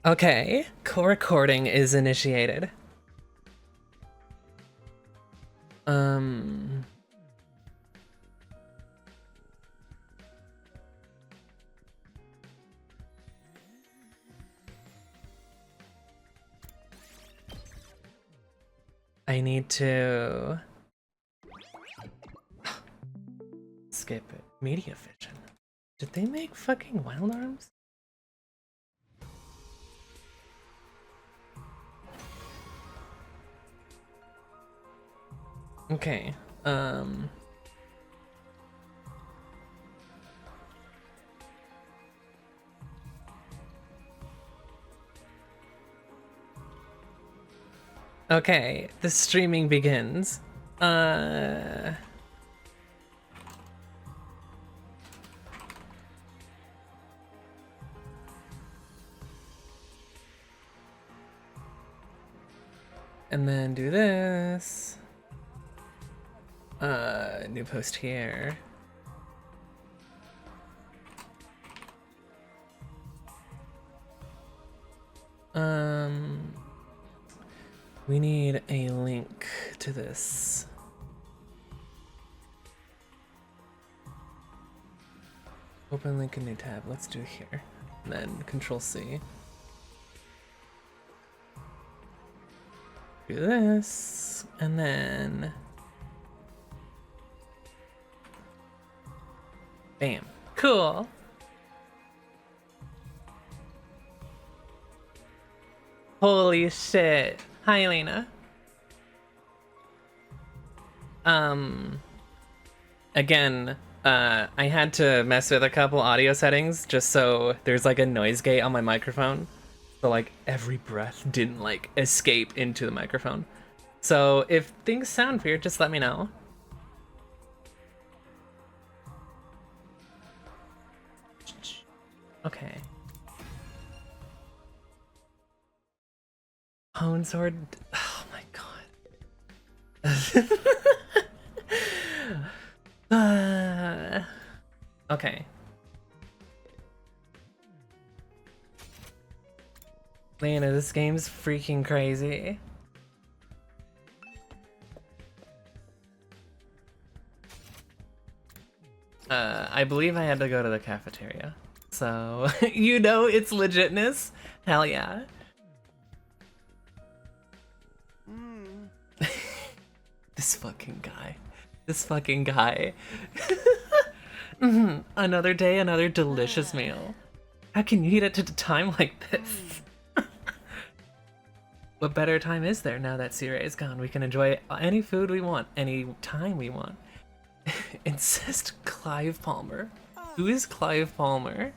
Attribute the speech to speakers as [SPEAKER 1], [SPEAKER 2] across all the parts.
[SPEAKER 1] Okay, co-recording is initiated. Um... I need to... skip it. Media Vision. Did they make fucking Wild Arms? Okay, okay, the streaming begins. And then do this. New post here. We need a link to this. Open link in new tab. Let's do here. And then Control C. Do this, and then bam. Cool. Holy shit. Hi, Elena. Again, I had to mess with a couple audio settings just so there's like a noise gate on my microphone. So like every breath didn't like escape into the microphone. So if things sound weird, just let me know. Okay. Hone sword. Oh my god. Okay. Lena, this game's freaking crazy. I believe I had to go to the cafeteria. So, you know it's legitness. Hell yeah. This fucking guy. This fucking guy. Another day, another delicious meal. How can you eat it at a time like this? What better time is there now that Sire is gone? We can enjoy any food we want, any time we want. Insist Clive Palmer. Who is Clive Palmer?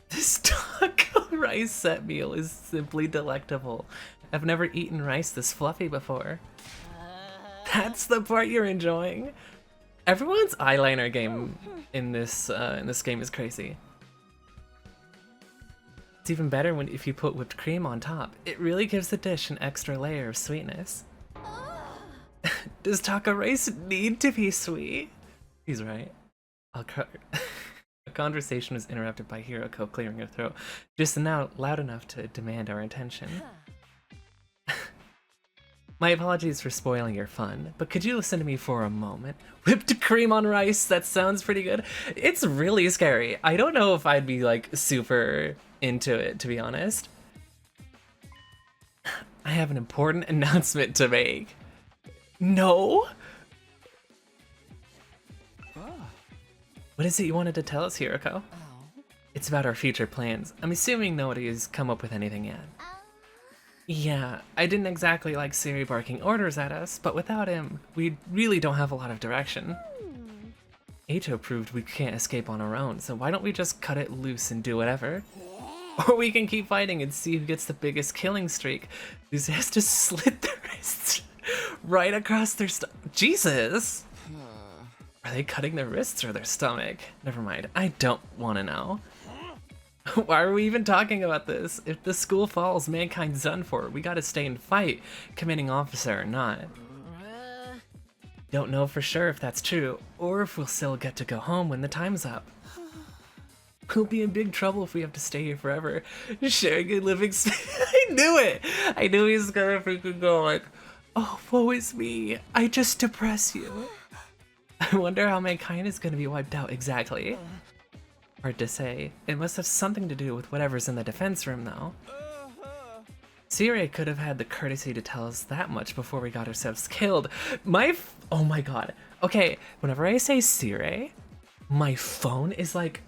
[SPEAKER 1] This taco rice set meal is simply delectable. I've never eaten rice this fluffy before. That's the part you're enjoying. Everyone's eyeliner game in this game is crazy. It's even better when if you put whipped cream on top. It really gives the dish an extra layer of sweetness. Does taco rice need to be sweet? He's right. A conversation was interrupted by Hiroko clearing her throat, just now loud enough to demand our attention. My apologies for spoiling your fun, but could you listen to me for a moment? Whipped cream on rice, that sounds pretty good. It's really scary. I don't know if I'd be like super into it, to be honest. I have an important announcement to make. No? What is it you wanted to tell us, Hiroko? It's about our future plans. I'm assuming nobody's come up with anything yet. Yeah, I didn't exactly like Siri barking orders at us, but without him, we really don't have a lot of direction. Ato proved we can't escape on our own, so why don't we just cut it loose and do whatever? Or we can keep fighting and see who gets the biggest killing streak. Who has to slit their wrists right across their Jesus! Are they cutting their wrists or their stomach? Never mind, I don't want to know. Why are we even talking about this? If the school falls, mankind's done for. We gotta stay and fight, commanding officer or not. Don't know for sure if that's true, or if we'll still get to go home when the time's up. We'll be in big trouble if we have to stay here forever. Sharing a living space. I knew it! I knew he was gonna freaking go like, oh, woe is me. I just depress you. I wonder how mankind is gonna be wiped out exactly. Hard to say. It must have something to do with whatever's in the defense room, though. Cinnalyn could have had the courtesy to tell us that much before we got ourselves killed. Oh my god. Okay, whenever I say Cinnalyn, my phone is like,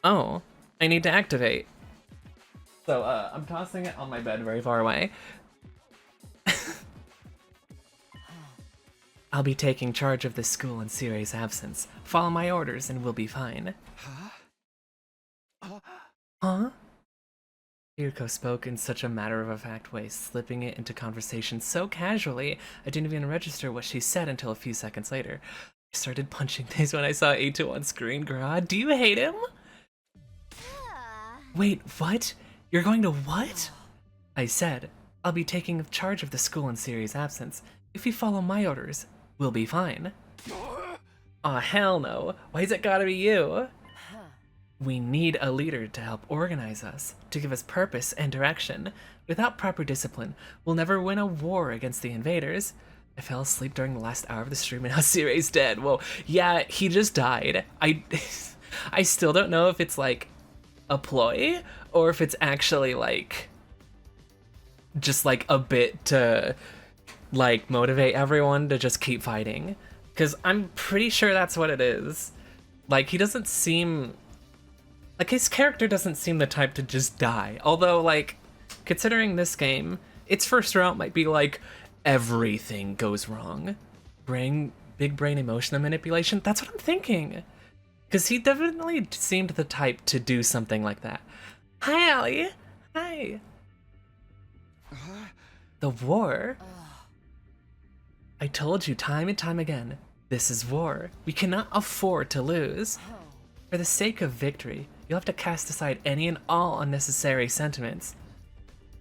[SPEAKER 1] oh, I need to activate. So, I'm tossing it on my bed very far away. I'll be taking charge of this school in Cinnalyn's absence. Follow my orders and we'll be fine. Huh? Yuriko spoke in such a matter-of-fact way, slipping it into conversation so casually, I didn't even register what she said until a few seconds later. I started punching things when I saw A2 on screen, girl. Do you hate him? Wait, what? You're going to what? I said, I'll be taking charge of the school in Cinnalyn's absence. If you follow my orders, we'll be fine. Aw, hell no. Why's it gotta be you? We need a leader to help organize us, to give us purpose and direction. Without proper discipline, we'll never win a war against the invaders. I fell asleep during the last hour of the stream and now Cinnalyn's dead. Whoa, yeah, he just died. I still don't know if it's like a ploy or if it's actually like just like a bit to like motivate everyone to just keep fighting. Because I'm pretty sure that's what it is. Like, he doesn't seem... Like, his character doesn't seem the type to just die. Although, like, considering this game, its first route might be like, everything goes wrong. Big brain emotional manipulation? That's what I'm thinking. Because he definitely seemed the type to do something like that. Hi, Allie. Hi. The war? I told you time and time again, this is war. We cannot afford to lose. For the sake of victory, you'll have to cast aside any and all unnecessary sentiments.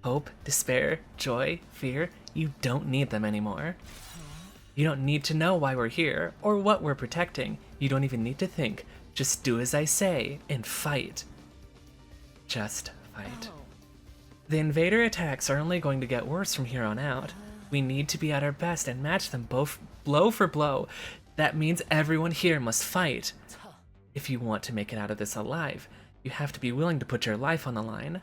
[SPEAKER 1] Hope, despair, joy, fear, you don't need them anymore. You don't need to know why we're here, or what we're protecting. You don't even need to think. Just do as I say, and fight. Just fight. The invader attacks are only going to get worse from here on out. We need to be at our best and match them both blow for blow. That means everyone here must fight. If you want to make it out of this alive, you have to be willing to put your life on the line.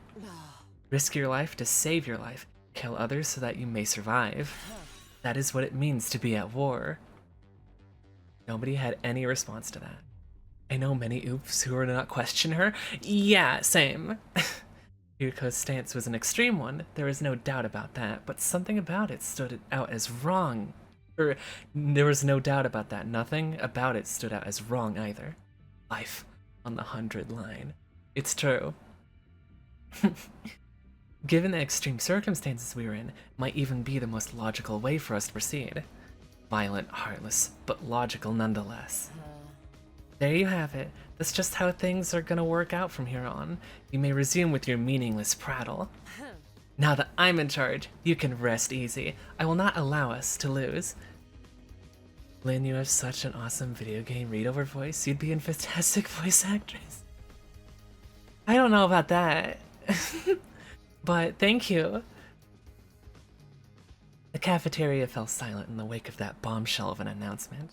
[SPEAKER 1] Risk your life to save your life. Kill others so that you may survive. That is what it means to be at war. Nobody had any response to that. I know many oofs who are not question her. Yeah, same. Yuriko's stance was an extreme one, there was no doubt about that, but something about it stood out as wrong. There was no doubt about that, nothing about it stood out as wrong either. Life on the 100 line. It's true. Given the extreme circumstances we were in, it might even be the most logical way for us to proceed. Violent, heartless, but logical nonetheless. There you have it. That's just how things are gonna work out from here on. You may resume with your meaningless prattle. Now that I'm in charge, you can rest easy. I will not allow us to lose. Lynn, you have such an awesome video game read-over voice. You'd be a fantastic voice actress. I don't know about that. But thank you. The cafeteria fell silent in the wake of that bombshell of an announcement.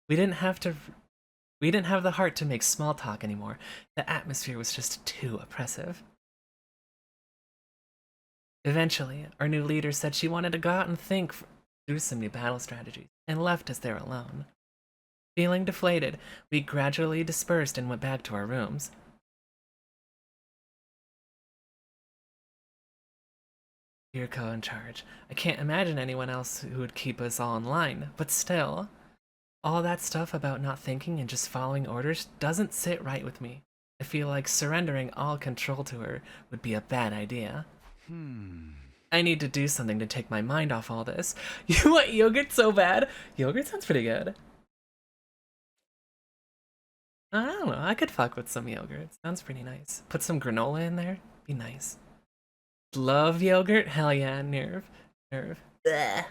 [SPEAKER 1] We didn't have the heart to make small talk anymore. The atmosphere was just too oppressive. Eventually, our new leader said she wanted to go out and think through some new battle strategies, and left us there alone. Feeling deflated, we gradually dispersed and went back to our rooms. Yuriko in charge. I can't imagine anyone else who would keep us all in line, but still. All that stuff about not thinking and just following orders doesn't sit right with me. I feel like surrendering all control to her would be a bad idea. I need to do something to take my mind off all this. You want yogurt so bad? Yogurt sounds pretty good. I don't know, I could fuck with some yogurt. Sounds pretty nice. Put some granola in there, be nice. Love yogurt? Hell yeah, nerve. Blech.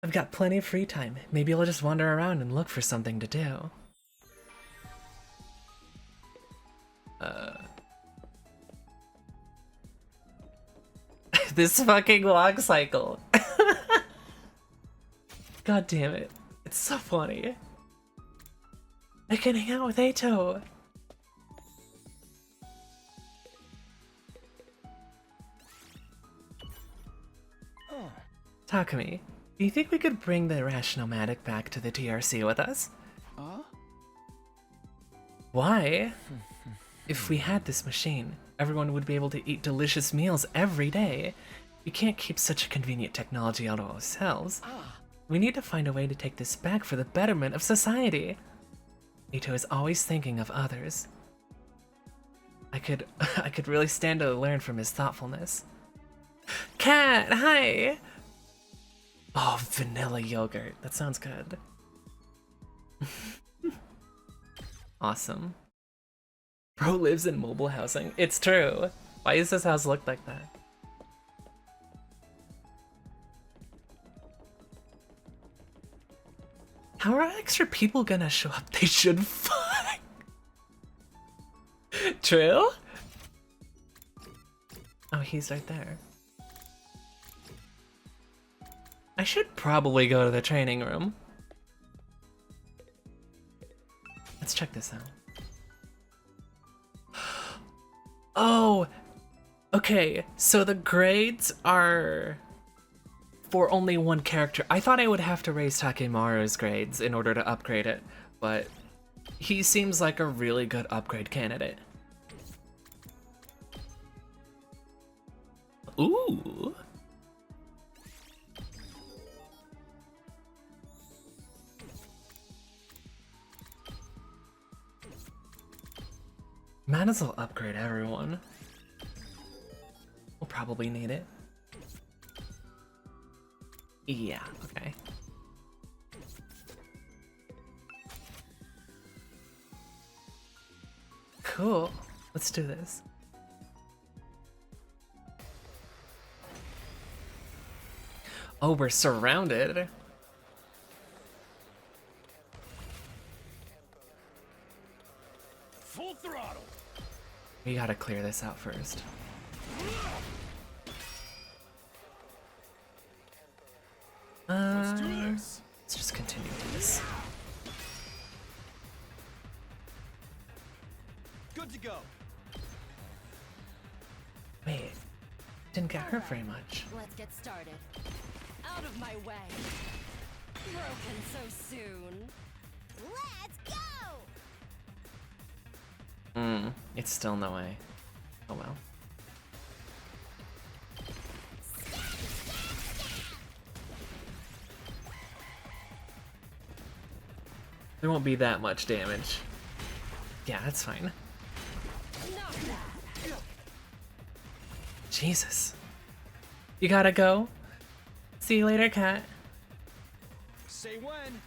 [SPEAKER 1] I've got plenty of free time. Maybe I'll just wander around and look for something to do. This fucking log cycle. God damn it. It's so funny. I can hang out with Ato. Takumi, do you think we could bring the Irrational-matic back to the TRC with us? Why? If we had this machine, everyone would be able to eat delicious meals every day. We can't keep such a convenient technology out of ourselves. We need to find a way to take this back for the betterment of society. Ito is always thinking of others. I could really stand to learn from his thoughtfulness. Cat, hi! Oh, vanilla yogurt. That sounds good. Awesome. Bro lives in mobile housing. It's true. Why does this house look like that? How are extra people gonna show up? They should fuck. True? Oh, he's right there. I should probably go to the training room. Let's check this out. Oh, okay, so the grades are for only one character. I thought I would have to raise Takemaru's grades in order to upgrade it, but he seems like a really good upgrade candidate. Ooh. Might as well upgrade everyone. We'll probably need it. Yeah, okay. Cool. Let's do this. Oh, we're surrounded.
[SPEAKER 2] Full throttle.
[SPEAKER 1] We gotta clear this out first.
[SPEAKER 2] Let's do this.
[SPEAKER 1] Let's just continue with this.
[SPEAKER 2] Good to go.
[SPEAKER 1] Wait, didn't get hurt very much.
[SPEAKER 3] Let's get started. Out of my way. Broken so soon. Let's go!
[SPEAKER 1] It's still no way. Oh well. There won't be that much damage. Yeah, that's fine. Jesus. You gotta go. See you later, cat.
[SPEAKER 2] Say when.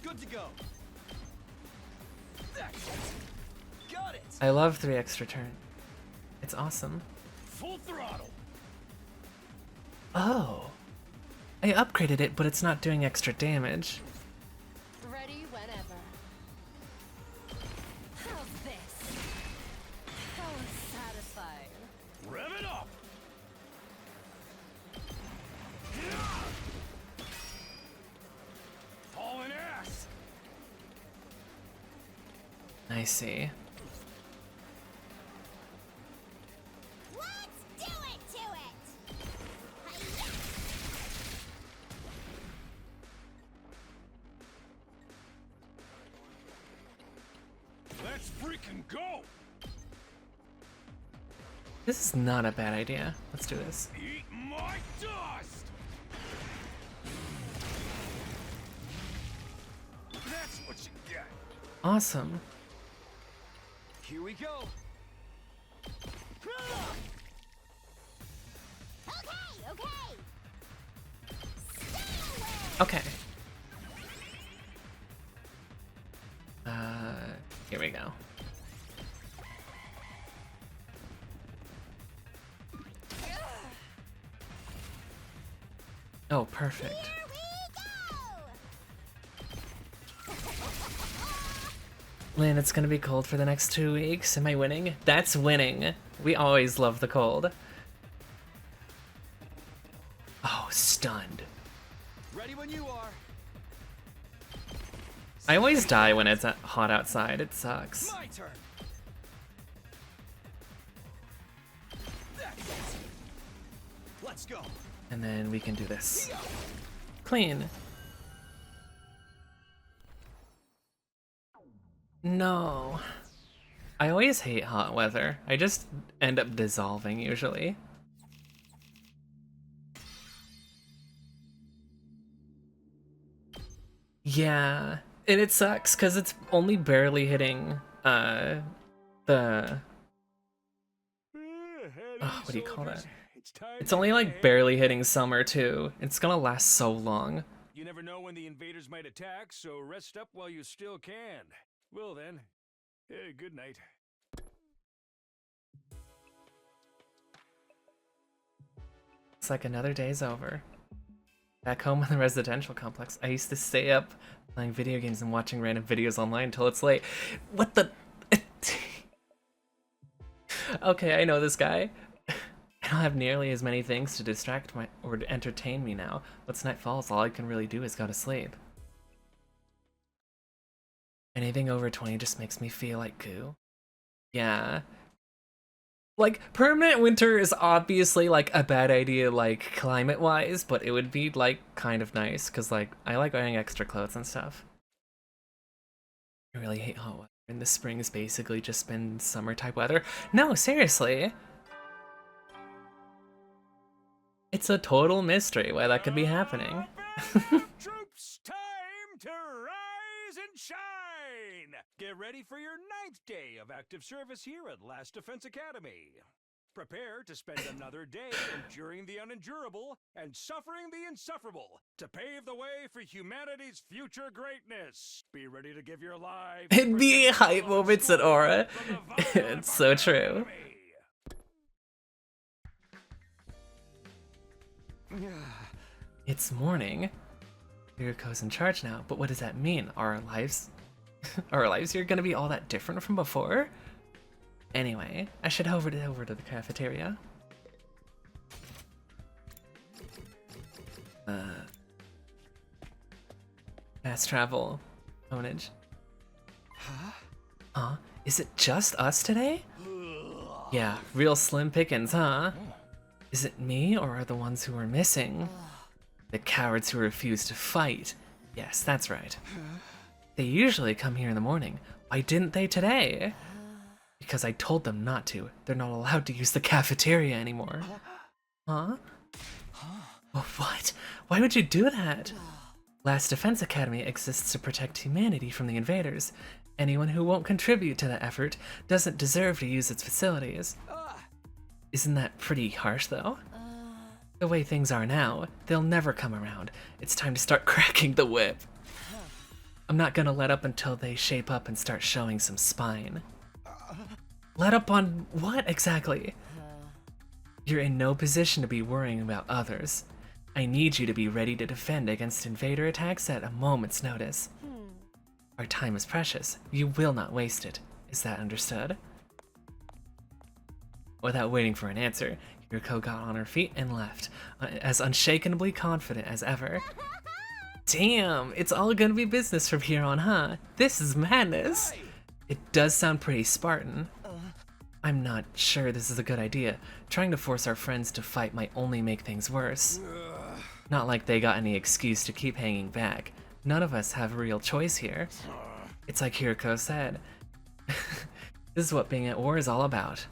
[SPEAKER 2] Good to go. Got it.
[SPEAKER 1] I love 3 extra turn. It's awesome.
[SPEAKER 2] Full throttle.
[SPEAKER 1] Oh. I upgraded it, but it's not doing extra damage.
[SPEAKER 3] Ready whenever. How's this? How satisfying.
[SPEAKER 2] Rev it up. Hauling ass.
[SPEAKER 1] I see.
[SPEAKER 3] Let's do it to it! Hi-ya!
[SPEAKER 2] Let's freaking go.
[SPEAKER 1] This is not a bad idea. Let's do this.
[SPEAKER 2] Eat my dust. That's what you get.
[SPEAKER 1] Awesome.
[SPEAKER 2] Here we go.
[SPEAKER 3] Okay, okay!
[SPEAKER 1] Okay. Here we go. Oh, perfect.
[SPEAKER 3] Here we go!
[SPEAKER 1] Lynn, it's gonna be cold for the next 2 weeks. Am I winning? That's winning. We always love the cold. Oh, stunned.
[SPEAKER 2] Ready when you are.
[SPEAKER 1] I always die when it's hot outside. It sucks.
[SPEAKER 2] My turn. That's it. Let's go.
[SPEAKER 1] And then we can do this. Clean. No. I always hate hot weather. I just end up dissolving usually. Yeah, and it sucks because it's only barely hitting the what do you call that? It's only like barely hitting summer too. It's gonna last so long.
[SPEAKER 2] You never know when the invaders might attack, so rest up while you still can. Well then, good night.
[SPEAKER 1] It's like another day's over. Back home in the residential complex, I used to stay up playing video games and watching random videos online until it's late. What the? Okay, I know this guy. I don't have nearly as many things to distract or to entertain me now. Once night falls, all I can really do is go to sleep. Anything over 20 just makes me feel like goo. Yeah. Like, permanent winter is obviously, like, a bad idea, like, climate-wise, but it would be, like, kind of nice, because, like, I like wearing extra clothes and stuff. I really hate hot weather, and the spring has basically just been summer-type weather. No, seriously! It's a total mystery why that could be happening.
[SPEAKER 2] Troops, time to rise and shine! Get ready for your 9th day of active service here at Last Defense Academy. Prepare to spend another day enduring the unendurable and suffering the insufferable to pave the way for humanity's future greatness. Be ready to give your life.
[SPEAKER 1] It'd be hype moments at Aura. It's so true. It's morning. Yuriko's in charge now, but what does that mean? Are our lives here gonna be all that different from before? Anyway, I should head over to the cafeteria. Fast travel. Ownage. Huh? Is it just us today? Yeah, real slim pickings, huh? Is it me, or are the ones who are missing? The cowards who refuse to fight. Yes, that's right. They usually come here in the morning. Why didn't they today? Because I told them not to. They're not allowed to use the cafeteria anymore. Huh? What? Why would you do that? Last Defense Academy exists to protect humanity from the invaders. Anyone who won't contribute to that effort doesn't deserve to use its facilities. Isn't that pretty harsh, though? The way things are now, they'll never come around. It's time to start cracking the whip. I'm not gonna let up until they shape up and start showing some spine. Let up on what exactly? You're in no position to be worrying about others. I need you to be ready to defend against invader attacks at a moment's notice. Our time is precious. You will not waste it. Is that understood? Without waiting for an answer, Yuriko got on her feet and left, as unshakenably confident as ever. Damn, it's all gonna be business from here on, huh? This is madness! It does sound pretty Spartan. I'm not sure this is a good idea. Trying to force our friends to fight might only make things worse. Not like they got any excuse to keep hanging back. None of us have a real choice here. It's like Yuriko said. This is what being at war is all about.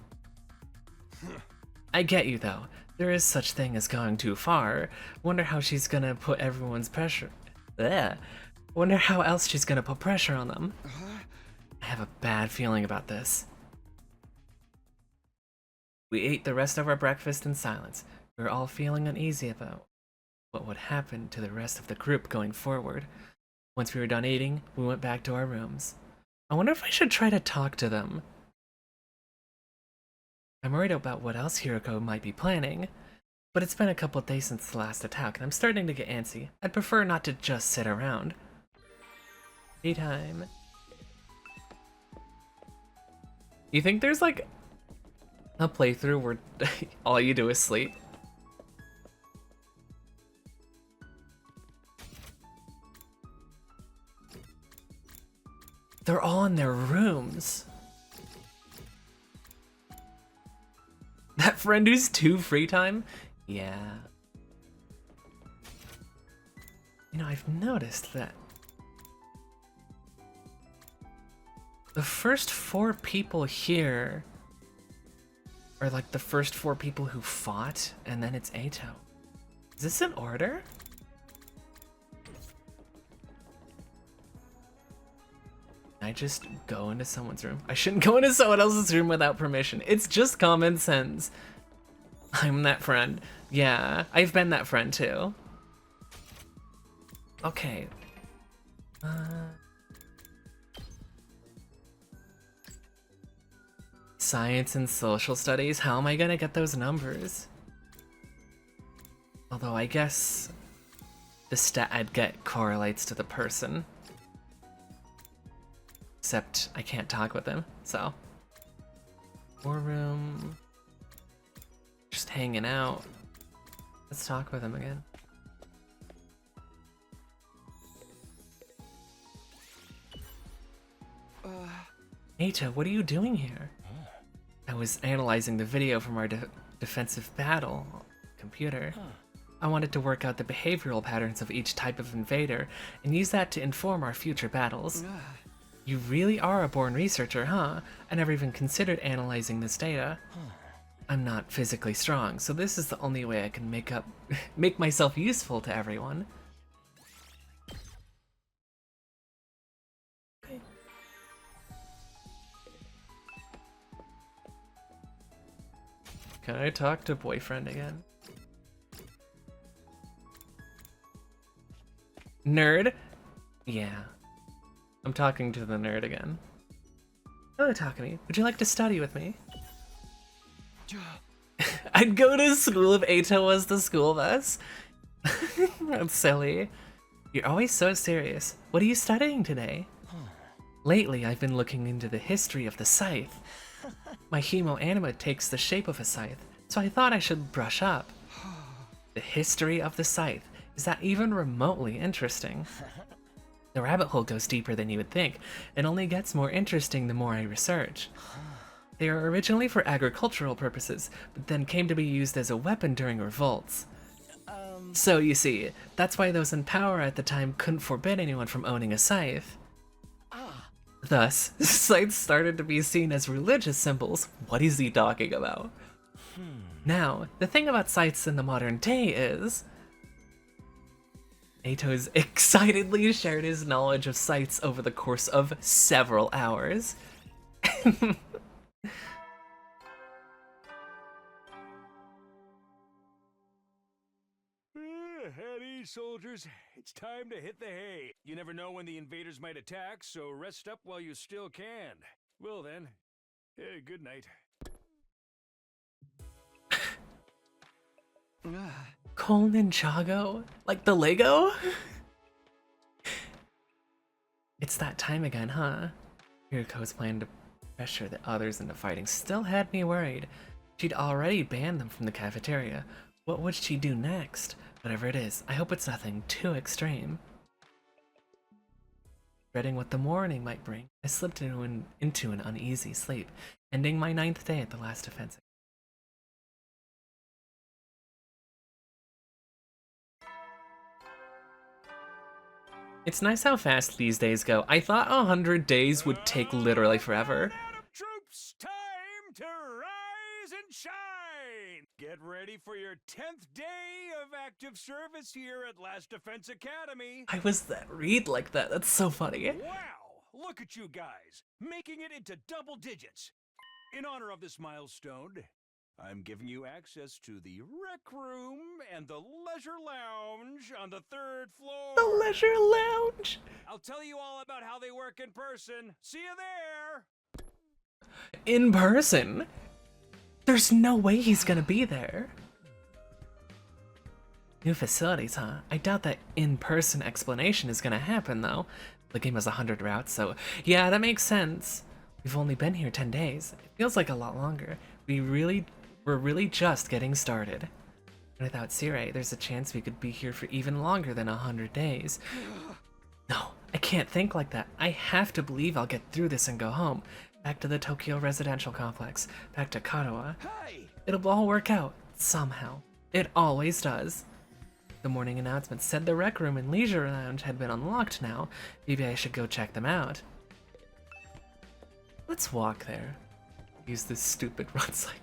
[SPEAKER 1] I get you though. There is such thing as going too far. Wonder how she's gonna put everyone's pressure. Blech. Wonder how else she's gonna put pressure on them. I have a bad feeling about this. We ate the rest of our breakfast in silence. We were all feeling uneasy about what would happen to the rest of the group going forward. Once we were done eating, we went back to our rooms. I wonder if I should try to talk to them. I'm worried about what else Yuriko might be planning, but it's been a couple of days since the last attack and I'm starting to get antsy. I'd prefer not to just sit around. Tea time. You think there's like a playthrough where all you do is sleep? They're all in their rooms. That friend who's 2 free time? Yeah. You know, I've noticed that the first 4 people here are like the first 4 people who fought, and then it's Ato. Is this in order? Can I just go into someone's room? I shouldn't go into someone else's room without permission. It's just common sense. I'm that friend. Yeah, I've been that friend too. Okay. Science and social studies? How am I gonna get those numbers? Although I guess the stat I'd get correlates to the person. Except I can't talk with him, so. War room. Just hanging out. Let's talk with him again. Ato, what are you doing here? I was analyzing the video from our defensive battle computer. I wanted to work out the behavioral patterns of each type of invader and use that to inform our future battles. You really are a born researcher, huh? I never even considered analyzing this data. I'm not physically strong, so this is the only way I can make myself useful to everyone. Okay. Can I talk to boyfriend again? Nerd? Yeah. I'm talking to the nerd again. Hello, Takumi. Would you like to study with me? I'd go to school if Ato was the school bus. That's silly. You're always so serious. What are you studying today? Lately, I've been looking into the history of the scythe. My hemo anima takes the shape of a scythe, so I thought I should brush up. The history of the scythe. Is that even remotely interesting? The rabbit hole goes deeper than you would think. It only gets more interesting the more I research. They are originally for agricultural purposes, but then came to be used as a weapon during revolts. So you see, that's why those in power at the time couldn't forbid anyone from owning a scythe. Thus, scythes started to be seen as religious symbols. What is he talking about? Now, the thing about scythes in the modern day is... Ato's excitedly shared his knowledge of scythes over the course of several hours.
[SPEAKER 2] At ease, soldiers. It's time to hit the hay. You never know when the invaders might attack, so rest up while you still can. Well then, good night.
[SPEAKER 1] Cole Ninjago? Like the Lego? It's that time again, huh? Yuriko's plan to pressure the others into fighting still had me worried. She'd already banned them from the cafeteria. What would she do next? Whatever it is, I hope it's nothing too extreme. Dreading what the morning might bring, I slipped into an uneasy sleep, ending my 9th day at the last offensive. It's nice how fast these days go. I thought 100 days would take literally forever.
[SPEAKER 2] Troops, time to rise and shine! Get ready for your 10th day of active service here at Last Defense Academy.
[SPEAKER 1] I was that read like that. That's so funny.
[SPEAKER 2] Wow! Look at you guys, making it into double digits. In honor of this milestone, I'm giving you access to the rec room and the leisure lounge on the 3rd floor.
[SPEAKER 1] The leisure lounge.
[SPEAKER 2] I'll tell you all about how they work in person. See you there!
[SPEAKER 1] In person? There's no way he's gonna be there. New facilities, huh? I doubt that in-person explanation is gonna happen, though. The game has 100 routes, so yeah, that makes sense. We've only been here 10 days. It feels like a lot longer. We're really just getting started. And without Sire, there's a chance we could be here for even longer than 100 days. No, I can't think like that. I have to believe I'll get through this and go home. Back to the Tokyo residential complex. Back to Katoa.
[SPEAKER 2] Hey!
[SPEAKER 1] It'll all work out. Somehow. It always does. The morning announcement said the rec room and leisure lounge had been unlocked now. Maybe I should go check them out. Let's walk there. Use this stupid run cycle.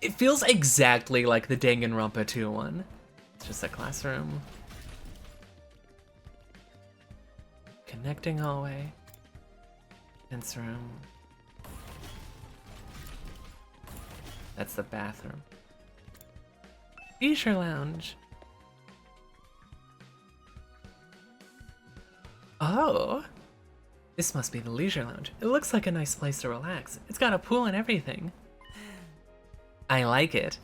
[SPEAKER 1] It feels exactly like the Danganronpa 2 one. It's just a classroom. Connecting hallway. Fence room. That's the bathroom. Leisure lounge. Oh. This must be the leisure lounge. It looks like a nice place to relax. It's got a pool and everything. I like it.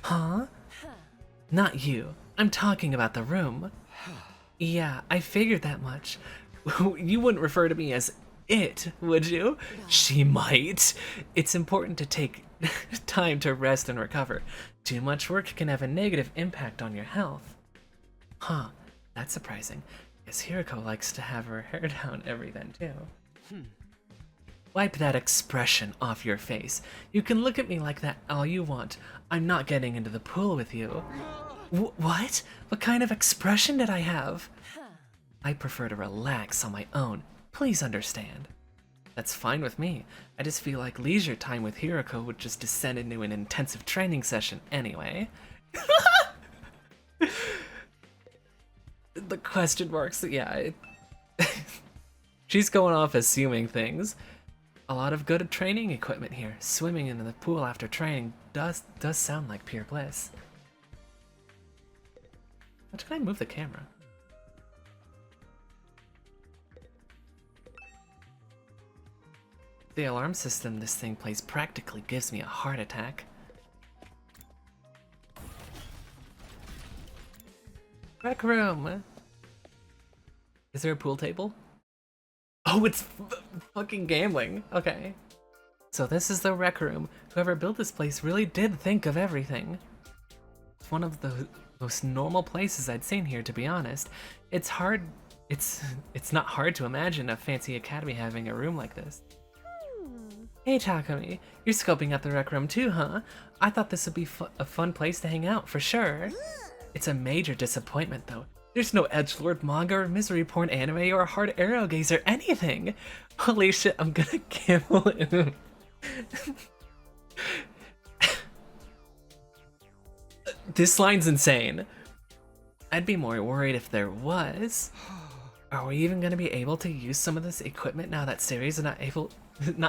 [SPEAKER 1] Huh? Not you. I'm talking about the room. Yeah, I figured that much. You wouldn't refer to me as it, would you? She might. It's important to take time to rest and recover. Too much work can have a negative impact on your health. Huh, that's surprising. Guess Hiroko likes to have her hair down every then too. Wipe that expression off your face. You can look at me like that all you want. I'm not getting into the pool with you. What? What kind of expression did I have? I prefer to relax on my own. Please understand. That's fine with me. I just feel like leisure time with Hiroko would just descend into an intensive training session anyway. The question marks, yeah. She's going off assuming things. A lot of good training equipment here. Swimming in the pool after training does sound like pure bliss. How can I move the camera? The alarm system this thing plays practically gives me a heart attack. Rec room! Is there a pool table? Oh, it's fucking gambling. Okay. So this is the rec room. Whoever built this place really did think of everything. It's one of the most normal places I'd seen here, to be honest. It's not hard to imagine a fancy academy having a room like this. Hey Takumi, you're scoping out the rec room too, huh? I thought this would be a fun place to hang out, for sure. It's a major disappointment though. There's no edgelord manga or misery porn anime or hard arrow gaze or anything. Holy shit, I'm gonna gamble in. This line's insane. I'd be more worried if there was. Are we even gonna be able to use some of this equipment now that Siri's not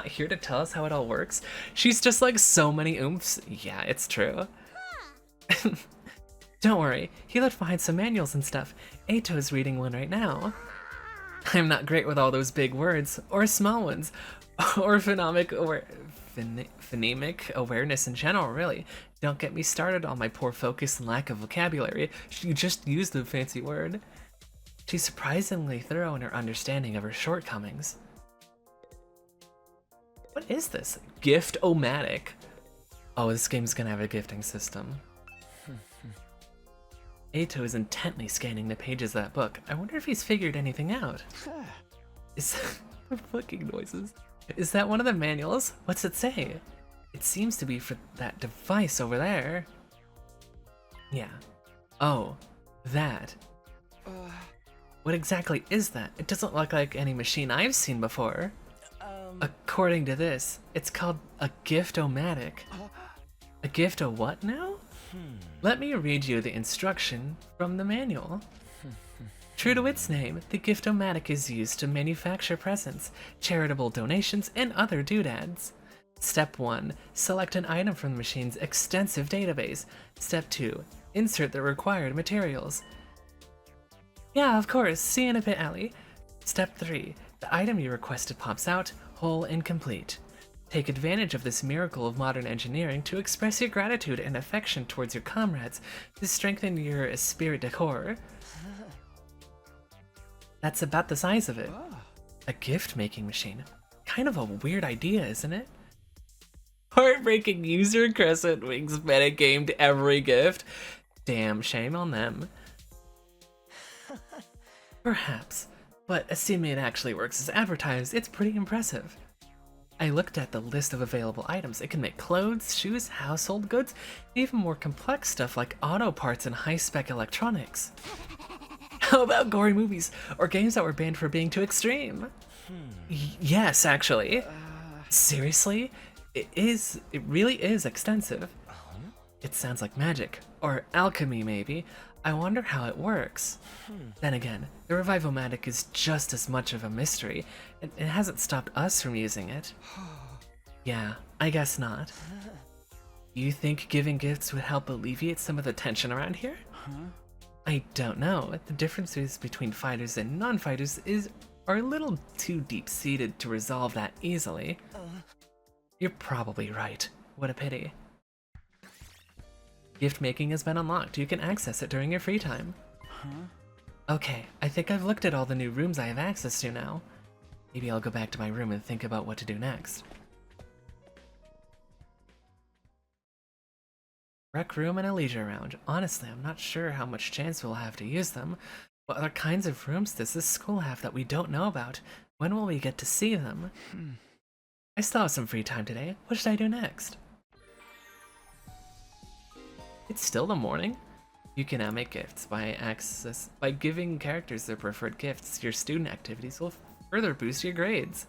[SPEAKER 1] here to tell us how it all works? She's just like so many oomphs. Yeah, it's true. Don't worry, he left behind some manuals and stuff. Eito's reading one right now. I'm not great with all those big words, or small ones, or phonemic awareness in general, really. Don't get me started on my poor focus and lack of vocabulary. You just used the fancy word. She's surprisingly thorough in her understanding of her shortcomings. What is this? Gift-o-matic. Oh, this game's gonna have a gifting system. Eito is intently scanning the pages of that book. I wonder if he's figured anything out. Is that fucking noises? Is that one of the manuals? What's it say? It seems to be for that device over there. Yeah. Oh, that. What exactly is that? It doesn't look like any machine I've seen before. According to this, it's called a gift-o-matic. A gift-o what now? Let me read you the instruction from the manual. True to its name, the gift-o-matic is used to manufacture presents, charitable donations, and other doodads. Step 1. Select an item from the machine's extensive database. Step 2. Insert the required materials. Yeah, of course. See you in a bit, Allie. Step 3. The item you requested pops out, whole and complete. Take advantage of this miracle of modern engineering to express your gratitude and affection towards your comrades, to strengthen your esprit de corps. That's about the size of it. A gift-making machine. Kind of a weird idea, isn't it? Heartbreaking user crescent wings metagamed every gift. Damn, shame on them. Perhaps, but assuming it actually works as advertised, it's pretty impressive. I looked at the list of available items. It can make clothes, shoes, household goods, even more complex stuff like auto parts and high-spec electronics. How about gory movies or games that were banned for being too extreme? Yes, actually. Seriously? It really is extensive. It sounds like magic, or alchemy maybe. I wonder how it works. Then again, the Revivomatic is just as much of a mystery, and it hasn't stopped us from using it. Yeah, I guess not. You think giving gifts would help alleviate some of the tension around here? I don't know. The differences between fighters and non-fighters are a little too deep-seated to resolve that easily. You're probably right. What a pity. Gift making has been unlocked. You can access it during your free time. Okay, I think I've looked at all the new rooms I have access to now. Maybe I'll go back to my room and think about what to do next. Rec room and a leisure lounge. Honestly, I'm not sure how much chance we'll have to use them. What other kinds of rooms does this school have that we don't know about? When will we get to see them? I still have some free time today. What should I do next? It's still the morning. You can now make gifts by giving characters their preferred gifts. Your student activities will further boost your grades.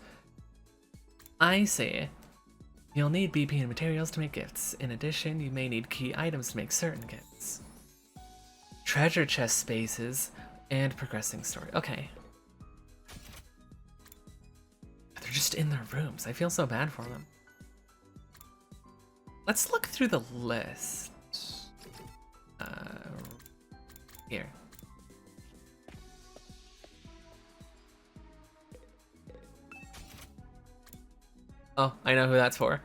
[SPEAKER 1] I see. You'll need BP and materials to make gifts. In addition, you may need key items to make certain gifts. Treasure chest spaces and progressing story. Okay. They're just in their rooms. I feel so bad for them. Let's look through the list. Here. Oh, I know who that's for.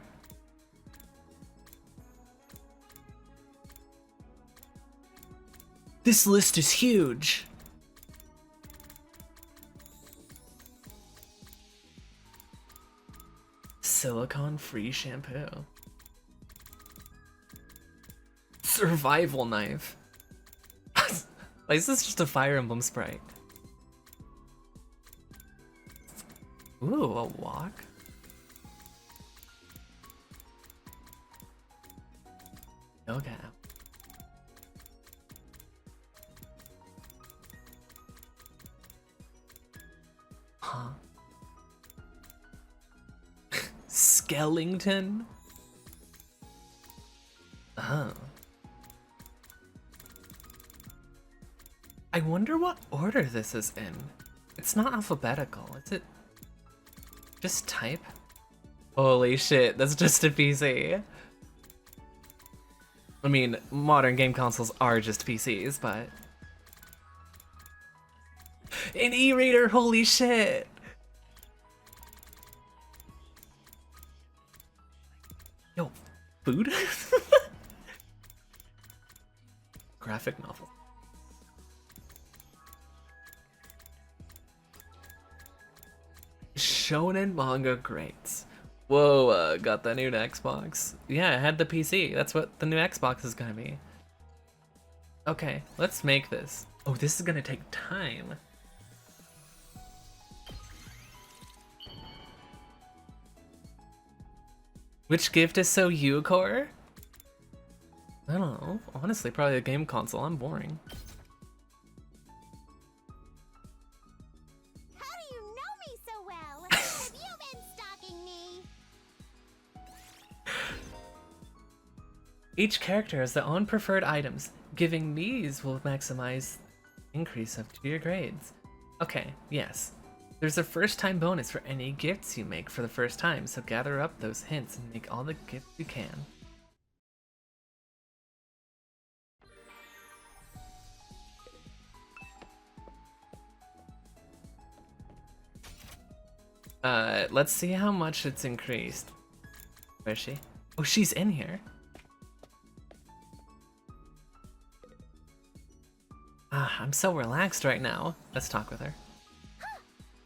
[SPEAKER 1] This list is huge. Silicone-free shampoo. Survival knife. Like, is this just a Fire Emblem sprite? Ooh, a walk. Okay. Huh. Skellington? Oh. I wonder what order this is in. It's not alphabetical, is it? Just type? Holy shit, that's just a PC. I mean, modern game consoles are just PCs, but... An e-reader, holy shit! Yo, food? Graphic novel. Shonen manga greats. Whoa, got the new Xbox. Yeah, I had the PC. That's what the new Xbox is gonna be. Okay, let's make this. Oh, this is gonna take time. Which gift is so you-core? I don't know. Honestly, probably a game console. I'm boring.
[SPEAKER 4] How do you know me so well? Have you been stalking me?
[SPEAKER 1] Each character has their own preferred items. Giving these will maximize increase up to your grades. Okay, yes. There's a first time bonus for any gifts you make for the first time, so gather up those hints and make all the gifts you can. Let's see how much it's increased. Where is she? Oh, she's in here. Ah, I'm so relaxed right now. Let's talk with her.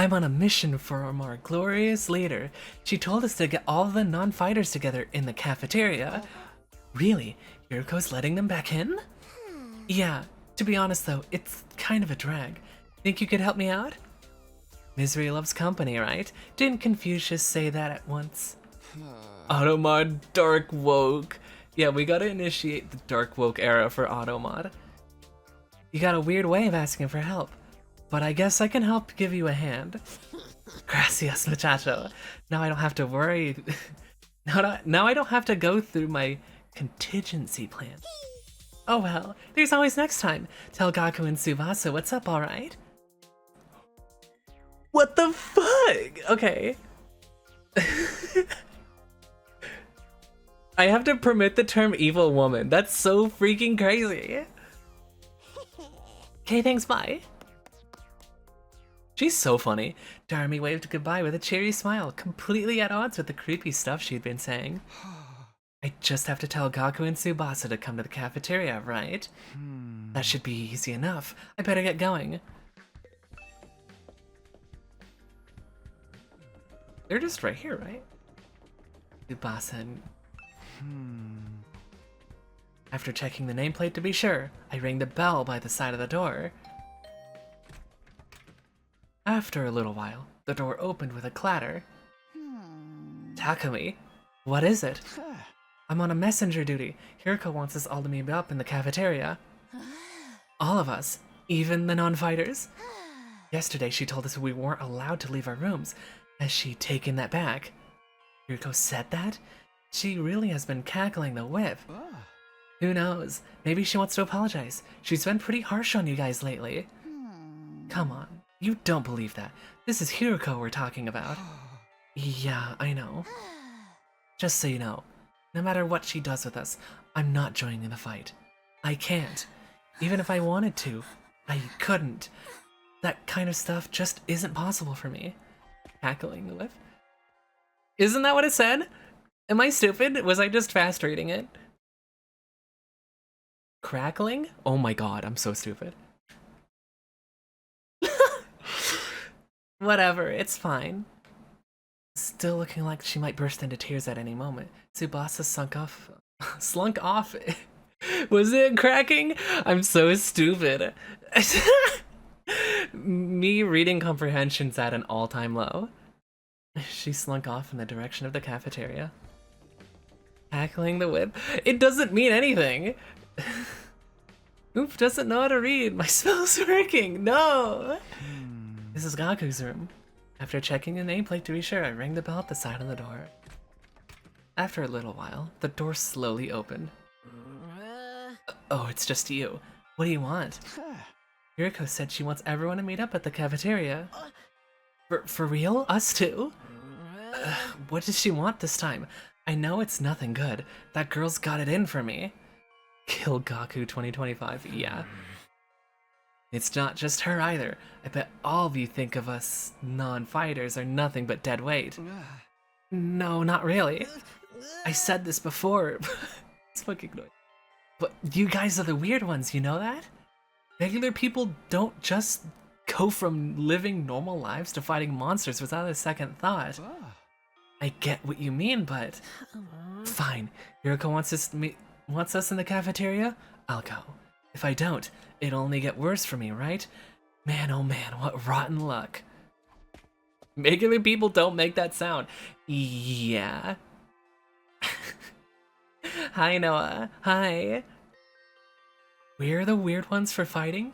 [SPEAKER 1] I'm on a mission from our glorious leader. She told us to get all the non-fighters together in the cafeteria. Really? Hiroko's letting them back in? Yeah, to be honest though, it's kind of a drag. Think you could help me out? Misery loves company, right? Didn't Confucius say that at once? Automod Dark Woke. Yeah, we gotta initiate the Dark Woke era for Automod. You got a weird way of asking for help, but I guess I can help give you a hand. Gracias, muchacho. Now I don't have to worry. Now I don't have to go through my contingency plan. Oh well, there's always next time. Tell Gaku and Tsubasa what's up, alright? What the fuck? Okay. I have to permit the term evil woman. That's so freaking crazy. Okay, thanks, bye. She's so funny. Darmy waved goodbye with a cheery smile, completely at odds with the creepy stuff she'd been saying. I just have to tell Gaku and Tsubasa to come to the cafeteria, right? That should be easy enough. I better get going. They're just right here, right? Tsubasa and... After checking the nameplate to be sure, I rang the bell by the side of the door. After a little while, the door opened with a clatter. Takumi, what is it? I'm on a messenger duty. Hiroko wants us all to meet up in the cafeteria. All of us, even the non-fighters. Yesterday she told us we weren't allowed to leave our rooms. Has she taken that back? Hiroko said that? She really has been cackling the whip. Who knows? Maybe she wants to apologize. She's been pretty harsh on you guys lately. Come on, you don't believe that. This is Hiroko we're talking about. Yeah, I know. Just so you know, no matter what she does with us, I'm not joining in the fight. I can't. Even if I wanted to, I couldn't. That kind of stuff just isn't possible for me. Cackling the whip? Isn't that what it said? Am I stupid? Was I just fast reading it? Crackling? Oh my god, I'm so stupid. Whatever, it's fine. Still looking like she might burst into tears at any moment. Tsubasa slunk off. Was it cracking? I'm so stupid. Me reading comprehension's at an all-time low. She slunk off in the direction of the cafeteria. Tackling the whip? It doesn't mean anything. Oof, doesn't know how to read. My spell's working. No! This is Gaku's room. After checking the nameplate to be sure, I rang the bell at the side of the door. After a little while, the door slowly opened. Oh, it's just you. What do you want? Yuriko said she wants everyone to meet up at the cafeteria. For real? Us too? What does she want this time? I know it's nothing good. That girl's got it in for me. Kill Gaku 2025, yeah. It's not just her either. I bet all of you think of us non-fighters are nothing but dead weight. No, not really. I said this before. It's fucking annoying. But you guys are the weird ones, you know that? Regular people don't just go from living normal lives to fighting monsters without a second thought. I get what you mean, but... Fine. Yuriko wants us in the cafeteria? I'll go. If I don't, it'll only get worse for me, right? Man, oh man, what rotten luck. Regular people don't make that sound. Yeah. Hi, Noah. Hi. We're the weird ones for fighting?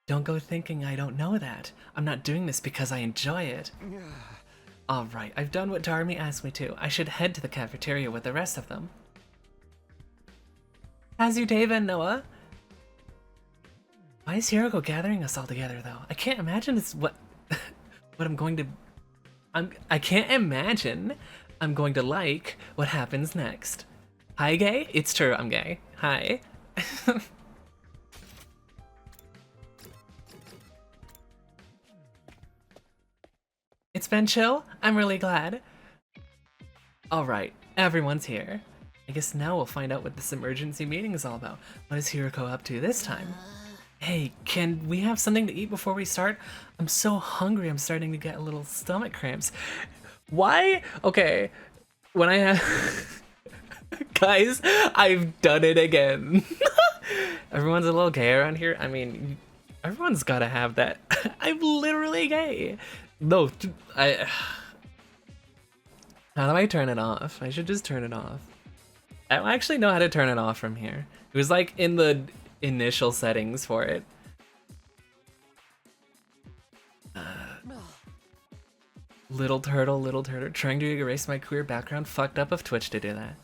[SPEAKER 1] Don't go thinking I don't know that. I'm not doing this because I enjoy it. Alright, I've done what Darmy asked me to. I should head to the cafeteria with the rest of them. How's your day been, Noah? Why is Hiroko gathering us all together, though? I can't imagine it's what I'm going to... I can't imagine I'm going to like what happens next. Hi, gay? It's true, I'm gay. Hi. It's been chill? I'm really glad. Alright, everyone's here. I guess now we'll find out what this emergency meeting is all about. What is Hiroko up to this time? Hey, can we have something to eat before we start? I'm so hungry, I'm starting to get a little stomach cramps. Why? Okay, when I have... Guys, I've done it again. Everyone's a little gay around here. I mean, everyone's gotta have that. I'm literally gay. No, I... How do I turn it off? I should just turn it off. I don't actually know how to turn it off from here. It was like in the initial settings for it. Little turtle, trying to erase my queer background. Fucked up of Twitch to do that.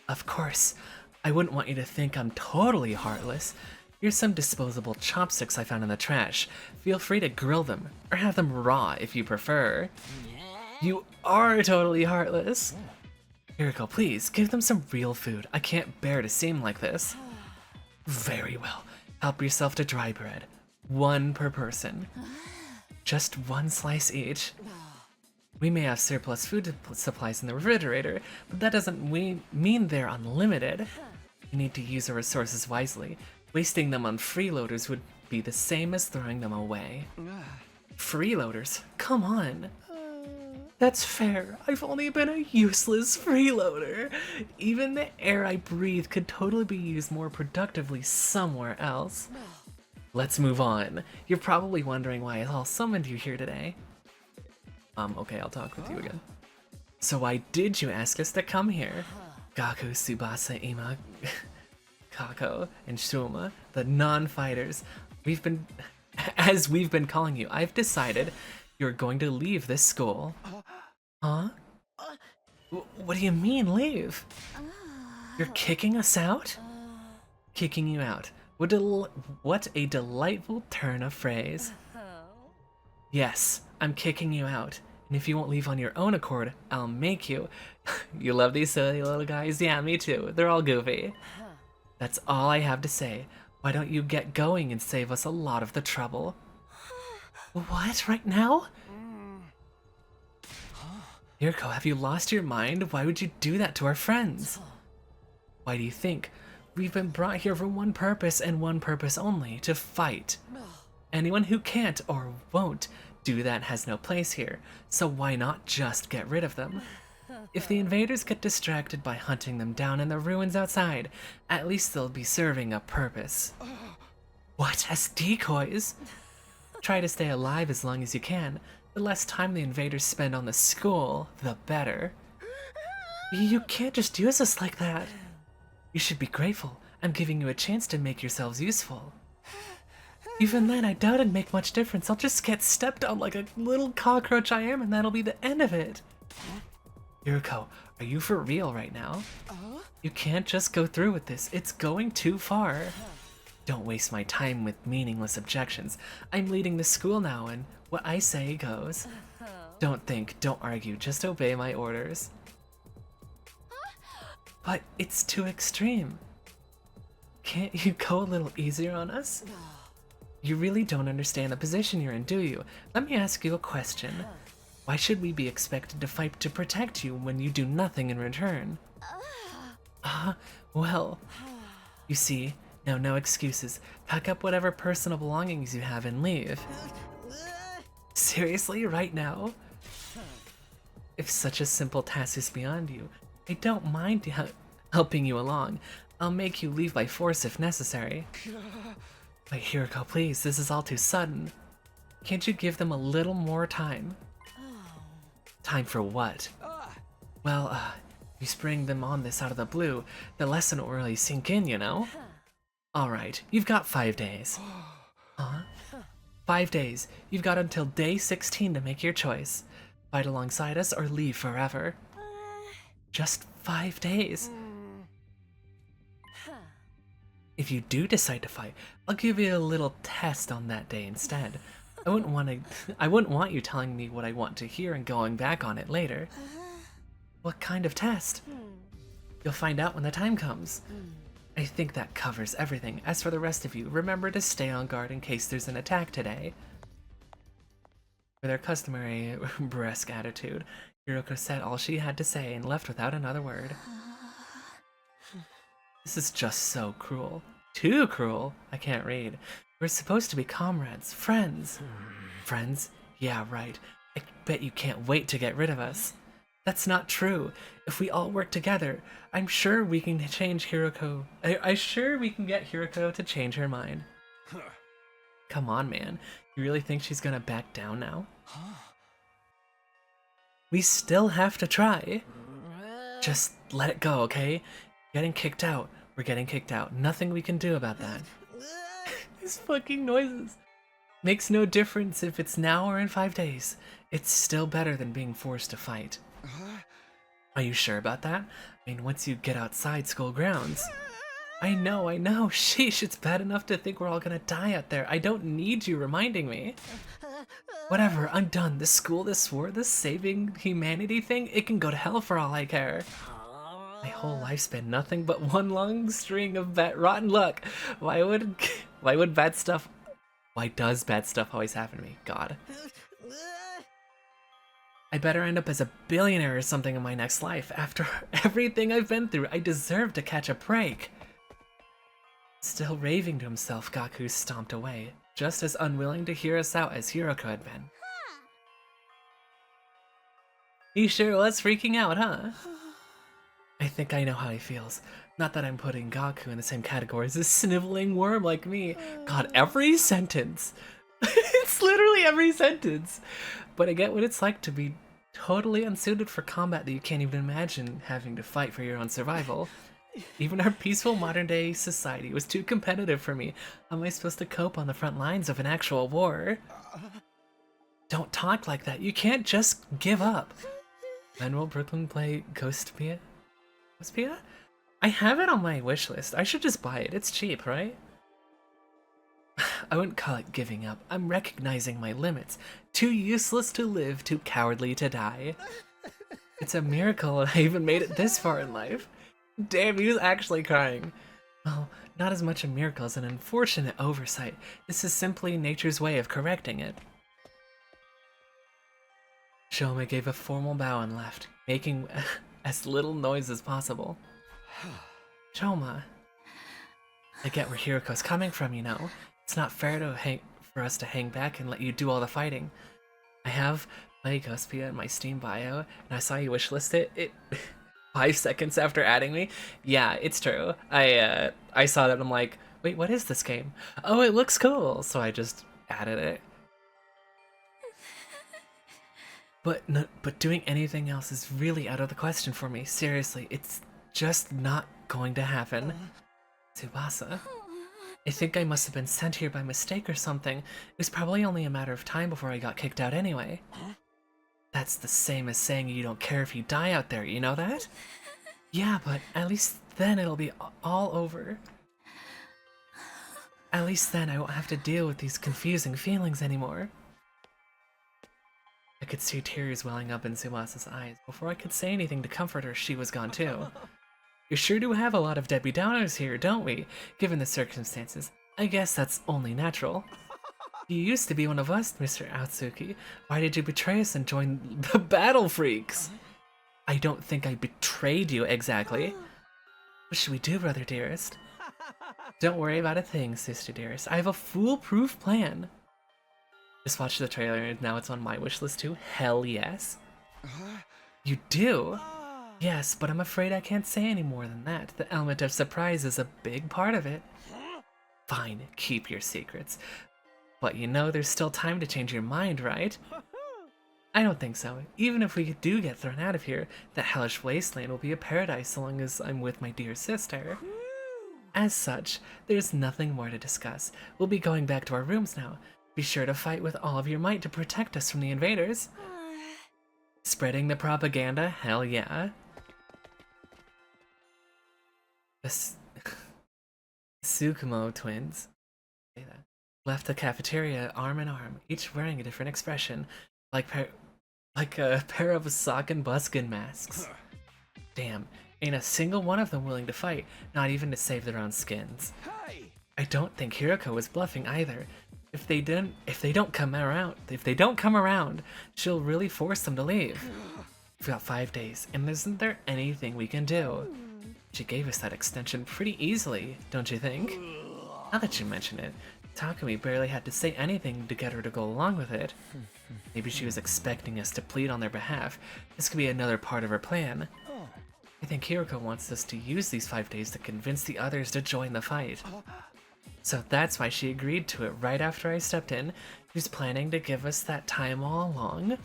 [SPEAKER 1] Of course, I wouldn't want you to think I'm totally heartless. Here's some disposable chopsticks I found in the trash. Feel free to grill them, or have them raw if you prefer. You are totally heartless. Hiriko, please, give them some real food. I can't bear to seem like this. Very well. Help yourself to dry bread. 1 per person. Just 1 slice each. We may have surplus food supplies in the refrigerator, but that doesn't mean they're unlimited. You need to use our resources wisely. Wasting them on freeloaders would be the same as throwing them away. Freeloaders? Come on. That's fair. I've only been a useless freeloader. Even the air I breathe could totally be used more productively somewhere else. Let's move on. You're probably wondering why I all summoned you here today. Okay, I'll talk with you again. So why did you ask us to come here? Gaku, Tsubasa, Ima, Kako, and Shuma, the non-fighters, as we've been calling you, I've decided you're going to leave this school. Huh? What do you mean, leave? You're kicking us out? Kicking you out. What a delightful turn of phrase. Yes, I'm kicking you out. And if you won't leave on your own accord, I'll make you. You love these silly little guys? Yeah, me too. They're all goofy. That's all I have to say. Why don't you get going and save us a lot of the trouble? What? Right now? Hiriko, have you lost your mind? Why would you do that to our friends? Why do you think? We've been brought here for one purpose and one purpose only, to fight. Anyone who can't or won't do that has no place here, so why not just get rid of them? If the invaders get distracted by hunting them down in the ruins outside, at least they'll be serving a purpose. What, as decoys? Try to stay alive as long as you can. The less time the invaders spend on the school, the better. You can't just use us like that. You should be grateful. I'm giving you a chance to make yourselves useful. Even then, I doubt it'd make much difference. I'll just get stepped on like a little cockroach I am, and that'll be the end of it. Hiriko, are you for real right now? You can't just go through with this. It's going too far. Don't waste my time with meaningless objections. I'm leading the school now, and what I say goes. Don't think, don't argue, just obey my orders. But it's too extreme. Can't you go a little easier on us? You really don't understand the position you're in, do you? Let me ask you a question. Why should we be expected to fight to protect you when you do nothing in return? Well, you see, now no excuses. Pack up whatever personal belongings you have and leave. Seriously, right now? If such a simple task is beyond you, I don't mind helping you along. I'll make you leave by force if necessary. Wait, Hiriko, please, this is all too sudden. Can't you give them a little more time? Time for what? Well, you spring them on this out of the blue, the lesson won't really sink in, you know? Alright, you've got 5 days. Huh? 5 days. You've got until day 16 to make your choice. Fight alongside us or leave forever. Just 5 days. If you do decide to fight, I'll give you a little test on that day instead. I wouldn't want you telling me what I want to hear and going back on it later. What kind of test? You'll find out when the time comes. I think that covers everything. As for the rest of you, remember to stay on guard in case there's an attack today. With her customary brusque attitude, Hiroko said all she had to say and left without another word. This is just so cruel. Too cruel. I can't read. We're supposed to be comrades, friends. Friends? Yeah, right. I bet you can't wait to get rid of us. That's not true. If we all work together, I'm sure we can change Hiroko. I'm sure we can get Hiroko to change her mind. Come on, man. You really think she's gonna back down now? We still have to try. Just let it go, okay? Getting kicked out. We're getting kicked out. Nothing we can do about that. These fucking noises. Makes no difference if it's now or in 5 days. It's still better than being forced to fight. Are you sure about that? I mean, once you get outside school grounds. I know. Sheesh, it's bad enough to think we're all gonna die out there. I don't need you reminding me. Whatever, I'm done. This school, this war, this saving humanity thing, it can go to hell for all I care. My whole life's been nothing but one long string of rotten luck. Why does bad stuff always happen to me? God. I better end up as a billionaire or something in my next life. After everything I've been through, I deserve to catch a break. Still raving to himself, Gaku stomped away, just as unwilling to hear us out as Hiroko had been. He sure was freaking out, huh? I think I know how he feels. Not that I'm putting Gaku in the same category as a sniveling worm like me. God, every sentence. It's literally every sentence. But I get what it's like to be totally unsuited for combat that you can't even imagine having to fight for your own survival. Even our peaceful modern-day society was too competitive for me. How am I supposed to cope on the front lines of an actual war? Don't talk like that. You can't just give up. When will Brooklyn play Ghostpia? Ghostpia? I have it on my wish list. I should just buy it. It's cheap, right? I wouldn't call it giving up. I'm recognizing my limits. Too useless to live, too cowardly to die. It's a miracle I even made it this far in life. Damn, he was actually crying. Well, not as much a miracle as an unfortunate oversight. This is simply nature's way of correcting it. Shoma gave a formal bow and left, making as little noise as possible. Shoma. I get where Hiroko's coming from, you know. It's not fair for us to hang back and let you do all the fighting. I have my Ghostpia in my Steam bio, and I saw you wishlist it 5 seconds after adding me. Yeah, it's true. I saw that and I'm like, wait, what is this game? Oh, it looks cool. So I just added it. But doing anything else is really out of the question for me. Seriously, it's just not going to happen. Tsubasa. I think I must have been sent here by mistake or something. It was probably only a matter of time before I got kicked out anyway. That's the same as saying you don't care if you die out there, you know that? Yeah, but at least then it'll be all over. At least then I won't have to deal with these confusing feelings anymore. I could see tears welling up in Tsubasa's eyes. Before I could say anything to comfort her, she was gone too. We sure do have a lot of Debbie Downers here, don't we? Given the circumstances. I guess that's only natural. You used to be one of us, Mr. Atsuki. Why did you betray us and join the Battle Freaks? I don't think I betrayed you exactly. What should we do, brother dearest? Don't worry about a thing, sister dearest. I have a foolproof plan. Just watched the trailer and now it's on my wish list too. Hell yes. You do? Yes, but I'm afraid I can't say any more than that. The element of surprise is a big part of it. Fine, keep your secrets. But you know there's still time to change your mind, right? I don't think so. Even if we do get thrown out of here, the hellish wasteland will be a paradise so long as I'm with my dear sister. As such, there's nothing more to discuss. We'll be going back to our rooms now. Be sure to fight with all of your might to protect us from the invaders. Spreading the propaganda? Hell yeah. The Tsukumo twins left the cafeteria arm in arm, each wearing a different expression, like a pair of sock and buskin masks. Damn, ain't a single one of them willing to fight, not even to save their own skins. I don't think Hiroko was bluffing either. If they don't come around, she'll really force them to leave. We've got 5 days, and isn't there anything we can do? She gave us that extension pretty easily, don't you think? Now that you mention it, Takumi barely had to say anything to get her to go along with it. Maybe she was expecting us to plead on their behalf. This could be another part of her plan. I think Hiroko wants us to use these 5 days to convince the others to join the fight. So that's why she agreed to it right after I stepped in. She was planning to give us that time all along.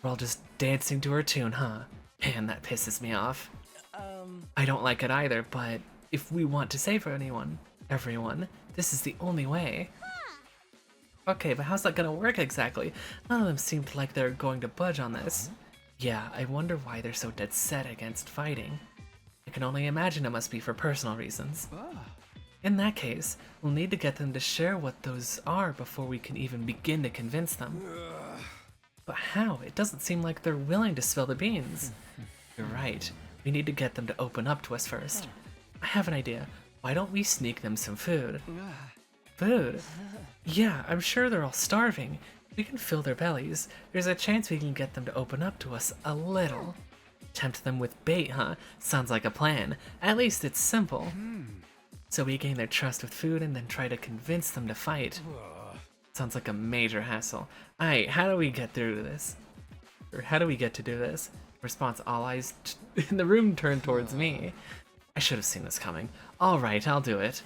[SPEAKER 1] We're all just dancing to her tune, huh? Man, that pisses me off. I don't like it either, but if we want to save everyone, this is the only way. Okay, but how's that gonna work exactly? None of them seemed like they're going to budge on this. Yeah, I wonder why they're so dead set against fighting. I can only imagine it must be for personal reasons. In that case, we'll need to get them to share what those are before we can even begin to convince them. But how? It doesn't seem like they're willing to spill the beans. You're right. We need to get them to open up to us first. I have an idea. Why don't we sneak them some food? Food? Yeah, I'm sure they're all starving. We can fill their bellies. There's a chance we can get them to open up to us a little. Tempt them with bait, huh? Sounds like a plan. At least it's simple. So we gain their trust with food and then try to convince them to fight. Sounds like a major hassle. Aight, how do we get through this? Or how do we get to do this? Response, all eyes in the room turned towards me. I should have seen this coming. Alright, I'll do it.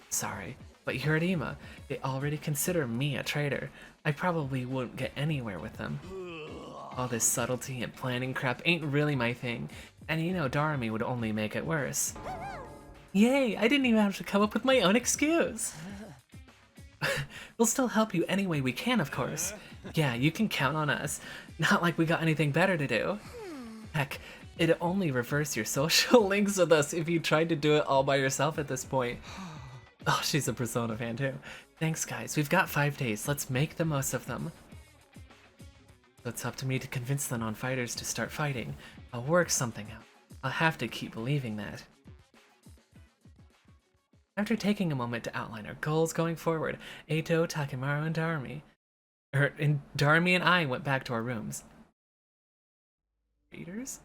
[SPEAKER 1] Sorry, but you're at Ima. They already consider me a traitor. I probably wouldn't get anywhere with them. All this subtlety and planning crap ain't really my thing, and you know Darami would only make it worse. Yay, I didn't even have to come up with my own excuse. We'll still help you any way we can, of course. Yeah, you can count on us. Not like we got anything better to do. Heck, it'd only reverse your social links with us if you tried to do it all by yourself at this point. Oh, she's a Persona fan too. Thanks guys, we've got 5 days, let's make the most of them. So it's up to me to convince the non-fighters to start fighting. I'll work something out. I'll have to keep believing that. After taking a moment to outline our goals going forward, Eito, Takemaru, and Darami and I went back to our rooms. Readers?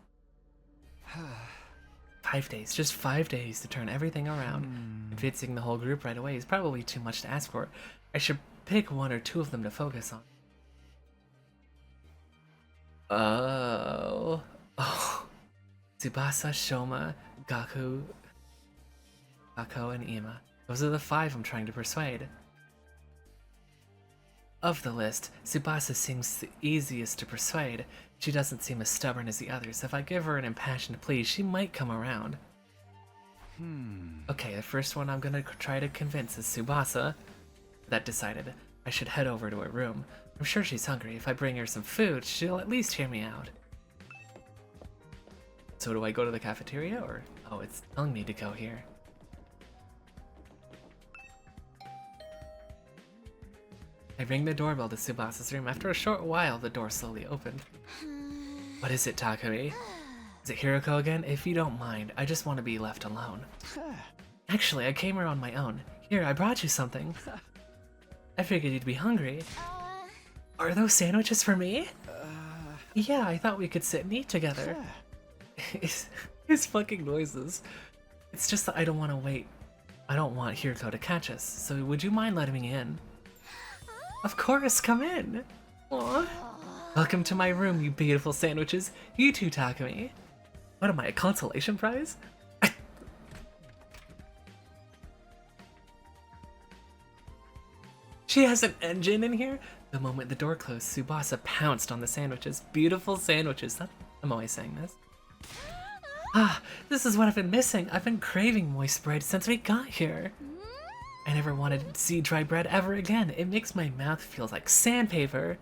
[SPEAKER 1] 5 days, just 5 days to turn everything around. Convincing the whole group right away is probably too much to ask for. I should pick 1 or 2 of them to focus on. Oh. Tsubasa, Shoma, Gaku, Ako, and Ima. Those are the 5 I'm trying to persuade. Of the list, Tsubasa seems the easiest to persuade. She doesn't seem as stubborn as the others. If I give her an impassioned plea, she might come around. Okay, the first one I'm gonna try to convince is Tsubasa. That decided, I should head over to her room. I'm sure she's hungry. If I bring her some food, she'll at least hear me out. So do I go to the cafeteria, or... Oh, it's telling me to go here. I ring the doorbell to Tsubasa's room. After a short while, the door slowly opened. What is it, Takumi? Is it Hiroko again? If you don't mind, I just want to be left alone. Actually, I came here on my own. Here, I brought you something. I figured you'd be hungry. Are those sandwiches for me? Yeah, I thought we could sit and eat together. His fucking noises. It's just that I don't want to wait. I don't want Hiroko to catch us, so would you mind letting me in? Of course, come in. Aww. Welcome to my room, you beautiful sandwiches. You too, Takumi. What am I, a consolation prize? She has an engine in here? The moment the door closed, Tsubasa pounced on the sandwiches. Beautiful sandwiches. I'm always saying this. Ah, this is what I've been missing. I've been craving moist bread since we got here. I never wanted to see dry bread ever again. It makes my mouth feel like sandpaper.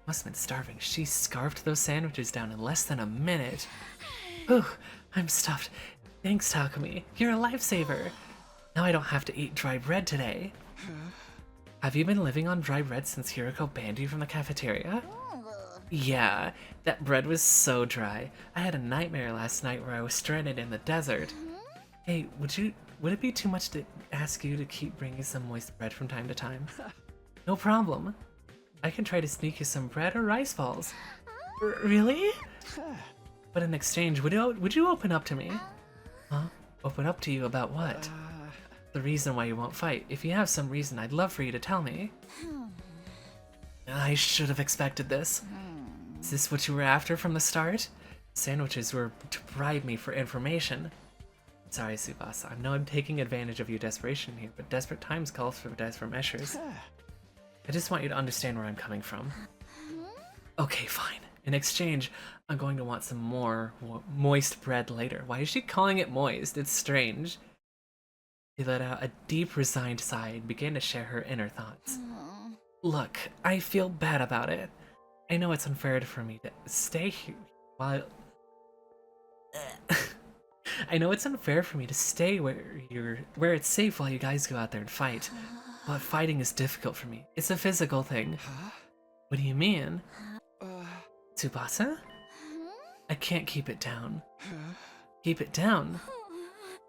[SPEAKER 1] Must have been starving. She scarfed those sandwiches down in less than a minute. Whew, I'm stuffed. Thanks, Takumi. You're a lifesaver. Now I don't have to eat dry bread today. Have you been living on dry bread since Hiroko banned you from the cafeteria? Yeah, that bread was so dry. I had a nightmare last night where I was stranded in the desert. Hey, would it be too much to ask you to keep bringing some moist bread from time to time? No problem. I can try to sneak you some bread or rice balls. Really? But in exchange, would you open up to me? Huh? Open up to you about what? the reason why you won't fight? If you have some reason, I'd love for you to tell me. I should have expected this. Is this what you were after from the start? Sandwiches were to bribe me for information. Sorry, Tsubasa. I know I'm taking advantage of your desperation here, but desperate times call for desperate measures. I just want you to understand where I'm coming from. Okay, fine. In exchange, I'm going to want some more moist bread later. Why is she calling it moist? It's strange. She let out a deep, resigned sigh and began to share her inner thoughts. Look, I feel bad about it. I know it's unfair for me to stay here while... I know it's unfair for me to stay where it's safe while you guys go out there and fight. But fighting is difficult for me. It's a physical thing. What do you mean? Tsubasa? I can't keep it down. Keep it down?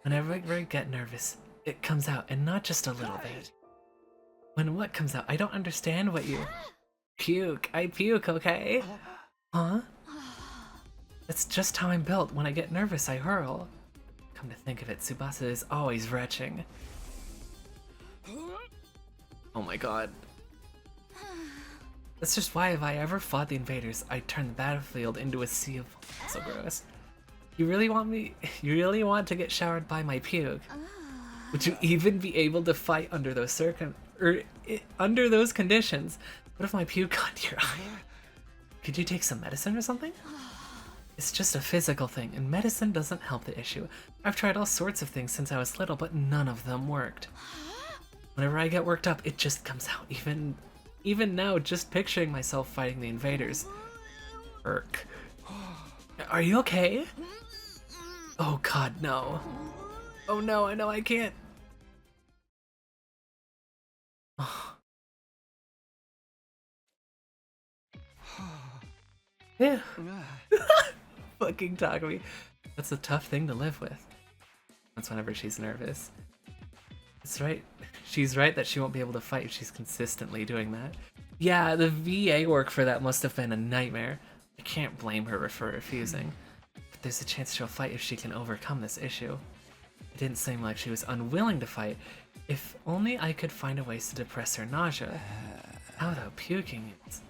[SPEAKER 1] Whenever I get nervous, it comes out, and not just a little bit. When what comes out? I don't understand what you... Puke. I puke, okay? Huh? That's just how I'm built. When I get nervous, I hurl. Come to think of it, Tsubasa is always retching. Oh my god. That's just why if I ever fought the invaders, I'd turn the battlefield into a sea of... So gross. You really want to get showered by my puke? Would you even be able to fight under those under those conditions? What if my puke got your eye? Could you take some medicine or something? It's just a physical thing, and medicine doesn't help the issue. I've tried all sorts of things since I was little, but none of them worked. Whenever I get worked up, it just comes out. Even now, just picturing myself fighting the invaders. Irk. Are you okay? Oh god, no. Oh no, I know I can't. Oh. Yeah. Fucking Takumi. That's a tough thing to live with. That's whenever she's nervous. That's right. She's right that she won't be able to fight if she's consistently doing that. Yeah, the VA work for that must have been a nightmare. I can't blame her for refusing. But there's a chance she'll fight if she can overcome this issue. It didn't seem like she was unwilling to fight. If only I could find a way to depress her nausea. How though puking is...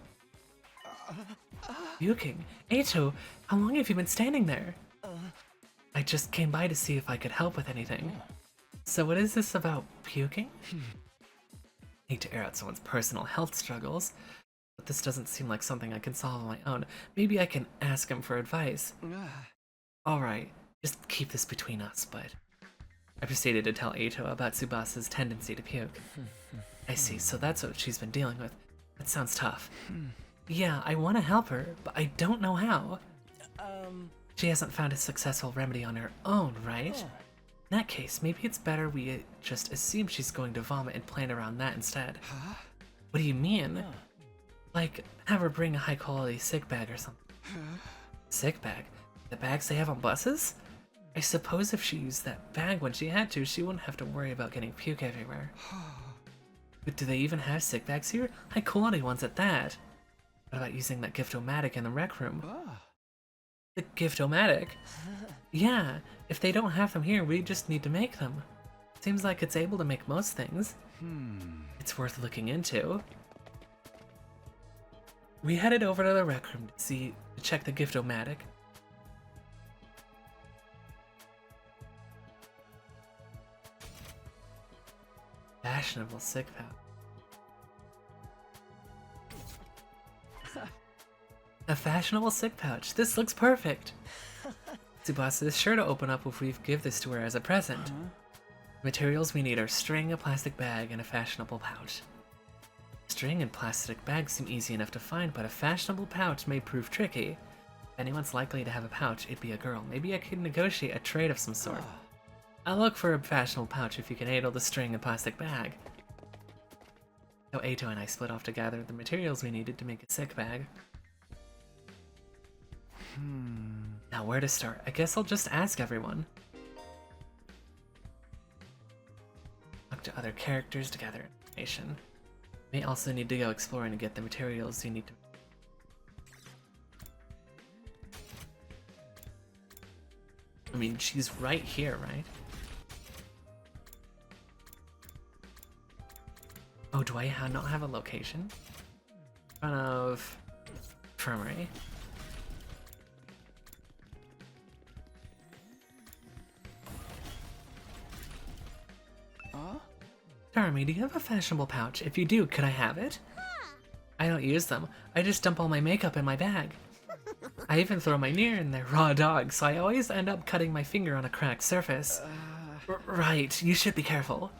[SPEAKER 1] Puking? Eito, how long have you been standing there? I just came by to see if I could help with anything. So what is this about puking? Need to air out someone's personal health struggles, but this doesn't seem like something I can solve on my own. Maybe I can ask him for advice. Alright, just keep this between us, bud. I proceeded to tell Eito about Tsubasa's tendency to puke. I see, so that's what she's been dealing with. That sounds tough. Yeah, I want to help her, but I don't know how. She hasn't found a successful remedy on her own, right? In that case, maybe it's better we just assume she's going to vomit and plan around that instead. What do you mean? Like, have her bring a high-quality sick bag or something. Sick bag? The bags they have on buses? I suppose if she used that bag when she had to, she wouldn't have to worry about getting puke everywhere. But do they even have sick bags here? High-quality ones at that. What about using that gift-o-matic in the rec room? The gift-o-matic? Yeah, if they don't have them here, we just need to make them. Seems like it's able to make most things. It's worth looking into. We headed over to the rec room to check the gift-o-matic. Fashionable sick pouch. A fashionable sick pouch. This looks perfect. Tsubasa is sure to open up if we give this to her as a present. The materials we need are string, a plastic bag, and a fashionable pouch. String and plastic bags seem easy enough to find, but a fashionable pouch may prove tricky. If anyone's likely to have a pouch, it'd be a girl. Maybe I could negotiate a trade of some sort. I'll look for a fashionable pouch if you can handle the string and plastic bag. So Eito and I split off to gather the materials we needed to make a sick bag. Now where to start? I guess I'll just ask everyone. Talk to other characters to gather information. May also need to go exploring to get the materials you need to... I mean, she's right here, right? Oh, do I not have a location? In front of Infirmary. Darmy, do you have a fashionable pouch? If you do, could I have it? I don't use them. I just dump all my makeup in my bag. I even throw my near in there raw dog, so I always end up cutting my finger on a cracked surface. Right, you should be careful.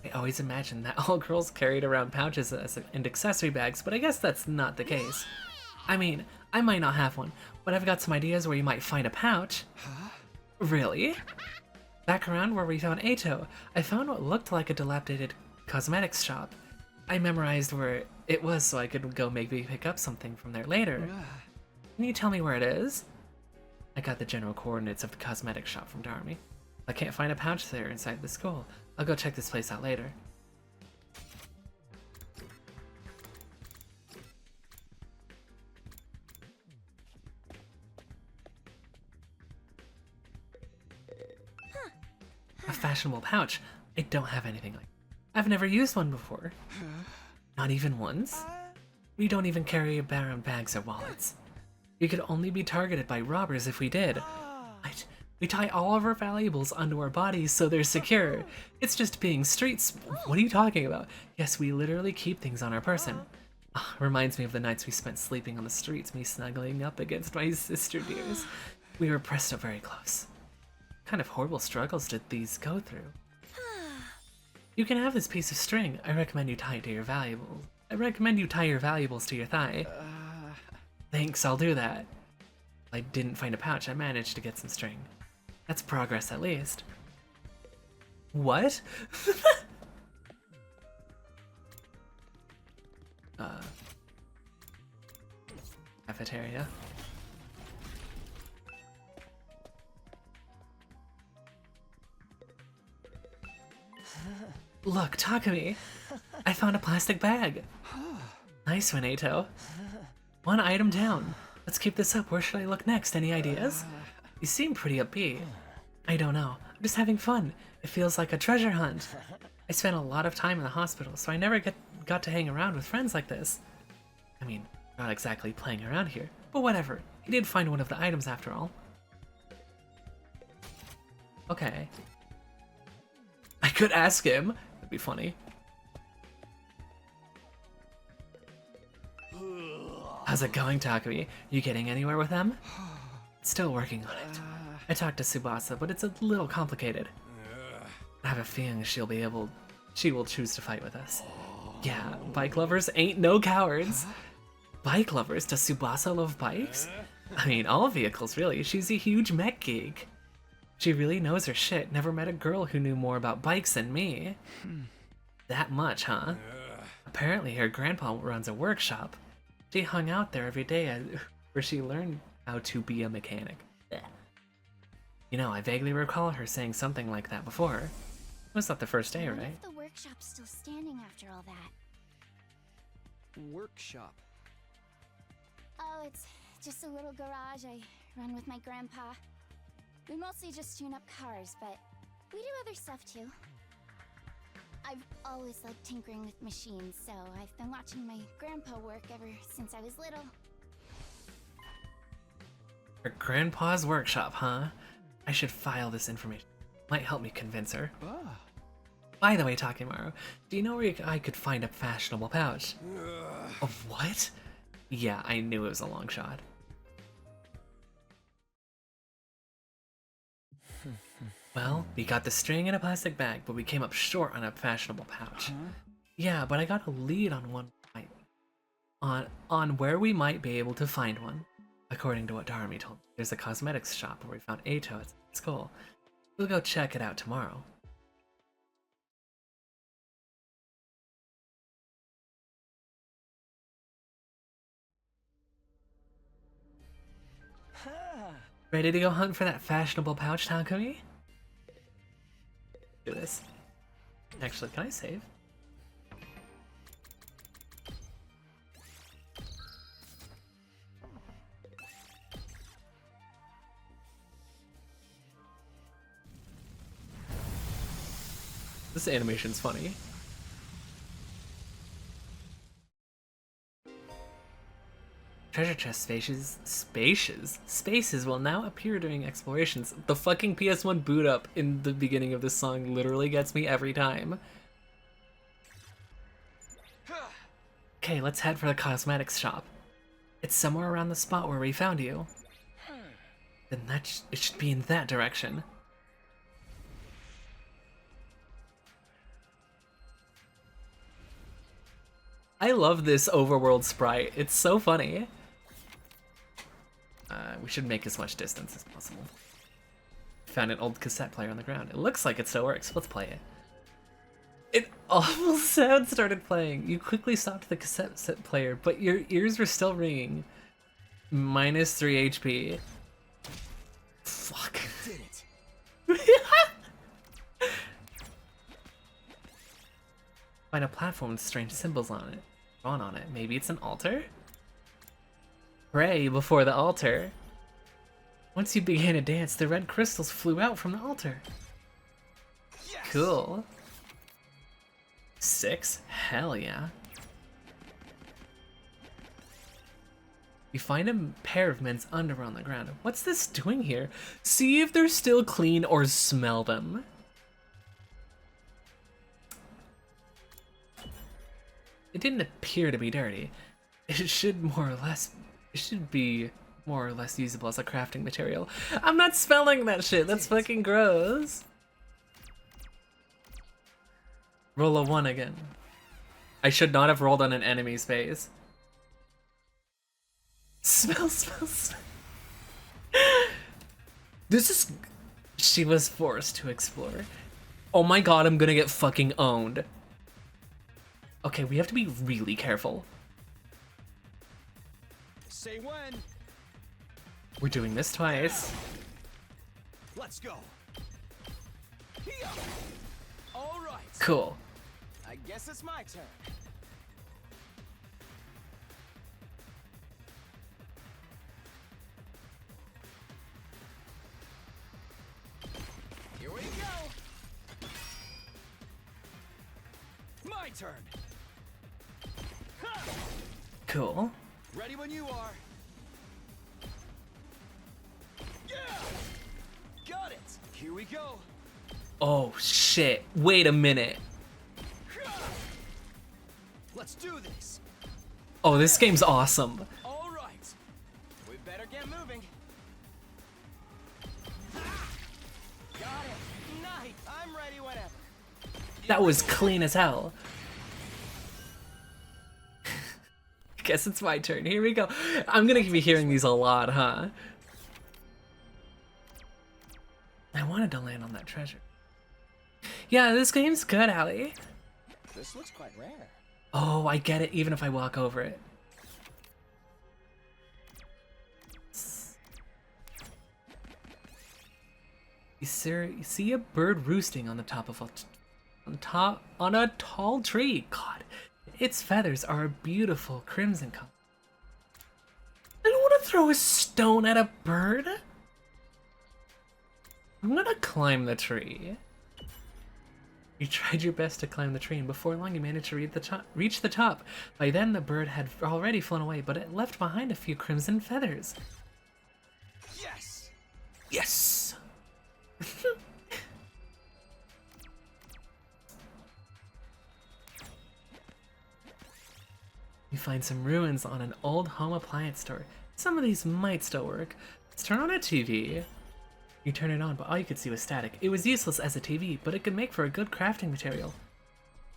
[SPEAKER 1] I always imagined that all girls carried around pouches and accessory bags, but I guess that's not the case. I mean, I might not have one, but I've got some ideas where you might find a pouch. Really? Back around where we found Ato, I found what looked like a dilapidated cosmetics shop. I memorized where it was so I could go maybe pick up something from there later. Can you tell me where it is? I got the general coordinates of the cosmetics shop from Darmy. I can't find a pouch there inside the school. I'll go check this place out later. A fashionable pouch? I don't have anything like that. I've never used one before. Not even once? We don't even carry around bags or wallets. We could only be targeted by robbers if we did. We tie all of our valuables onto our bodies so they're secure. It's just being streets. What are you talking about? Yes, we literally keep things on our person. Reminds me of the nights we spent sleeping on the streets, me snuggling up against my sister dears. We were pressed up very close. What kind of horrible struggles did these go through? You can have this piece of string. I recommend you tie it to your valuables. I recommend you tie your valuables to your thigh. Thanks, I'll do that. I didn't find a pouch. I managed to get some string. That's progress at least. What? Cafeteria. Look, Takumi! I found a plastic bag! Nice one, Ato. One item down. Let's keep this up. Where should I look next? Any ideas? You seem pretty upbeat. I don't know. I'm just having fun. It feels like a treasure hunt. I spent a lot of time in the hospital, so I never got to hang around with friends like this. I mean, not exactly playing around here, but whatever. I did find one of the items after all. Okay. I could ask him. That'd be funny. How's it going, Takumi? You getting anywhere with them? Still working on it. I talked to Tsubasa, but it's a little complicated. I have a feeling she will choose to fight with us. Yeah, bike lovers ain't no cowards. Bike lovers? Does Tsubasa love bikes? I mean, all vehicles, really. She's a huge mech geek. She really knows her shit. Never met a girl who knew more about bikes than me. That much, huh? Apparently her grandpa runs a workshop. She hung out there every day where she learned how to be a mechanic. You know, I vaguely recall her saying something like that before. It was not the first day, right?
[SPEAKER 4] The workshop's still standing after all that.
[SPEAKER 5] Workshop.
[SPEAKER 4] Oh, it's just a little garage I run with my grandpa. We mostly just tune up cars, but we do other stuff too. I've always liked tinkering with machines, so I've been watching my grandpa work ever since I was little.
[SPEAKER 1] Her grandpa's workshop, huh? I should file this information. Might help me convince her. By the way, Takimaru, do you know where I could find a fashionable pouch? A what? Yeah, I knew it was a long shot. Well, we got the string in a plastic bag, but we came up short on a fashionable pouch. Yeah, but I got a lead on one on where we might be able to find one. According to what Darmy told me, there's a cosmetics shop where we found Ato at school. We'll go check it out tomorrow. Ready to go hunt for that fashionable pouch, Takumi? Do this. Actually, can I save? This animation's funny. Treasure chest spaces will now appear during explorations. The fucking PS1 boot up in the beginning of this song literally gets me every time. Okay, let's head for the cosmetics shop. It's somewhere around the spot where we found you. Then it should be in that direction. I love this overworld sprite. It's so funny. We should make as much distance as possible. Found an old cassette player on the ground. It looks like it still works. Let's play it. It awful sound started playing. You quickly stopped the cassette player, but your ears were still ringing. -3 HP. Fuck.
[SPEAKER 2] Did it.
[SPEAKER 1] Find a platform with strange symbols on it. Drawn on it. Maybe it's an altar? Pray before the altar. Once you began to dance, the red crystals flew out from the altar.
[SPEAKER 2] Yes.
[SPEAKER 1] Cool. 6? Hell yeah. You find a pair of men's underwear on the ground. What's this doing here? See if they're still clean or smell them. It didn't appear to be dirty. It should be more or less usable as a crafting material. I'm not smelling that shit. That's fucking gross. Roll a 1 again. I should not have rolled on an enemy's face. Smell. This is... She was forced to explore. Oh my god, I'm gonna get fucking owned. Okay, we have to be really careful.
[SPEAKER 2] Say when.
[SPEAKER 1] We're doing this twice.
[SPEAKER 2] Let's go. Here. All right.
[SPEAKER 1] Cool.
[SPEAKER 2] I guess it's my turn. Here we go. My turn. Ha!
[SPEAKER 1] Cool.
[SPEAKER 2] Ready when you are. Yeah! Got it. Here we go.
[SPEAKER 1] Oh shit. Wait a minute.
[SPEAKER 2] Let's do this.
[SPEAKER 1] Oh, this game's awesome.
[SPEAKER 2] All right. We better get moving. Got it. Nice. I'm ready whenever.
[SPEAKER 1] That was clean as hell. Guess it's my turn. Here we go. I'm gonna be hearing these a lot, huh? I wanted to land on that treasure. Yeah, this game's good, Allie.
[SPEAKER 2] This looks quite rare.
[SPEAKER 1] Oh, I get it, even if I walk over it. You see a bird roosting on the top of on a tall tree. God, its feathers are a beautiful crimson color. I don't want to throw a stone at a bird. I'm gonna climb the tree. You tried your best to climb the tree, and before long you managed to reach the top. By then the bird had already flown away, but it left behind a few crimson feathers.
[SPEAKER 2] Yes.
[SPEAKER 1] Yes! You find some ruins on an old home appliance store. Some of these might still work. Let's turn on a TV. You turn it on, but all you could see was static. It was useless as a TV, but it could make for a good crafting material.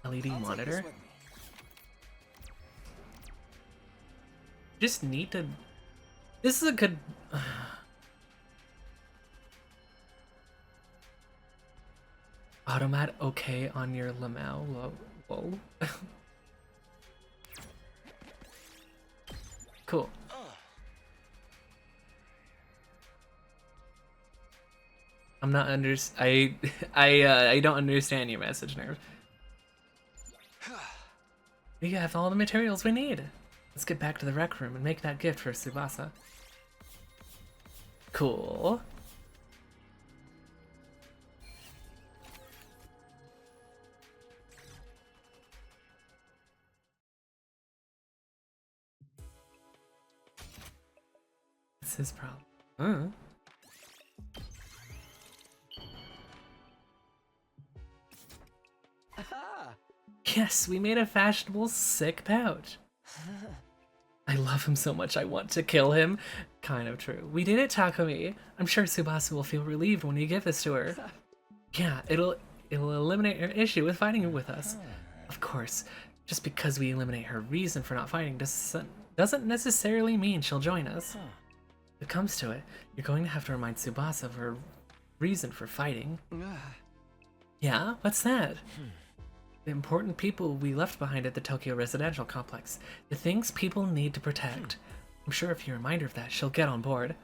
[SPEAKER 1] LED monitor. Just need to... This is a good... Automat okay on your Lamau. Whoa. Cool. I'm not I don't understand your message, Nerve. We have all the materials we need. Let's get back to the rec room and make that gift for Tsubasa. Cool. his problem?
[SPEAKER 2] Aha!
[SPEAKER 1] Yes, we made a fashionable sick pouch. I love him so much I want to kill him. Kind of true. We did it, Takumi. I'm sure Tsubasa will feel relieved when you give this to her. Yeah, it'll eliminate her issue with fighting with us. Of course, just because we eliminate her reason for not fighting doesn't necessarily mean she'll join us. If it comes to it, you're going to have to remind Tsubasa of her reason for fighting. Yeah? What's that? The important people we left behind at the Tokyo residential complex. The things people need to protect. I'm sure if you remind her of that, she'll get on board.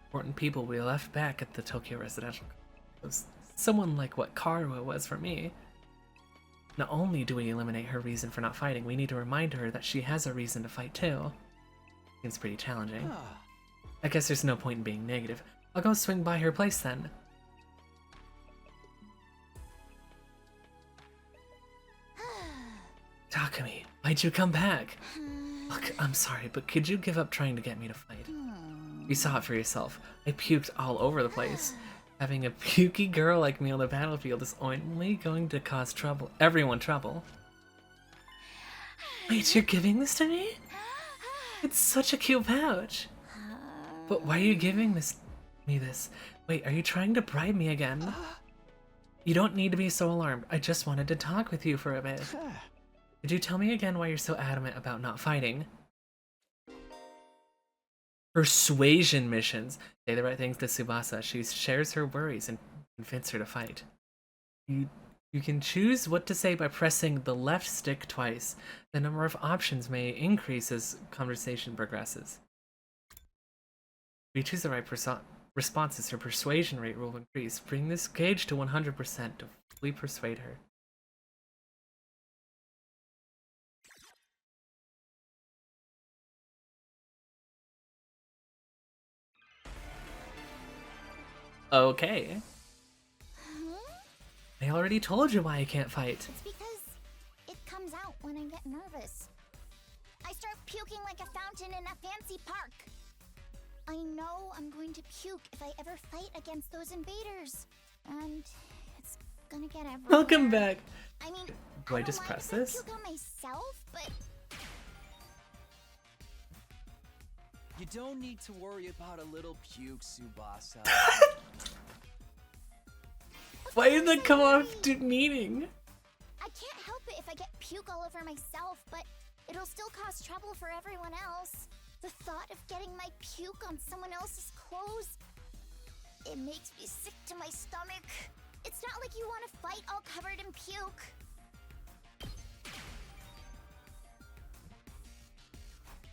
[SPEAKER 1] Important people we left back at the Tokyo residential complex. Someone like what Karuo was for me. Not only do we eliminate her reason for not fighting, we need to remind her that she has a reason to fight too. Seems pretty challenging. I guess there's no point in being negative. I'll go swing by her place then. Takumi, why'd you come back? Look, I'm sorry, but could you give up trying to get me to fight? You saw it for yourself. I puked all over the place. Having a pukey girl like me on the battlefield is only going to cause trouble. Everyone trouble. Wait, you're giving this to me? It's such a cute pouch. But why are you giving me this? Wait, are you trying to bribe me again? You don't need to be so alarmed. I just wanted to talk with you for a bit. Could you tell me again why you're so adamant about not fighting? Persuasion missions. Say the right things to Tsubasa. She shares her worries and convince her to fight. You can choose what to say by pressing the left stick twice. The number of options may increase as conversation progresses. If you choose the right responses, her persuasion rate will increase. Bring this gauge to 100% to fully persuade her. Okay. I already told you why I can't fight.
[SPEAKER 4] It's because it comes out when I get nervous. I start puking like a fountain in a fancy park. I know I'm going to puke if I ever fight against those invaders. And it's gonna get everywhere.
[SPEAKER 1] Welcome back.
[SPEAKER 4] I mean,
[SPEAKER 1] Do I just press this?
[SPEAKER 4] puke on myself, but
[SPEAKER 5] You don't need to worry about a little puke, Tsubasa.
[SPEAKER 1] Why did that come off demeaning?
[SPEAKER 4] I can't help it if I get puke all over myself, but it'll still cause trouble for everyone else. The thought of getting my puke on someone else's clothes, it makes me sick to my stomach. It's not like you want to fight all covered in puke.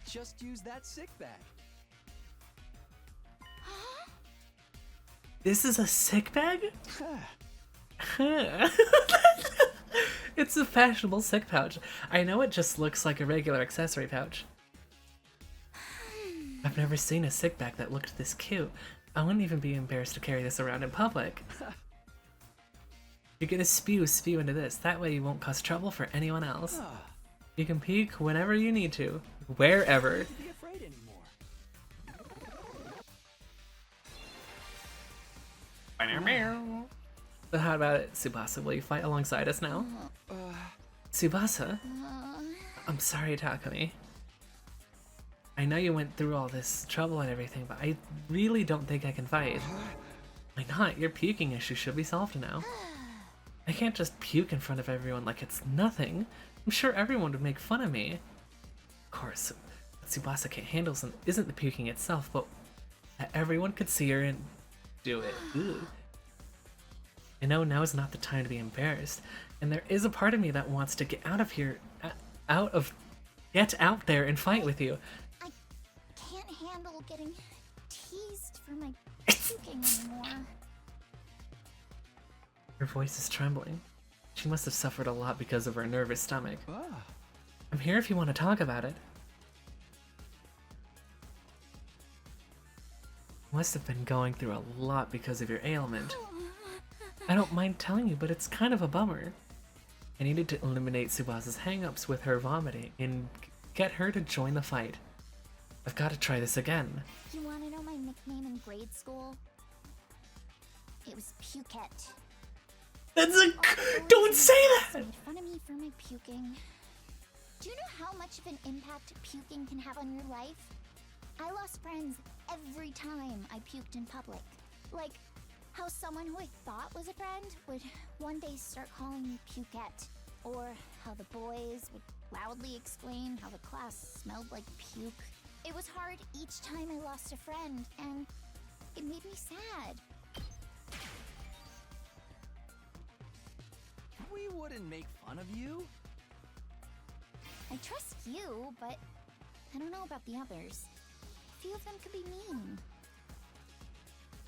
[SPEAKER 5] Just use that sick bag.
[SPEAKER 1] This is a sick bag? It's a fashionable sick pouch. I know it just looks like a regular accessory pouch. I've never seen a sick bag that looked this cute. I wouldn't even be embarrassed to carry this around in public. You're gonna spew into this. That way you won't cause trouble for anyone else. You can peek whenever you need to. Wherever.
[SPEAKER 5] Don't be afraid anymore.
[SPEAKER 1] So how about it, Tsubasa? Will you fight alongside us now? Tsubasa? I'm sorry, Takumi. I know you went through all this trouble and everything, but I really don't think I can fight. Why not? Your puking issue should be solved now. I can't just puke in front of everyone like it's nothing. I'm sure everyone would make fun of me. Of course, what Tsubasa can't handle isn't the puking itself, but that everyone could see her and do it. Ooh. I know now is not the time to be embarrassed, and there is a part of me that wants to get out of here, get out there and fight with you.
[SPEAKER 4] I can't handle getting teased for my puking anymore.
[SPEAKER 1] Her voice is trembling. She must have suffered a lot because of her nervous stomach. I'm here if you want to talk about it. You must have been going through a lot because of your ailment. I don't mind telling you, but it's kind of a bummer. I needed to eliminate Tsubasa's hang-ups with her vomiting and get her to join the fight. I've got to try this again.
[SPEAKER 4] You want grade school. It was Pukette.
[SPEAKER 1] That's a.
[SPEAKER 4] All the boys
[SPEAKER 1] Don't
[SPEAKER 4] in
[SPEAKER 1] say
[SPEAKER 4] the class
[SPEAKER 1] that!
[SPEAKER 4] made fun of me for my puking. Do you know how much of an impact puking can have on your life? I lost friends every time I puked in public. Like how someone who I thought was a friend would one day start calling me Pukette. Or how the boys would loudly explain how the class smelled like puke. It was hard each time I lost a friend, and it made me sad.
[SPEAKER 5] We wouldn't make fun of you.
[SPEAKER 4] I trust you, but I don't know about the others. A few of them could be mean.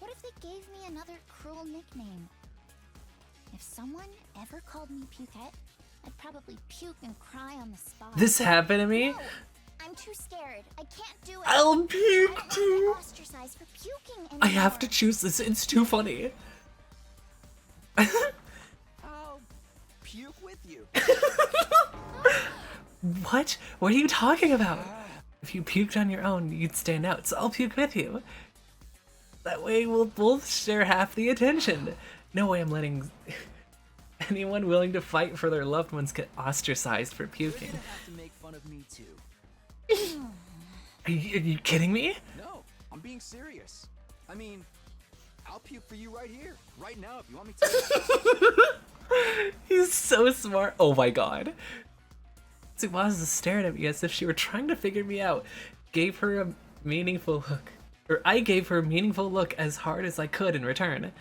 [SPEAKER 4] What if they gave me another cruel nickname? If someone ever called me Pukette, I'd probably puke and cry on the spot.
[SPEAKER 1] This happened to me?
[SPEAKER 4] No, I'm too scared. I can't do it.
[SPEAKER 1] I'll
[SPEAKER 4] I
[SPEAKER 1] puke
[SPEAKER 4] don't want to
[SPEAKER 1] too.
[SPEAKER 4] get ostracized for puking anymore.
[SPEAKER 1] I have to choose this. It's too funny.
[SPEAKER 5] I'll puke with you.
[SPEAKER 1] What? What are you talking about? If you puked on your own, you'd stand out, so I'll puke with you. That way we'll both share half the attention. No way I'm letting anyone willing to fight for their loved ones get ostracized for
[SPEAKER 5] You're
[SPEAKER 1] puking.
[SPEAKER 5] gonna have to make fun of me too.
[SPEAKER 1] Are you kidding me?
[SPEAKER 5] No, I'm being serious. I mean, I'll puke for you right here, right now, if you want me to.
[SPEAKER 1] He's so smart. Oh my god. Tsubasa stared at me as if she were trying to figure me out. Gave her a meaningful look. Or I gave her a meaningful look as hard as I could in return.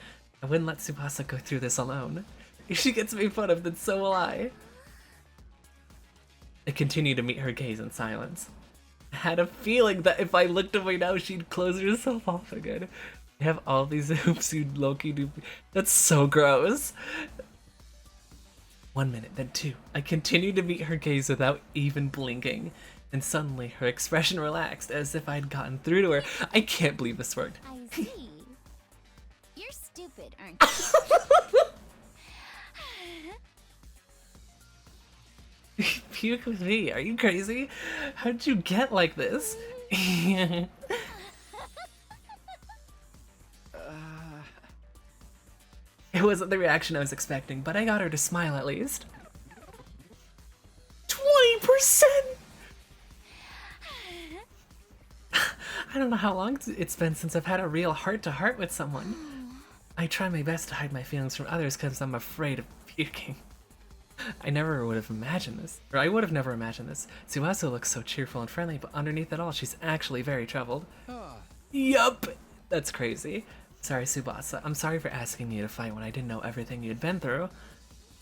[SPEAKER 1] I wouldn't let Tsubasa go through this alone. If she gets made fun of, then so will I. I continued to meet her gaze in silence. I had a feeling that if I looked away now, she'd close herself off again. I have all these hoops you Loki do. That's so gross. 1 minute, then 2. I continued to meet her gaze without even blinking. And suddenly, her expression relaxed, as if I'd gotten through to her. I can't believe this worked.
[SPEAKER 4] I see. You're stupid, aren't you?
[SPEAKER 1] Puke with me? Are you crazy? How'd you get like this? It wasn't the reaction I was expecting, but I got her to smile at least. 20%! I don't know how long it's been since I've had a real heart-to-heart with someone. I try my best to hide my feelings from others because I'm afraid of puking. I never would have imagined this. Or I would have never imagined this. Tsubasa looks so cheerful and friendly, but underneath it all, she's actually very troubled. Yup! That's crazy. Sorry, Tsubasa. I'm sorry for asking you to fight when I didn't know everything you'd been through.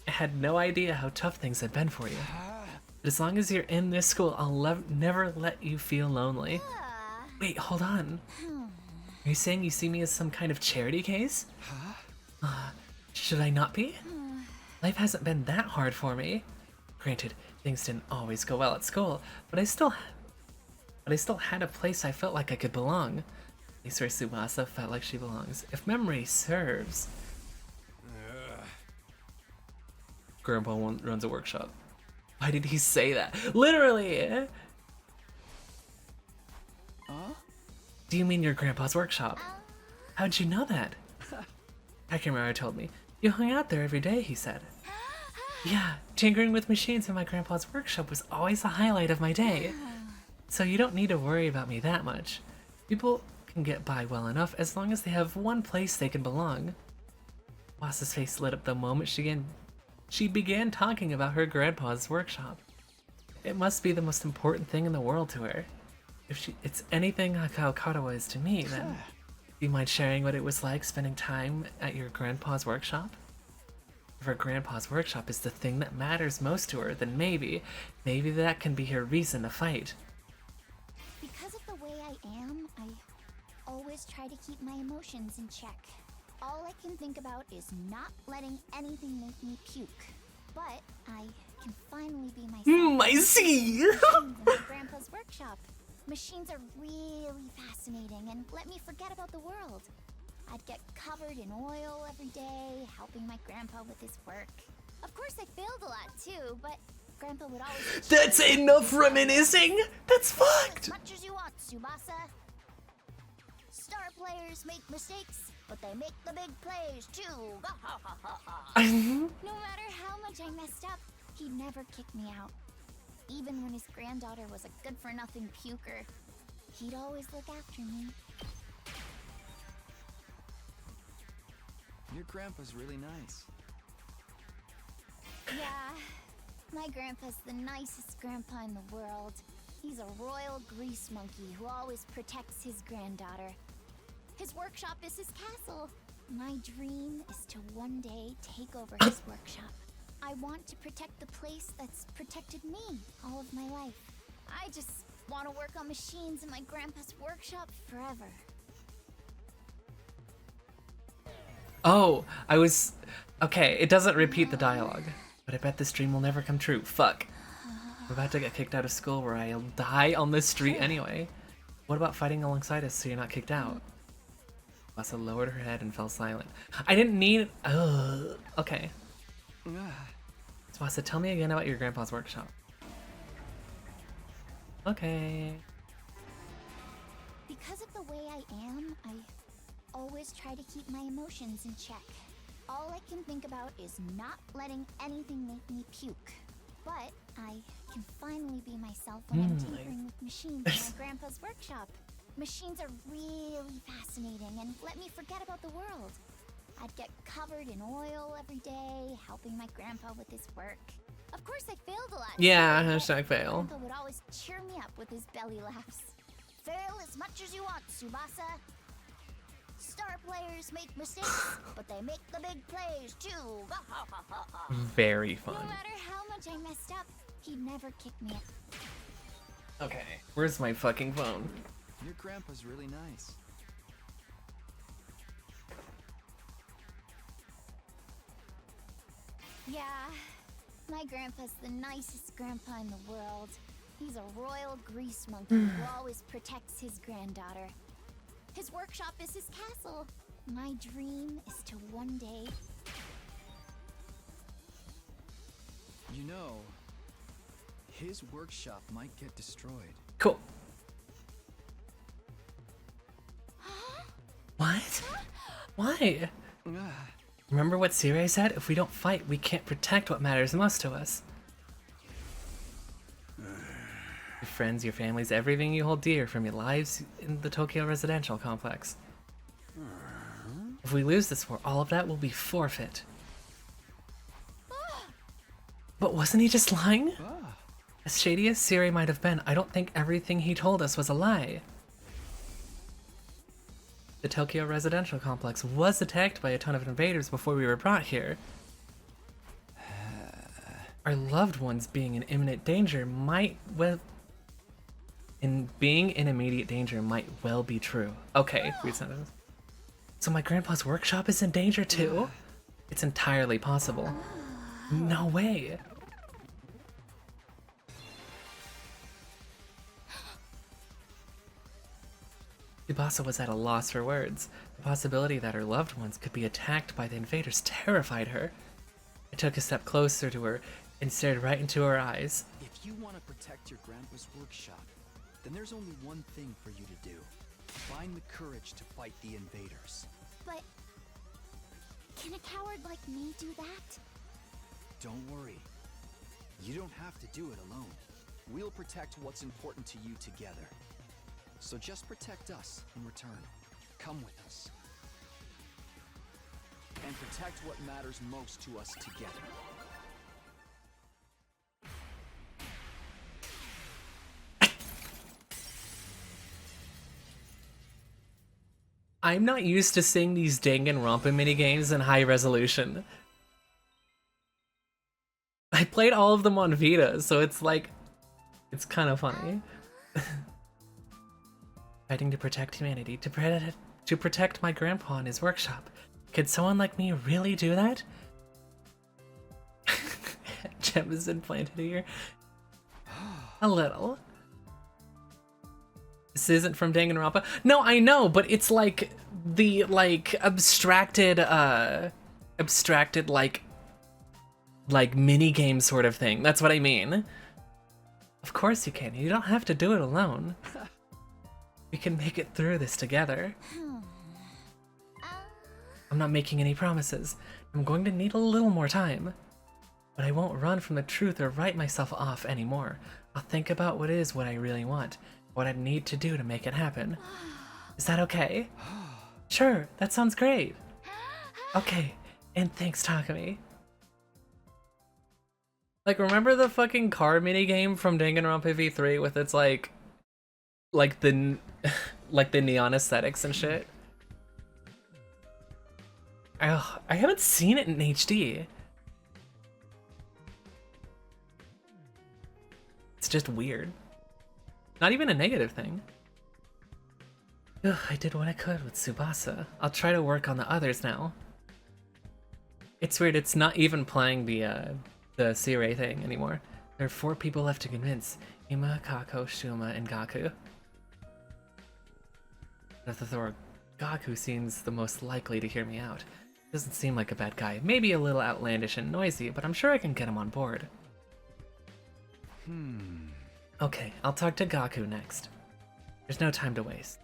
[SPEAKER 1] I had no idea how tough things had been for you. But as long as you're in this school, I'll never let you feel lonely. Wait, hold on. Are you saying you see me as some kind of charity case? Should I not be? Life hasn't been that hard for me. Granted, things didn't always go well at school, but I still had a place I felt like I could belong. At least where Tsubasa felt like she belongs. If memory serves. Grandpa runs a workshop. Why did he say that? Literally! Do you mean your grandpa's workshop? How'd you know that? Takemura told me. You hung out there every day, he said. Yeah, tinkering with machines in my grandpa's workshop was always the highlight of my day. So you don't need to worry about me that much. People can get by well enough as long as they have one place they can belong. Wasa's face lit up the moment she began talking about her grandpa's workshop. It must be the most important thing in the world to her. If it's anything like how Katawa is to me, then do you mind sharing what it was like spending time at your grandpa's workshop? If her grandpa's workshop is the thing that matters most to her, then maybe that can be her reason to fight.
[SPEAKER 4] Because of the way I am, I always try to keep my emotions in check. All I can think about is not letting anything make me puke. But I can finally be myself.
[SPEAKER 1] I see!
[SPEAKER 4] In my grandpa's workshop. Machines are really fascinating and let me forget about the world. I'd get covered in oil every day, helping my grandpa with his work. Of course, I failed a lot too, but Grandpa would always.
[SPEAKER 1] That's enough reminiscing! That's
[SPEAKER 4] As
[SPEAKER 1] fucked!
[SPEAKER 4] much as you want, Tsubasa. Star players make mistakes, but they make the big plays too. No matter how much I messed up, he'd never kick me out. Even when his granddaughter was a good-for-nothing puker, he'd always look after me.
[SPEAKER 5] Your grandpa's really nice.
[SPEAKER 4] Yeah, my grandpa's the nicest grandpa in the world. He's a royal grease monkey who always protects his granddaughter. His workshop is his castle. My dream is to one day take over his workshop. I want to protect the place that's protected me all of my life. I just want to work on machines in my grandpa's workshop forever.
[SPEAKER 1] Oh, okay, it doesn't repeat the dialogue, but I bet this dream will never come true. Fuck. I'm about to get kicked out of school where I'll die on this street anyway. What about fighting alongside us so you're not kicked out? Masa lowered her head and fell silent. I didn't need... okay. Tsubasa, tell me again about your grandpa's workshop. Okay.
[SPEAKER 4] Because of the way I am, I always try to keep my emotions in check. All I can think about is not letting anything make me puke. But I can finally be myself when I'm tinkering with machines in my grandpa's workshop. Machines are really fascinating and let me forget about the world. I'd get covered in oil every day, helping my grandpa with his work. Of course, I failed a lot.
[SPEAKER 1] Yeah, hashtag fail.
[SPEAKER 4] Grandpa would always cheer me up with his belly laughs. Fail as much as you want, Tsubasa. Star players make mistakes, but they make the big plays too.
[SPEAKER 1] Very fun.
[SPEAKER 4] No matter how much I messed up, he'd never kick me out.
[SPEAKER 1] Okay, where's my fucking phone?
[SPEAKER 5] Your grandpa's really nice.
[SPEAKER 4] Yeah, my grandpa's the nicest grandpa in the world. He's a royal grease monkey who always protects his granddaughter. His workshop is his castle. My dream is to one day...
[SPEAKER 5] You know, his workshop might get destroyed.
[SPEAKER 1] Cool. What? Why? Remember what Sirei said? If we don't fight, we can't protect what matters most to us. Your friends, your families, everything you hold dear from your lives in the Tokyo residential complex. If we lose this war, all of that will be forfeit. But wasn't he just lying? As shady as Sirei might have been, I don't think everything he told us was a lie. The Tokyo residential complex was attacked by a ton of invaders before we were brought here. Our loved ones being in imminent danger might well... being in immediate danger might well be true. Okay, read sentence. So my grandpa's workshop is in danger too? It's entirely possible. No way. Tsubasa was at a loss for words. The possibility that her loved ones could be attacked by the invaders terrified her. I took a step closer to her and stared right into her eyes.
[SPEAKER 5] If you want to protect your grandpa's workshop, then there's only one thing for you to do. Find the courage to fight the invaders.
[SPEAKER 4] But... can a coward like me do that?
[SPEAKER 5] Don't worry. You don't have to do it alone. We'll protect what's important to you together. So just protect us in return. Come with us. And protect what matters most to us together.
[SPEAKER 1] I'm not used to seeing these Danganronpa minigames in high resolution. I played all of them on Vita, so it's like... it's kind of funny. Fighting to protect humanity, to protect my grandpa in his workshop. Could someone like me really do that? Gem is implanted here. A little. This isn't from Danganronpa. No, I know, but it's like the abstracted like mini game sort of thing. That's what I mean. Of course you can. You don't have to do it alone. We can make it through this together.
[SPEAKER 4] Uh,
[SPEAKER 1] I'm not making any promises. I'm going to need a little more time. But I won't run from the truth or write myself off anymore. I'll think about what is what I really want, what I need to do to make it happen. Is that okay? Sure, that sounds great. Okay, and thanks, Takumi. Like, remember the fucking car minigame from Danganronpa V3 with its like the like the neon aesthetics and shit? Ugh, I haven't seen it in HD. It's just weird. Not even a negative thing. Ugh, I did what I could with Tsubasa. I'll try to work on the others now. It's weird, it's not even playing the Seirei thing anymore. There are 4 people left to convince. Ima, Kako, Shuma, and Gaku. Of the Thor, Gaku seems the most likely to hear me out. Doesn't seem like a bad guy. Maybe a little outlandish and noisy, but I'm sure I can get him on board. Okay, I'll talk to Gaku next. There's no time to waste.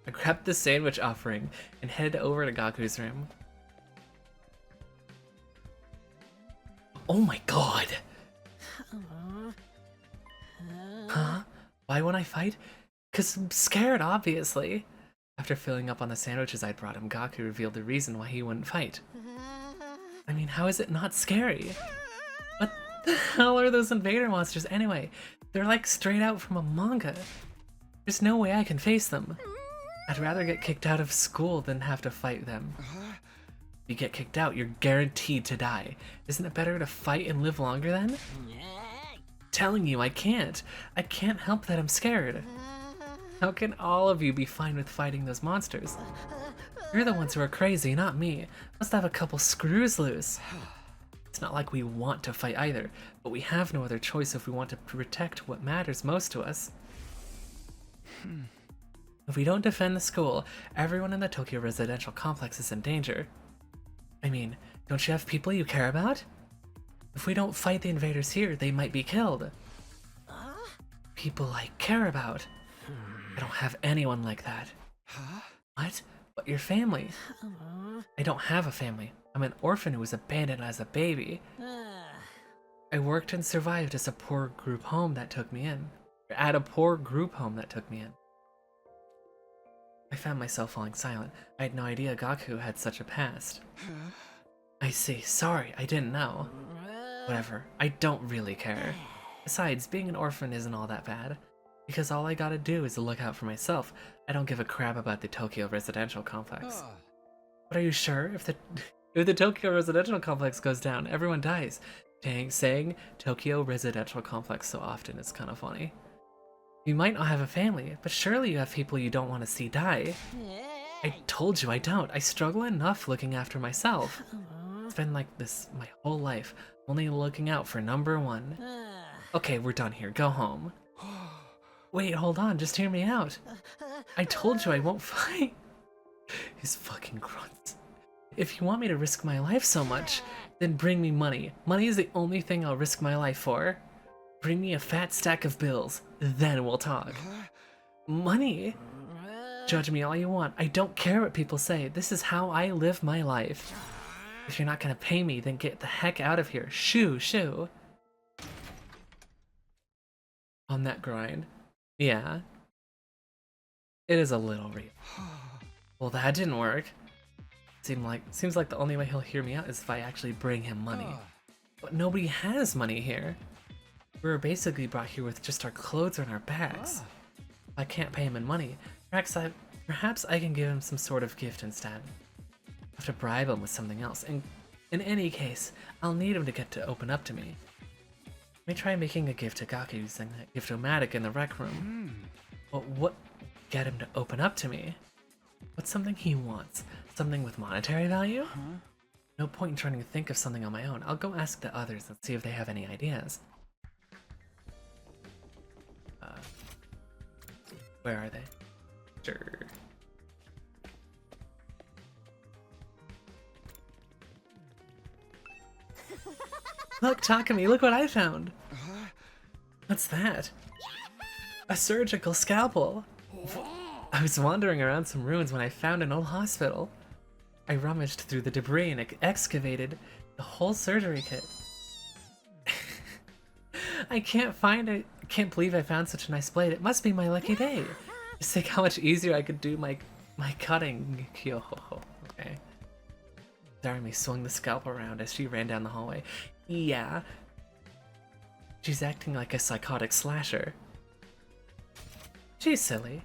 [SPEAKER 1] I grabbed the sandwich offering and headed over to Gaku's room. Oh my god! Huh? Why won't I fight? 'Cause I'm scared, obviously. After filling up on the sandwiches I'd brought him, Gaku revealed the reason why he wouldn't fight. I mean, how is it not scary? What the hell are those invader monsters anyway? They're like straight out from a manga. There's no way I can face them. I'd rather get kicked out of school than have to fight them. If you get kicked out, you're guaranteed to die. Isn't it better to fight and live longer then? Telling you, I can't. I can't help that I'm scared. How can all of you be fine with fighting those monsters? You're the ones who are crazy, not me. Must have a couple screws loose. It's not like we want to fight either, but we have no other choice if we want to protect what matters most to us. If we don't defend the school, everyone in the Tokyo residential complex is in danger. I mean, don't you have people you care about? If we don't fight the invaders here, they might be killed. People I care about. I don't have anyone like that. What? But your family? I don't have a family. I'm an orphan who was abandoned as a baby. I worked and survived as a poor group home that took me in. At a poor group home that took me in. I found myself falling silent. I had no idea Gaku had such a past. I see. Sorry, I didn't know. Whatever. I don't really care. Besides, being an orphan isn't all that bad. Because all I gotta do is look out for myself. I don't give a crap about the Tokyo residential complex. But are you sure? If the Tokyo residential complex goes down, everyone dies. Dang, saying Tokyo residential complex so often is kind of funny. You might not have a family, but surely you have people you don't want to see die. I told you I don't. I struggle enough looking after myself. It's been like this my whole life, only looking out for number one. Okay, we're done here. Go home. Wait, hold on. Just hear me out. I told you I won't fight. These fucking grunts. If you want me to risk my life so much, then bring me money. Money is the only thing I'll risk my life for. Bring me a fat stack of bills, then we'll talk. Money? Judge me all you want. I don't care what people say. This is how I live my life. If you're not gonna pay me, then get the heck out of here. Shoo, shoo. On that grind. Yeah. It is a little real. Well, that didn't work. Seems like the only way he'll hear me out is if I actually bring him money. But nobody has money here. We were basically brought here with just our clothes and our bags. If I can't pay him in money, perhaps I can give him some sort of gift instead. I have to bribe him with something else, and in any case, I'll need him to get to open up to me. Let me try making a gift to Gaku using that gift-o-matic in the rec room. But what get him to open up to me? What's something he wants? Something with monetary value? No point in trying to think of something on my own. I'll go ask the others and see if they have any ideas. Where are they? Sure. Look, Takumi, look what I found! What's that? A surgical scalpel! I was wandering around some ruins when I found an old hospital. I rummaged through the debris and excavated the whole surgery kit. I can't find it. I can't believe I found such a nice blade. It must be my lucky day. Just think how much easier I could do my cutting. Okay. Jeremy swung the scalpel around as she ran down the hallway. Yeah. She's acting like a psychotic slasher. She's silly.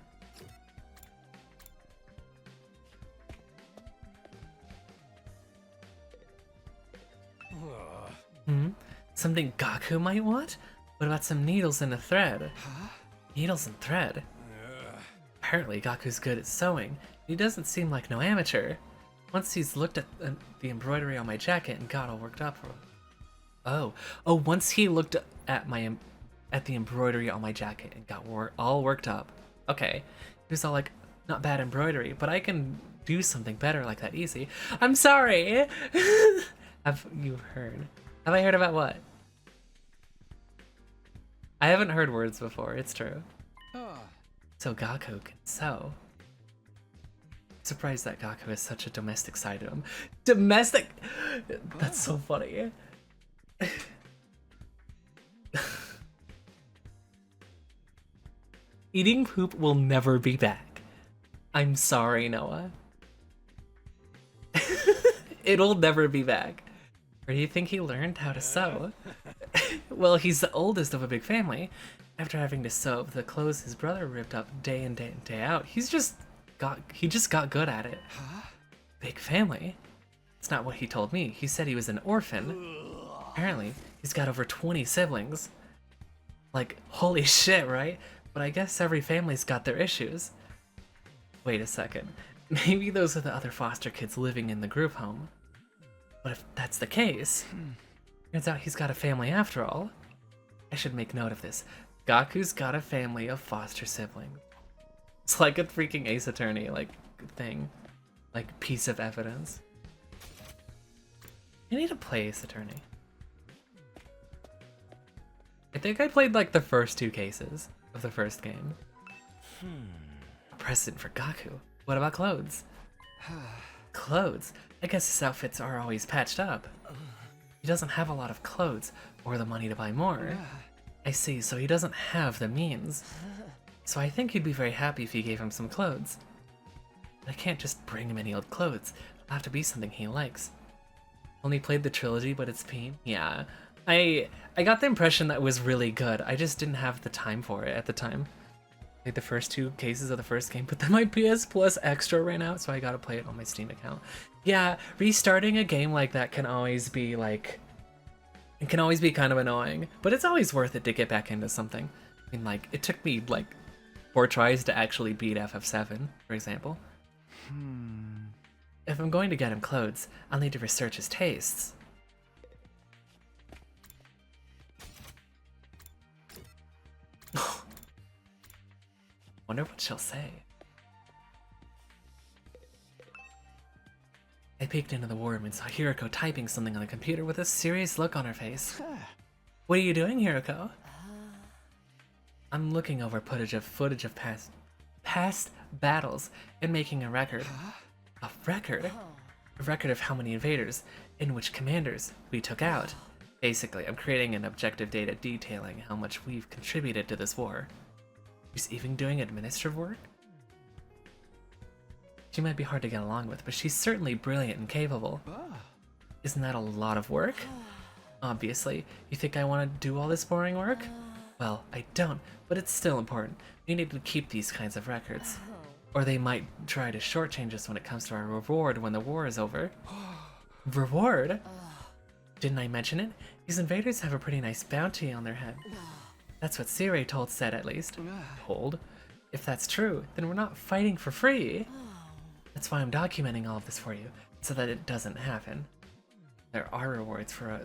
[SPEAKER 1] Something Gaku might want? What about some needles and a thread?
[SPEAKER 5] Huh?
[SPEAKER 1] Needles and thread? Apparently Gaku's good at sewing. He doesn't seem like no amateur. Once he's looked at the embroidery on my jacket and got all worked up. Oh, once he looked at the embroidery on my jacket and got all worked up. Okay. He was all like, not bad embroidery, but I can do something better like that easy. I'm sorry! Have you heard? Have I heard about what? I haven't heard words before, it's true. So Gaku can sew. Surprised that Gaku has such a domestic side to him. Domestic! That's so funny. Eating poop will never be back. I'm sorry, Noah. It'll never be back. Where do you think he learned how to sew? Well, he's the oldest of a big family. After having to sew the clothes his brother ripped up day in day out, he just got good at it. Big family? It's not what he told me. He said he was an orphan. Apparently, he's got over 20 siblings. Like, holy shit, right? But I guess every family's got their issues. Wait a second. Maybe those are the other foster kids living in the group home. But if that's the case, turns out he's got a family after all. I should make note of this. Gaku's got a family of foster siblings. It's like a freaking Ace Attorney, like, thing. Like, piece of evidence. You need to play Ace Attorney. I think I played, like, the first 2 cases of the first game. A present for Gaku. What about clothes? Clothes? I guess his outfits are always patched up. He doesn't have a lot of clothes, or the money to buy more. I see, so he doesn't have the means. So I think he'd be very happy if you gave him some clothes. But I can't just bring him any old clothes. It'll have to be something he likes. Only played the trilogy, but it's P. Yeah. I got the impression that it was really good. I just didn't have the time for it at the time. Played the first 2 cases of the first game, but then my PS Plus Extra ran out, so I gotta play it on my Steam account. Yeah, restarting a game like that can always be like... It can always be kind of annoying, but it's always worth it to get back into something. I mean, like, it took me, like, 4 tries to actually beat FF7, for example. If I'm going to get him clothes, I'll need to research his tastes. Wonder what she'll say. I peeked into the war room and saw Hiroko typing something on the computer with a serious look on her face. What are you doing, Hiroko? I'm looking over footage of past battles and making a record. A record? A record of how many invaders and which commanders we took out. Basically, I'm creating an objective data detailing how much we've contributed to this war. She's even doing administrative work? She might be hard to get along with, but she's certainly brilliant and capable. Isn't that a lot of work? Obviously. You think I want to do all this boring work? Well, I don't, but it's still important. We need to keep these kinds of records. Or they might try to shortchange us when it comes to our reward when the war is over. Reward? Didn't I mention it? These invaders have a pretty nice bounty on their head. That's what Sirei said, at least. Told? If that's true, then we're not fighting for free. That's why I'm documenting all of this for you, so that it doesn't happen. There are rewards for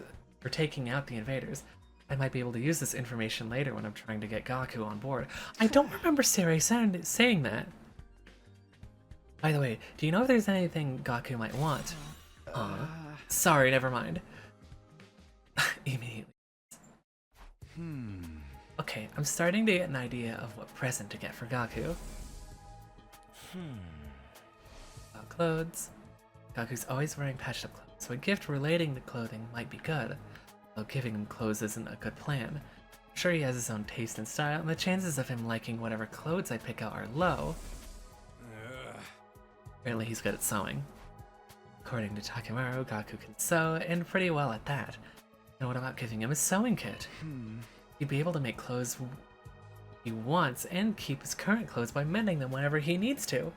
[SPEAKER 1] taking out the invaders. I might be able to use this information later when I'm trying to get Gaku on board. I don't remember Sirei saying that. By the way, do you know if there's anything Gaku might want? Sorry, never mind. Immediately. Okay, I'm starting to get an idea of what present to get for Gaku. About clothes. Gaku's always wearing patched up clothes, so a gift relating to clothing might be good. Though giving him clothes isn't a good plan. I'm sure he has his own taste and style, and the chances of him liking whatever clothes I pick out are low. Apparently he's good at sewing. According to Takemaru, Gaku can sew, and pretty well at that. And what about giving him a sewing kit? He'd be able to make clothes he wants and keep his current clothes by mending them whenever he needs to.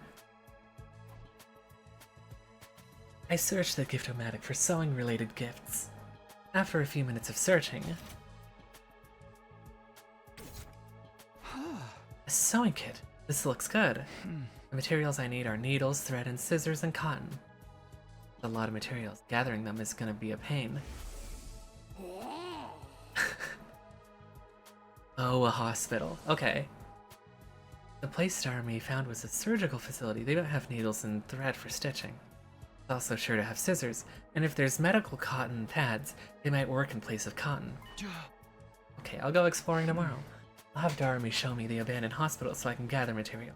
[SPEAKER 1] I searched the Gift-O-Matic for sewing-related gifts. After a few minutes of searching... A sewing kit! This looks good. The materials I need are needles, thread, and scissors, and cotton. A lot of materials. Gathering them is gonna be a pain. Oh, a hospital. Okay. The place Starmie found was a surgical facility. They don't have needles and thread for stitching. It's also sure to have scissors, and if there's medical cotton pads, they might work in place of cotton. Okay, I'll go exploring tomorrow. I'll have Darumi show me the abandoned hospital so I can gather material.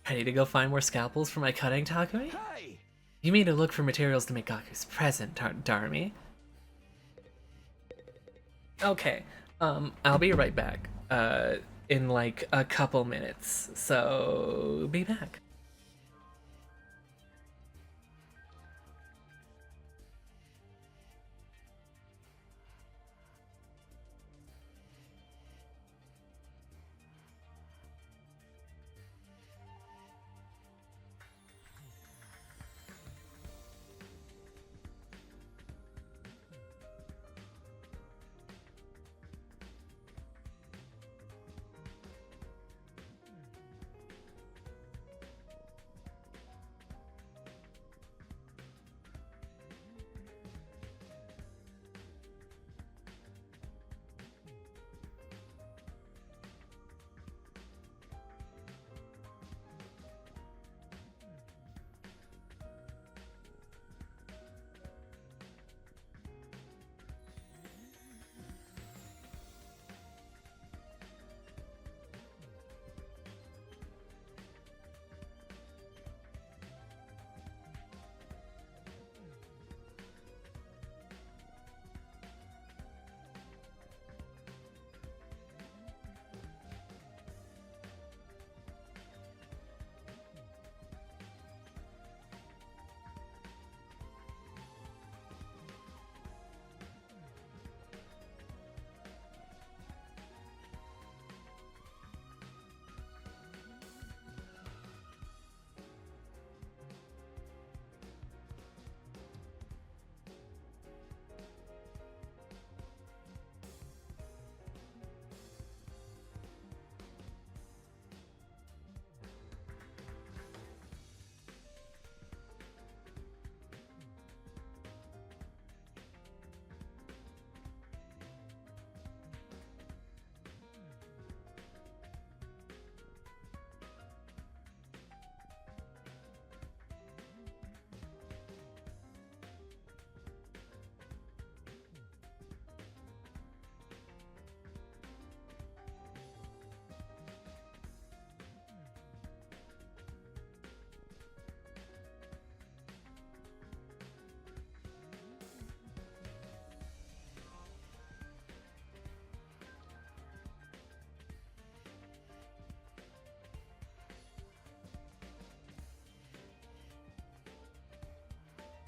[SPEAKER 1] Ready to go find more scalpels for my cutting, Takumi?
[SPEAKER 5] Hey!
[SPEAKER 1] You mean to look for materials to make Gaku's present, Darumi? Okay, I'll be right back, in like a couple minutes, so be back.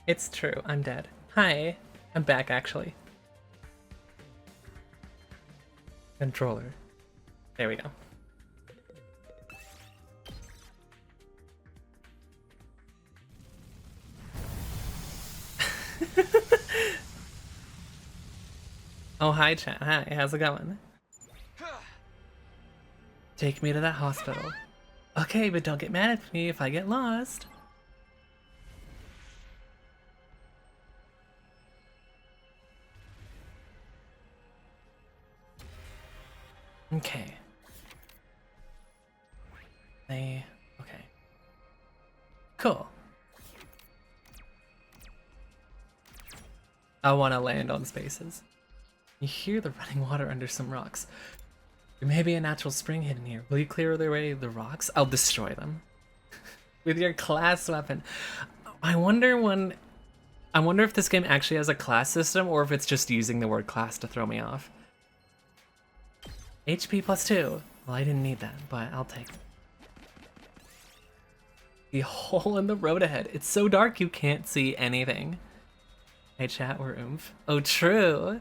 [SPEAKER 1] It's true, I'm dead. Hi, I'm back actually. Controller. There we go. Oh, hi chat. Hi, how's it going? Take me to that hospital. Okay, but don't get mad at me if I get lost. Okay. Okay. Cool. I want to land on spaces. You hear the running water under some rocks. There may be a natural spring hidden here. Will you clear away the rocks? I'll destroy them. With your class weapon. I wonder if this game actually has a class system or if it's just using the word class to throw me off. HP +2. Well, I didn't need that, but I'll take it. The hole in the road ahead. It's so dark you can't see anything. Hey chat, we're oomph. Oh, true.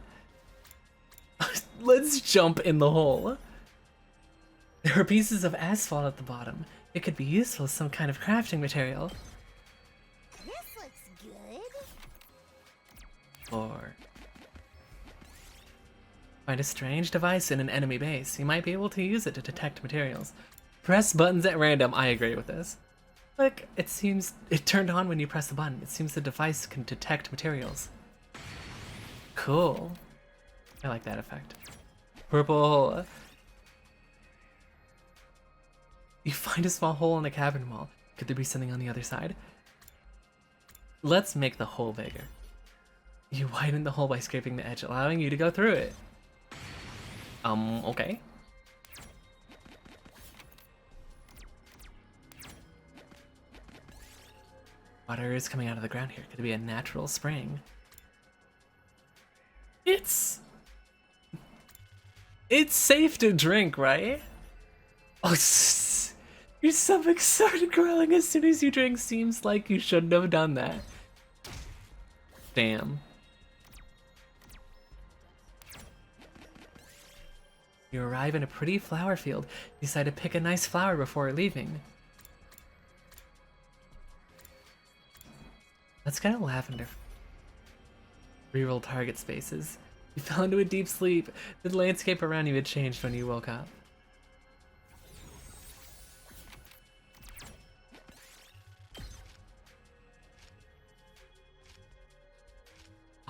[SPEAKER 1] Let's jump in the hole. There are pieces of asphalt at the bottom. It could be useful as some kind of crafting material.
[SPEAKER 4] This looks good.
[SPEAKER 1] Or find a strange device in an enemy base. You might be able to use it to detect materials. Press buttons at random. I agree with this. Look, it seems it turned on when you press the button. It seems the device can detect materials. Cool. I like that effect. Purple. You find a small hole in the cabin wall. Could there be something on the other side? Let's make the hole bigger. You widen the hole by scraping the edge, allowing you to go through it. Okay. Water is coming out of the ground here. Could it be a natural spring? It's safe to drink, right? Oh, your stomach started growling as soon as you drink. Seems like you shouldn't have done that. Damn. You arrive in a pretty flower field. You decide to pick a nice flower before leaving. Let's get a lavender. Reroll target spaces. You fell into a deep sleep. The landscape around you had changed when you woke up.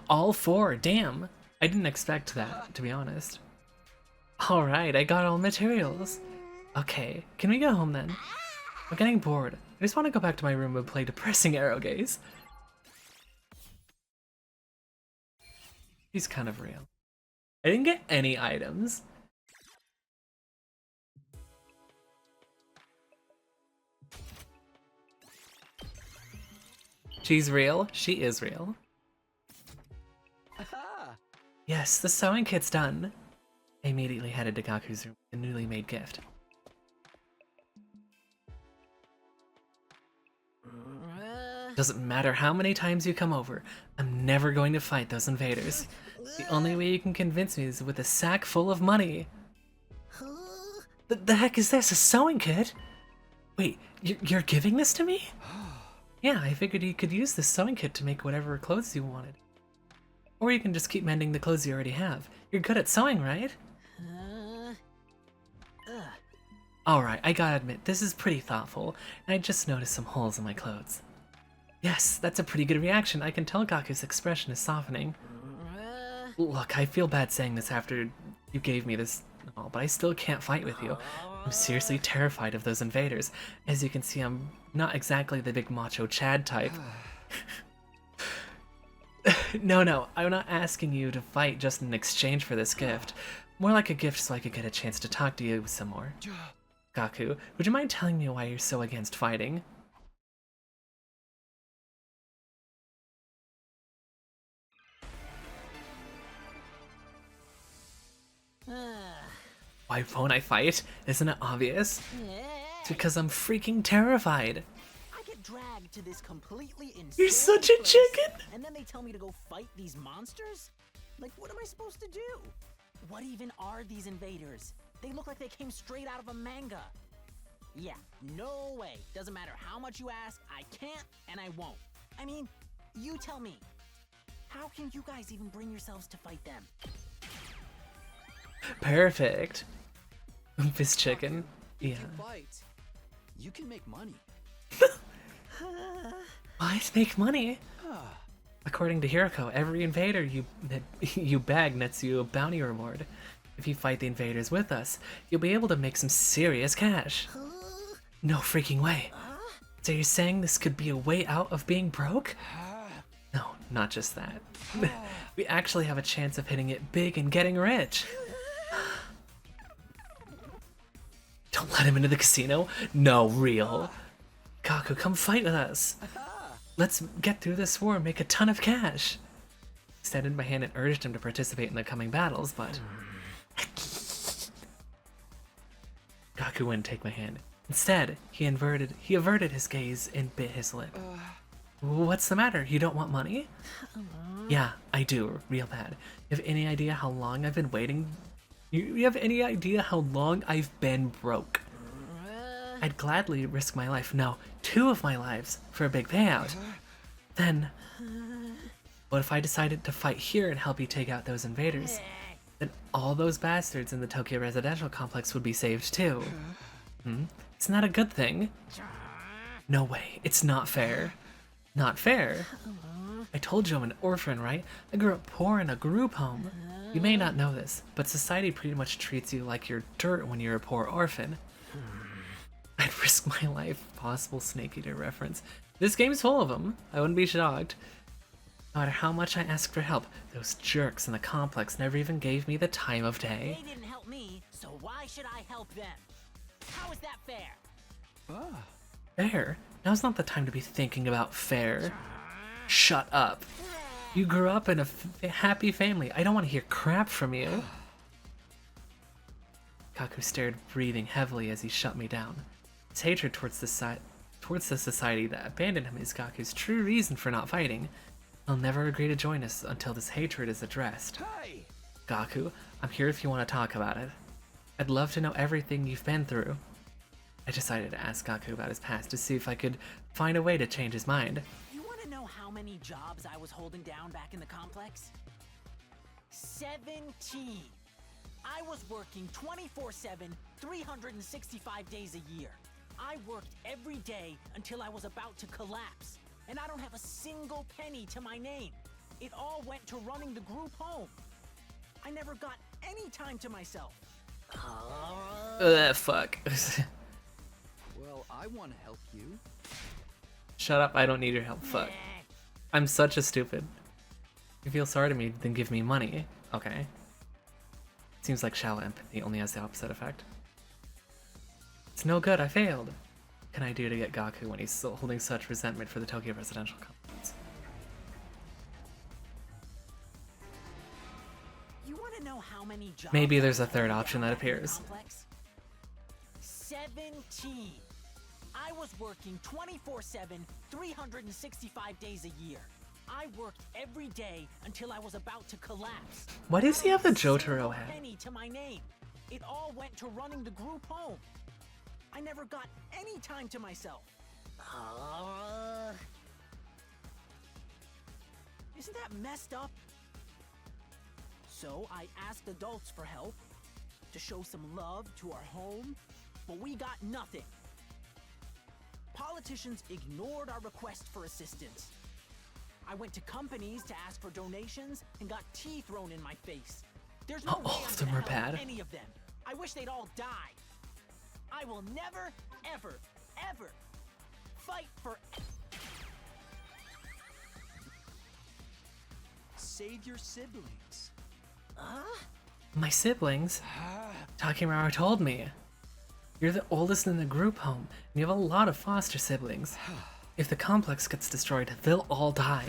[SPEAKER 1] All 4, damn. I didn't expect that, to be honest. Alright, I got all materials. Okay, can we go home then? I'm getting bored. I just want to go back to my room and play depressing arrow gaze. He's kind of real. I didn't get any items. She's real. She is real.
[SPEAKER 5] Aha!
[SPEAKER 1] Yes, the sewing kit's done. I immediately headed to Gaku's room with the newly made gift. Doesn't matter how many times you come over, I'm never going to fight those invaders. The only way you can convince me is with a sack full of money. The heck is this, a sewing kit? Wait, you're giving this to me? Yeah, I figured you could use this sewing kit to make whatever clothes you wanted. Or you can just keep mending the clothes you already have. You're good at sewing, right? Alright, I gotta admit, this is pretty thoughtful, and I just noticed some holes in my clothes. Yes, that's a pretty good reaction. I can tell Gaku's expression is softening. Look, I feel bad saying this after you gave me this, but I still can't fight with you. I'm seriously terrified of those invaders. As you can see, I'm not exactly the big macho Chad type. No, I'm not asking you to fight just in exchange for this gift. More like a gift so I could get a chance to talk to you some more. Gaku, would you mind telling me why you're so against fighting? Why won't I fight? Isn't it obvious? It's because I'm freaking terrified.
[SPEAKER 6] I get dragged to this completely insane
[SPEAKER 1] You're such a
[SPEAKER 6] place,
[SPEAKER 1] chicken!
[SPEAKER 6] and then they tell me to go fight these monsters? Like, what am I supposed to do? What even are these invaders? They look like they came straight out of a manga. Yeah, no way. Doesn't matter how much you ask, I can't and I won't. I mean, you tell me. How can you guys even bring yourselves to fight them?
[SPEAKER 1] Perfect. This chicken.
[SPEAKER 5] You
[SPEAKER 1] Yeah.
[SPEAKER 5] can fight. You can make money.
[SPEAKER 1] What? Make money? According to Hiroko, every invader you bag nets you a bounty reward. If you fight the invaders with us, you'll be able to make some serious cash. No freaking way. So you're saying this could be a way out of being broke? not just that. We actually have a chance of hitting it big and getting rich. Don't let him into the casino? No, real. Kaku, come fight with us. Let's get through this war and make a ton of cash. Extended my hand and urged him to participate in the coming battles, but Kaku wouldn't take my hand. Instead, he averted his gaze and bit his lip. What's the matter? You don't want money? Yeah, I do, real bad. You have any idea how long I've been waiting? You have any idea how long I've been broke? I'd gladly risk my life, no, 2 of my lives, for a big payout. Then, what if I decided to fight here and help you take out those invaders? Then all those bastards in the Tokyo residential complex would be saved too. Isn't that a good thing? No way, it's not fair. Not fair? I told you I'm an orphan, right? I grew up poor in a group home. You may not know this, but society pretty much treats you like you're dirt when you're a poor orphan. I'd risk my life. Possible Snake Eater reference. This game's full of them. I wouldn't be shocked. No matter how much I asked for help, those jerks in the complex never even gave me the time of day.
[SPEAKER 6] They didn't help me, so why should I help them? How is that fair?
[SPEAKER 1] Fair? Now's not the time to be thinking about fair. Shut up. You grew up in a happy family. I don't want to hear crap from you. Kaku stared, breathing heavily as he shut me down. His hatred towards the society that abandoned him is Kaku's true reason for not fighting. He'll never agree to join us until this hatred is addressed.
[SPEAKER 2] Hey!
[SPEAKER 1] Gaku, I'm here if you want to talk about it. I'd love to know everything you've been through. I decided to ask Gaku about his past to see if I could find a way to change his mind.
[SPEAKER 6] You want to know how many jobs I was holding down back in the complex? 17. I was working 24/7, 365 days a year. I worked every day until I was about to collapse, and I don't have a single penny to my name. It all went to running the group home. I never got any time to myself.
[SPEAKER 1] Fuck.
[SPEAKER 5] Well, I want to help you.
[SPEAKER 1] Shut up, I don't need your help. Fuck. I'm such a stupid. If you feel sorry to me, then give me money. Okay. Seems like shallow empathy only has the opposite effect. It's no good, I failed. What can I do to get Gaku when he's still holding such resentment for the Tokyo residential complex?
[SPEAKER 6] You want to know how many jobs
[SPEAKER 1] Maybe there's a
[SPEAKER 6] I was
[SPEAKER 1] third
[SPEAKER 6] holding
[SPEAKER 1] option
[SPEAKER 6] down
[SPEAKER 1] that
[SPEAKER 6] back in the
[SPEAKER 1] appears.
[SPEAKER 6] complex? 17. I was working 24/7, 365 days a year. I worked every day until I was about to collapse.
[SPEAKER 1] Why does he have the
[SPEAKER 6] Not a single
[SPEAKER 1] Jotaro hat?
[SPEAKER 6] penny to my name. It all went to running the group home. I never got any time to myself. Isn't that messed up? So I asked adults for help, to show some love to our home, but we got nothing. Politicians ignored our request for assistance. I went to companies to ask for donations and got tea thrown in my face. There's no way
[SPEAKER 1] all
[SPEAKER 6] I'm
[SPEAKER 1] of them
[SPEAKER 6] gonna
[SPEAKER 1] are
[SPEAKER 6] help
[SPEAKER 1] bad.
[SPEAKER 6] any of them. I wish they'd all die. I will never, ever, ever fight for.
[SPEAKER 5] Save your siblings.
[SPEAKER 1] My siblings? Takemura told me. You're the oldest in the group home, and you have a lot of foster siblings. If the complex gets destroyed, they'll all die.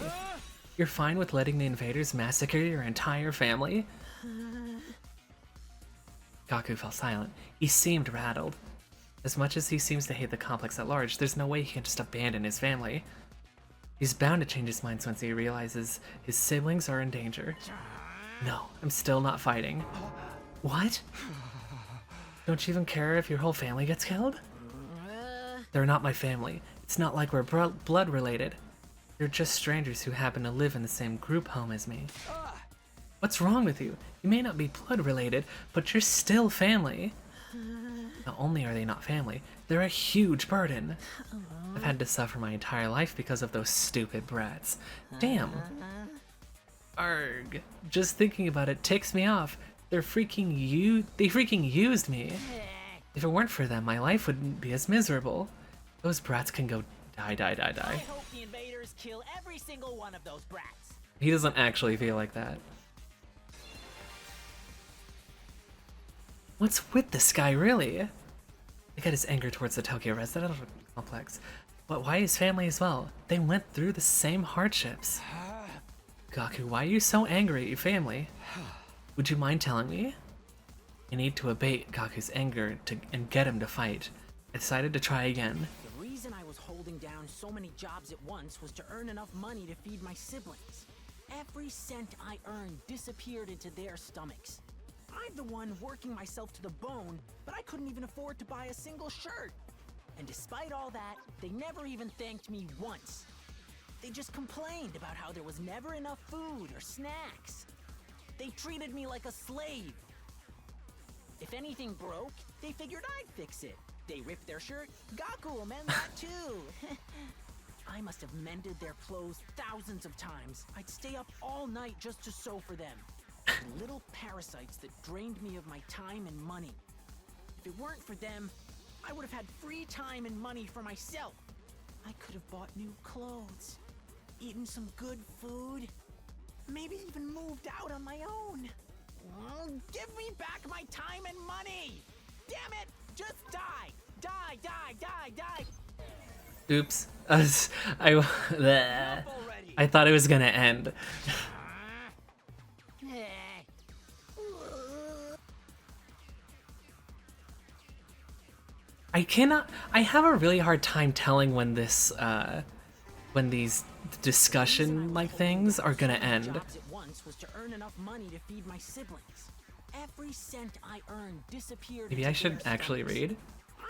[SPEAKER 1] You're fine with letting the invaders massacre your entire family? Gaku fell silent. He seemed rattled. As much as he seems to hate the complex at large, there's no way he can just abandon his family. He's bound to change his mind once he realizes his siblings are in danger. No, I'm still not fighting. What? Don't you even care if your whole family gets killed? They're not my family. It's not like we're blood related. They're just strangers who happen to live in the same group home as me. What's wrong with you? You may not be blood related, but you're still family. Not only are they not family, they're a huge burden. I've had to suffer my entire life because of those stupid brats. Damn. Arg. Just thinking about it ticks me off. They freaking used me. If it weren't for them, my life wouldn't be as miserable. Those brats can go die.
[SPEAKER 6] I hope the invaders kill every single one of those brats.
[SPEAKER 1] He doesn't actually feel like that. What's with this guy, really? I got his anger towards the Tokyo residential complex. But why his family as well? They went through the same hardships. Gaku, why are you so angry at your family? Would you mind telling me? I need to abate Gaku's anger and get him to fight. I decided to try again.
[SPEAKER 6] The reason I was holding down so many jobs at once was to earn enough money to feed my siblings. Every cent I earned disappeared into their stomachs. I'm the one working myself to the bone, but I couldn't even afford to buy a single shirt. And despite all that, they never even thanked me once. They just complained about how there was never enough food or snacks. They treated me like a slave. If anything broke, they figured I'd fix it. They ripped their shirt, Gaku will mend that too. I must have mended their clothes thousands of times. I'd stay up all night just to sew for them. Little parasites that drained me of my time and money. If it weren't for them, I would have had free time and money for myself. I could have bought new clothes, eaten some good food, maybe even moved out on my own. Oh, give me back my time and money! Damn it! Just die! Die, die, die, die!
[SPEAKER 1] Oops. I thought it was gonna end. I have a really hard time telling when this, when these discussion, like, things are gonna end.
[SPEAKER 6] Jobs at once was to earn enough money to feed my siblings. Every cent I earned disappeared.
[SPEAKER 1] Maybe I should actually read.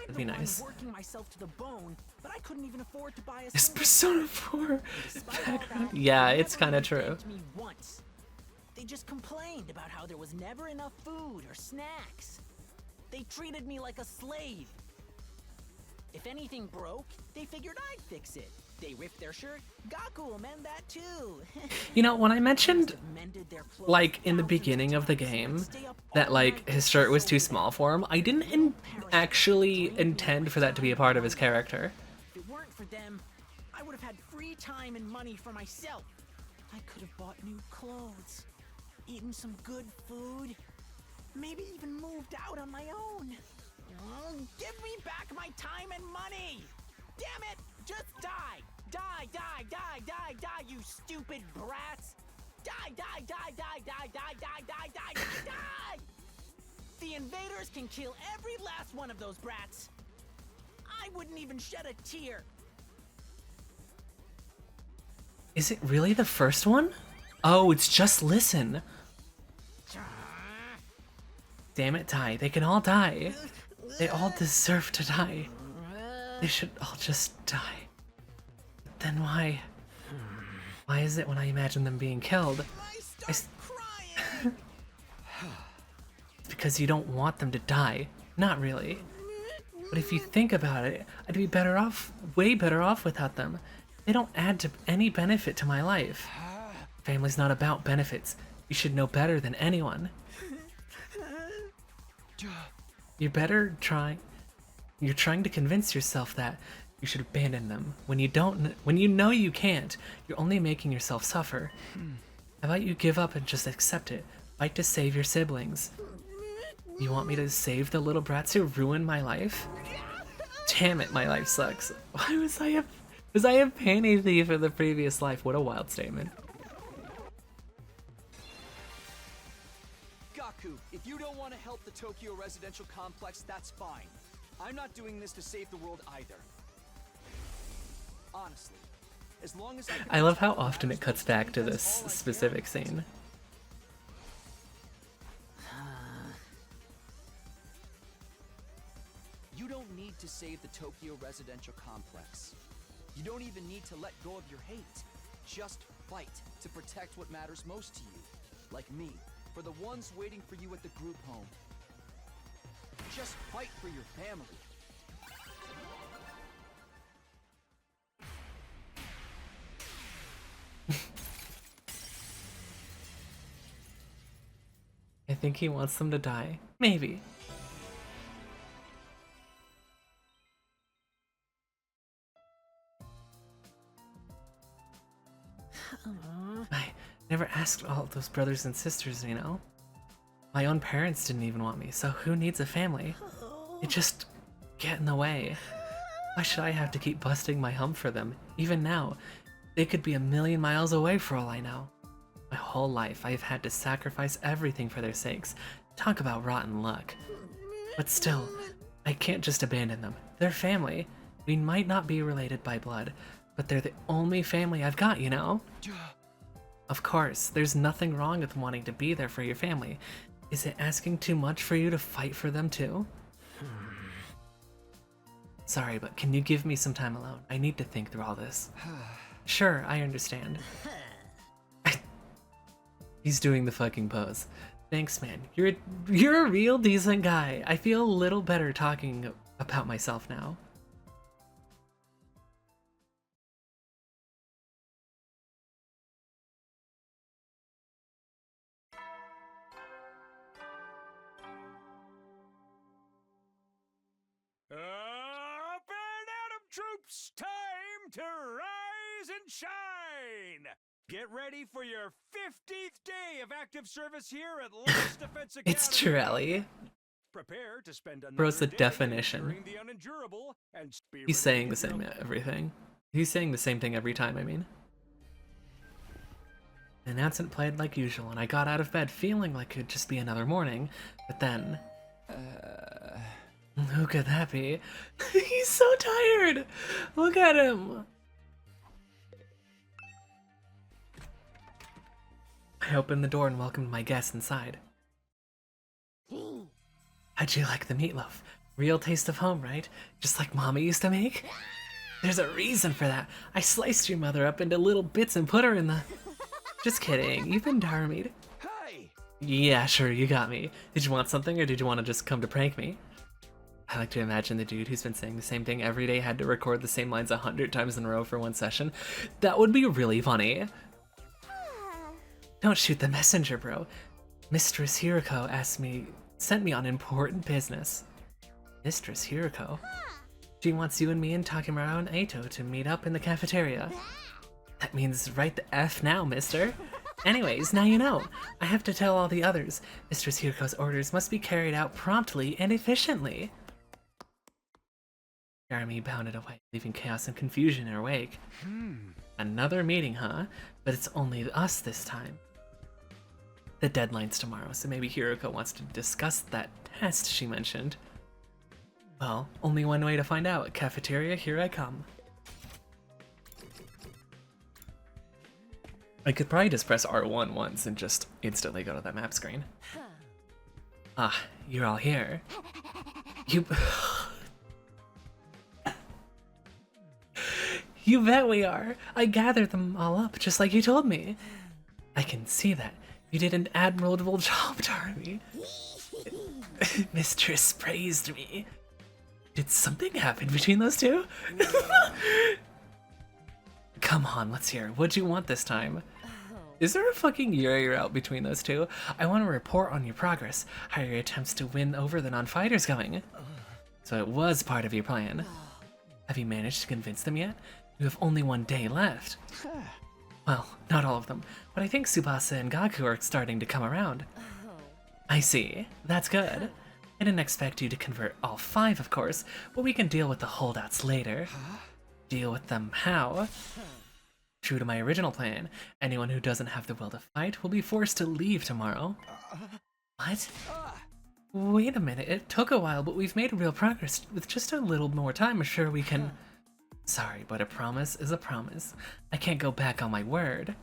[SPEAKER 1] That'd be nice.
[SPEAKER 6] Working myself to the bone, but I couldn't even afford to buy a
[SPEAKER 1] Is
[SPEAKER 6] single
[SPEAKER 1] Persona 4
[SPEAKER 6] Despite all
[SPEAKER 1] background?
[SPEAKER 6] that,
[SPEAKER 1] Yeah,
[SPEAKER 6] they
[SPEAKER 1] it's
[SPEAKER 6] never
[SPEAKER 1] kind of
[SPEAKER 6] even
[SPEAKER 1] true.
[SPEAKER 6] thanked me once. They just complained about how there was never enough food or snacks. They treated me like a slave. If anything broke, they figured I'd fix it. They ripped their shirt, Gaku will mend that too.
[SPEAKER 1] You know, when I mentioned,
[SPEAKER 6] Mended their clothes
[SPEAKER 1] like, in the
[SPEAKER 6] thousands
[SPEAKER 1] beginning of the
[SPEAKER 6] times.
[SPEAKER 1] game,
[SPEAKER 6] I'd stay up
[SPEAKER 1] that,
[SPEAKER 6] all
[SPEAKER 1] like,
[SPEAKER 6] night
[SPEAKER 1] his
[SPEAKER 6] just
[SPEAKER 1] shirt
[SPEAKER 6] to
[SPEAKER 1] was
[SPEAKER 6] sew
[SPEAKER 1] too
[SPEAKER 6] for them.
[SPEAKER 1] small for him, I didn't actually intend for that to be a part of his character.
[SPEAKER 6] If it weren't for them, I would have had free time and money for myself. I could have bought new clothes, eaten some good food, maybe even moved out on my own. Oh, give me back my time and money! Damn it! Just die! Die, die, die, die, die, you stupid brats! Die, die, die, die, die, die, die, die, die, die, die! The invaders can kill every last one of those brats. I wouldn't even shed a tear.
[SPEAKER 1] Is it really the first one? Oh, it's just listen. Damn it, Tai. They can all die. They all deserve to die. They should all just die. But then why? Why is it when I imagine them being killed?
[SPEAKER 6] I start crying.
[SPEAKER 1] It's because you don't want them to die. Not really. But if you think about it, I'd be better off, way better off without them. They don't add to any benefit to my life. Family's not about benefits. You should know better than anyone. You're trying to convince yourself that you should abandon them when you know you can't. You're only making yourself suffer. How about you give up and just accept it? Fight to save your siblings. You want me to save the little brats who ruined my life? Damn it, my life sucks. Why was I a panty thief in the previous life? What a wild statement.
[SPEAKER 5] Gaku, if you don't want to help the Tokyo residential complex, that's fine. I'm not doing this to save the world either. Honestly, as long as
[SPEAKER 1] I love how often it cuts back to this specific scene.
[SPEAKER 5] You don't need to save the Tokyo residential complex. You don't even need to let go of your hate. Just fight to protect what matters most to you. Like me, for the ones waiting for you at the group home. Just fight for your family.
[SPEAKER 1] I think he wants them to die. Maybe. I Never asked all those brothers and sisters, you know? My own parents didn't even want me, so who needs a family? It just get in the way. Why should I have to keep busting my hump for them? Even now, they could be a million miles away for all I know. My whole life, I've had to sacrifice everything for their sakes. Talk about rotten luck. But still, I can't just abandon them. They're family. We might not be related by blood, but they're the only family I've got, you know? Of course, there's nothing wrong with wanting to be there for your family. Is it asking too much for you to fight for them too? Sorry, but can you give me some time alone? I need to think through all this. Sure, I understand. He's doing the fucking pose. Thanks, man. You're a real decent guy. I feel a little better talking about myself now.
[SPEAKER 2] Up and Atom troops, time to rise and shine! Get ready for your 50th day of active service here at Last Defense Academy.
[SPEAKER 1] It's Cinnalyn.
[SPEAKER 2] Prepare to spend another
[SPEAKER 1] Bro's the
[SPEAKER 2] day
[SPEAKER 1] definition.
[SPEAKER 2] enduring the unendurable and be ready
[SPEAKER 1] He's saying
[SPEAKER 2] to
[SPEAKER 1] the same
[SPEAKER 2] jump.
[SPEAKER 1] everything. He's saying the same thing every time, I mean. The announcement played like usual, and I got out of bed feeling like it could just be another morning, but then... Who could that be? He's so tired! Look at him! I opened the door and welcomed my guests inside. How'd you like the meatloaf? Real taste of home, right? Just like Mama used to make? There's a reason for that. I sliced your mother up into little bits and put her in the... Just kidding, you've been darmied.
[SPEAKER 5] Hey!
[SPEAKER 1] Yeah, sure, you got me. Did you want something, or did you want to just come to prank me? I like to imagine the dude who's been saying the same thing every day had to record the same lines 100 times in a row for one session. That would be really funny. Don't shoot the messenger, bro. Mistress Hiroko sent me on important business. Mistress Hiroko? She wants you and me and Takemura and Eito to meet up in the cafeteria. That means right the F now, mister. Anyways, now you know. I have to tell all the others. Mistress Hiroko's orders must be carried out promptly and efficiently. Jeremy bounded away, leaving chaos and confusion in her wake. Another meeting, huh? But it's only us this time. The deadline's tomorrow, so maybe Hiroko wants to discuss that test she mentioned. Well, only one way to find out. Cafeteria, here I come. I could probably just press R1 once and just instantly go to that map screen. Ah, you're all here. You... You bet we are. I gathered them all up, just like you told me. I can see that. You did an admirable job, Darby. Mistress praised me. Did something happen between those two? Come on, let's hear. What'd you want this time? Is there a fucking year out between those two? I want to report on your progress. How are your attempts to win over the non-fighters going? So it was part of your plan. Have you managed to convince them yet? You have only one day left. Well, not all of them, but I think Tsubasa and Gaku are starting to come around. I see. That's good. I didn't expect you to convert all 5, of course, but we can deal with the holdouts later. Deal with them how? True to my original plan, anyone who doesn't have the will to fight will be forced to leave tomorrow. What? Wait a minute, it took a while, but we've made real progress. With just a little more time, I'm sure we can... Sorry, but a promise is a promise. I can't go back on my word.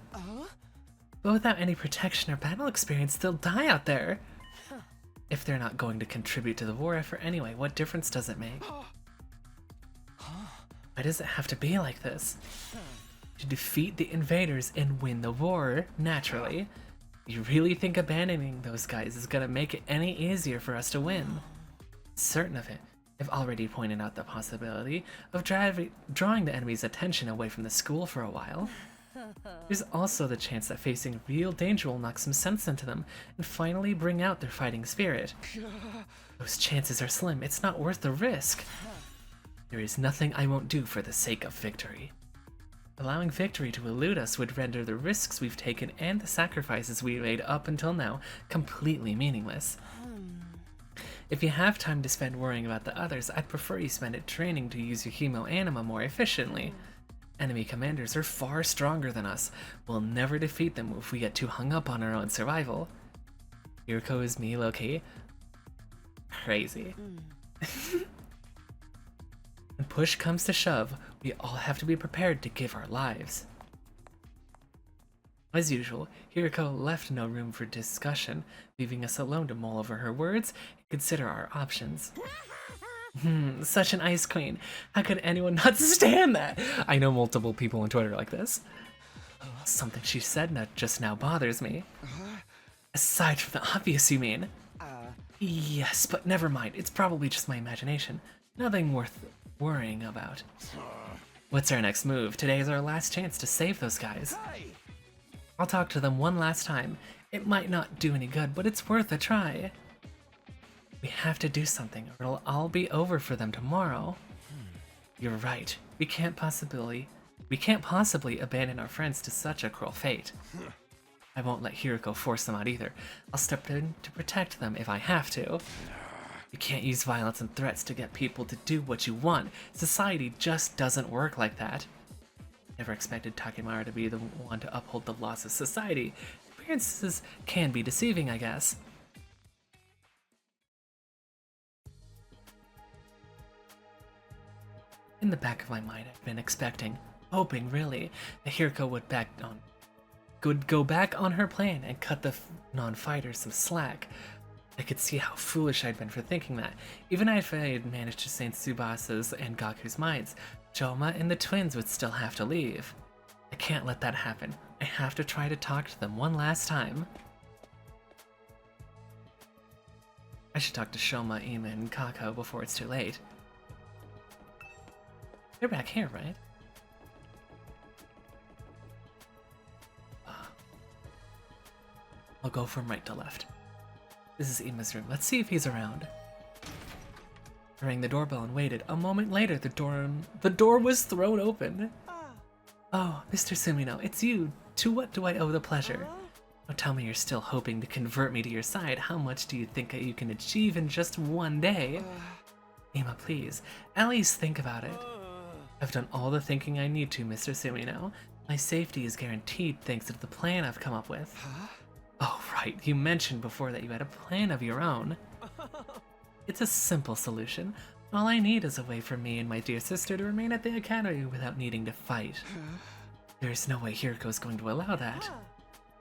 [SPEAKER 1] But without any protection or battle experience, they'll die out there. If they're not going to contribute to the war effort anyway, what difference does it make? Why does it have to be like this? To defeat the invaders and win the war, naturally. You really think abandoning those guys is gonna make it any easier for us to win? Certain of it. I've already pointed out the possibility of drawing the enemy's attention away from the school for a while. There's also the chance that facing real danger will knock some sense into them and finally bring out their fighting spirit. Those chances are slim. It's not worth the risk. There is nothing I won't do for the sake of victory. Allowing victory to elude us would render the risks we've taken and the sacrifices we made up until now completely meaningless. If you have time to spend worrying about the others, I'd prefer you spend it training to use your hemo anima more efficiently. Enemy commanders are far stronger than us. We'll never defeat them if we get too hung up on our own survival. Here goes me, Loki. Crazy. When push comes to shove, we all have to be prepared to give our lives. As usual, Hiriko left no room for discussion, leaving us alone to mull over her words and consider our options. Such an ice queen. How could anyone not stand that? I know multiple people on Twitter like this. Something she said just now bothers me. Aside from the obvious, you mean? Yes, but never mind. It's probably just my imagination. Nothing worth worrying about. What's our next move? Today is our last chance to save those guys. I'll talk to them one last time. It might not do any good, but it's worth a try. We have to do something, or it'll all be over for them tomorrow. You're right. We can't possibly abandon our friends to such a cruel fate. I won't let Hiriko force them out either. I'll step in to protect them if I have to. You can't use violence and threats to get people to do what you want. Society just doesn't work like that. Never expected Takemura to be the one to uphold the laws of society. Appearances can be deceiving, I guess. In the back of my mind, I've been expecting, hoping really, that Hiriko would go back on her plan and cut the non-fighters some slack. I could see how foolish I'd been for thinking that. Even if I had managed to save Tsubasa's and Gaku's minds, Choma and the twins would still have to leave. I can't let that happen. I have to try to talk to them one last time. I should talk to Shoma, Ima, and Kako before it's too late. They're back here, right? I'll go from right to left. This is Ima's room. Let's see if he's around. I rang the doorbell and waited. A moment later, the door was thrown open. Oh, Mr. Sumino, it's you. To what do I owe the pleasure? Don't tell me you're still hoping to convert me to your side. How much do you think you can achieve in just one day? Ima, please, at least think about it. I've done all the thinking I need to, Mr. Sumino. My safety is guaranteed thanks to the plan I've come up with. Oh, right, you mentioned before that you had a plan of your own. It's a simple solution. All I need is a way for me and my dear sister to remain at the academy without needing to fight. There's no way Hiriko's going to allow that.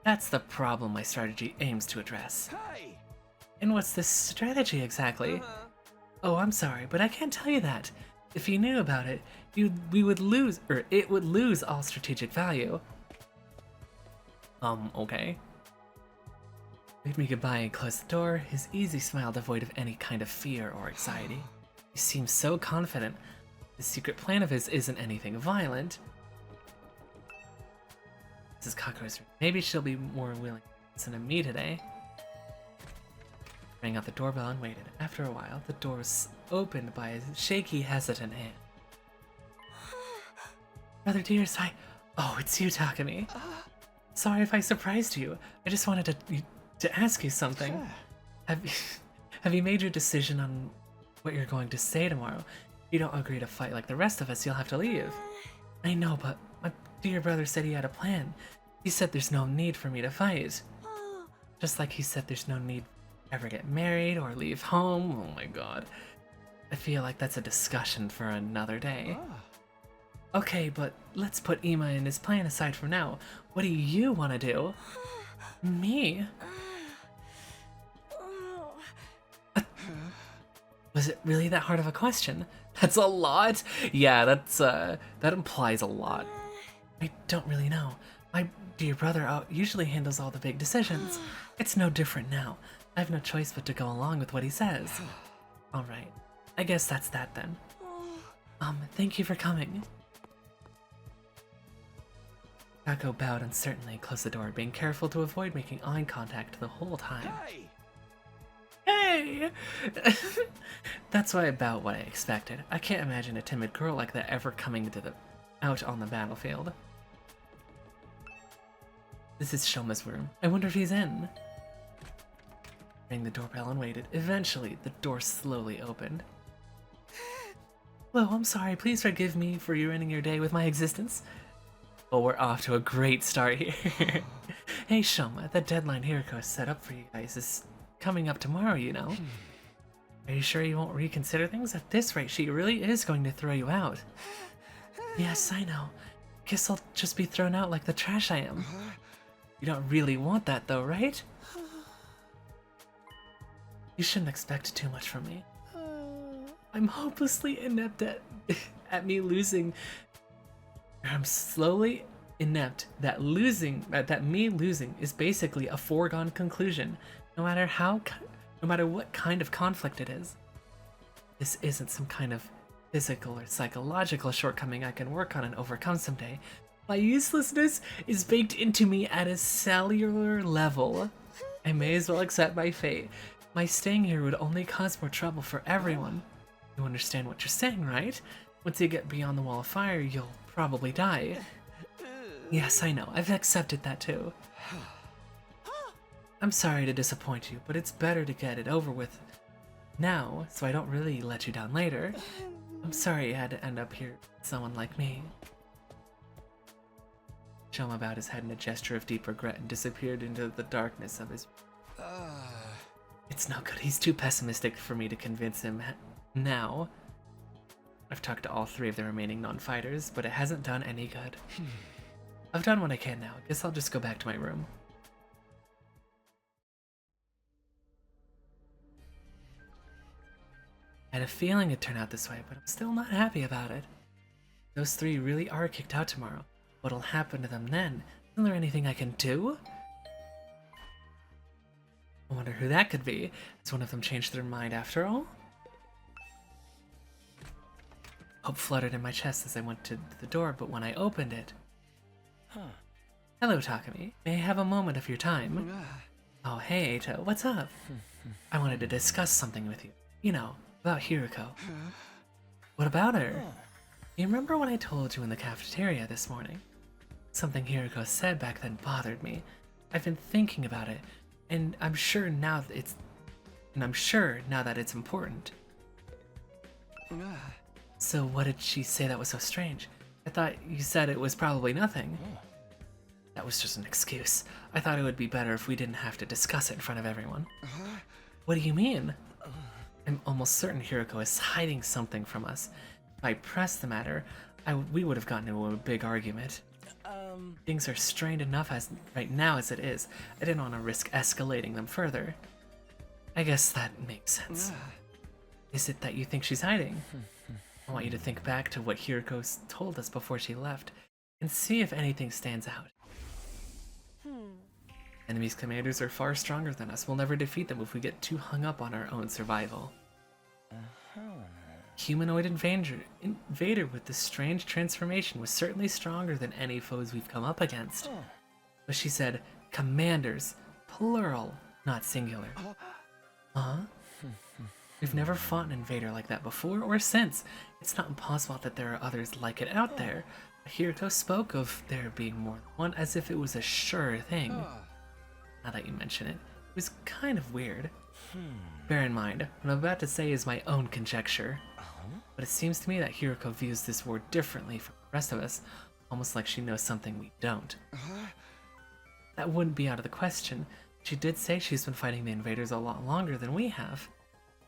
[SPEAKER 1] That's the problem my strategy aims to address. And what's this strategy exactly? Oh, I'm sorry, but I can't tell you that. If you knew about it, it would lose all strategic value. Okay. Made me goodbye and closed the door, his easy smile devoid of any kind of fear or anxiety. He seems so confident. The secret plan of his isn't anything violent. This is Kako's room. Maybe she'll be more willing to listen to me today. Rang out the doorbell and waited. After a while, the door was opened by a shaky, hesitant hand. Brother Dears, Oh, it's you, Takumi. Sorry if I surprised you. I just wanted to ask you something. Have you made your decision on what you're going to say tomorrow? If you don't agree to fight like the rest of us, you'll have to leave. I know, but my dear brother said he had a plan. He said there's no need for me to fight. Just like he said there's no need to ever get married or leave home. Oh my god. I feel like that's a discussion for another day. Okay, but let's put Ima and his plan aside for now. What do you want to do? Me? Was it really that hard of a question? That's a lot? Yeah, that implies a lot. I don't really know. My dear brother usually handles all the big decisions. It's no different now. I have no choice but to go along with what he says. Alright, I guess that's that then. Thank you for coming. Kako bowed uncertainly and closed the door, being careful to avoid making eye contact the whole time. Hey! That's about what I expected. I can't imagine a timid girl like that ever coming to the out on the battlefield. This is Shoma's room. I wonder if he's in. Rang the doorbell and waited. Eventually, the door slowly opened. Hello, I'm sorry. Please forgive me for ruining your day with my existence. Well, we're off to a great start here. Hey, Shoma, the deadline Hiriko set up for you guys is coming up tomorrow, you know. Are you sure you won't reconsider things? At this rate, she really is going to throw you out. Yes, I know. Guess I'll just be thrown out like the trash I am. You don't really want that though, right? You shouldn't expect too much from me. I'm hopelessly inept at me losing. I'm slowly inept that me losing is basically a foregone conclusion, no matter what kind of conflict it is. This isn't some kind of physical or psychological shortcoming I can work on and overcome someday. My uselessness is baked into me at a cellular level. I may as well accept my fate. My staying here would only cause more trouble for everyone. You understand what you're saying, right? Once you get beyond the wall of fire, you'll probably die. Yes, I know. I've accepted that too. I'm sorry to disappoint you, but it's better to get it over with now, so I don't really let you down later. I'm sorry you had to end up here with someone like me. Shoma bowed his head in a gesture of deep regret and disappeared into the darkness of his... It's no good. He's too pessimistic for me to convince him now. I've talked to all 3 of the remaining non-fighters, but it hasn't done any good. I've done what I can now. Guess I'll just go back to my room. I had a feeling it'd turn out this way, but I'm still not happy about it. Those 3 really are kicked out tomorrow. What'll happen to them then? Isn't there anything I can do? I wonder who that could be. Has one of them changed their mind after all? Hope fluttered in my chest as I went to the door, but when I opened it... Hello, Takumi. May I have a moment of your time? Oh, hey, Eito. What's up? I wanted to discuss something with you. You know, about Hiriko. What about her? You remember what I told you in the cafeteria this morning? Something Hiriko said back then bothered me. I've been thinking about it, and I'm sure now that it's important. So what did she say that was so strange? I thought you said it was probably nothing. That was just an excuse. I thought it would be better if we didn't have to discuss it in front of everyone. What do you mean? I'm almost certain Hiriko is hiding something from us. If I pressed the matter, we would have gotten into a big argument. Things are strained enough right now as it is. I didn't want to risk escalating them further. I guess that makes sense. Is it that you think she's hiding? I want you to think back to what Hiriko told us before she left, and see if anything stands out. Enemy's commanders are far stronger than us. We'll never defeat them if we get too hung up on our own survival. Humanoid invader with this strange transformation was certainly stronger than any foes we've come up against. But she said, commanders, plural, not singular. Huh? We've never fought an invader like that before or since. It's not impossible that there are others like it out there. Hiriko spoke of there being more than one as if it was a sure thing. Now that you mention it, it was kind of weird. Bear in mind, what I'm about to say is my own conjecture. But it seems to me that Hiriko views this war differently from the rest of us, almost like she knows something we don't. That wouldn't be out of the question. She did say she's been fighting the invaders a lot longer than we have.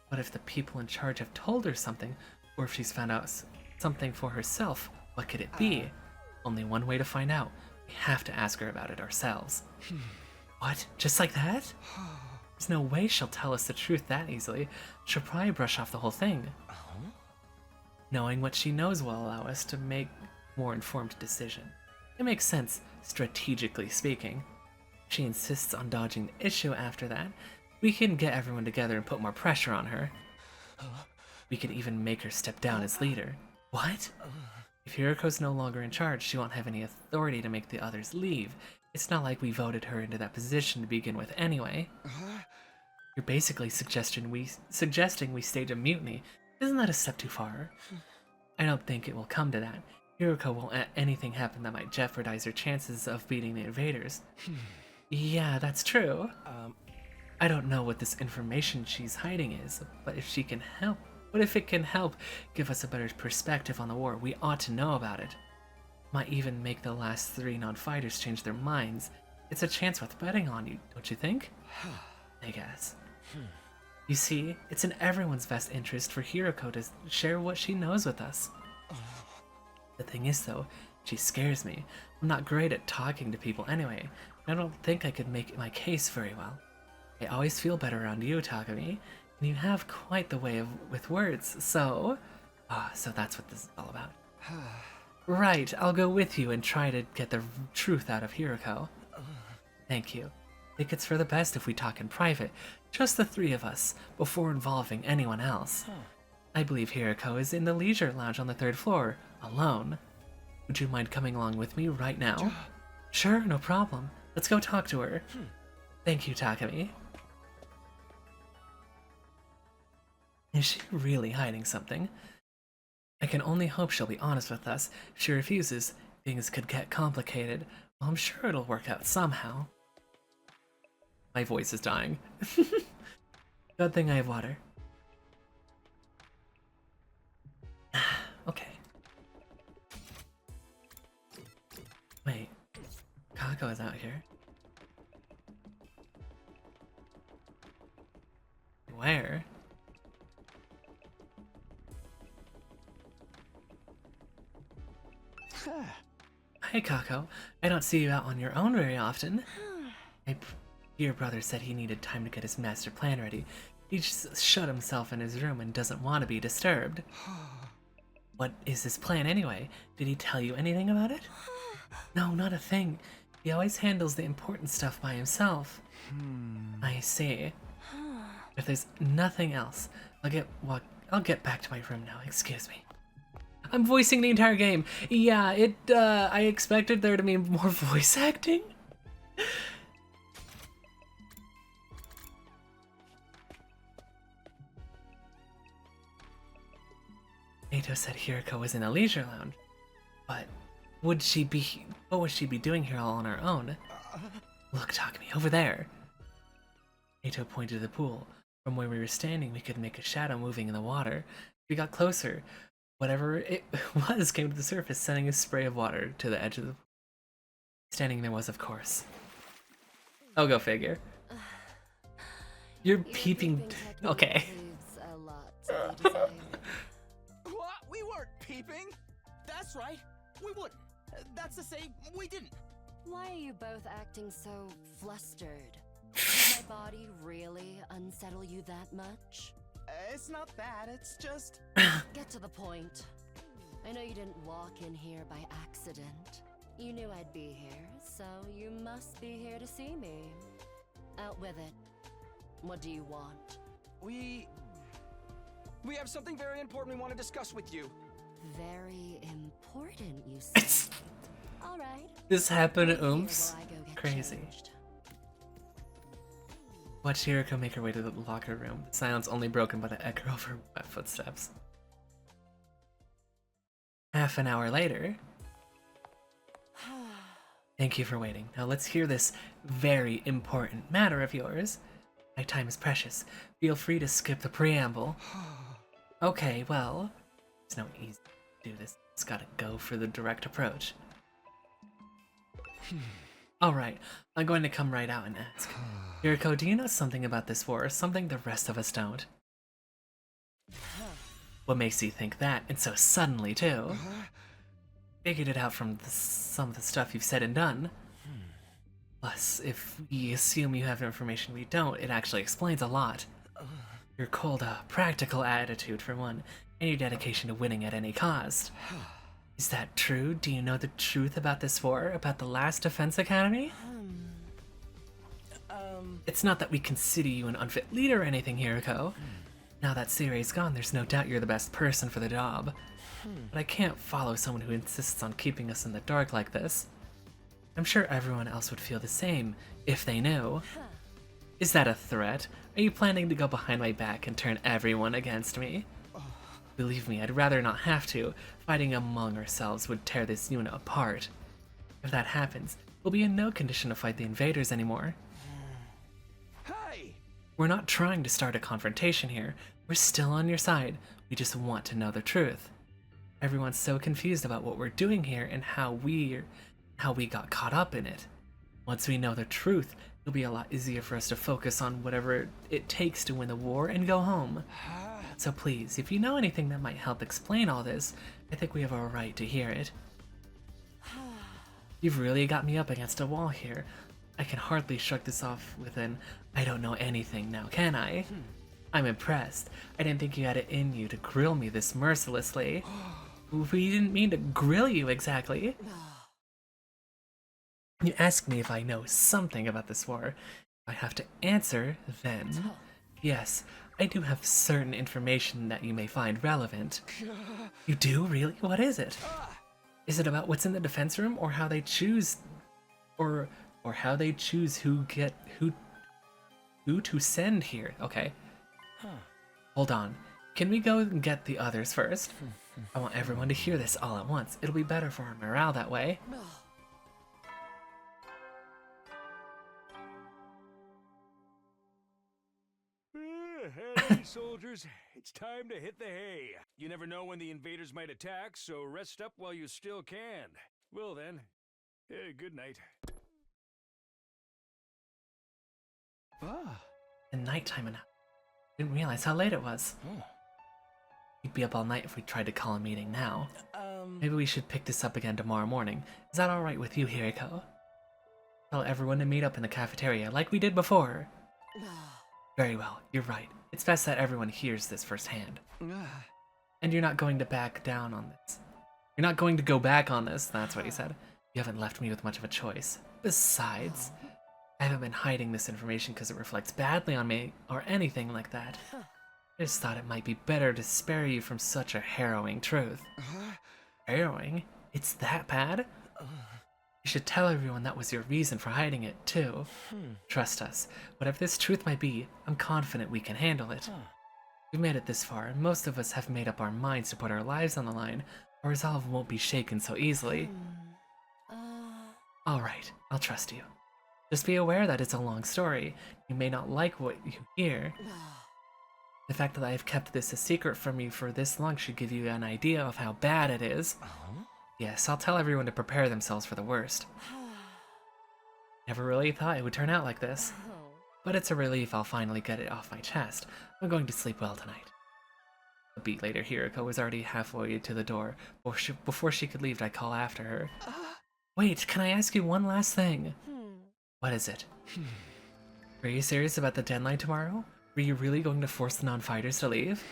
[SPEAKER 1] But if the people in charge have told her something, or if she's found out something for herself, what could it be? Only one way to find out. We have to ask her about it ourselves. What? Just like that? There's no way she'll tell us the truth that easily. She'll probably brush off the whole thing. Knowing what she knows will allow us to make more informed decision. It makes sense, strategically speaking. If she insists on dodging the issue after that, we can get everyone together and put more pressure on her. We could even make her step down as leader. What? If Hiriko's no longer in charge, she won't have any authority to make the others leave. It's not like we voted her into that position to begin with anyway. You're basically suggesting we stage a mutiny. Isn't that a step too far? I don't think it will come to that. Hiroko won't let anything happen that might jeopardize her chances of beating the invaders. Yeah, that's true. I don't know what this information she's hiding is, but if she can help, what if it can help give us a better perspective on the war? We ought to know about it. Might even make the last 3 non-fighters change their minds. It's a chance worth betting on, you don't you think? I guess. You see, it's in everyone's best interest for Hiroko to share what she knows with us. The thing is, though, she scares me. I'm not great at talking to people anyway. I don't think I could make my case very well. I always feel better around you, Takumi, and you have quite the way with words, so... so that's what this is all about. Right, I'll go with you and try to get the truth out of Hiroko. Thank you. I think it's for the best if we talk in private, just the 3 of us, before involving anyone else. I believe Hiroko is in the leisure lounge on the 3rd floor, alone. Would you mind coming along with me right now? Sure, no problem. Let's go talk to her. Thank you, Takumi. Is she really hiding something? I can only hope she'll be honest with us. If she refuses, things could get complicated. Well, I'm sure it'll work out somehow. My voice is dying. Good thing I have water. Okay. Wait. Kako is out here. Where? Hi, Kako. I don't see you out on your own very often. My dear brother said he needed time to get his master plan ready. He just shut himself in his room and doesn't want to be disturbed. What is his plan anyway? Did he tell you anything about it? No, not a thing. He always handles the important stuff by himself. I see. If there's nothing else, I'll get back to my room now. Excuse me. I'm voicing the entire game. Yeah, I expected there to be more voice acting. Nato said Hiroko was in a leisure lounge, but what would she be doing here all on her own? Look, Takumi, over there. Nato pointed to the pool. From where we were standing, we could make a shadow moving in the water. We got closer. Whatever it was came to the surface, sending a spray of water to the edge of the pool. Standing there was, of course. I'll go figure. You're peeping. Okay.
[SPEAKER 5] What? We weren't peeping.
[SPEAKER 6] That's right. We wouldn't. That's to say, we didn't.
[SPEAKER 3] Why are you both acting so flustered? Did my body really unsettle you that much?
[SPEAKER 6] It's not that, it's just...
[SPEAKER 3] Get to the point. I know you didn't walk in here by accident. You knew I'd be here, so you must be here to see me. Out with it. What do you want?
[SPEAKER 5] We have something very important we want to discuss with you.
[SPEAKER 3] Very important, you say? Alright.
[SPEAKER 1] This happened,
[SPEAKER 3] Here
[SPEAKER 1] oops.
[SPEAKER 3] while I go get
[SPEAKER 1] Crazy.
[SPEAKER 3] changed.
[SPEAKER 1] Watch Hiroko make her way to the locker room, the silence only broken by the echo of her wet footsteps. Half an hour later. Thank you for waiting. Now let's hear this very important matter of yours. My time is precious. Feel free to skip the preamble. Okay, well, it's no easy to do this. It's gotta go for the direct approach. Alright, I'm going to come right out and ask. Hiroko, do you know something about this war, or something the rest of us don't? What makes you think that, and so suddenly too? Figured it out from some of the stuff you've said and done. Plus, if we assume you have information we don't, it actually explains a lot. Your cold, practical attitude for one, and your dedication to winning at any cost. Is that true? Do you know the truth about this war? About the last Defense Academy? It's not that we consider you an unfit leader or anything, Hiroko. Now that Seirei's gone, there's no doubt you're the best person for the job. But I can't follow someone who insists on keeping us in the dark like this. I'm sure everyone else would feel the same, if they knew. Is that a threat? Are you planning to go behind my back and turn everyone against me? Believe me, I'd rather not have to. Fighting among ourselves would tear this unit apart. If that happens, we'll be in no condition to fight the invaders anymore.
[SPEAKER 2] Hey!
[SPEAKER 1] We're not trying to start a confrontation here. We're still on your side. We just want to know the truth. Everyone's so confused about what we're doing here and how we got caught up in it. Once we know the truth, it'll be a lot easier for us to focus on whatever it takes to win the war and go home. So please, if you know anything that might help explain all this, I think we have a right to hear it. You've really got me up against a wall here. I can hardly shrug this off with an I don't know anything now, can I? I'm impressed. I didn't think you had it in you to grill me this mercilessly. We didn't mean to grill you exactly. You asked me if I know something about this war. I have to answer, then. Yes, I do have certain information that you may find relevant. You do? Really? What is it? Is it about what's in the defense room, or how they choose, or how they choose who to send here? Okay. Hold on. Can we go and get the others first? I want everyone to hear this all at once. It'll be better for our morale that way.
[SPEAKER 2] Hey, soldiers, it's time to hit the hay. You never know when the invaders might attack, so rest up while you still can. Well then, good night.
[SPEAKER 1] And nighttime and didn't realize how late it was. We'd be up all night if we tried to call a meeting now. Maybe we should pick this up again tomorrow morning. Is that alright with you, Hiriko? Tell everyone to meet up in the cafeteria like we did before. Very well, you're right. It's best that everyone hears this firsthand. And you're not going to back down on this. You're not going to go back on this, that's what he said. You haven't left me with much of a choice. Besides, I haven't been hiding this information because it reflects badly on me or anything like that. I just thought it might be better to spare you from such a harrowing truth. Harrowing? It's that bad? You should tell everyone that was your reason for hiding it, too. Trust us. Whatever this truth might be, I'm confident we can handle it. We've made it this far, and most of us have made up our minds to put our lives on the line. Our resolve won't be shaken so easily. Alright, I'll trust you. Just be aware that it's a long story. You may not like what you hear. The fact that I have kept this a secret from you for this long should give you an idea of how bad it is. Yes, I'll tell everyone to prepare themselves for the worst. Never really thought it would turn out like this. But it's a relief I'll finally get it off my chest. I'm going to sleep well tonight. A beat later, Hiriko was already halfway to the door. Before she could leave, I call after her. Wait, can I ask you one last thing? What is it? Are you serious about the deadline tomorrow? Were you really going to force the non-fighters to leave?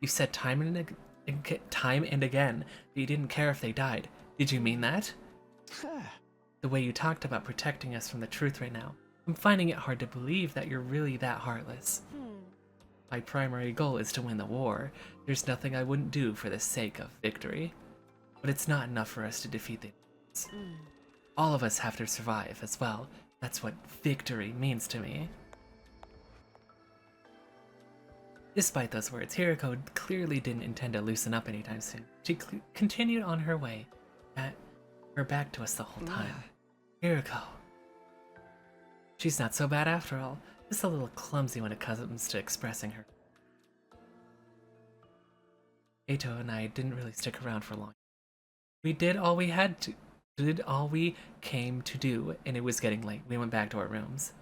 [SPEAKER 1] You said time and again that you didn't care if they died. Did you mean that? The way you talked about protecting us from the truth right now, I'm finding it hard to believe that you're really that heartless. My primary goal is to win the war. There's nothing I wouldn't do for the sake of victory. But it's not enough for us to defeat the Americans. All of us have to survive as well. That's what victory means to me. Despite those words, Hiriko clearly didn't intend to loosen up anytime soon. She continued on her way, her back to us the whole time. Hiriko. She's not so bad after all, just a little clumsy when it comes to expressing her. Eito and I didn't really stick around for long. We did all we came to do, and it was getting late. We went back to our rooms.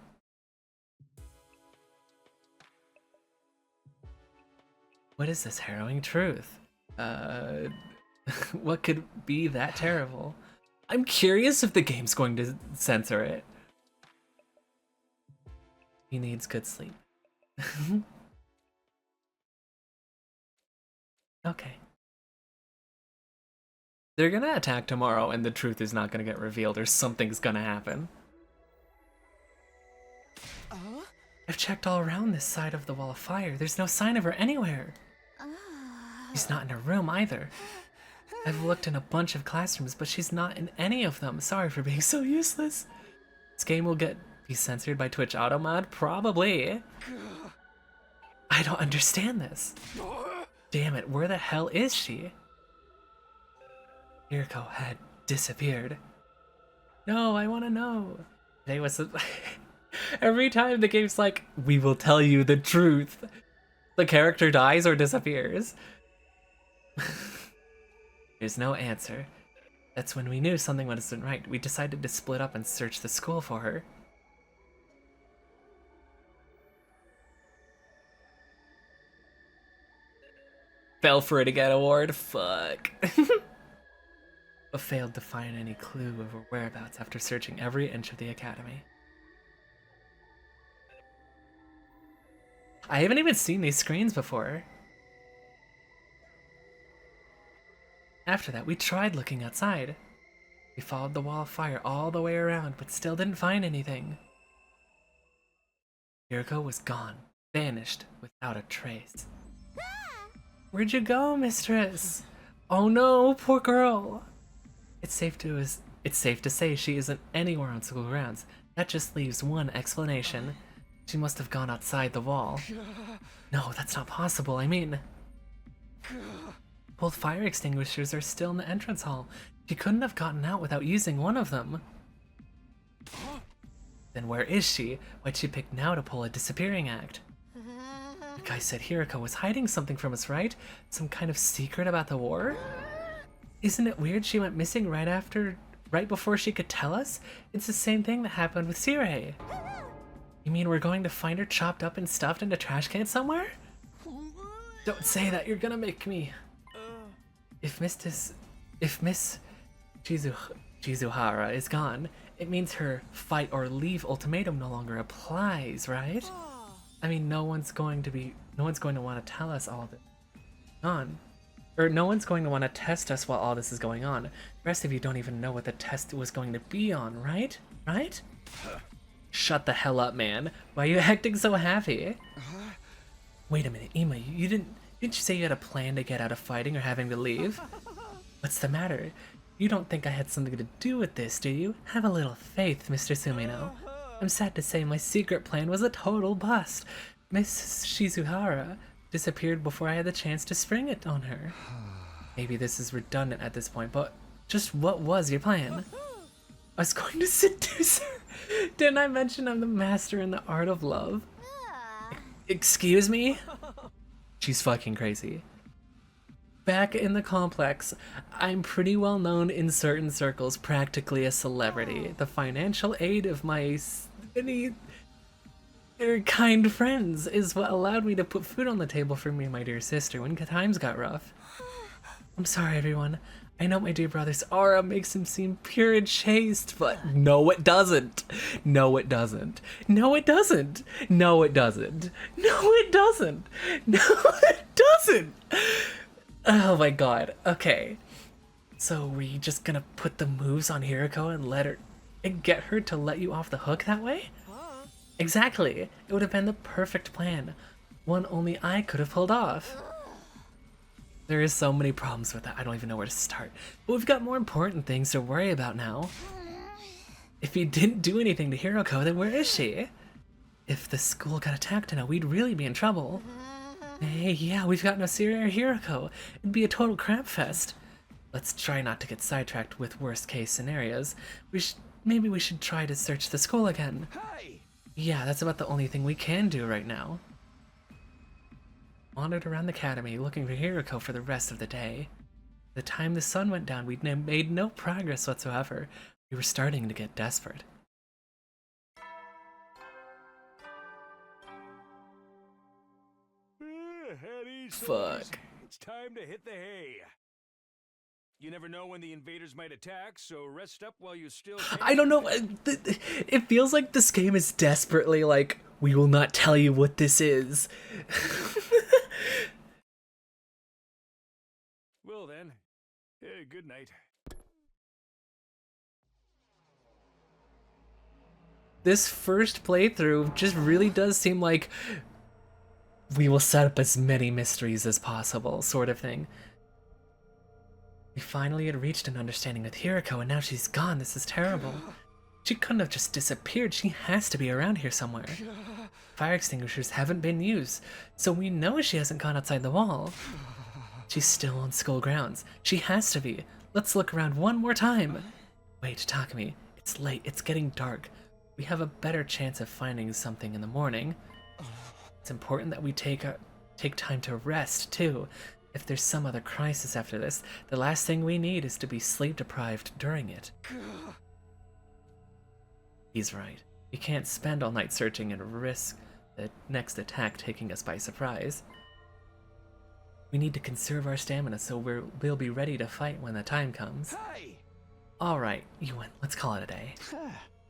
[SPEAKER 1] What is this harrowing truth? What could be that terrible? I'm curious if the game's going to censor it. He needs good sleep. Okay. They're gonna attack tomorrow and the truth is not gonna get revealed or something's gonna happen. I've checked all around this side of the wall of fire. There's no sign of her anywhere. She's not in her room either. I've looked in a bunch of classrooms, but she's not in any of them. Sorry for being so useless. This game will be censored by Twitch Automod? Probably. I don't understand this. Damn it, where the hell is she? Hiriko had disappeared. No, I want to know. Today was every time the game's like, we will tell you the truth. The character dies or disappears. There's no answer. That's when we knew something wasn't right. We decided to split up and search the school for her. Fell for it again award, fuck. But failed to find any clue of her whereabouts after searching every inch of the academy. I haven't even seen these screens before. After that, we tried looking outside. We followed the wall of fire all the way around, but still didn't find anything. Hiriko was gone, vanished, without a trace. Where'd you go, mistress? Oh no, poor girl. It's safe to say she isn't anywhere on school grounds. That just leaves one explanation. She must have gone outside the wall. No, that's not possible. I mean, both fire extinguishers are still in the entrance hall. She couldn't have gotten out without using one of them. Then where is she? Why'd she pick now to pull a disappearing act? The guy said Hiriko was hiding something from us, right? Some kind of secret about the war? Isn't it weird she went missing right before she could tell us? It's the same thing that happened with Sirei. You mean we're going to find her chopped up and stuffed in a trash can somewhere? Don't say that, you're gonna make me. If Miss Chizuhara is gone, it means her fight or leave ultimatum no longer applies, right? I mean, no one's going to want to tell us all this on. Or no one's going to want to test us while all this is going on. The rest of you don't even know what the test was going to be on, right? Right? Shut the hell up, man. Why are you acting so happy? Wait a minute, Ima, didn't you say you had a plan to get out of fighting or having to leave? What's the matter? You don't think I had something to do with this, do you? Have a little faith, Mr. Sumino. I'm sad to say my secret plan was a total bust. Miss Shizuhara disappeared before I had the chance to spring it on her. Maybe this is redundant at this point, but just what was your plan? I was going to seduce her. Didn't I mention I'm the master in the art of love? Excuse me? She's fucking crazy. Back in the complex, I'm pretty well known in certain circles, practically a celebrity. The financial aid of my many kind friends is what allowed me to put food on the table for me and my dear sister when times got rough. I'm sorry, everyone. I know my dear brother's aura makes him seem pure and chaste, but no, it doesn't. No, it doesn't. No, it doesn't. No, it doesn't. No, it doesn't. No, it doesn't. Oh my god. Okay. So were you just gonna put the moves on Hiriko and get her to let you off the hook that way? Exactly. It would have been the perfect plan. One only I could have pulled off. There is so many problems with that, I don't even know where to start. But we've got more important things to worry about now. If you didn't do anything to Hiroko, then where is she? If the school got attacked now, we'd really be in trouble. Hey, yeah, we've got no Siri or Hiroko. It'd be a total crap fest. Let's try not to get sidetracked with worst case scenarios. Maybe we should try to search the school again.
[SPEAKER 2] Hey!
[SPEAKER 1] Yeah, that's about the only thing we can do right now. Wandered around the academy looking for Hiriko for the rest of the day. By the time the sun went down, we'd made no progress whatsoever. We were starting to get desperate. Fuck.
[SPEAKER 2] It's time to hit the hay. You never know when the invaders might attack, so rest up while you still can.
[SPEAKER 1] I don't know. It feels like this game is desperately like, we will not tell you what this is.
[SPEAKER 2] Well then, good night.
[SPEAKER 1] This first playthrough just really does seem like we will set up as many mysteries as possible, sort of thing. We finally had reached an understanding with Hiriko, and now she's gone. This is terrible. She couldn't have just disappeared. She has to be around here somewhere. Fire extinguishers haven't been used, so we know she hasn't gone outside the wall. She's still on school grounds. She has to be. Let's look around one more time. Wait, Takumi. It's late. It's getting dark. We have a better chance of finding something in the morning. It's important that we take time to rest, too. If there's some other crisis after this, the last thing we need is to be sleep-deprived during it. He's right. We can't spend all night searching and risk the next attack taking us by surprise. We need to conserve our stamina so we'll be ready to fight when the time comes.
[SPEAKER 5] Hey!
[SPEAKER 1] Alright, you win. Let's call it a day.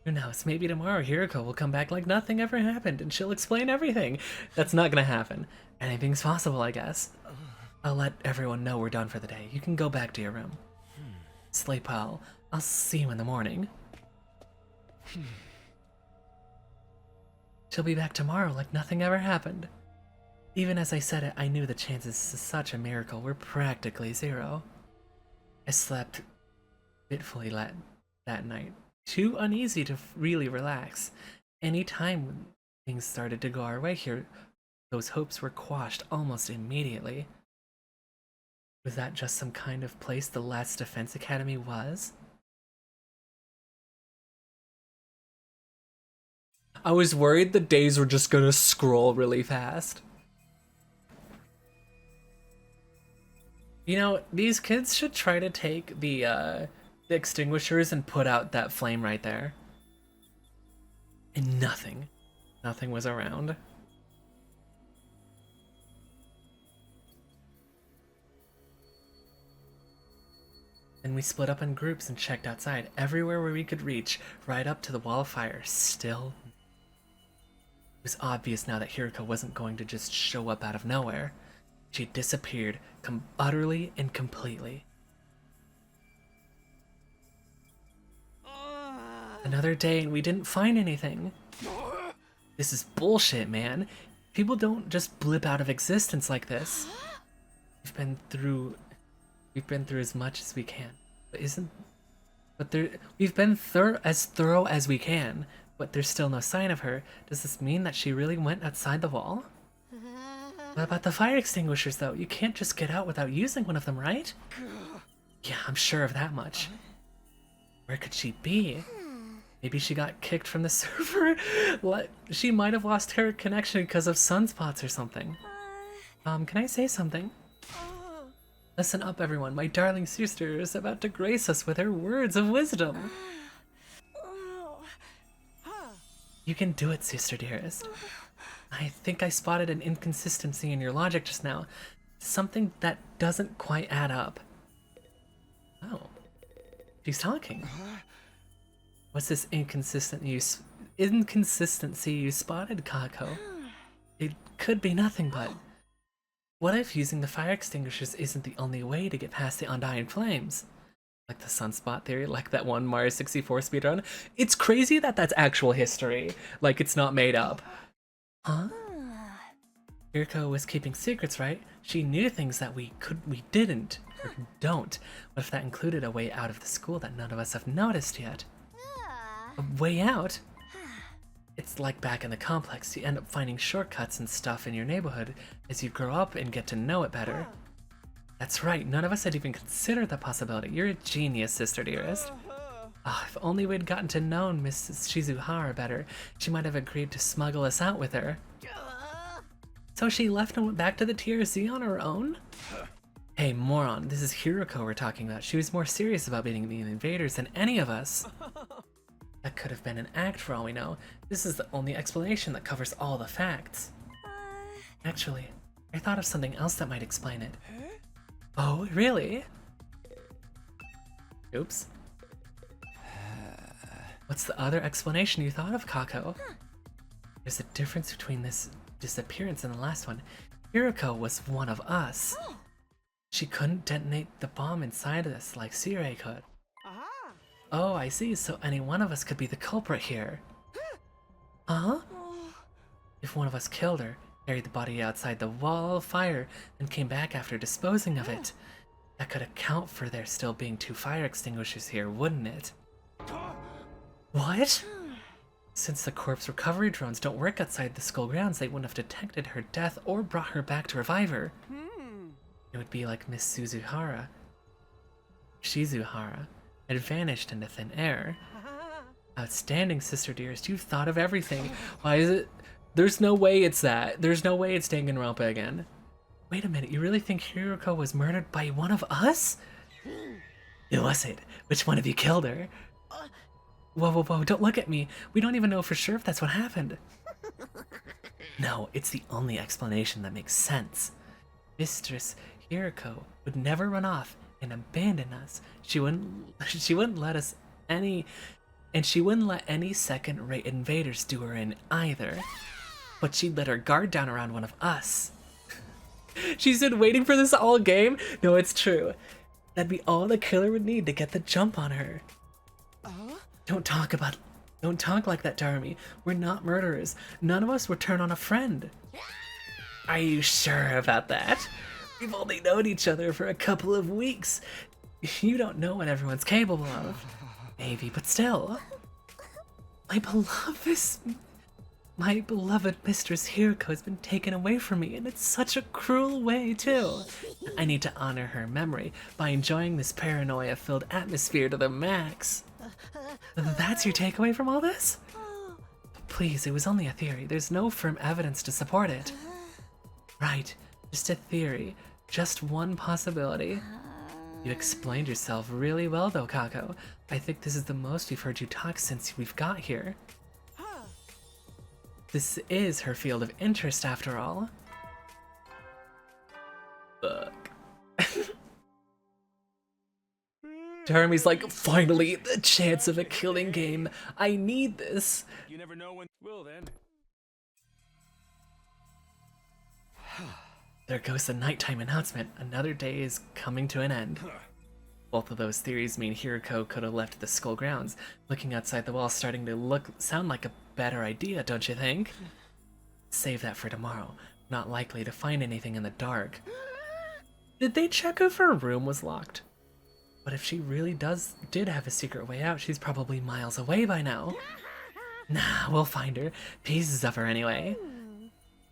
[SPEAKER 1] Who knows, maybe tomorrow Hiroko will come back like nothing ever happened and she'll explain everything. That's not gonna happen. Anything's possible, I guess. I'll let everyone know we're done for the day. You can go back to your room. Sleep well. I'll see you in the morning. She'll be back tomorrow like nothing ever happened. Even as I said it, I knew the chances of such a miracle were practically zero. I slept fitfully that night, too uneasy to really relax. Any time when things started to go our way here, those hopes were quashed almost immediately. Was that just some kind of place the last defense academy was? I was worried the days were just gonna scroll really fast. You know, these kids should try to take the extinguishers and put out that flame right there. And nothing was around. Then we split up in groups and checked outside, everywhere where we could reach, right up to the wall of fire. Still, it was obvious now that Hiroko wasn't going to just show up out of nowhere. She disappeared utterly and completely. Another day and we didn't find anything. This is bullshit, man. People don't just blip out of existence like this. We've been through as much as we can. We've been as thorough as we can, but there's still no sign of her. Does this mean that she really went outside the wall? What about the fire extinguishers, though? You can't just get out without using one of them, right? Yeah, I'm sure of that much. Where could she be? Maybe she got kicked from the server? She might have lost her connection because of sunspots or something. Can I say something? Listen up, everyone. My darling sister is about to grace us with her words of wisdom. You can do it, sister dearest. I think I spotted an inconsistency in your logic just now. Something that doesn't quite add up. Oh. She's talking. What's this inconsistency you spotted, Kako? It could be nothing but... What if using the fire extinguishers isn't the only way to get past the undying flames? Like the sunspot theory, like that one Mario 64 speedrun? It's crazy that that's actual history. Like, it's not made up. Huh? Hiroko was keeping secrets, right? She knew things that we didn't, or don't. What if that included a way out of the school that none of us have noticed yet? A way out? It's like back in the complex, you end up finding shortcuts and stuff in your neighborhood as you grow up and get to know it better. That's right, none of us had even considered that possibility. You're a genius, sister dearest. Oh, if only we'd gotten to know Mrs. Shizuhara better, she might have agreed to smuggle us out with her. So she left and went back to the TRC on her own? Hey, moron, this is Hiroko we're talking about. She was more serious about beating the invaders than any of us. That could have been an act for all we know. This is the only explanation that covers all the facts. Actually, I thought of something else that might explain it. Oh, really? Oops. What's the other explanation you thought of, Kako? There's a difference between this disappearance and the last one. Hiroko was one of us. She couldn't detonate the bomb inside of us like Sirei could. Oh, I see, so any one of us could be the culprit here. Huh? If one of us killed her, carried the body outside the wall of fire, then came back after disposing of it, that could account for there still being 2 fire extinguishers here, wouldn't it? What? Since the corpse recovery drones don't work outside the school grounds, they wouldn't have detected her death or brought her back to revive her. it would be like Miss Shizuhara had vanished into thin air. Outstanding, Sister Dearest. You've thought of everything. Why is it? There's no way it's that. There's no way it's Danganronpa again. Wait a minute, you really think Hiroko was murdered by one of us? Who was it? Which one of you killed her? Whoa, whoa, whoa, don't look at me. We don't even know for sure if that's what happened. No, it's the only explanation that makes sense. Mistress Hiroko would never run off and abandon us. She wouldn't let us any, and she wouldn't let any second-rate invaders do her in either. But she'd let her guard down around one of us. She's been waiting for this all game? No, it's true. That'd be all the killer would need to get the jump on her. Don't talk like that, Darmy. We're not murderers. None of us would turn on a friend. Are you sure about that? We've only known each other for a couple of weeks. You don't know what everyone's capable of. Maybe, but still. My beloved Mistress Hiroko has been taken away from me, and it's such a cruel way, too. I need to honor her memory by enjoying this paranoia-filled atmosphere to the max. That's your takeaway from all this? Please, it was only a theory. There's no firm evidence to support it. Right, just a theory. Just one possibility. You explained yourself really well, though, Kako. I think this is the most we've heard you talk since we've got here. This is her field of interest, after all. Fuck. Jeremy's like, finally, the chance of a killing game. I need this.
[SPEAKER 2] You never know when. Well then.
[SPEAKER 1] There goes the nighttime announcement. Another day is coming to an end. Both of those theories mean Hiroko could have left the school grounds. Looking outside the wall starting to sound like a better idea, don't you think? Save that for tomorrow. Not likely to find anything in the dark. Did they check if her room was locked? But if she really did have a secret way out, she's probably miles away by now. Nah, we'll find her. Pieces of her anyway.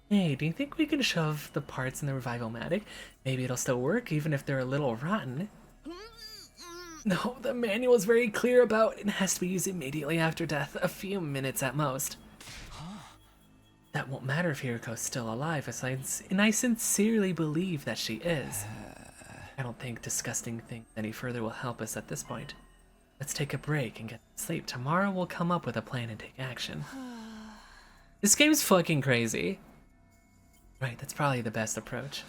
[SPEAKER 1] Hey, do you think we can shove the parts in the Revival-matic? Maybe it'll still work even if they're a little rotten. No, the manual is very clear about it has to be used immediately after death, a few minutes at most. That won't matter if Hiroko's still alive, and I sincerely believe that she is. I don't think discussing things any further will help us at this point. Let's take a break and get to sleep. Tomorrow we'll come up with a plan and take action. This game's fucking crazy. Right, that's probably the best approach.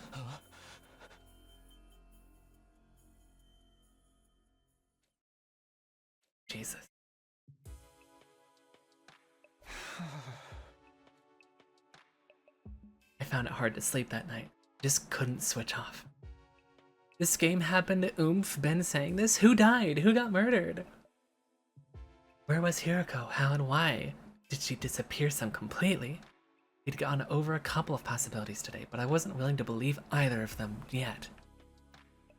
[SPEAKER 1] Jesus. I found it hard to sleep that night. Just couldn't switch off. This game happened to been saying this? Who died? Who got murdered? Where was Hiroko? How and why? Did she disappear completely? We'd gone over a couple of possibilities today, but I wasn't willing to believe either of them yet.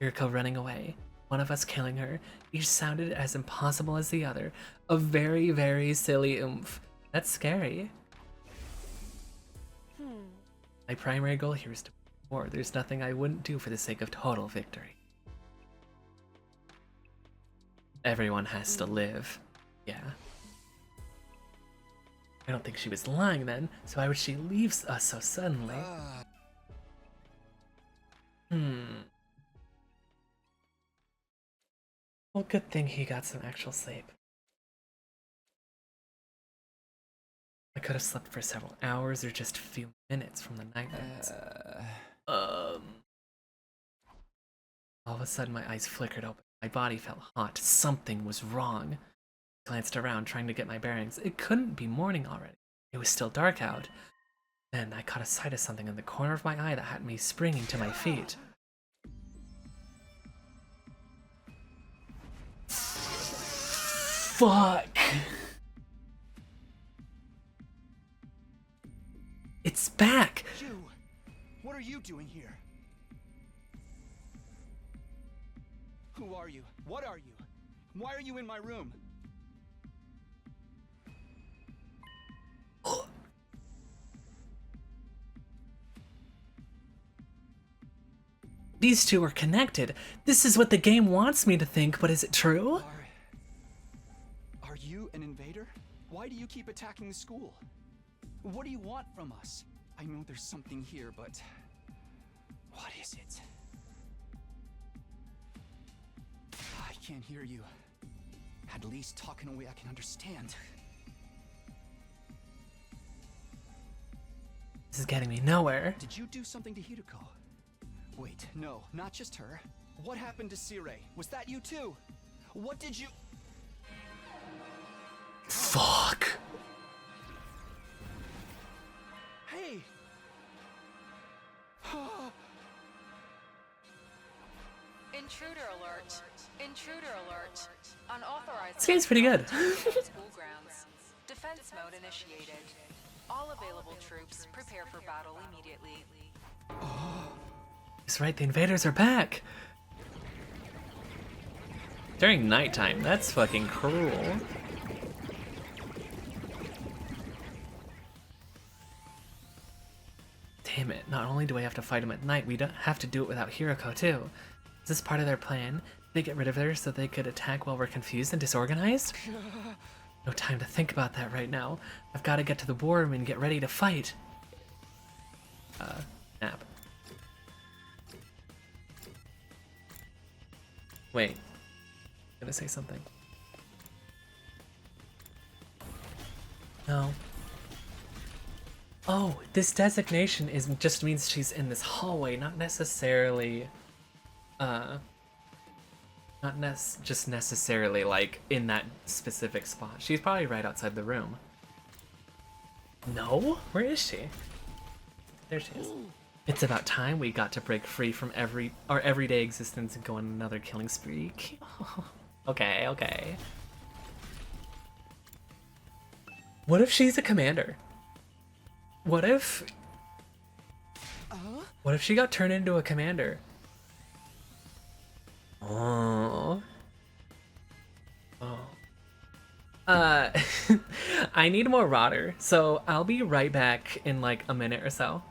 [SPEAKER 1] Hiroko running away, one of us killing her, each sounded as impossible as the other. A very, very silly oomph. That's scary. My primary goal here is to win war. There's nothing I wouldn't do for the sake of total victory. Everyone has to live. Yeah. I don't think she was lying then, so why would she leave us so suddenly? Well, good thing he got some actual sleep. I could have slept for several hours or just a few minutes from the nightmares. All of a sudden my eyes flickered open. My body felt hot. Something was wrong. I glanced around, trying to get my bearings. It couldn't be morning already. It was still dark out. Then I caught a sight of something in the corner of my eye that had me springing to my feet. Fuck! It's back!
[SPEAKER 5] You! What are you doing here? Who are you? What are you? Why are you in my room?
[SPEAKER 1] These two are connected. This is what the game wants me to think, but is it true?
[SPEAKER 5] Are you an invader? Why do you keep attacking the school? What do you want from us? I know there's something here, but what is it? I can't hear you. At least talk in a way I can understand.
[SPEAKER 1] This is getting me nowhere.
[SPEAKER 5] Did you do something to Hiruko? Wait, no, not just her. What happened to Sirei? Was that you too? What did you...
[SPEAKER 1] Fuck.
[SPEAKER 5] Hey!
[SPEAKER 7] Intruder alert. Intruder alert. Unauthorized.
[SPEAKER 1] This game's pretty good.
[SPEAKER 7] School grounds. Defense mode initiated. All available troops prepare for battle immediately.
[SPEAKER 1] That's right, the invaders are back. During nighttime, that's fucking cruel. Damn it, not only do I have to fight him at night, we don't have to do it without Hiruko too. Is this part of their plan? Did they get rid of her so they could attack while we're confused and disorganized? No time to think about that right now. I've got to get to the war room and get ready to fight. Nap. Wait. I'm gonna say something. No. Oh, this designation just means she's in this hallway, not necessarily, just necessarily like in that specific spot. She's probably right outside the room. No? Where is she? There she is. It's about time we got to break free from our everyday existence and go on another killing spree. Okay, okay. What if she's a commander? What if she got turned into a commander? Oh. I need more water, so I'll be right back in like a minute or so.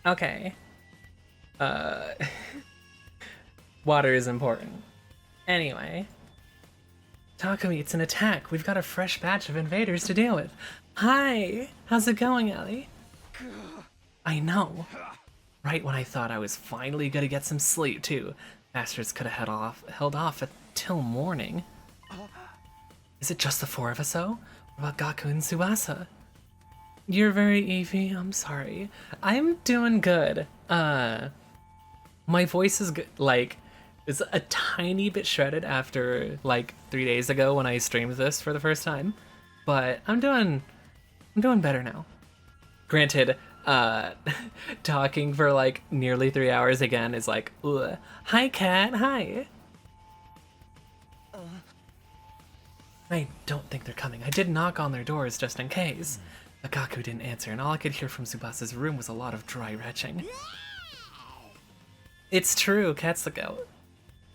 [SPEAKER 1] Okay. Water is important. Anyway. Takumi, it's an attack. We've got a fresh batch of invaders to deal with. Hi! How's it going, Ellie? I know. Right when I thought I was finally gonna get some sleep, too. Bastards could have held off until morning. Is it just the four of us, though? What about Gaku and Tsubasa? You're very Eevee, I'm sorry. I'm doing good. My voice is good, like, it's a tiny bit shredded after, like, 3 days ago when I streamed this for the first time. But I'm doing better now. Granted, talking for, like, nearly 3 hours again is like, ugh. Hi, Cat, hi! I don't think they're coming. I did knock on their doors just in case. But Gaku didn't answer, and all I could hear from Tsubasa's room was a lot of dry retching. It's true, Cat's the goat.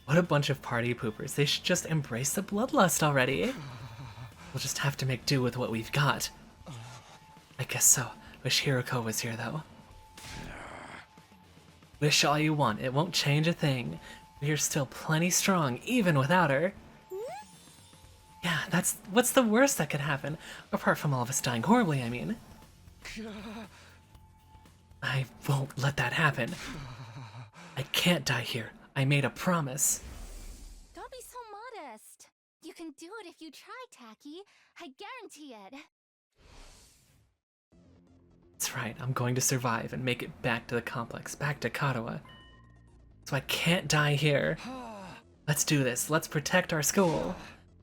[SPEAKER 1] What a bunch of party poopers. They should just embrace the bloodlust already. We'll just have to make do with what we've got. I guess so. Wish Hiroko was here, though. Wish all you want. It won't change a thing. We're still plenty strong, even without her. Yeah, what's the worst that could happen? Apart from all of us dying horribly, I mean. I won't let that happen. I can't die here. I made a promise.
[SPEAKER 4] Don't be so modest. You can do it if you try, Taki. I guarantee it.
[SPEAKER 1] That's right, I'm going to survive and make it back to the complex, back to Karawa. So I can't die here. Let's do this. Let's protect our school.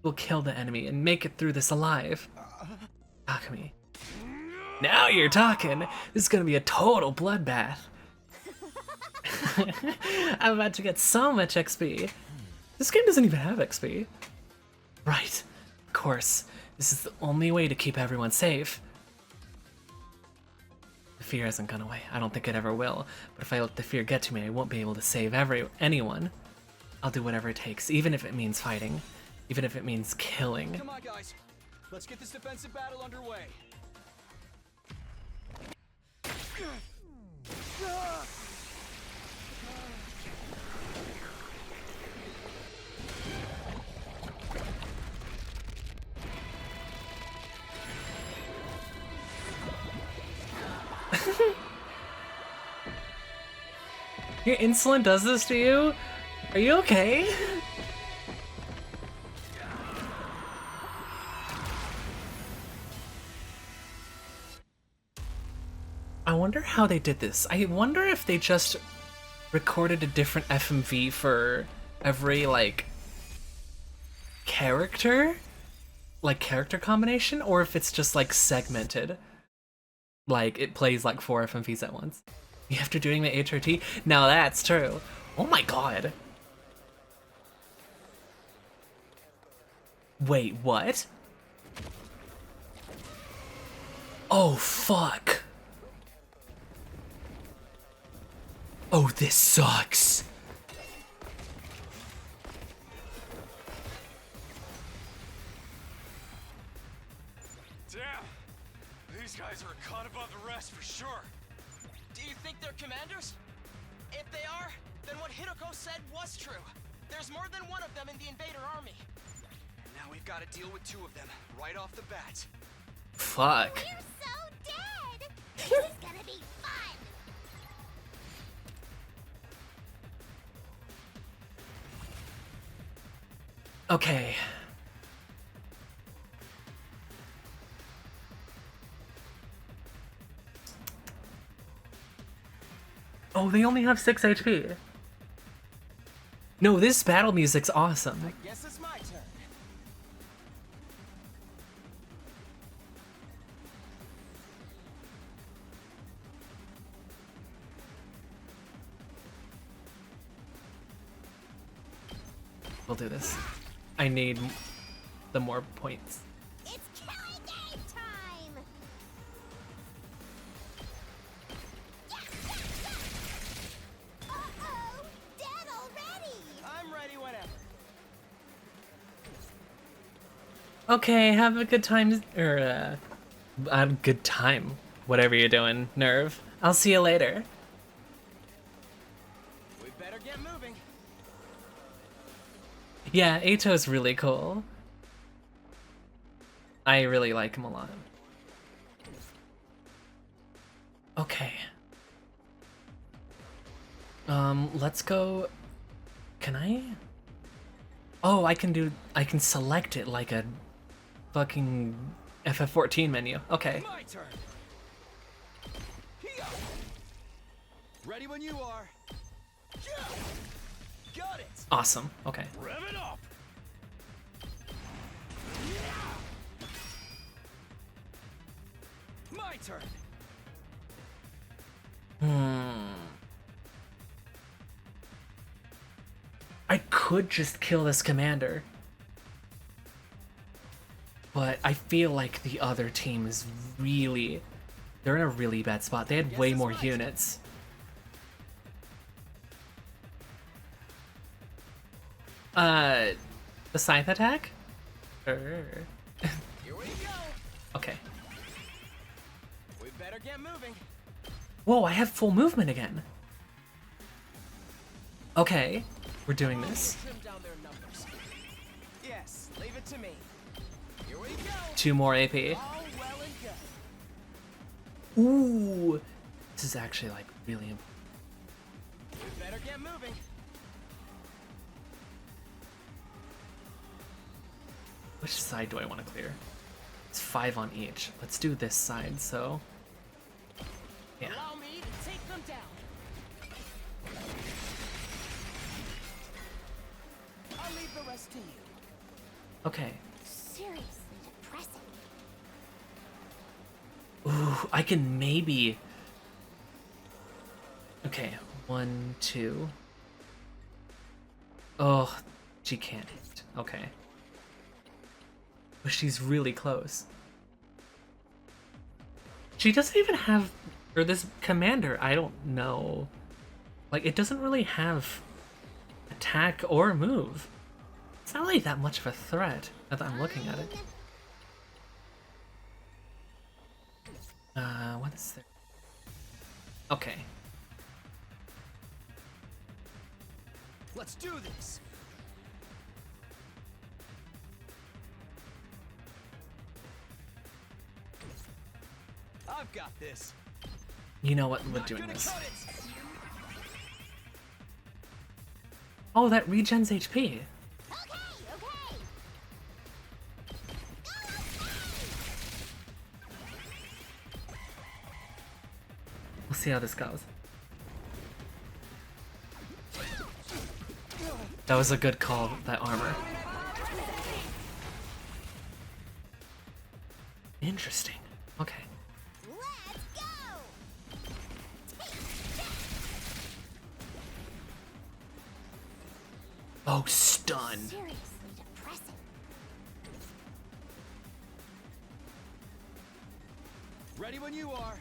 [SPEAKER 1] We'll kill the enemy and make it through this alive. Akemi. Now you're talking. This is gonna be a total bloodbath. I'm about to get so much XP. This game doesn't even have XP. Right, of course. This is the only way to keep everyone safe. The fear hasn't gone away. I don't think it ever will. But if I let the fear get to me, I won't be able to save anyone. I'll do whatever it takes, even if it means fighting. Even if it means killing.
[SPEAKER 5] Come on, guys. Let's get this defensive battle underway.
[SPEAKER 1] Your insulin does this to you? Are you okay? I wonder how they did this. I wonder if they just recorded a different FMV for every, like, character? Like, character combination? Or if it's just, like, segmented. Like, it plays, like, 4 FMVs at once. After doing the HRT? Now that's true. Oh my god. Wait, what? Oh, fuck. Oh, this sucks.
[SPEAKER 2] Damn! These guys are a cut above the rest for sure.
[SPEAKER 8] Do you think they're commanders? If they are, then what Hiroko said was true. There's more than one of them in the invader army.
[SPEAKER 5] And now we've got to deal with 2 of them right off the bat.
[SPEAKER 1] Fuck.
[SPEAKER 4] We're so dead! This is gonna be fun!
[SPEAKER 1] Okay. Oh, they only have 6 HP. No, this battle music's awesome.
[SPEAKER 5] Guess it's my turn.
[SPEAKER 1] We'll do this. I need the more points.
[SPEAKER 4] It's killing game time! Uh-oh! Dead already!
[SPEAKER 8] I'm ready whenever.
[SPEAKER 1] Okay, have a good time, or have a good time. Whatever you're doing, Nerve. I'll see you later.
[SPEAKER 5] We better get moving.
[SPEAKER 1] Yeah, Ato's really cool. I really like him a lot. Okay. Let's go. Can I? Oh, I can select it like a fucking FF14 menu. Okay.
[SPEAKER 5] My turn. Here. Ready when you are. Yeah. Got it.
[SPEAKER 1] Awesome. Okay.
[SPEAKER 2] Rev it up!
[SPEAKER 5] My turn.
[SPEAKER 1] I could just kill this commander. But I feel like the other team is really... They're in a really bad spot. They had way more units. The scythe attack?
[SPEAKER 5] Here we go.
[SPEAKER 1] Okay.
[SPEAKER 5] We better get moving.
[SPEAKER 1] Whoa, I have full movement again. Okay, we're doing this.
[SPEAKER 5] Trim down their numbers. Yes, leave it to me. Here we go.
[SPEAKER 1] 2 more AP.
[SPEAKER 5] All well and good.
[SPEAKER 1] Ooh, this is actually like really important.
[SPEAKER 5] We better get moving.
[SPEAKER 1] Which side do I want to clear? It's 5 on each. Let's do this side, so... Yeah.
[SPEAKER 6] Allow me to take them down. I'll leave the rest to you.
[SPEAKER 1] Okay.
[SPEAKER 4] Seriously depressing.
[SPEAKER 1] Ooh, I can maybe... Okay, 1, 2... Oh, she can't hit. Okay. But she's really close. She doesn't even have... Or this commander, I don't know. Like, it doesn't really have attack or move. It's not really that much of a threat, now that I'm looking at it. What is there? Okay.
[SPEAKER 5] Let's do this. I've got this.
[SPEAKER 1] You know what, we're
[SPEAKER 5] Not
[SPEAKER 1] doing
[SPEAKER 5] gonna
[SPEAKER 1] this.
[SPEAKER 5] cut it.
[SPEAKER 1] Oh, that regens HP.
[SPEAKER 4] Okay, okay.
[SPEAKER 1] We'll see how this goes. That was a good call, that armor. Interesting. Okay.
[SPEAKER 4] Let's go.
[SPEAKER 1] Oh, stun.
[SPEAKER 4] Seriously depressing.
[SPEAKER 5] Ready when you are.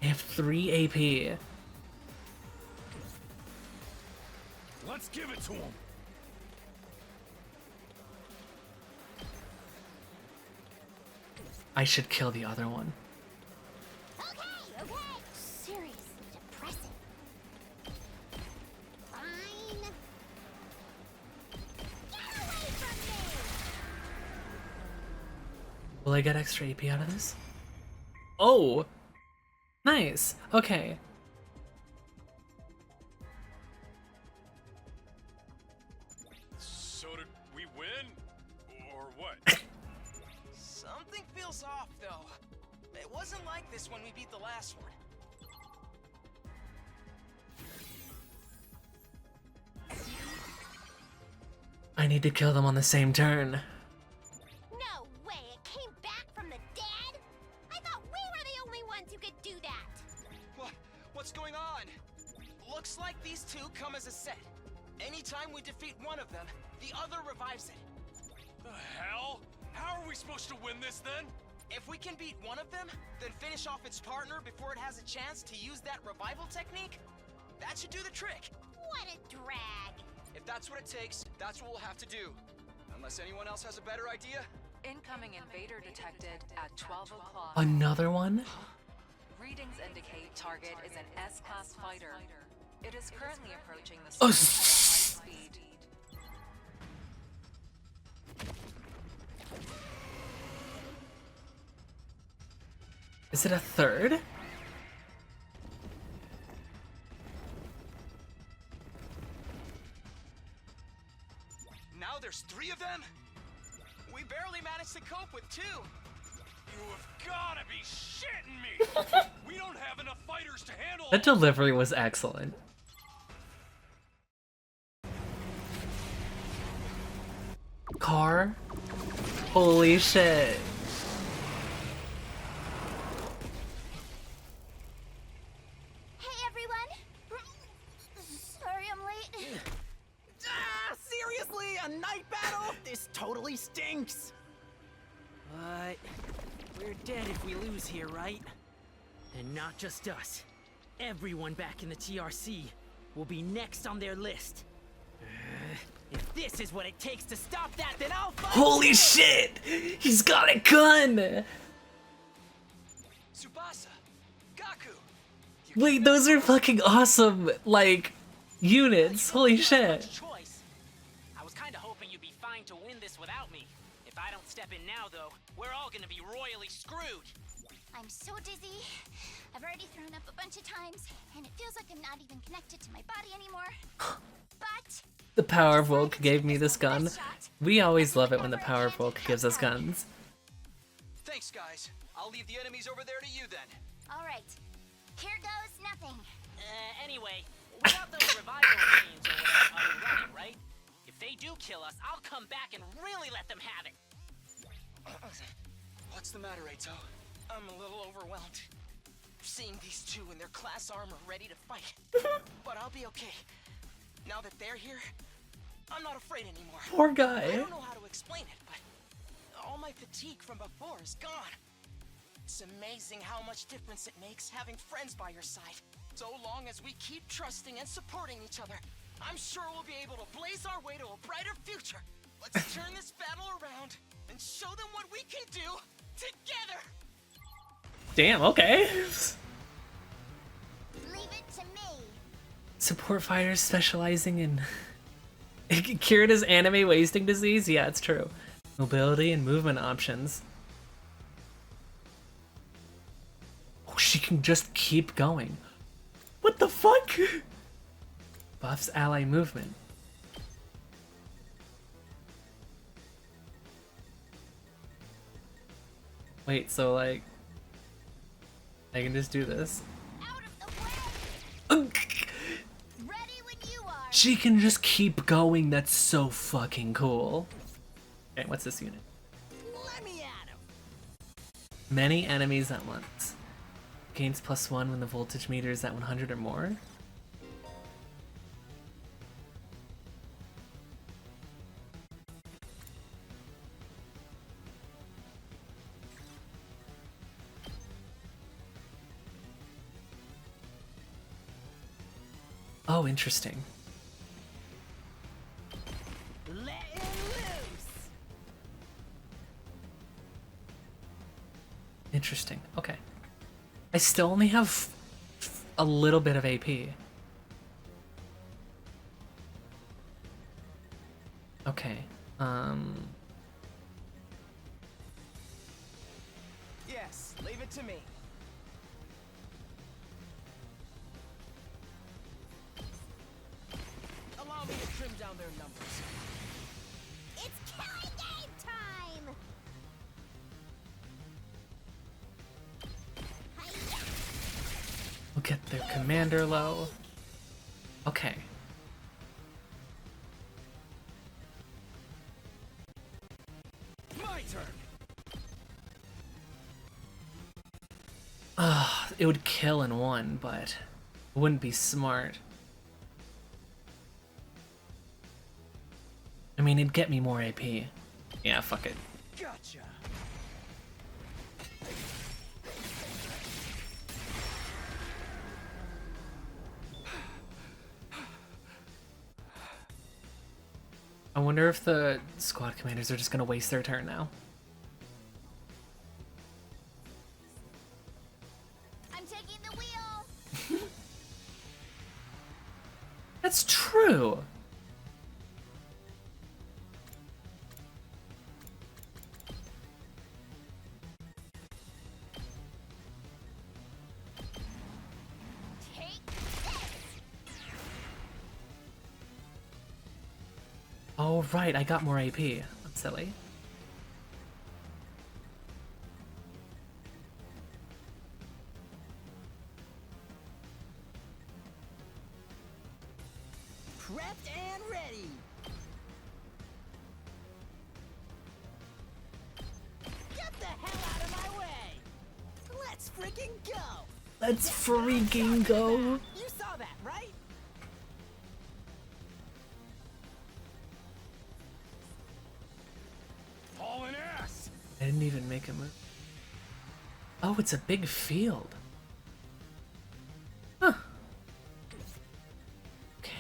[SPEAKER 1] I have 3 AP.
[SPEAKER 2] Let's give it to him!
[SPEAKER 1] I should kill the other one.
[SPEAKER 4] Okay, okay. Seriously depressing. Fine. Get away from me!
[SPEAKER 1] Will I get extra AP out of this? Oh! Nice! Okay.
[SPEAKER 2] So did we win? Or what?
[SPEAKER 8] Something feels off, though. It wasn't like this when we beat the last one.
[SPEAKER 1] I need to kill them on the same turn.
[SPEAKER 4] No way, it came back from the dead? I thought we were the only ones who could do that.
[SPEAKER 8] What's going on? Looks like these two come as a set. Anytime we defeat one of them, the other revives it.
[SPEAKER 2] The hell? How are we supposed to win this then?
[SPEAKER 8] If we can beat one of them, then finish off its partner before it has a chance to use that revival technique, that should do the trick.
[SPEAKER 4] What a drag.
[SPEAKER 8] If that's what it takes, that's what we'll have to do. Unless anyone else has a better idea?
[SPEAKER 7] Incoming invader detected at 12 o'clock.
[SPEAKER 1] Another one?
[SPEAKER 7] Readings indicate target is an S-class fighter. It is currently approaching the
[SPEAKER 1] Oh,
[SPEAKER 7] surface at high speed.
[SPEAKER 1] Is it a third?
[SPEAKER 8] Now now there's 3 of them? We barely managed to cope with 2.
[SPEAKER 2] You have gotta be shitting me! We don't have enough fighters to handle
[SPEAKER 1] The
[SPEAKER 2] all
[SPEAKER 1] delivery was excellent. Car? Holy shit.
[SPEAKER 4] Hey everyone! Sorry I'm late.
[SPEAKER 6] Ah, seriously? A night battle? This totally stinks. But we're dead if we lose here, right? And not just us. Everyone back in the TRC will be next on their list. If this is what it takes to stop that, then I'll fight.
[SPEAKER 1] Holy shit! He's got a gun!
[SPEAKER 8] Tsubasa! Gaku!
[SPEAKER 1] Wait, those are fucking awesome, like, units. Holy
[SPEAKER 6] Not
[SPEAKER 1] shit.
[SPEAKER 6] much choice. I was kind of hoping you'd be fine to win this without me. If I don't step in now, though, we're all gonna be royally screwed.
[SPEAKER 4] I'm so dizzy. I've already thrown up a bunch of times, and it feels like I'm not even connected to my body anymore. But
[SPEAKER 1] The Power of Woke gave me this gun. We always love it when the Power of Woke gives us guns.
[SPEAKER 8] Thanks, guys. I'll leave the enemies over there to you then.
[SPEAKER 4] all right, here goes nothing.
[SPEAKER 6] Anyway, without those revival machines or whatever up and running, right? If they do kill us, I'll come back and really let them have it.
[SPEAKER 8] What's the matter, Eito? I'm a little overwhelmed. Seeing these 2 in their class armor ready to fight. But I'll be okay. Now that they're here, I'm not afraid anymore.
[SPEAKER 1] Poor
[SPEAKER 8] I
[SPEAKER 1] guy.
[SPEAKER 8] don't know how to explain it, but all my fatigue from before is gone. It's amazing how much difference it makes having friends by your side. So long as we keep trusting and supporting each other, I'm sure we'll be able to blaze our way to a brighter future. Let's turn this battle around and show them what we can do together.
[SPEAKER 1] Damn, okay.
[SPEAKER 4] Leave it to me.
[SPEAKER 1] Support fighters specializing in cured his anime wasting disease? Yeah, it's true. Mobility and movement options. Oh, she can just keep going. What the fuck? Buffs ally movement. Wait, so like I can just do this.
[SPEAKER 4] Out of the way. Ready when you are.
[SPEAKER 1] She can just keep going. That's so fucking cool. Okay, what's this unit?
[SPEAKER 6] Let me at him.
[SPEAKER 1] Many enemies at once. Gains +1 when the voltage meter is at 100 or more. Oh, interesting.
[SPEAKER 6] Let him loose.
[SPEAKER 1] Interesting. Okay. I still only have a little bit of AP. Okay.
[SPEAKER 8] Yes, leave it to me. Allow me to trim down their numbers.
[SPEAKER 4] It's killing game time.
[SPEAKER 1] We'll get their commander low. Okay.
[SPEAKER 2] My turn!
[SPEAKER 1] It would kill in one, but it wouldn't be smart. I mean, it'd get me more AP. Yeah, fuck it.
[SPEAKER 2] Gotcha!
[SPEAKER 1] I wonder if the squad commanders are just gonna waste their turn now.
[SPEAKER 4] I'm taking the wheel.
[SPEAKER 1] That's true.
[SPEAKER 4] Take this.
[SPEAKER 1] Oh, right, I got more AP. I'm silly.
[SPEAKER 6] Prepped and ready. Get the hell out of my way. Let's freaking go.
[SPEAKER 1] Let's freaking go!
[SPEAKER 6] You saw that, right?
[SPEAKER 2] Hauling ass!
[SPEAKER 1] I didn't even make a move. Oh, it's a big field. Huh. Okay.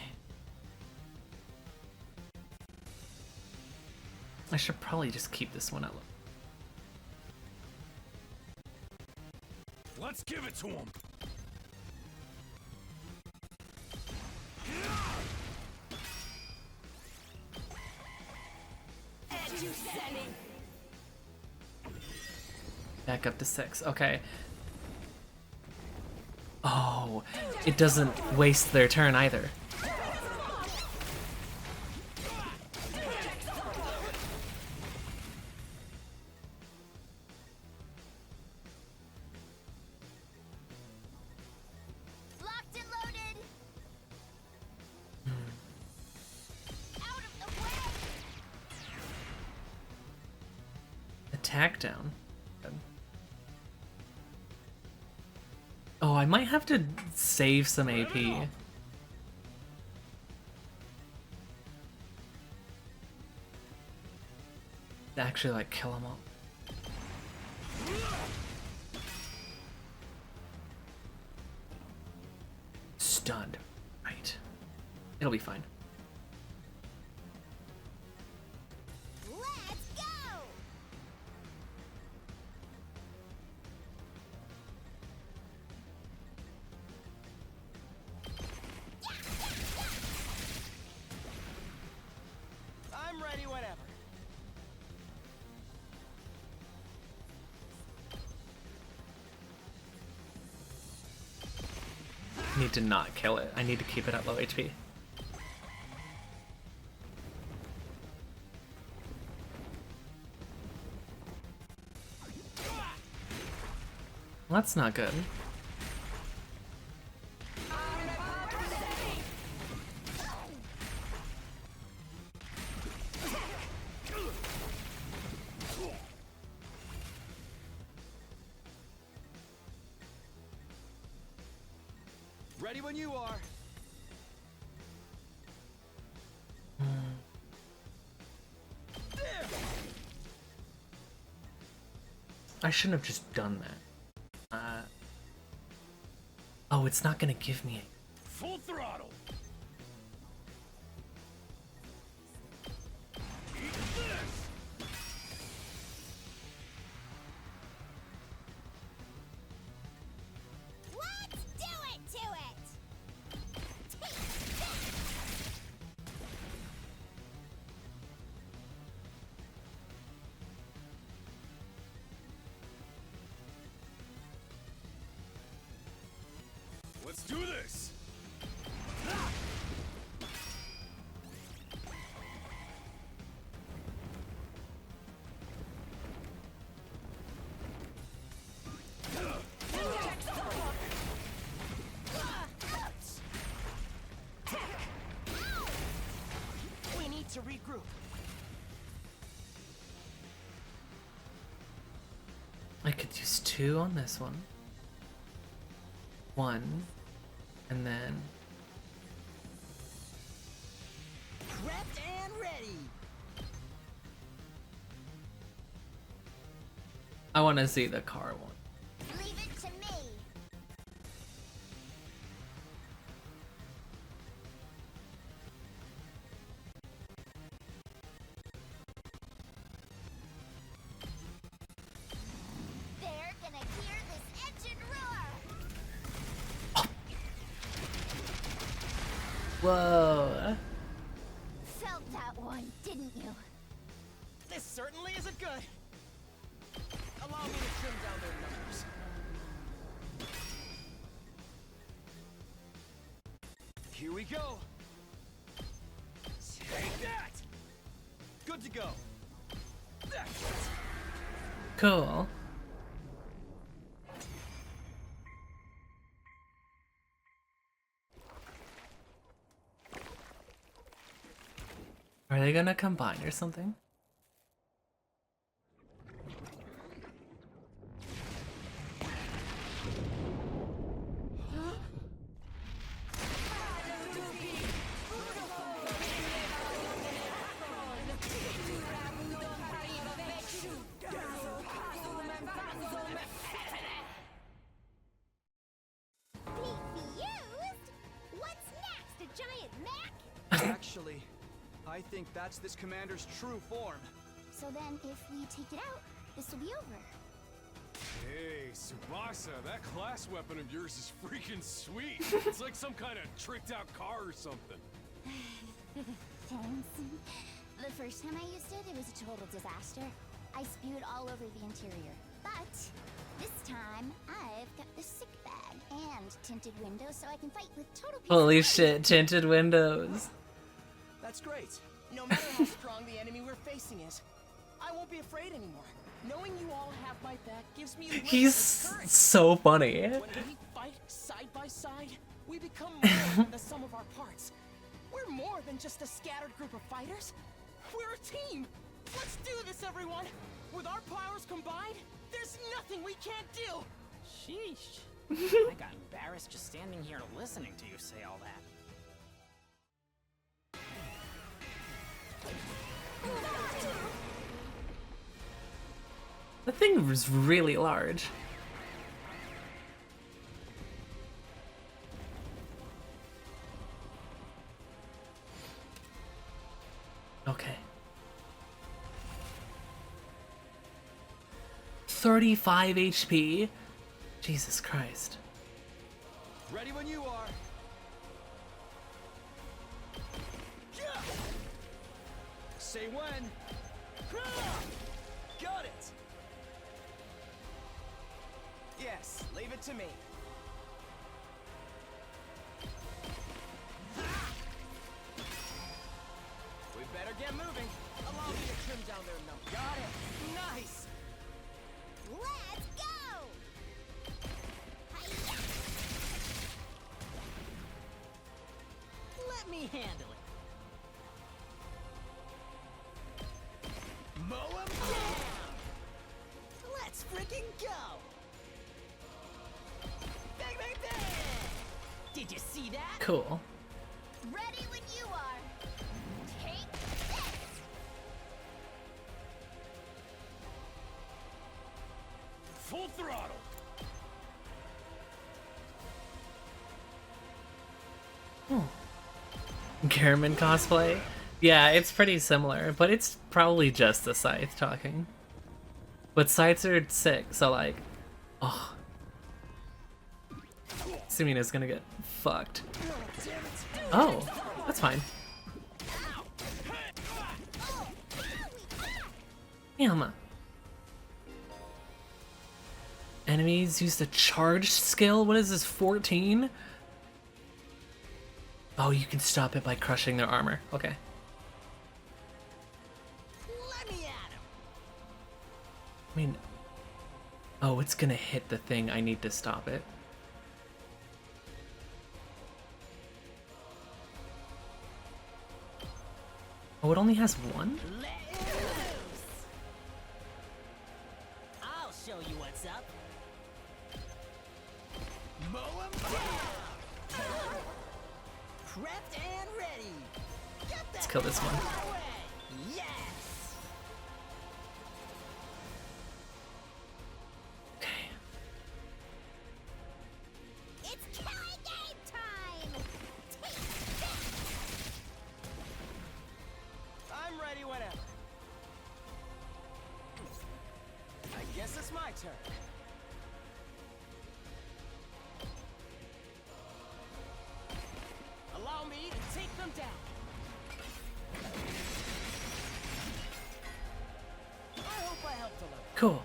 [SPEAKER 1] I should probably just keep this one out.
[SPEAKER 2] Let's give it to him!
[SPEAKER 1] Back up to 6. Okay. Oh, it doesn't waste their turn either.
[SPEAKER 4] Locked and loaded. Out of the way.
[SPEAKER 1] Attack down. Oh, I might have to save some AP. To actually, like, kill them all. Stunned. Right. It'll be fine.
[SPEAKER 4] Let's go.
[SPEAKER 8] I'm ready whenever.
[SPEAKER 1] I need to not kill it. I need to keep it at low HP. Well, that's not good.
[SPEAKER 5] Ready when you are.
[SPEAKER 1] I shouldn't have just done that. Oh, it's not gonna give me
[SPEAKER 2] Full throttle! Eat this!
[SPEAKER 4] Let's do it to it.
[SPEAKER 2] Let's do this!
[SPEAKER 8] We need to regroup.
[SPEAKER 1] I could use 2 on this one. 1. And then...
[SPEAKER 6] Prepped and ready.
[SPEAKER 1] I want to see the car one.
[SPEAKER 4] Leave it to me. They're gonna hear this engine roar.
[SPEAKER 1] Whoa!
[SPEAKER 4] Felt that one, didn't you?
[SPEAKER 8] This certainly isn't good. Allow me to trim down their numbers. Here we go. Take that!
[SPEAKER 5] Good to go.
[SPEAKER 1] Cool. Are they gonna combine or something?
[SPEAKER 4] Confused? What's next? A giant mech?
[SPEAKER 5] Actually, I think that's this commander's true form.
[SPEAKER 4] So then, if we take it out, this will be over.
[SPEAKER 2] Hey, Tsubasa, that class weapon of yours is freaking sweet. It's like some kind of tricked out car or something.
[SPEAKER 4] Thanks. The first time I used it, it was a total disaster. I spewed all over the interior. But this time, I've got the sick bag and tinted windows so I can fight with total peace.
[SPEAKER 1] Holy
[SPEAKER 4] of mind.
[SPEAKER 1] shit, tinted windows.
[SPEAKER 5] That's great.
[SPEAKER 8] No matter how strong the enemy we're facing is, I won't be afraid anymore. Knowing you all have my back gives me
[SPEAKER 1] He's
[SPEAKER 8] courage.
[SPEAKER 1] so funny.
[SPEAKER 8] When we fight side by side, we become more than the sum of our parts. We're more than just a scattered group of fighters. We're a team. Let's do this, everyone. With our powers combined, there's nothing we can't do.
[SPEAKER 6] Sheesh. I got embarrassed just standing here listening to you say all that.
[SPEAKER 1] The thing was really large. Okay. 35 HP? Jesus Christ.
[SPEAKER 5] Ready when you are. Say when. Got it. Yes, leave it to me. We better get moving. Allow me to trim down their number. Got it. Nice.
[SPEAKER 4] Let's go! Hi-ya!
[SPEAKER 6] Let me handle it.
[SPEAKER 5] Mow 'em down. Let's freaking go. Bang, bang, bang.
[SPEAKER 6] Did you see that?
[SPEAKER 1] Cool.
[SPEAKER 4] Ready when you are. Take this!
[SPEAKER 2] Full throttle.
[SPEAKER 1] Gehrman cosplay? Yeah, it's pretty similar, but it's probably just the Scythe talking. But Scythes are sick, so like, oh. Sumina's gonna get fucked. Oh, that's fine. Damn. Enemies use the charged skill? What is this, 14? Oh, you can stop it by crushing their armor. Okay.
[SPEAKER 6] Let me at him.
[SPEAKER 1] I mean, oh, it's gonna hit the thing. I need to stop it. Oh, it only has one?
[SPEAKER 6] Let it loose. I'll show you what's up.
[SPEAKER 5] Mow 'em down.
[SPEAKER 6] Prepped and ready. Get that
[SPEAKER 1] Let's kill this one.
[SPEAKER 6] away. Yes.
[SPEAKER 1] Okay.
[SPEAKER 4] It's killing game time! Take this!
[SPEAKER 5] I'm ready whenever. I guess it's my turn.
[SPEAKER 8] Allow me to take them down. I hope I helped a little.
[SPEAKER 1] Cool.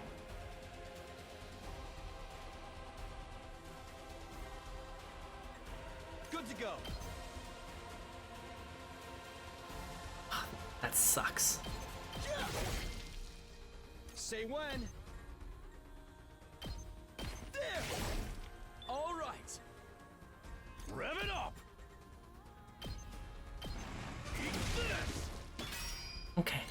[SPEAKER 5] Good to go.
[SPEAKER 1] That sucks.
[SPEAKER 5] Say when. There! All right.
[SPEAKER 2] Rev it up! Eat this!
[SPEAKER 1] Okay.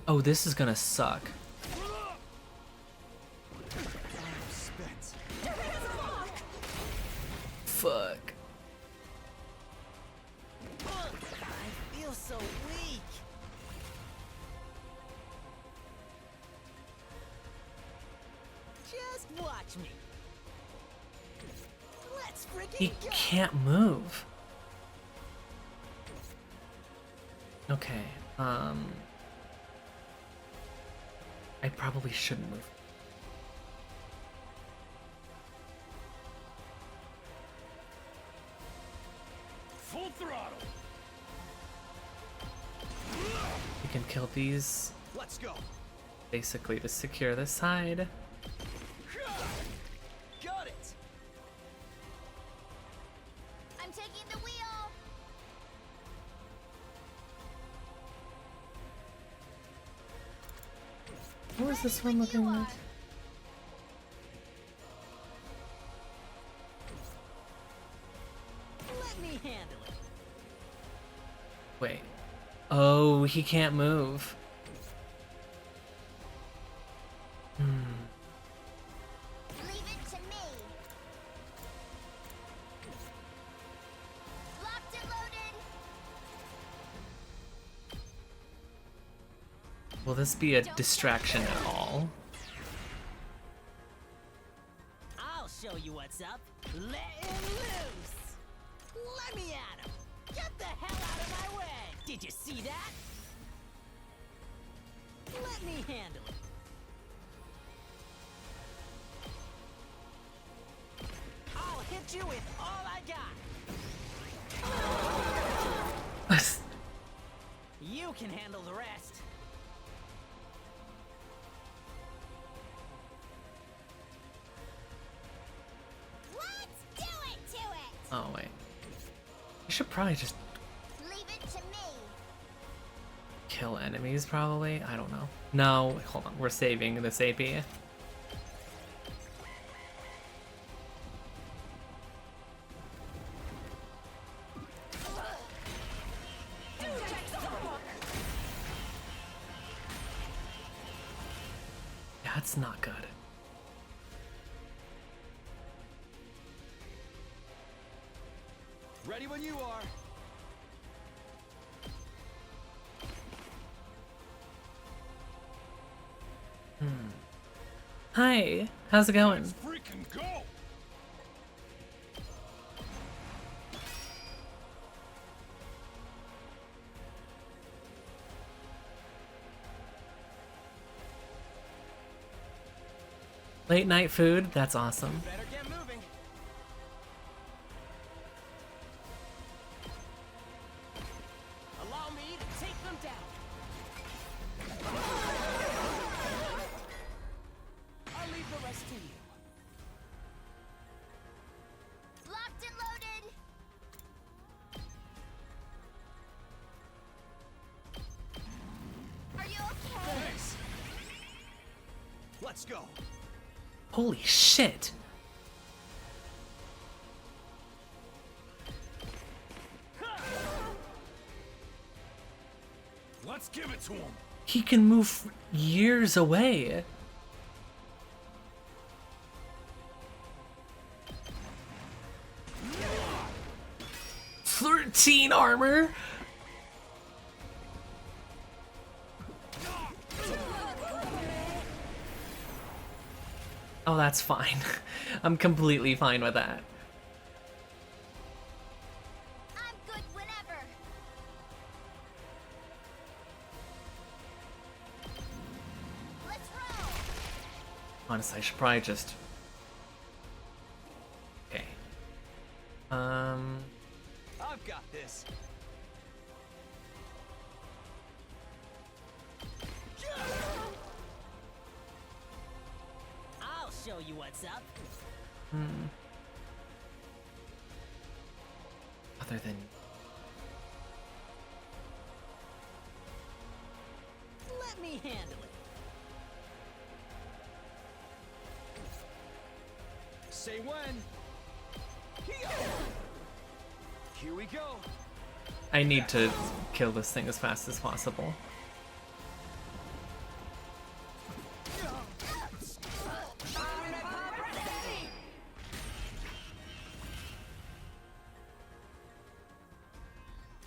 [SPEAKER 1] Oh, this is gonna suck.
[SPEAKER 5] Spent.
[SPEAKER 1] Fuck.
[SPEAKER 6] I feel so weak. Just watch me. Let's freaking
[SPEAKER 1] He
[SPEAKER 6] go.
[SPEAKER 1] can't move. Okay, I probably shouldn't move.
[SPEAKER 2] Full throttle!
[SPEAKER 1] We can kill these
[SPEAKER 5] Let's go.
[SPEAKER 1] basically to secure the side.
[SPEAKER 5] Got it.
[SPEAKER 4] I'm taking the wheel.
[SPEAKER 1] What was this one looking like?
[SPEAKER 6] Let me handle it.
[SPEAKER 1] Wait. Oh, he can't move.
[SPEAKER 4] Leave it to me. Locked and loaded.
[SPEAKER 1] Will this be a distraction at all?
[SPEAKER 6] I'll show you what's up. Let him loose. Let me at him. Get the hell out of my way. Did you see that? Let me handle it. I'll hit you with all I got. You can handle the rest.
[SPEAKER 4] Let's do it to it.
[SPEAKER 1] Oh wait. You should probably just
[SPEAKER 4] Leave it to me.
[SPEAKER 1] kill enemies, probably? I don't know. No, hold on. We're saving this AP. That's not good.
[SPEAKER 5] Ready when you are.
[SPEAKER 1] Hi, how's it going?
[SPEAKER 2] Freaking go!
[SPEAKER 1] Late night food? That's awesome.
[SPEAKER 5] Better get moving.
[SPEAKER 6] Allow me to take them down. I'll leave the rest to you.
[SPEAKER 4] Locked and loaded. Are you okay?
[SPEAKER 5] Thanks. Let's go.
[SPEAKER 1] Holy shit!
[SPEAKER 2] Let's give it to him!
[SPEAKER 1] He can move years away. "13 armor? Oh, that's fine. I'm completely fine with that.
[SPEAKER 4] I'm good whenever. Let's roll.
[SPEAKER 1] Honestly, I should probably just... Okay.
[SPEAKER 5] I've got this.
[SPEAKER 6] I'll show you what's up.
[SPEAKER 1] Other than...
[SPEAKER 6] me handle it.
[SPEAKER 5] Say when. Here we go.
[SPEAKER 1] I need to kill this thing as fast as possible.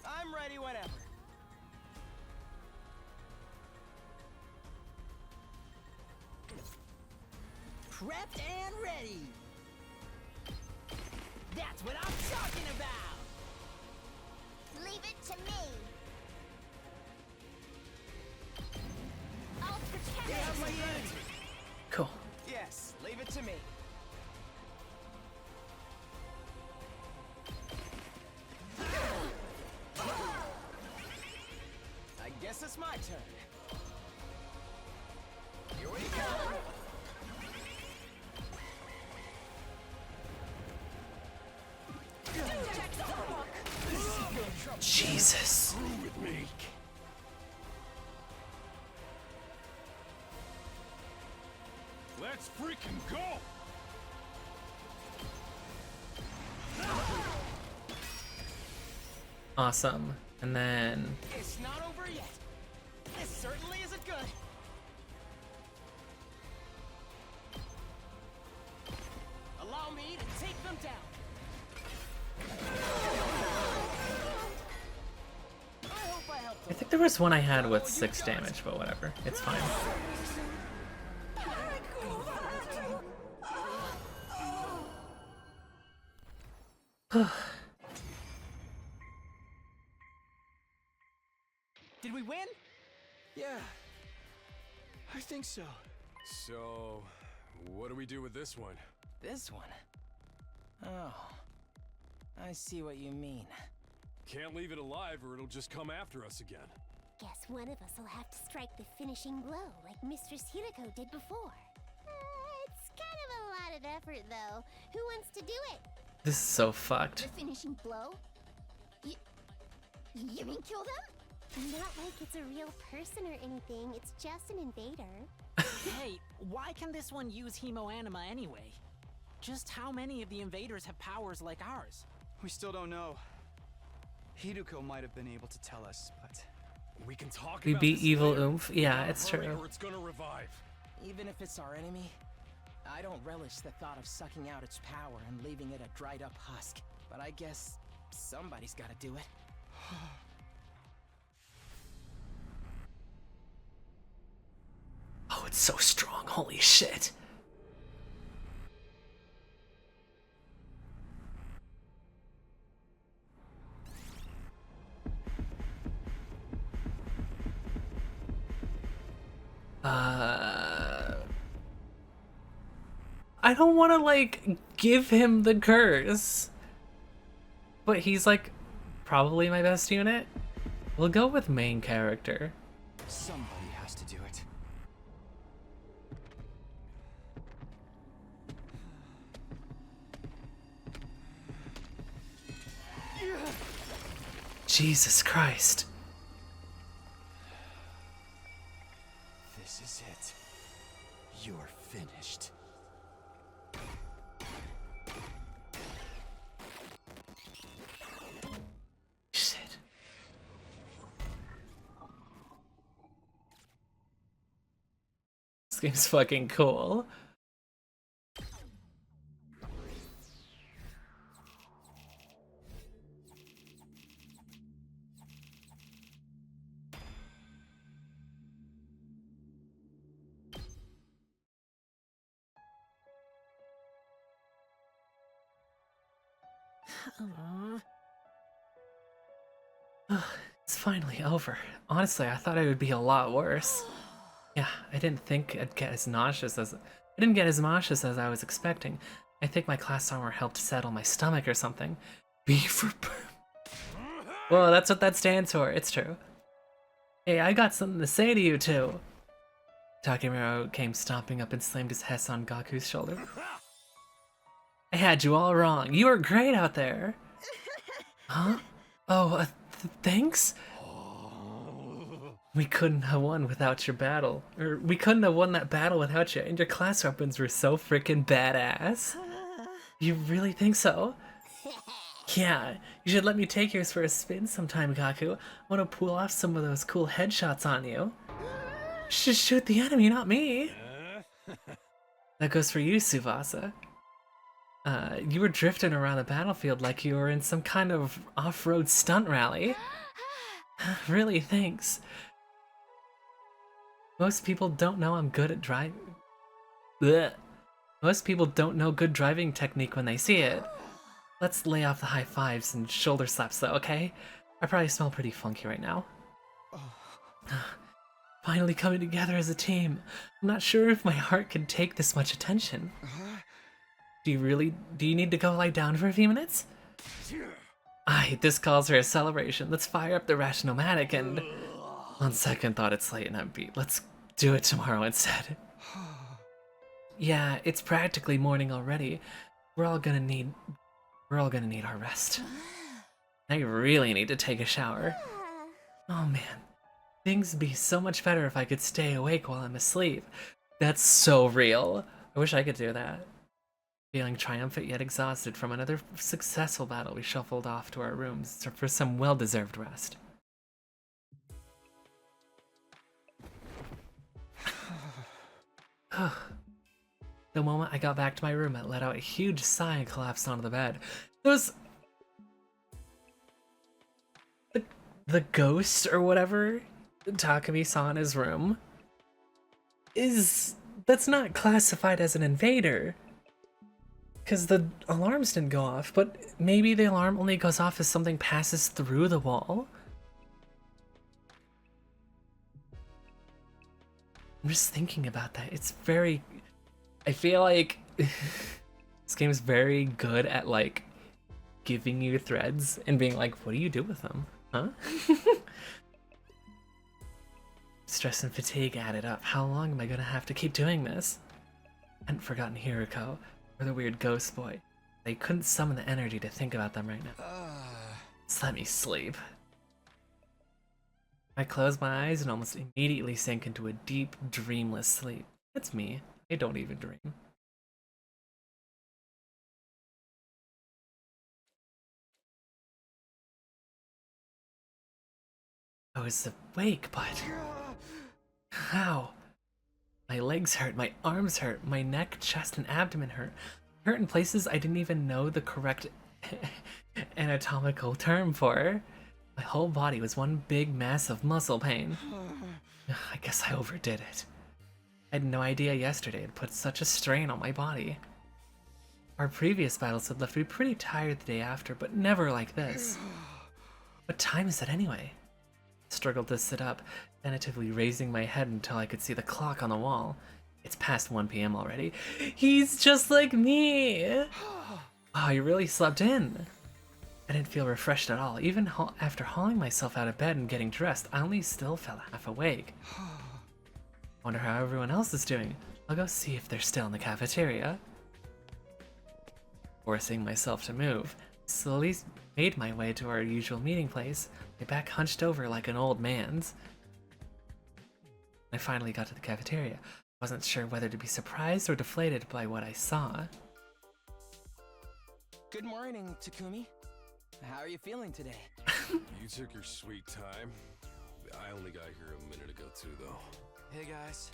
[SPEAKER 8] I'm ready whenever.
[SPEAKER 6] Prepped and ready. That's what I'm talking about.
[SPEAKER 4] Leave it to me. I'll protect it.
[SPEAKER 1] Cool.
[SPEAKER 8] Yes, leave it to me. I guess it's my turn. Here we go.
[SPEAKER 1] Jesus.
[SPEAKER 2] Let's freaking go!
[SPEAKER 1] Awesome. And then
[SPEAKER 8] It's not over yet. This certainly isn't good. Allow me to take them down. I hope I helped
[SPEAKER 1] I think there was one I had with 6 damage, but whatever. It's fine.
[SPEAKER 8] Did we win? Yeah. I think so.
[SPEAKER 9] So, what do we do with this one?
[SPEAKER 8] This one? Oh. I see what you mean.
[SPEAKER 9] Can't leave it alive or it'll just come after us again.
[SPEAKER 10] Guess one of us will have to strike the finishing blow like Mistress Hirako did before. It's kind of a lot of effort, though. Who wants to do it?
[SPEAKER 1] This is so fucked.
[SPEAKER 4] The finishing blow? You mean kill them?
[SPEAKER 10] Not like it's a real person or anything. It's just an invader.
[SPEAKER 6] Hey, why can this one use hemoanima anyway? Just how many of the invaders have powers like ours?
[SPEAKER 5] We still don't know. Hiruko might have been able to tell us, but
[SPEAKER 9] We can talk
[SPEAKER 1] We
[SPEAKER 9] about
[SPEAKER 1] beat
[SPEAKER 9] this
[SPEAKER 1] evil
[SPEAKER 9] later.
[SPEAKER 1] oomph. Yeah,
[SPEAKER 9] Gotta
[SPEAKER 1] it's
[SPEAKER 9] hurry
[SPEAKER 1] true.
[SPEAKER 9] Or it's gonna revive.
[SPEAKER 8] Even if it's our enemy, I don't relish the thought of sucking out its power and leaving it a dried up husk. But I guess somebody's gotta do it.
[SPEAKER 1] Oh, it's so strong. Holy shit. I don't want to, like, give him the curse. But he's, like, probably my best unit. We'll go with main character.
[SPEAKER 5] somebody has to do it.
[SPEAKER 1] Jesus Christ.
[SPEAKER 5] This is it. You're finished.
[SPEAKER 1] Shit. This game's fucking cool. It's finally over. Honestly, I thought it would be a lot worse. Yeah, I didn't think I'd get as nauseous as I was expecting. I think my class armor helped settle my stomach or something. B for well, that's what that stands for. It's true. Hey, I got something to say to you too. Takemura came stomping up and slammed his hess on Gaku's shoulder. I had you all wrong. You were great out there. Huh? Oh, thanks? We couldn't have won without your battle. Or, we couldn't have won that battle without you, and your class weapons were so freaking badass. You really think so? Yeah, you should let me take yours for a spin sometime, Gaku. I want to pull off some of those cool headshots on you. Shoot the enemy, not me. That goes for you, Tsubasa. You were drifting around the battlefield like you were in some kind of off-road stunt rally. Really, thanks. Most people don't know I'm good at driving. Blech. Most people don't know good driving technique when they see it. Let's lay off the high fives and shoulder slaps though, okay? I probably smell pretty funky right now. Finally coming together as a team. I'm not sure if my heart can take this much attention. Do you need to go lie down for a few minutes? Aye, this calls for a celebration. Let's fire up the Rationomatic and... On second thought, it's late and upbeat. Let's do it tomorrow instead. Yeah, it's practically morning already. We're all gonna need our rest. I really need to take a shower. Oh man, things would be so much better if I could stay awake while I'm asleep. That's so real. I wish I could do that. Feeling triumphant yet exhausted from another successful battle, we shuffled off to our rooms for some well-deserved rest. The moment I got back to my room, I let out a huge sigh and collapsed onto the bed. Those... The ghost or whatever Takumi saw in his room that's not classified as an invader. Because the alarms didn't go off, but maybe the alarm only goes off as something passes through the wall? I'm just thinking about that. It's very... I feel like this game's very good at like giving you threads and being like, what do you do with them? Huh? Stress and fatigue added up. How long am I gonna have to keep doing this? I hadn't forgotten Hiroko or the weird ghost boy. I couldn't summon the energy to think about them right now. Just let me sleep. I close my eyes and almost immediately sink into a deep, dreamless sleep. That's me. I don't even dream. I was awake, but... How? My legs hurt, my arms hurt, my neck, chest, and abdomen hurt. Hurt in places I didn't even know the correct anatomical term for. My whole body was one big mass of muscle pain. I guess I overdid it. I had no idea yesterday had put such a strain on my body. Our previous battles had left me pretty tired the day after, but never like this. What time is it anyway? I struggled to sit up, tentatively raising my head until I could see the clock on the wall. It's past 1 p.m. already. He's just like me! Wow, you really slept in. I didn't feel refreshed at all. Even after hauling myself out of bed and getting dressed, I only still felt half awake. Wonder how everyone else is doing. I'll go see if they're still in the cafeteria. Forcing myself to move, slowly made my way to our usual meeting place, my back hunched over like an old man's. I finally got to the cafeteria. Wasn't sure whether to be surprised or deflated by what I saw.
[SPEAKER 5] Good morning, Takumi. How are you feeling today?
[SPEAKER 9] You took your sweet time. I only got here a minute ago too, though.
[SPEAKER 5] Hey guys.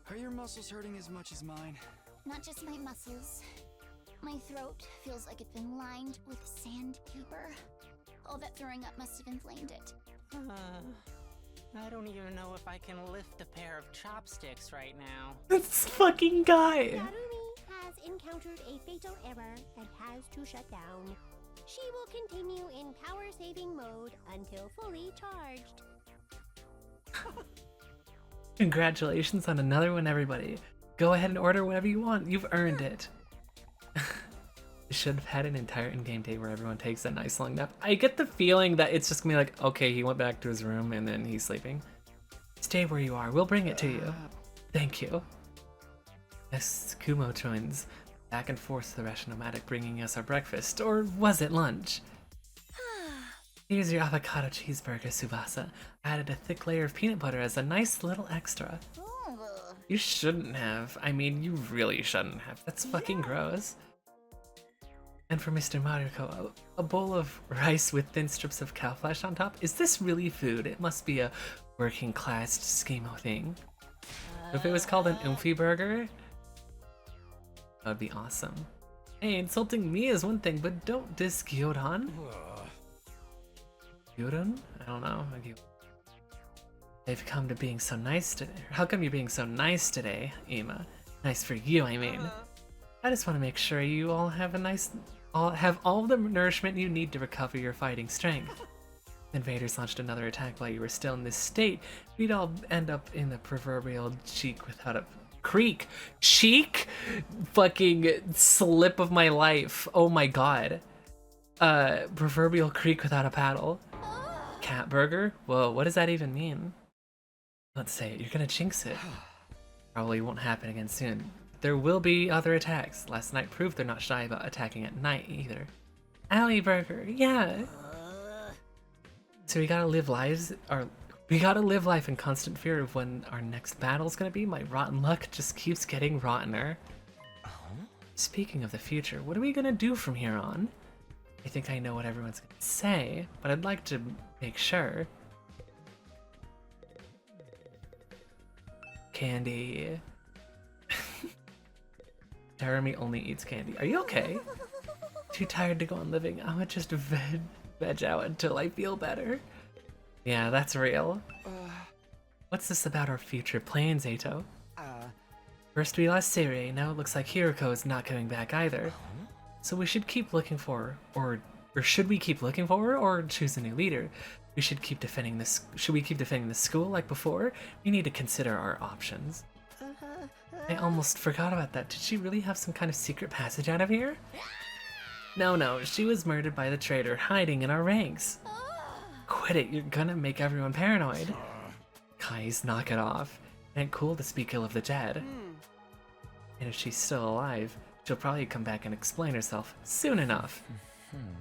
[SPEAKER 5] Are your muscles hurting as much as mine?
[SPEAKER 4] Not just my muscles. My throat feels like it's been lined with sandpaper. All that throwing up must have inflamed it.
[SPEAKER 6] I don't even know if I can lift a pair of chopsticks right now.
[SPEAKER 1] This fucking guy!
[SPEAKER 10] Narumi has encountered a fatal error and has to shut down. She will continue in power-saving mode until fully charged.
[SPEAKER 1] Congratulations on another one, everybody. Go ahead and order whatever you want. You've earned it. Should have had an entire in-game day where everyone takes a nice long nap. I get the feeling that it's just gonna be like, okay, he went back to his room and then he's sleeping. Stay where you are. We'll bring it to you. Thank you. Yes, Kumo twins. Back and forth to the Rationomatic bringing us our breakfast. Or was it lunch? Here's your avocado cheeseburger, Subasa. I added a thick layer of peanut butter as a nice little extra. You shouldn't have. I mean, you really shouldn't have. That's fucking gross. And for Mr. Mariko, a bowl of rice with thin strips of cow flesh on top? Is this really food? It must be a working class schemo thing. If it was called an Oomphy burger, that'd be awesome. Hey, insulting me is one thing, but don't diss Gyodan. Gyodan? I don't know. They've come to being so nice today. How come you're being so nice today, Ima? Nice for you, I mean. I just want to make sure you all have have all the nourishment you need to recover your fighting strength. Invaders launched another attack while you were still in this state. We'd all end up in the proverbial cheek without a creek. Cheek? Fucking slip of my life. Oh my god. Proverbial creek without a paddle. Cat burger? Whoa, what does that even mean? Let's say it. You're gonna jinx it. Probably won't happen again soon. There will be other attacks. Last night proved they're not shy about attacking at night either. Alley burger, yeah. So we gotta live life in constant fear of when our next battle's gonna be. My rotten luck just keeps getting rottener. Speaking of the future, what are we gonna do from here on? I think I know what everyone's gonna say, but I'd like to make sure. Candy. Jeremy only eats candy. Are you okay? Too tired to go on living. I'm gonna just veg out until I feel better. Yeah, that's real. What's this about our future plans, Ato? First we lost Seirei, now it looks like Hiroko is not coming back either. So we should keep looking for, or should we keep looking for her, or choose a new leader? We should keep defending this. Should we keep defending the school like before? We need to consider our options. I almost forgot about that. Did she really have some kind of secret passage out of here? No, she was murdered by the traitor hiding in our ranks. Quit it, you're gonna make everyone paranoid. Guys, knock it off. It ain't cool to speak ill of the dead. And if she's still alive, she'll probably come back and explain herself soon enough.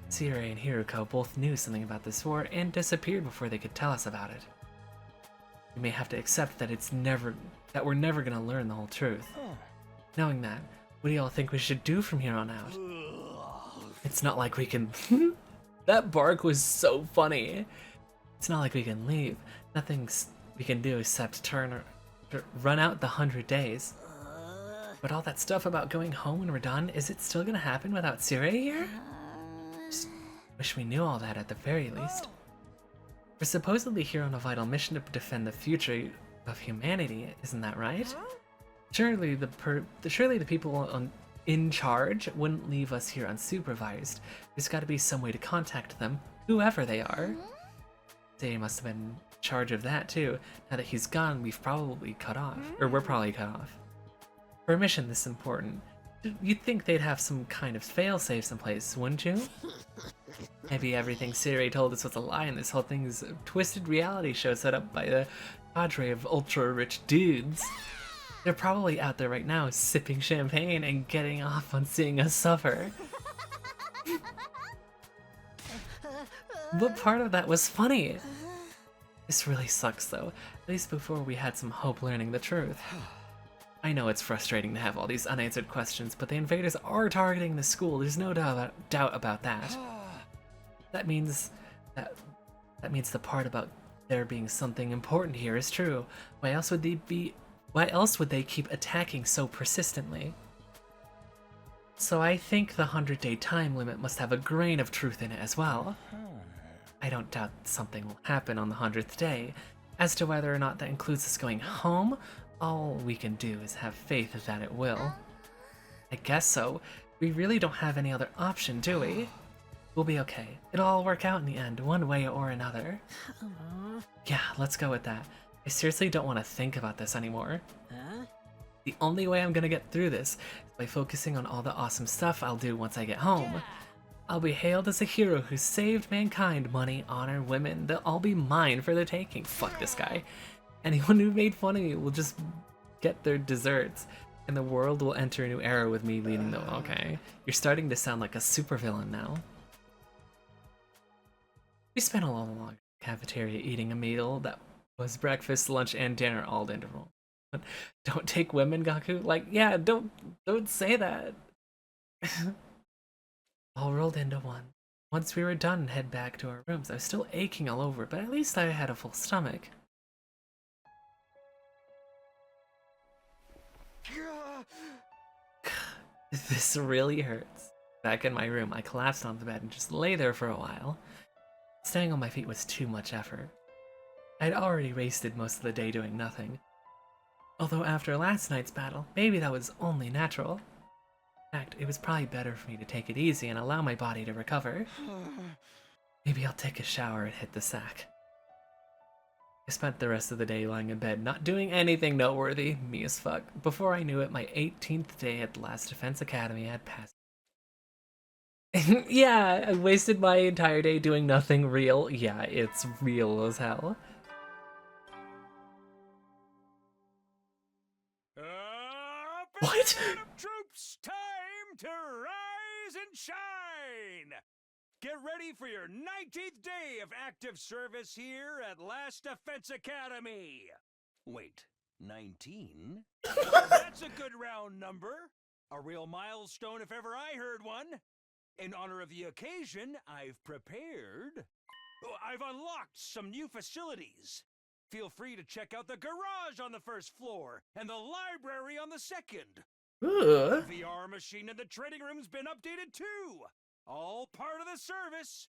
[SPEAKER 1] Seirei and Hiroko both knew something about this war and disappeared before they could tell us about it. We may have to accept that we're never gonna learn the whole truth. Knowing that, what do y'all think we should do from here on out? It's not like we can... That bark was so funny. It's not like we can leave. Nothing we can do except run out the 100 days. But all that stuff about going home when we're done, is it still gonna happen without Seirei here? Just wish we knew all that at the very least. We're supposedly here on a vital mission to defend the future of humanity, isn't that right? Surely the people in charge wouldn't leave us here unsupervised. There's gotta be some way to contact them, whoever they are. They must have been in charge of that too. Now that he's gone, we're probably cut off. For a mission this important, you'd think they'd have some kind of fail-safes in place, wouldn't you? Maybe everything Seirei told us was a lie and this whole thing is a twisted reality show set up by the cadre of ultra-rich dudes. They're probably out there right now sipping champagne and getting off on seeing us suffer. But part of that was funny. This really sucks though, at least before we had some hope learning the truth. I know it's frustrating to have all these unanswered questions, but the invaders are targeting the school, there's no doubt about that. That means the part about there being something important here is true. Why else would they keep attacking so persistently? So I think the 100-day time limit must have a grain of truth in it as well. I don't doubt something will happen on the 100th day. As to whether or not that includes us going home, all we can do is have faith that it will. I guess so. We really don't have any other option, do we? We'll be okay. It'll all work out in the end, one way or another. Yeah, let's go with that. I seriously don't want to think about this anymore. The only way I'm gonna get through this is by focusing on all the awesome stuff I'll do once I get home. I'll be hailed as a hero who saved mankind, money, honor, women. They'll all be mine for the taking. Fuck this guy. Anyone who made fun of me will just get their desserts, and the world will enter a new era with me leading them. Okay, you're starting to sound like a supervillain now. We spent a long, long cafeteria eating a meal that was breakfast, lunch, and dinner all in a row. Don't take women, Gaku. Like, yeah, don't say that. All rolled into one. Once we were done and head back to our rooms, I was still aching all over, but at least I had a full stomach. This really hurts. Back in my room, I collapsed on the bed and just lay there for a while. Staying on my feet was too much effort. I'd already wasted most of the day doing nothing. Although after last night's battle, maybe that was only natural. In fact, it was probably better for me to take it easy and allow my body to recover. Maybe I'll take a shower and hit the sack. I spent the rest of the day lying in bed, not doing anything noteworthy, me as fuck. Before I knew it, my 18th day at the last Defense Academy had passed. Yeah, I wasted my entire day doing nothing real. Yeah, it's real as hell. What?
[SPEAKER 2] Troops, time to rise and shine! Get ready for your 19th day of active service here at Last Defense Academy. Wait, 19? That's a good round number. A real milestone if ever I heard one. In honor of the occasion, I've unlocked some new facilities. Feel free to check out the garage on the first floor and the library on the second. The VR machine in the training room's been updated too. All part of the service.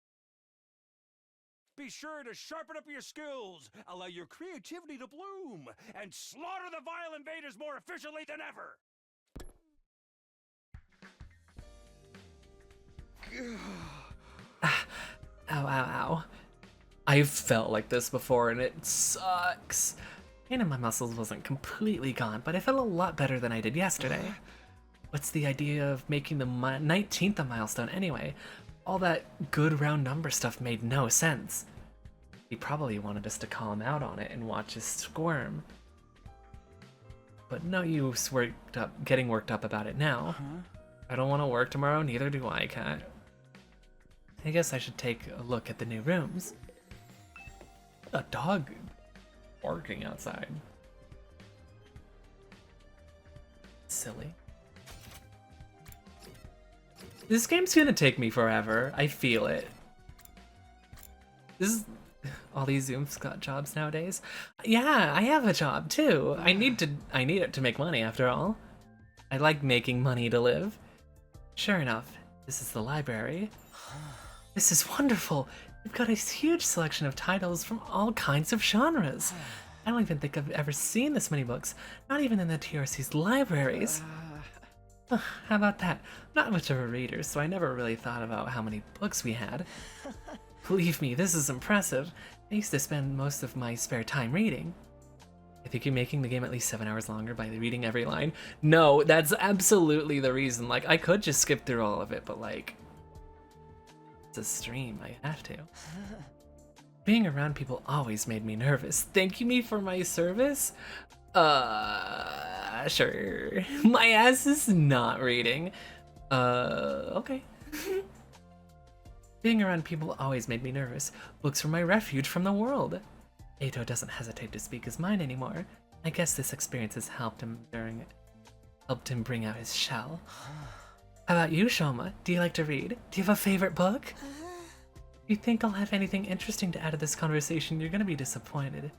[SPEAKER 2] Be sure to sharpen up your skills, allow your creativity to bloom, and slaughter the vile invaders more efficiently than ever.
[SPEAKER 1] Ow, ow, ow. I've felt like this before and it sucks. Pain in my muscles wasn't completely gone, but I felt a lot better than I did yesterday. What's the idea of making the 19th a milestone anyway? All that good round number stuff made no sense. He probably wanted us to call him out on it and watch us squirm. But no use getting worked up about it now. I don't want to work tomorrow, neither do I, Cat. I guess I should take a look at the new rooms. A dog barking outside. Silly. This game's gonna take me forever. I feel it. This is all these Zooms got jobs nowadays. Yeah, I have a job too. I need it to make money after all. I like making money to live. Sure enough, this is the library. This is wonderful. We've got a huge selection of titles from all kinds of genres. I don't even think I've ever seen this many books, not even in the TRC's libraries. How about that? Not much of a reader, so I never really thought about how many books we had. Believe me, this is impressive. I used to spend most of my spare time reading. I think you're making the game at least 7 hours longer by reading every line. No, that's absolutely the reason. Like, I could just skip through all of it, but like, it's a stream, I have to. Being around people always made me nervous. Thanking me for my service? Sure. My ass is not reading. Okay. Being around people always made me nervous. Books were my refuge from the world. Eito doesn't hesitate to speak his mind anymore. I guess this experience has helped him bring out his shell. How about you, Shoma? Do you like to read? Do you have a favorite book? If you think I'll have anything interesting to add to this conversation, you're gonna be disappointed.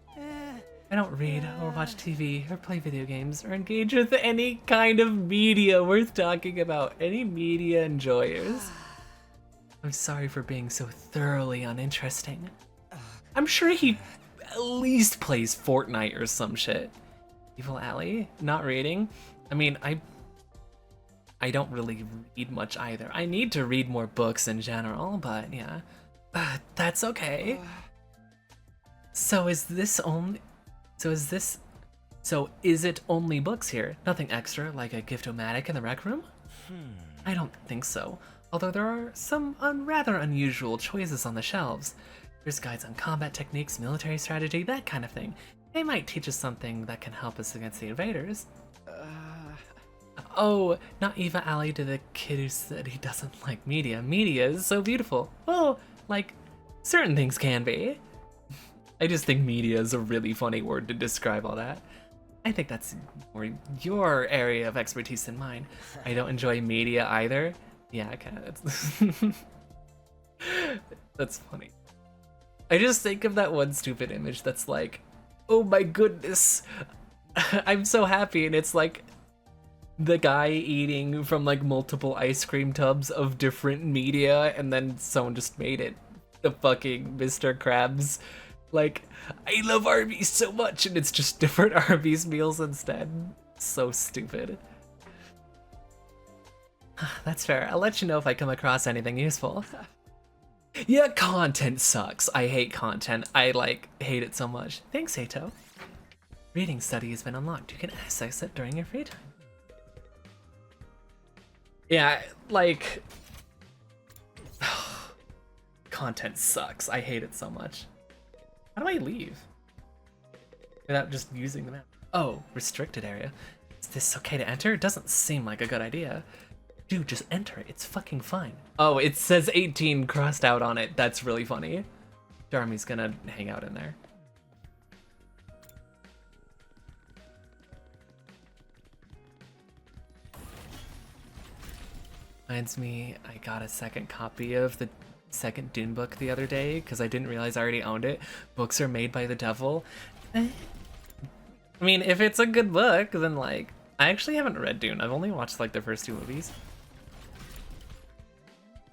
[SPEAKER 1] I don't read, or watch TV, or play video games, or engage with any kind of media worth talking about. Any media enjoyers. I'm sorry for being so thoroughly uninteresting. I'm sure he at least plays Fortnite or some shit. Evil Alley? Not reading? I mean, I don't really read much either. I need to read more books in general, but yeah. That's okay. So is it only books here? Nothing extra, like a gift-o-matic in the rec room? I don't think so. Although there are some rather unusual choices on the shelves. There's guides on combat techniques, military strategy, that kind of thing. They might teach us something that can help us against the invaders. Oh, not Eva Alley to the kid who said he doesn't like media. Media is so beautiful. Oh, like Certain things can be. I just think media is a really funny word to describe all that. I think that's more your area of expertise than mine. I don't enjoy media either. Yeah, okay, that's funny. I just think of that one stupid image that's like, oh my goodness, I'm so happy, and it's like the guy eating from like multiple ice cream tubs of different media, and then someone just made it the fucking Mr. Krabs. Like, I love Arby's so much, and it's just different Arby's meals instead. So stupid. That's fair. I'll let you know if I come across anything useful. Yeah, content sucks. I hate content. I hate it so much. Thanks, Hato. Reading study has been unlocked. You can access it during your free time. Yeah, like... content sucks. I hate it so much. How do I leave? Without just using the map. Oh, restricted area. Is this okay to enter? It doesn't seem like a good idea. Dude, just enter it. It's fucking fine. Oh, it says 18 crossed out on it. That's really funny. Jarmy's gonna hang out in there. Reminds me, I got a second copy of the second Dune book the other day because I didn't realize I already owned it. Books are made by the devil. I mean, if it's a good book, then I actually haven't read Dune. I've only watched the first 2 movies.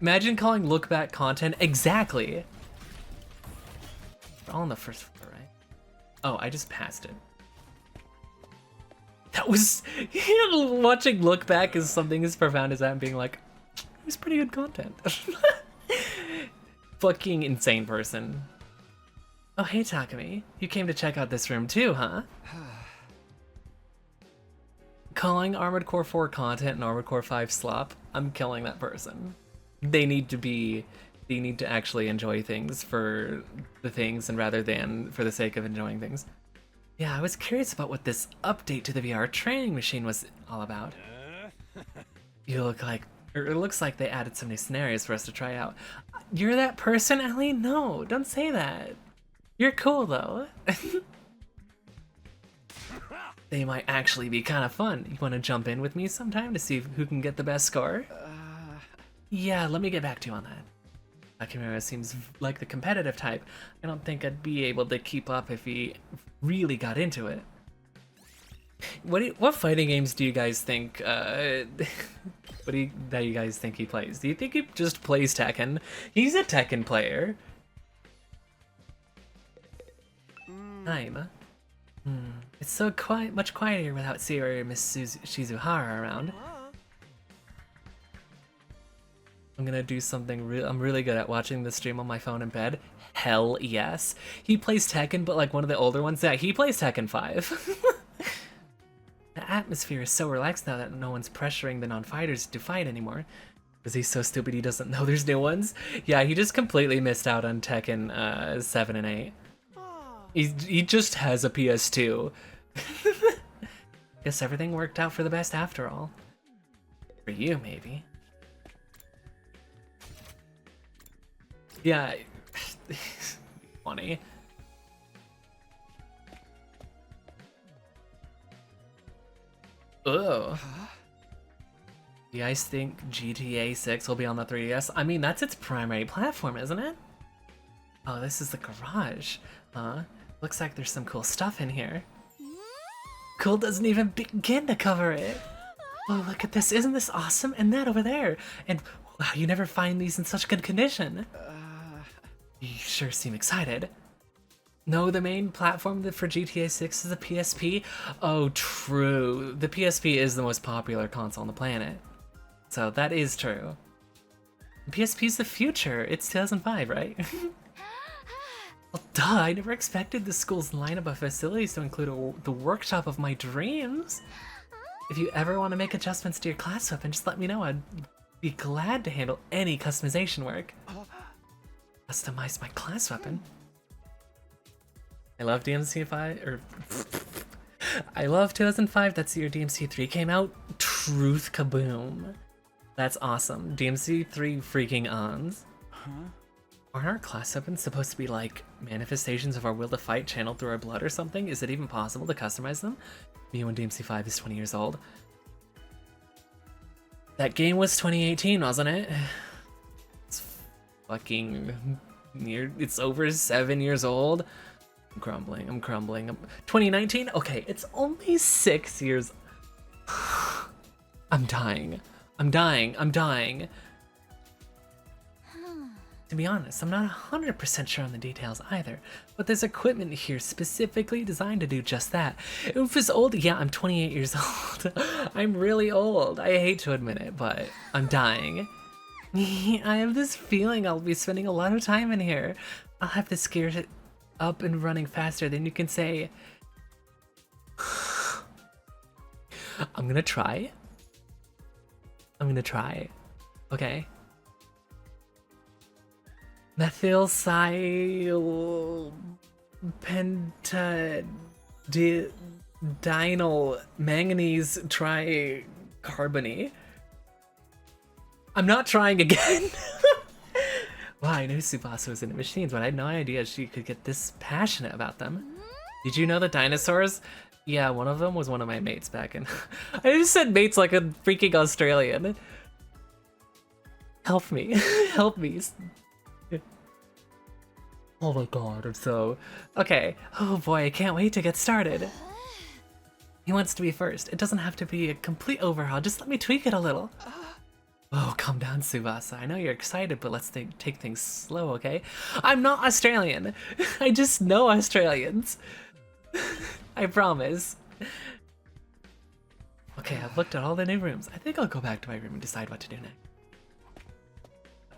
[SPEAKER 1] Imagine calling look back content. Exactly. We're all on the first floor, right? Oh, I just passed it. That was watching look back is something as profound as that and being like, it was pretty good content. Fucking insane person. Oh, hey Takumi. You came to check out this room too, huh? Calling Armored Core 4 content and Armored Core 5 slop. I'm killing that person. They need to actually enjoy things for the things and rather than for the sake of enjoying things. Yeah, I was curious about what this update to the VR training machine was all about. It looks like they added some new scenarios for us to try out. You're that person, Ellie? No, don't say that. You're cool though. They might actually be kind of fun. You want to jump in with me sometime to see who can get the best score? Yeah, let me get back to you on that. Akimura seems like the competitive type. I don't think I'd be able to keep up if he really got into it. What fighting games do you guys think? That you guys think he plays? Do you think he just plays Tekken? He's a Tekken player. Time. It's so much quieter without Siri or Miss Shizuhara around. I'm gonna do something I'm really good at watching the stream on my phone in bed. Hell yes. He plays Tekken, but one of the older ones. Yeah, he plays Tekken 5. The atmosphere is so relaxed now that no one's pressuring the non-fighters to fight anymore. Is he so stupid he doesn't know there's new ones? Yeah, he just completely missed out on Tekken 7 and 8. He just has a PS2. Guess everything worked out for the best after all. For you, maybe. Yeah, funny. Ugh. You guys think GTA 6 will be on the 3DS? I mean, that's its primary platform, isn't it? Oh, this is the garage. Looks like there's some cool stuff in here. Cool doesn't even begin to cover it. Oh, look at this. Isn't this awesome? And that over there. And wow, you never find these in such good condition. You sure seem excited. No, the main platform for GTA 6 is the PSP? Oh, true. The PSP is the most popular console on the planet. So that is true. PSP's the future. It's 2005, right? Well, duh, I never expected the school's lineup of facilities to include the workshop of my dreams. If you ever want to make adjustments to your class weapon, just let me know. I'd be glad to handle any customization work. Customize my class weapon. I love DMC5, or I love 2005. That's the year DMC3 came out. Truth kaboom. That's awesome. DMC3 freaking ons. Aren't our class weapons supposed to be like manifestations of our will to fight channeled through our blood or something? Is it even possible to customize them? Me when DMC5 is 20 years old. That game was 2018, wasn't it? It's fucking near, it's over 7 years old. I'm crumbling, I'm crumbling. 2019? Okay, it's only 6 years. I'm dying. I'm dying. I'm dying. To be honest, I'm not 100% sure on the details either, but there's equipment here specifically designed to do just that. If it's old, yeah, I'm 28 years old. I'm really old. I hate to admit it, but I'm dying. I have this feeling I'll be spending a lot of time in here. I'll have to scare it up and running faster than you can say. I'm gonna try. I'm gonna try. Okay. Methylsilyl pentadinyl manganese tricarbony. I'm not trying again. Wow, I knew Tsubasa was into machines, but I had no idea she could get this passionate about them. Did you know the dinosaurs? Yeah, one of them was one of my mates back in... I just said mates like a freaking Australian. Help me. Help me. Oh my god, I'm so... Okay. Oh boy, I can't wait to get started. He wants to be first. It doesn't have to be a complete overhaul. Just let me tweak it a little. Oh, calm down, Tsubasa. I know you're excited, but let's take things slow, okay? I'm not Australian. I just know Australians. I promise. Okay, I've looked at all the new rooms. I think I'll go back to my room and decide what to do next.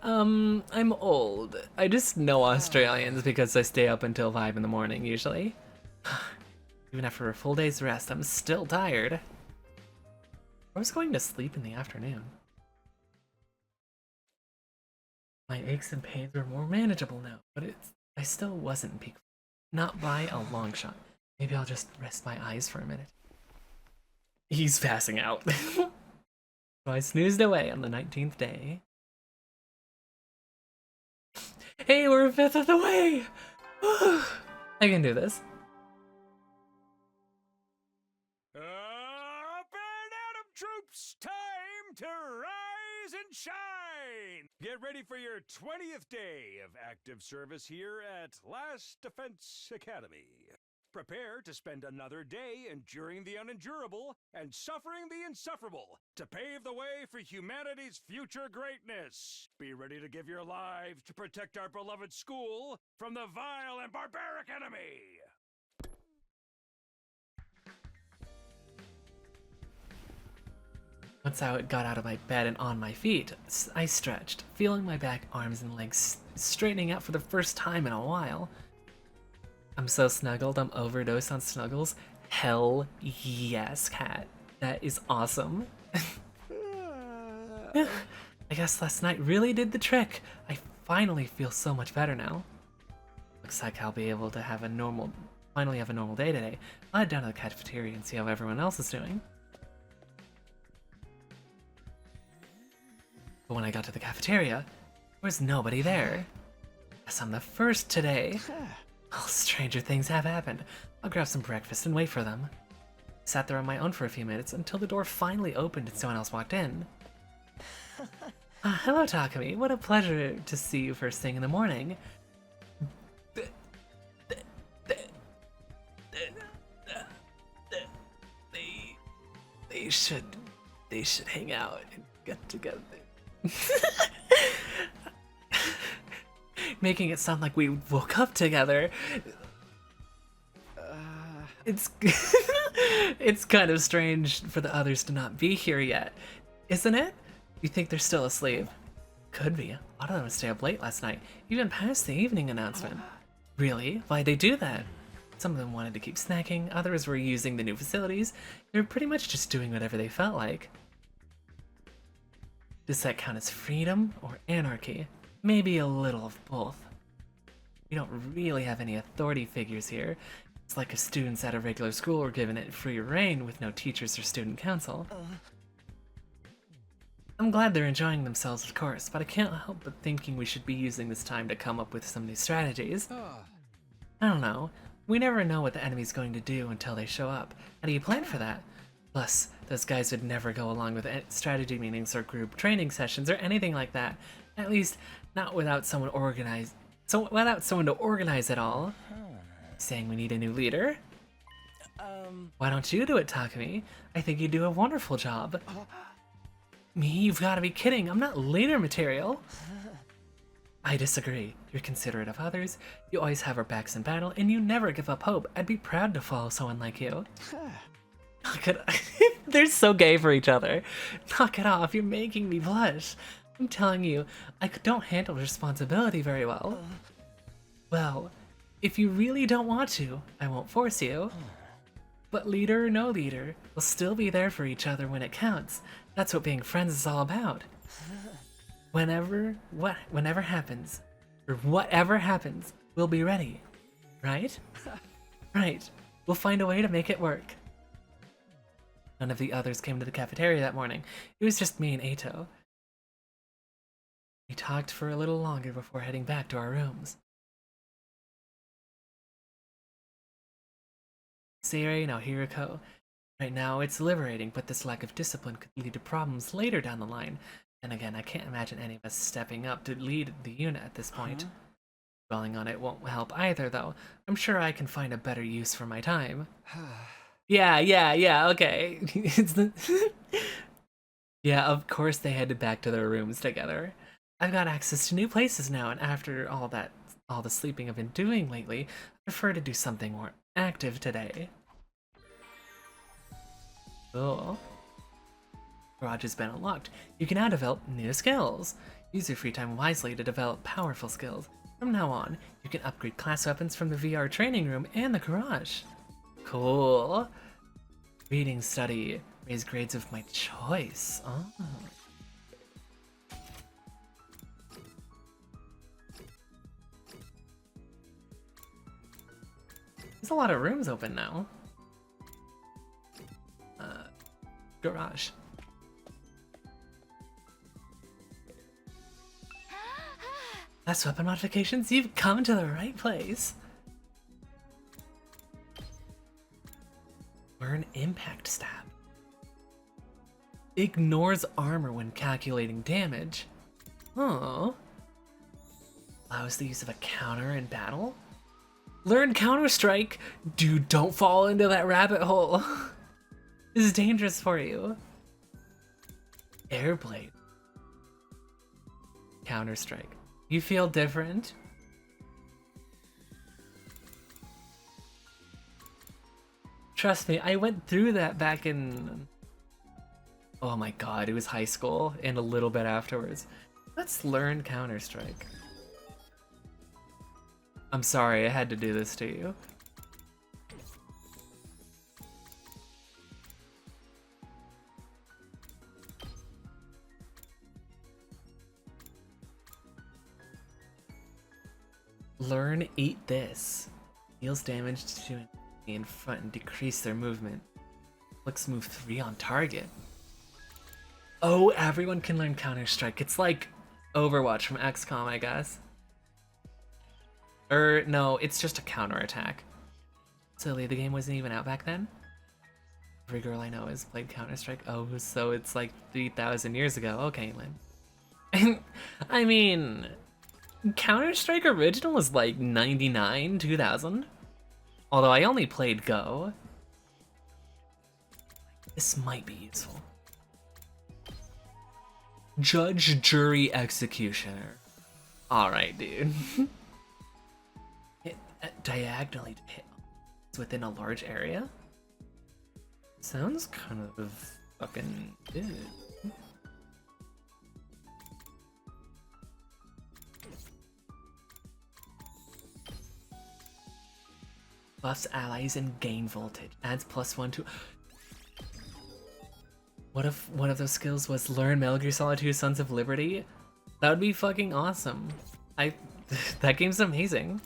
[SPEAKER 1] I'm old. I just know Australians because I stay up until 5 in the morning, usually. Even after a full day's rest, I'm still tired. I was going to sleep in the afternoon. My aches and pains are more manageable now, but I still wasn't in peak. Not by a long shot. Maybe I'll just rest my eyes for a minute. He's passing out. So I snoozed away on the 19th day. Hey, we're a fifth of the way! I can do this.
[SPEAKER 2] Up and Atom troops! Time to rise and shine! Get ready for your 20th day of active service here at Last Defense Academy. Prepare to spend another day enduring the unendurable and suffering the insufferable to pave the way for humanity's future greatness. Be ready to give your lives to protect our beloved school from the vile and barbaric enemy.
[SPEAKER 1] Once I got out of my bed and on my feet, I stretched, feeling my back, arms, and legs straightening out for the first time in a while. I'm so snuggled, I'm overdosed on snuggles. Hell yes, cat. That is awesome. I guess last night really did the trick. I finally feel so much better now. Looks like I'll be able to finally have a normal day today. I'll head down to the cafeteria and see how everyone else is doing. But when I got to the cafeteria, there was nobody there. Guess I'm the first today. Oh, stranger things have happened. I'll grab some breakfast and wait for them. Sat there on my own for a few minutes until the door finally opened and someone else walked in. Hello, Takumi. What a pleasure to see you first thing in the morning. They should hang out and get together. Making it sound like we woke up together. It's it's kind of strange for the others to not be here yet, isn't it? You think they're still asleep? Could be. A lot of them stayed up late last night, even past the evening announcement. Really? Why'd they do that? Some of them wanted to keep snacking, others were using the new facilities. They were pretty much just doing whatever they felt like. Does that count as freedom or anarchy? Maybe a little of both. We don't really have any authority figures here. It's like if students at a regular school were given it free reign with no teachers or student council. I'm glad they're enjoying themselves, of course, but I can't help but thinking we should be using this time to come up with some new strategies. I don't know. We never know what the enemy's going to do until they show up. How do you plan for that? Plus, those guys would never go along with strategy meetings or group training sessions or anything like that. At least, not without someone organized. So without someone to organize it all. Saying we need a new leader? Why don't you do it, Takumi? I think you do a wonderful job. Me? You've got to be kidding. I'm not leader material. I disagree. You're considerate of others, you always have our backs in battle, and you never give up hope. I'd be proud to follow someone like you. Knock it They're so gay for each other. Knock it off, you're making me blush. I'm telling you, I don't handle responsibility very well. Well, if you really don't want to, I won't force you. But leader or no leader, we'll still be there for each other when it counts. That's what being friends is all about. Whenever happens, or whatever happens, we'll be ready. Right? Right. We'll find a way to make it work. None of the others came to the cafeteria that morning. It was just me and Ato. We talked for a little longer before heading back to our rooms. Seirei, now Hiriko. Right now, it's liberating, but this lack of discipline could lead to problems later down the line. And again, I can't imagine any of us stepping up to lead the unit at this point. Dwelling on it won't help either, though. I'm sure I can find a better use for my time. Yeah, okay. Yeah, of course they headed back to their rooms together. I've got access to new places now, and after all the sleeping I've been doing lately, I prefer to do something more active today. Cool. Garage has been unlocked. You can now develop new skills. Use your free time wisely to develop powerful skills. From now on, you can upgrade class weapons from the VR training room and the garage. Cool. Reading, study, raise grades of my choice. Oh. There's a lot of rooms open now. Garage. That's weapon modifications. You've come to the right place. Learn impact stab. Ignores armor when calculating damage. Oh. Allows the use of a counter in battle. Learn Counter-Strike. Dude, don't fall into that rabbit hole. This is dangerous for you. Airblade. Counter-Strike. You feel different? Trust me, I went through that back in... Oh my god, it was high school and a little bit afterwards. Let's learn Counter-Strike. I'm sorry, I had to do this to you. Learn Eat This. Deals damage to an enemy in front and decrease their movement. Looks move 3 on target. Oh, everyone can learn Counter-Strike. It's like Overwatch from XCOM, I guess. No, it's just a counterattack. Silly, the game wasn't even out back then? Every girl I know has played Counter-Strike. Oh, so it's like 3,000 years ago. Okay, Lynn. I mean... Counter-Strike original was like 99, 2000. Although I only played Go. This might be useful. Judge, jury, executioner. Alright, dude. Hit diagonally to hit within a large area? Sounds kind of fucking good. Buffs allies and gain voltage. Adds +1 to... What if one of those skills was learn Metal Gear Solid 2 Sons of Liberty? That would be fucking awesome. That game's amazing.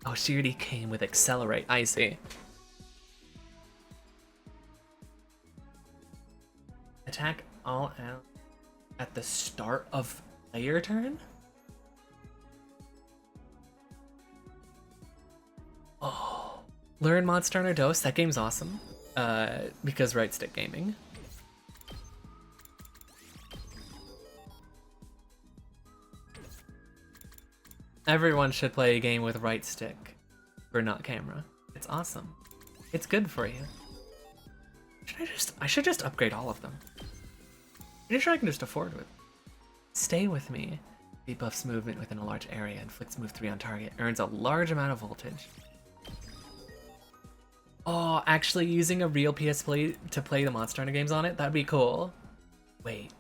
[SPEAKER 1] Oh, she already came with Accelerate. I see. Attack all out. at the start of player turn? Oh, learn Monster Hunter Dose. That game's awesome. Because right stick gaming. Everyone should play a game with right stick for not camera. It's awesome. It's good for you. I should just upgrade all of them. Pretty sure I can just afford it. Stay with me. Debuffs movement within a large area, inflicts move 3 on target, earns a large amount of voltage. Oh, actually using a real PS Play to play the Monster Hunter games on it? That'd be cool. Wait.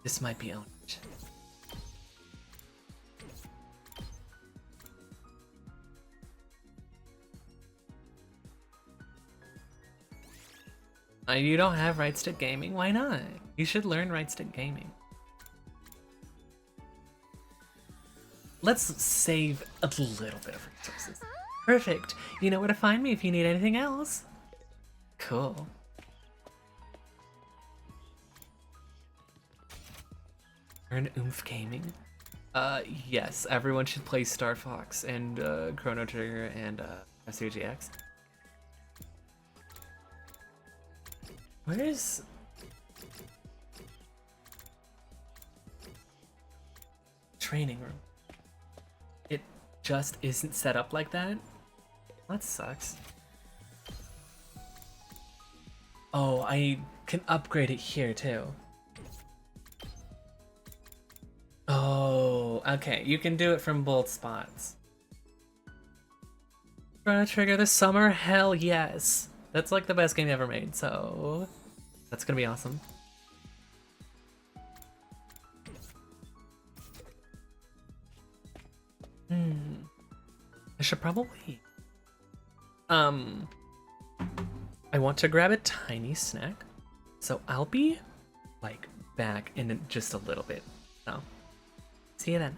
[SPEAKER 1] This might be owned. You don't have right stick gaming? Why not? You should learn right stick gaming. Let's save a little bit of resources. Perfect. You know where to find me if you need anything else. Cool. Earn Oomph Gaming? Yes. Everyone should play Star Fox and Chrono Trigger and SUGX. Where is... training room? It just isn't set up like that? That sucks. Oh, I can upgrade it here too. Oh, okay. You can do it from both spots. Chrono Trigger this summer? Hell yes. That's like the best game ever made, so that's gonna be awesome. I should probably... I want to grab a tiny snack, so I'll be, like, back in just a little bit. So, see you then.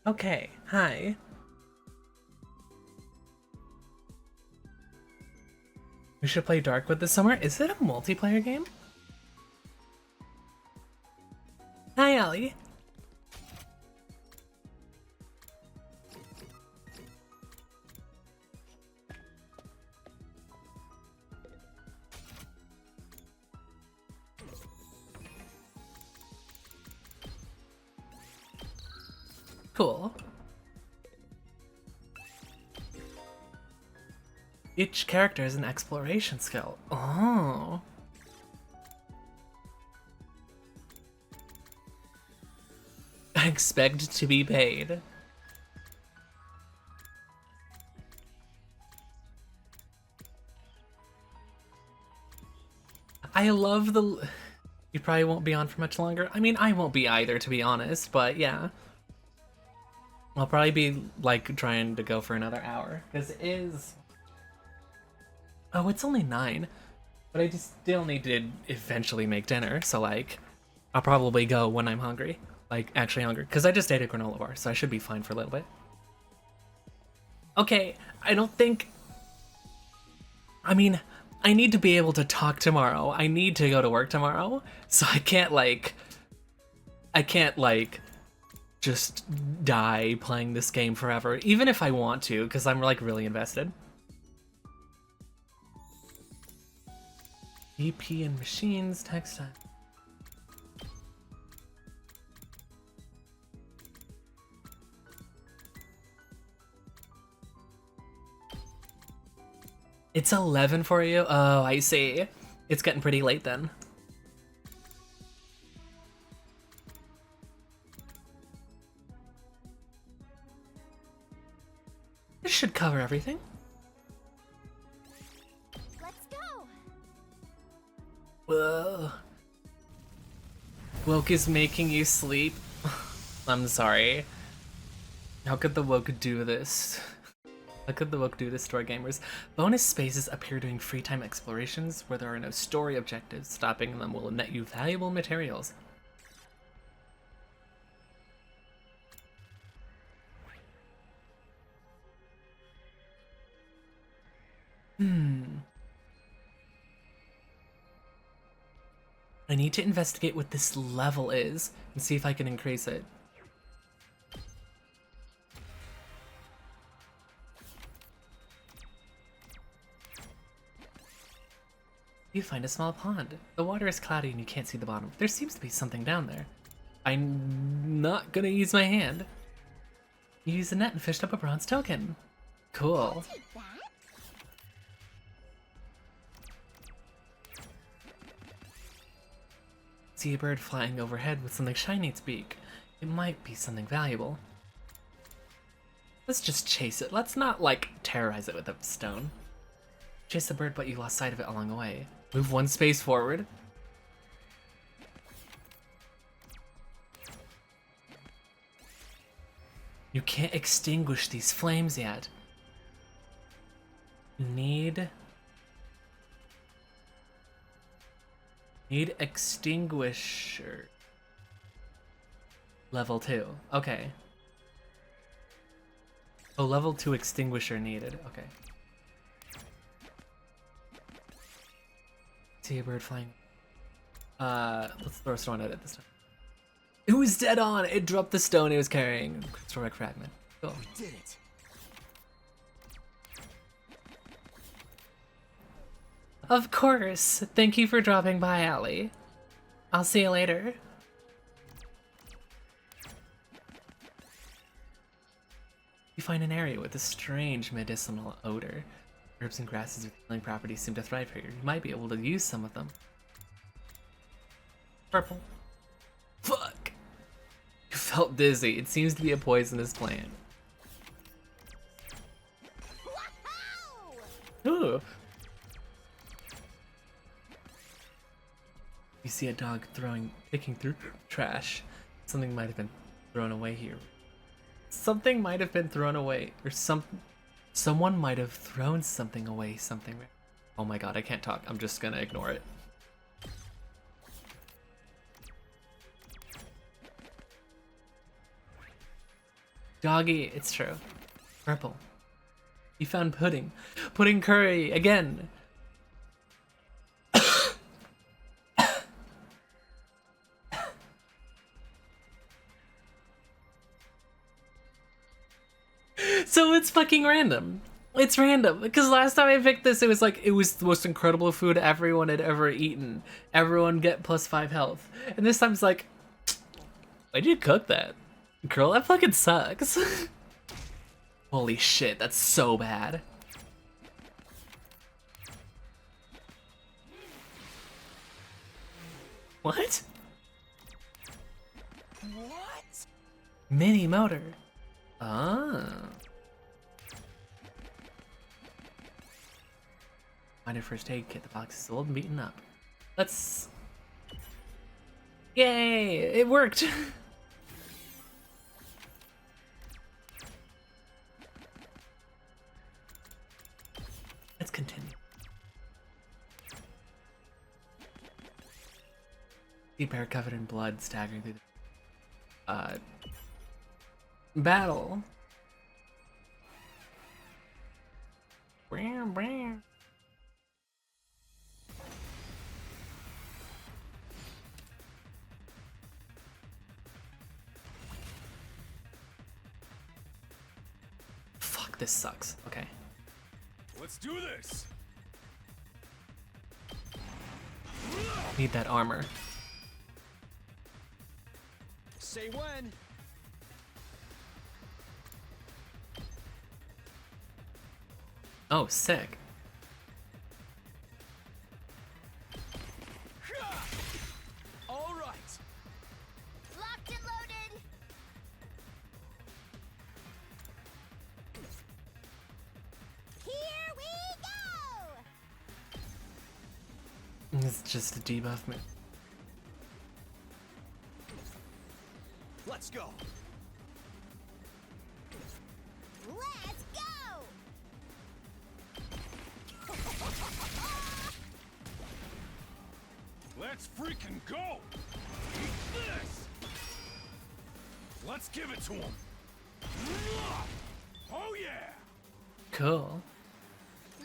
[SPEAKER 1] Okay, hi. We should play Darkwood this summer. Is it a multiplayer game? Hi, Ellie. Cool. Each character has an exploration skill. Oh. I expect to be paid. I love the... You probably won't be on for much longer. I mean, I won't be either, to be honest, but yeah. I'll probably be, like, trying to go for another hour. Because it is... Oh, it's only 9. But I just still need to eventually make dinner, so, like, I'll probably go when I'm hungry. Like, actually hungry. Because I just ate a granola bar, so I should be fine for a little bit. Okay, I don't think... I mean, I need to be able to talk tomorrow. I need to go to work tomorrow, so I can't, like... just die playing this game forever, even if I want to, because I'm, like, really invested. EP and machines, text time. It's 11 for you? Oh, I see. It's getting pretty late then. This should cover everything.
[SPEAKER 4] Let's go.
[SPEAKER 1] Whoa. Woke is making you sleep. I'm sorry. How could the woke do this? How could the woke do this to our gamers? Bonus spaces appear during free time explorations where there are no story objectives. Stopping them will net you valuable materials. I need to investigate what this level is and see if I can increase it. You find a small pond. The water is cloudy and you can't see the bottom. There seems to be something down there. I'm not gonna use my hand. You used a net and fished up a bronze token. Cool.
[SPEAKER 10] Take that.
[SPEAKER 1] See a bird flying overhead with something shiny in its beak. It might be something valuable. Let's just chase it. Let's not, like, terrorize it with a stone. Chase the bird, but you lost sight of it along the way. Move 1 space forward. You can't extinguish these flames yet. Need extinguisher. Level 2. Okay. Oh, level 2 extinguisher needed. Okay. See a bird flying. Let's throw a stone at it this time. It was dead on! It dropped the stone it was carrying. Crystal wreck fragment. Cool.
[SPEAKER 5] We did it.
[SPEAKER 1] Of course! Thank you for dropping by, Allie. I'll see you later. You find an area with a strange medicinal odor. Herbs and grasses with healing properties seem to thrive here. You might be able to use some of them. Purple. Fuck! You felt dizzy. It seems to be a poisonous plant. Ooh. You see a dog picking through trash. Something might have been thrown away here. Something might have been thrown away, or someone might have thrown something away. Oh my god, I can't talk. I'm just gonna ignore it. Doggy, it's true. Purple. You found pudding. Pudding curry, again. So it's fucking random. It's random, because last time I picked this, it was like, it was the most incredible food everyone had ever eaten. Everyone get +5 health. And this time it's like, why'd you cook that? Girl, that fucking sucks. Holy shit, that's so bad. What?
[SPEAKER 8] What?
[SPEAKER 1] Mini motor. Ah. Find a first aid kit. The box is old and beaten up. Let's... Yay! It worked! Let's continue. See bear covered in blood staggering through the... battle. Bram, bram. Fuck, this sucks. Okay.
[SPEAKER 9] Let's do this.
[SPEAKER 1] Need that armor.
[SPEAKER 5] Say when.
[SPEAKER 1] Oh, sick.
[SPEAKER 5] All right.
[SPEAKER 4] Locked and loaded.
[SPEAKER 10] Here we go!
[SPEAKER 1] It's just a debuff move.
[SPEAKER 5] Let's go.
[SPEAKER 10] Let's go!
[SPEAKER 9] Let's freaking go. Eat this. Let's give it to him. Oh yeah.
[SPEAKER 1] Cool.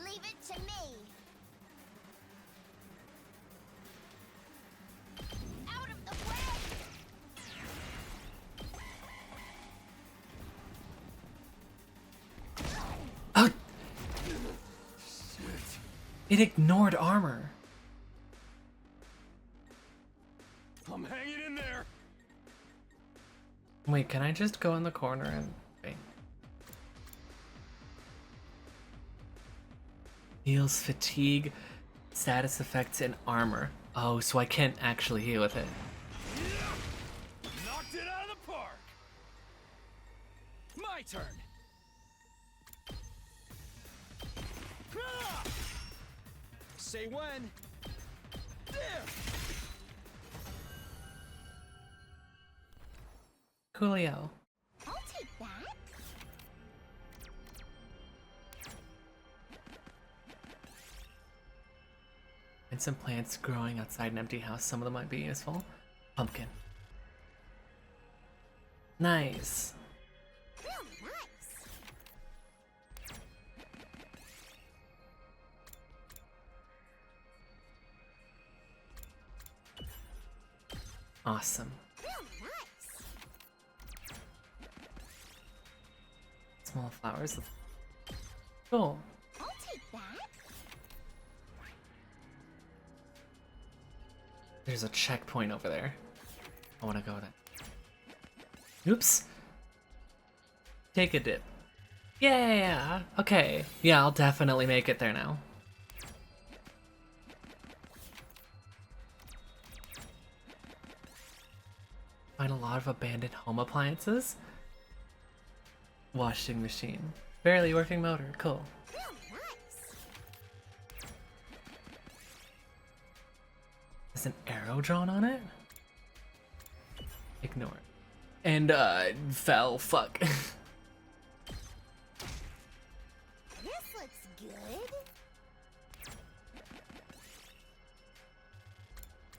[SPEAKER 4] Leave it to me. Out of the way.
[SPEAKER 1] Oh! It ignored armor.
[SPEAKER 9] I'm hanging in there.
[SPEAKER 1] Wait, can I just go in the corner and... Wait. Heals fatigue, status effects, and armor. Oh, so I can't actually heal with it.
[SPEAKER 9] Knocked it out of the park.
[SPEAKER 5] My turn. Say when. There.
[SPEAKER 1] Coolio.
[SPEAKER 10] I'll take that.
[SPEAKER 1] And some plants growing outside an empty house. Some of them might be useful. Pumpkin. Nice.
[SPEAKER 10] Real nice.
[SPEAKER 1] Awesome.
[SPEAKER 10] Real nice.
[SPEAKER 1] Small flowers. Cool.
[SPEAKER 10] I'll take that.
[SPEAKER 1] There's a checkpoint over there. I want to go there. Oops. Take a dip. Yeah. Okay. Yeah, I'll definitely make it there now. Find a lot of abandoned home appliances. Washing machine. Barely working motor. Cool.
[SPEAKER 10] Real nice.
[SPEAKER 1] There's an arrow drawn on it? Ignore it. And, fell. Fuck.
[SPEAKER 10] This looks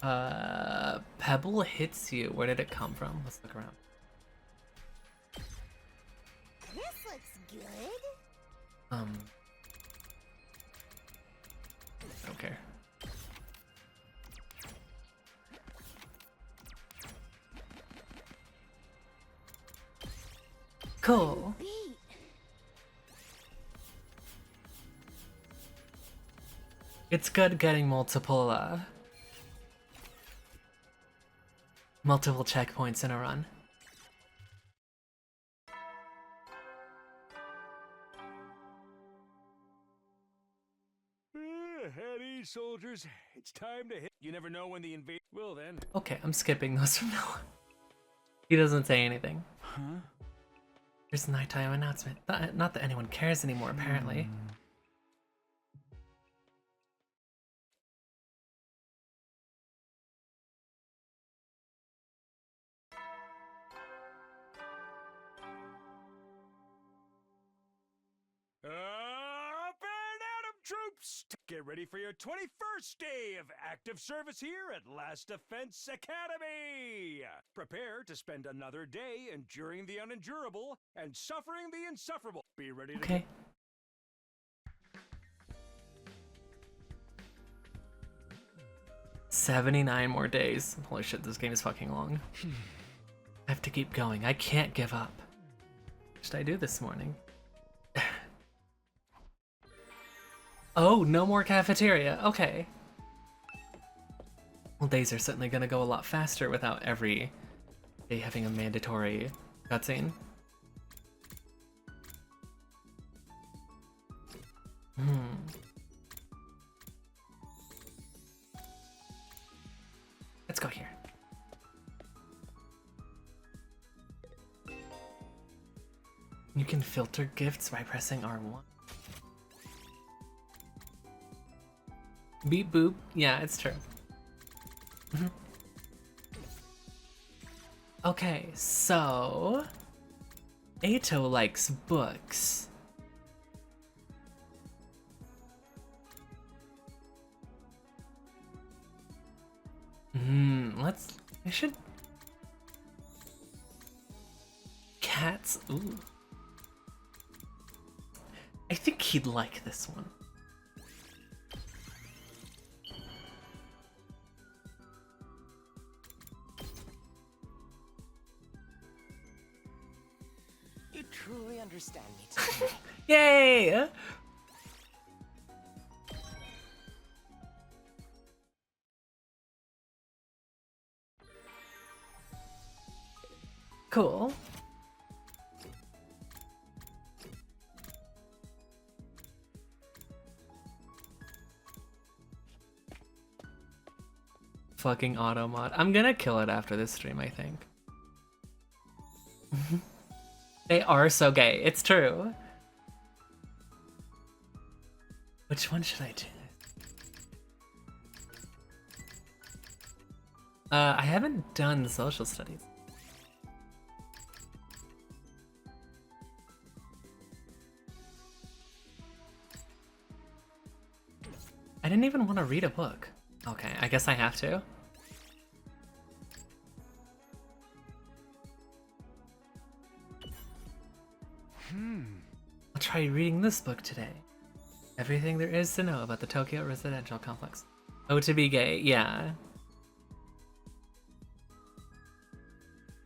[SPEAKER 10] good.
[SPEAKER 1] Pebble hits you. Where did it come from? Let's look around.
[SPEAKER 10] looks good.
[SPEAKER 1] Don't care. Cool.
[SPEAKER 10] Beat.
[SPEAKER 1] It's good getting multiple checkpoints in a run.
[SPEAKER 2] Eddie, soldiers, it's time to hit. You never know when the invade. Well then.
[SPEAKER 1] Okay, I'm skipping those from now on. He doesn't say anything.
[SPEAKER 2] Huh?
[SPEAKER 1] There's a nighttime announcement. Not that anyone cares anymore, apparently.
[SPEAKER 2] Up and Atom troops! Get ready for your 21st day of active service here at Last Defense Academy! Prepare to spend another day enduring the unendurable and suffering the insufferable. Be ready to
[SPEAKER 1] Okay. 79 more days. Holy shit, this game is fucking long. I have to keep going. I can't give up. What should I do this morning? Oh, no more cafeteria. Okay. Well, days are certainly gonna go a lot faster without every day having a mandatory cutscene. Let's go here. You can filter gifts by pressing R1. Beep boop. Yeah, it's true. Okay, so Ato likes books. I should. Cats. Ooh. I think he'd like this one.
[SPEAKER 8] You truly understand me today.
[SPEAKER 1] Yay! Cool. Fucking auto mod. I'm gonna kill it after this stream, I think. They are so gay. It's true. Which one should I do? I haven't done social studies. I didn't even want to read a book. Okay, I guess I have to. I'll try reading this book today. Everything there is to know about the Tokyo residential complex. Oh, to be gay, yeah.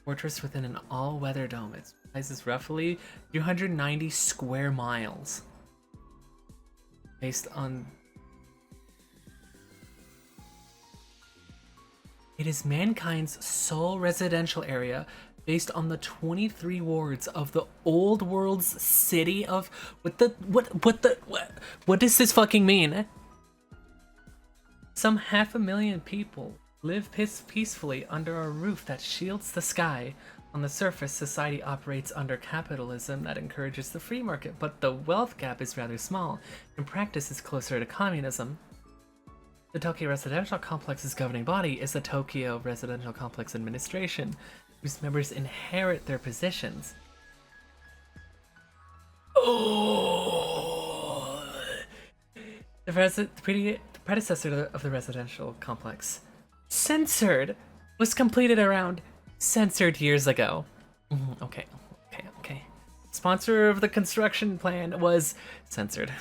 [SPEAKER 1] Fortress within an all-weather dome. Its size is roughly 290 square miles. Based on... It is mankind's sole residential area based on the 23 wards of the old world's city of... What does this fucking mean? Some 500,000 people live peacefully under a roof that shields the sky. On the surface, society operates under capitalism that encourages the free market, but the wealth gap is rather small. In practice, it's closer to communism. The Tokyo Residential Complex's governing body is the Tokyo Residential Complex Administration, whose members inherit their positions. Oh! The predecessor of the residential complex, Censored, was completed around censored years ago. Okay. Sponsor of the construction plan was censored.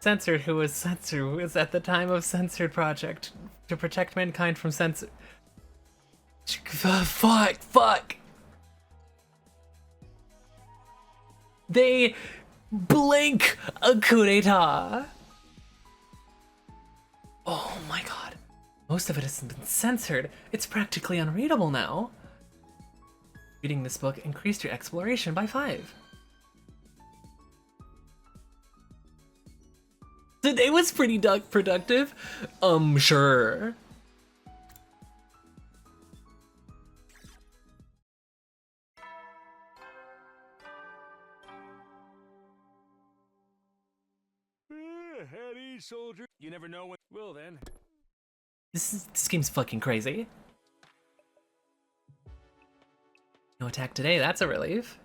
[SPEAKER 1] Censored, who was censored, was at the time of censored project to protect mankind from censor. Fuck. They blink a coup d'etat. Oh my god. Most of it has been censored. It's practically unreadable now. Reading this book increased your exploration by 5. Today was pretty productive. Sure.
[SPEAKER 2] At ease, soldier. You never know when. Well then.
[SPEAKER 1] This game's fucking crazy. No attack today, that's a relief.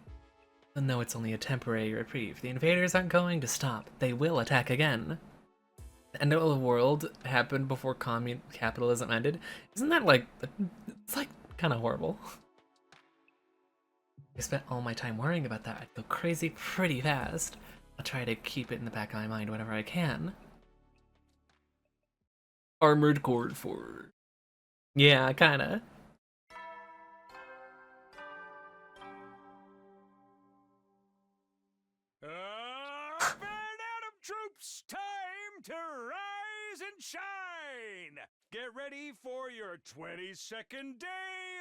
[SPEAKER 1] And though it's only a temporary reprieve, the invaders aren't going to stop. They will attack again. The end of the world happened before capitalism ended. Isn't that like, it's like kind of horrible. I spent all my time worrying about that. I'd go crazy pretty fast. I'll try to keep it in the back of my mind whenever I can. Armored core forward. Yeah, kinda.
[SPEAKER 2] Atom troops, time to rise and shine! Get ready for your 22nd day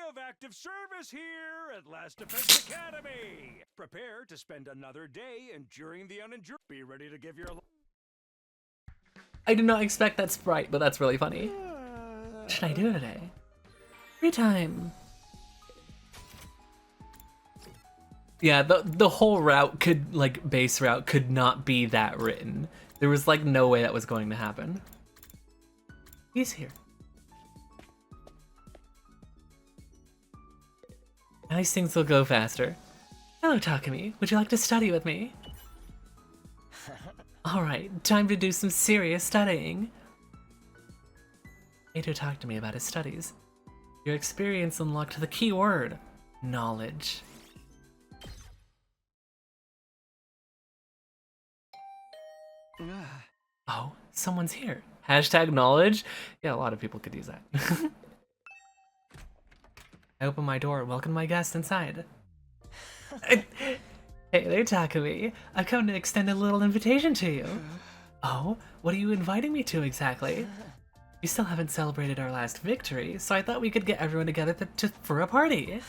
[SPEAKER 2] of active service here at Last Defense Academy. Prepare to spend another day enduring the unendurable. Be ready to give your...
[SPEAKER 1] I did not expect that sprite, but that's really funny. What should I do today? Free time. Yeah, the whole route could, like, base route could not be that written. There was, like, no way that was going to happen. He's here. Nice things will go faster. Hello, Takumi. Would you like to study with me? Alright, time to do some serious studying. Ato talked to me about his studies. Your experience unlocked the key word. Knowledge. Oh, someone's here. Hashtag knowledge? Yeah, a lot of people could use that. I open my door, welcome my guest inside. Hey there, Takumi. I've come to extend a little invitation to you. Oh, what are you inviting me to exactly? We still haven't celebrated our last victory, so I thought we could get everyone together for a party.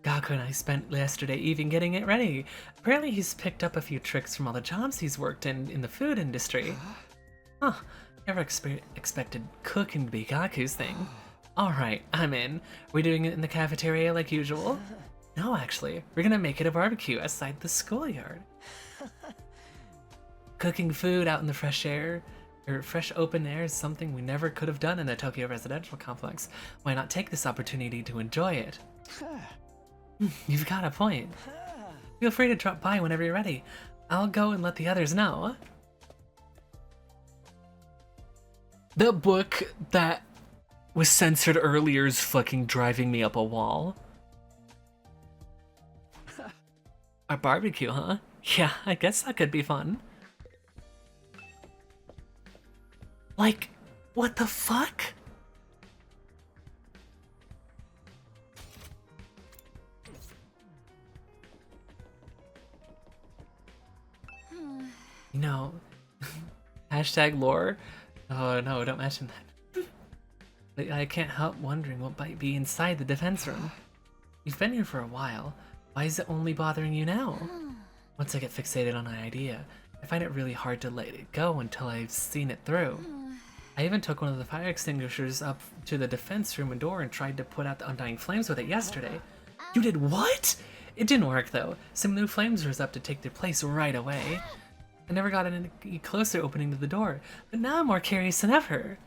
[SPEAKER 1] Gaku and I spent yesterday evening getting it ready. Apparently he's picked up a few tricks from all the jobs he's worked in the food industry. Huh, never expected cooking to be Gaku's thing. Alright, I'm in. We're doing it in the cafeteria like usual? No, actually, we're gonna make it a barbecue outside the schoolyard. Cooking food out in the fresh air, or fresh open air, is something we never could have done in a Tokyo residential complex. Why not take this opportunity to enjoy it? You've got a point. Feel free to drop by whenever you're ready. I'll go and let the others know. The book that was censored earlier is fucking driving me up a wall. A barbecue, huh? Yeah, I guess that could be fun. Like, what the fuck? You know, hashtag lore? Oh no, don't mention that. I can't help wondering what might be inside the defense room. You've been here for a while. Why is it only bothering you now? Once I get fixated on an idea, I find it really hard to let it go until I've seen it through. I even took one of the fire extinguishers up to the defense room door and tried to put out the undying flames with it yesterday. You did what? It didn't work though. Some new flames rose up to take their place right away. I never got any closer opening to the door, but now I'm more curious than ever.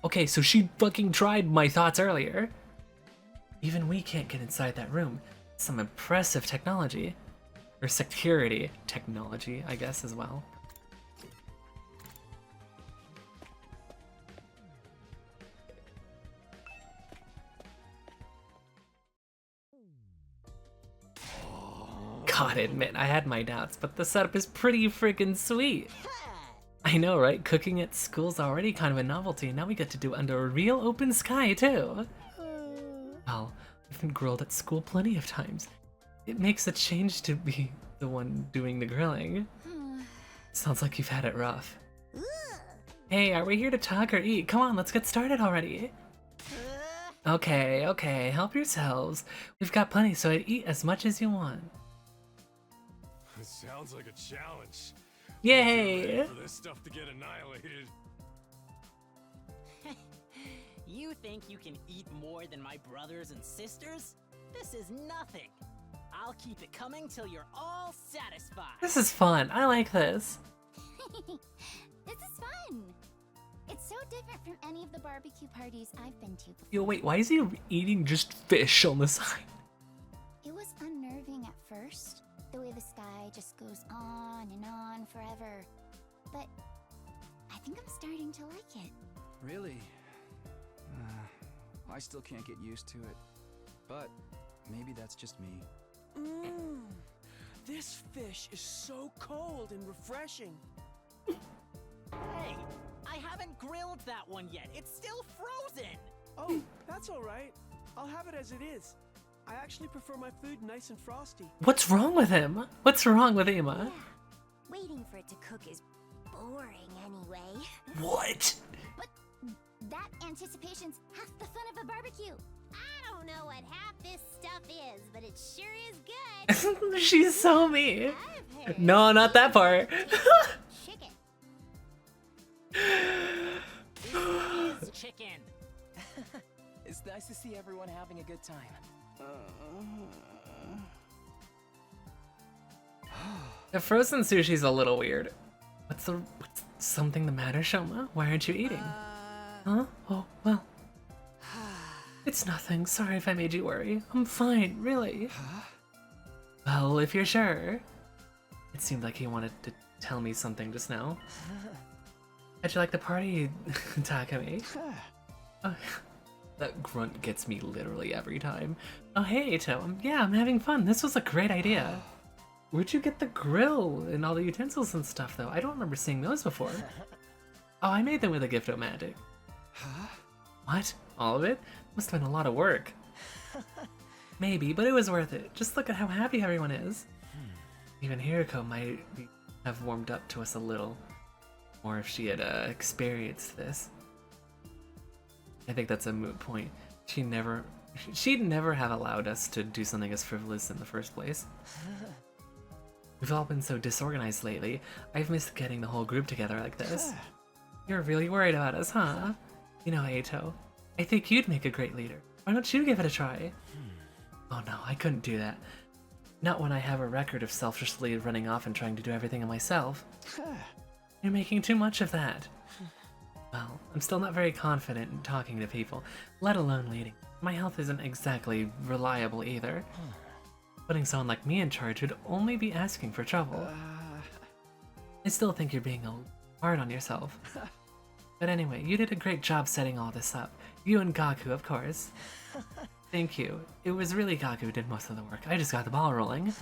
[SPEAKER 1] Okay, so she fucking tried my thoughts earlier. Even we can't get inside that room. Some impressive technology. Or security technology, I guess, as well. Gotta admit, I had my doubts, but the setup is pretty freaking sweet. I know, right? Cooking at school's already kind of a novelty, and now we get to do it under a real open sky, too. Well, I've been grilled at school plenty of times. It makes a change to be the one doing the grilling. Sounds like you've had it rough. Hey, are we here to talk or eat? Come on, let's get started already. Okay, help yourselves. We've got plenty, so I'd eat as much as you want.
[SPEAKER 9] It sounds like a challenge.
[SPEAKER 1] Yay!
[SPEAKER 9] For this stuff to get annihilated.
[SPEAKER 6] You think you can eat more than my brothers and sisters? This is nothing. I'll keep it coming till you're all satisfied.
[SPEAKER 1] This is fun. I like this.
[SPEAKER 4] This is fun. It's so different from any of the barbecue parties I've been to before.
[SPEAKER 1] Yo, wait, why is he eating just fish on the side?
[SPEAKER 4] It was unnerving at first, the way the sky just goes on and on forever. But I think I'm starting to like it.
[SPEAKER 5] Really? I still can't get used to it. But maybe that's just me.
[SPEAKER 8] This fish is so cold and refreshing.
[SPEAKER 6] Hey, I haven't grilled that one yet. It's still frozen.
[SPEAKER 11] Oh, that's all right. I'll have it as it is. I actually prefer my food nice and frosty.
[SPEAKER 1] What's wrong with him? What's wrong with Emma?
[SPEAKER 10] Waiting for it to cook is boring anyway.
[SPEAKER 1] What?
[SPEAKER 4] But that anticipation's half the fun of a barbecue.
[SPEAKER 10] I don't know what half this stuff is, but it sure is good.
[SPEAKER 1] She's so mean.
[SPEAKER 10] I've heard
[SPEAKER 1] No, not that part.
[SPEAKER 10] chicken.
[SPEAKER 6] This is chicken.
[SPEAKER 5] It's nice to see everyone having a good time.
[SPEAKER 1] The frozen sushi's a little weird. What's something the matter, Shoma? Why aren't you eating? Huh? Oh, well. It's nothing. Sorry if I made you worry. I'm fine, really. Well, if you're sure. It seemed like he wanted to tell me something just now. How'd you like the party, Takumi? Oh, that grunt gets me literally every time. Oh, hey, Ito. Yeah, I'm having fun. This was a great idea. Where'd you get the grill and all the utensils and stuff, though? I don't remember seeing those before. Oh, I made them with a Gift-O-Matic. What? All of it? Must have been a lot of work. Maybe, but it was worth it. Just look at how happy everyone is. Even Hiriko might have warmed up to us a little more if she had experienced this. I think that's a moot point. She'd never have allowed us to do something as frivolous in the first place. We've all been so disorganized lately. I've missed getting the whole group together like this. You're really worried about us, huh? You know, Eito, I think you'd make a great leader. Why don't you give it a try? Oh no, I couldn't do that. Not when I have a record of selfishly running off and trying to do everything myself. You're making too much of that. Well, I'm still not very confident in talking to people, let alone leading. My health isn't exactly reliable either. Putting someone like me in charge would only be asking for trouble. I still think you're being a little hard on yourself. But anyway, you did a great job setting all this up. You and Gaku, of course. Thank you. It was really Gaku who did most of the work. I just got the ball rolling.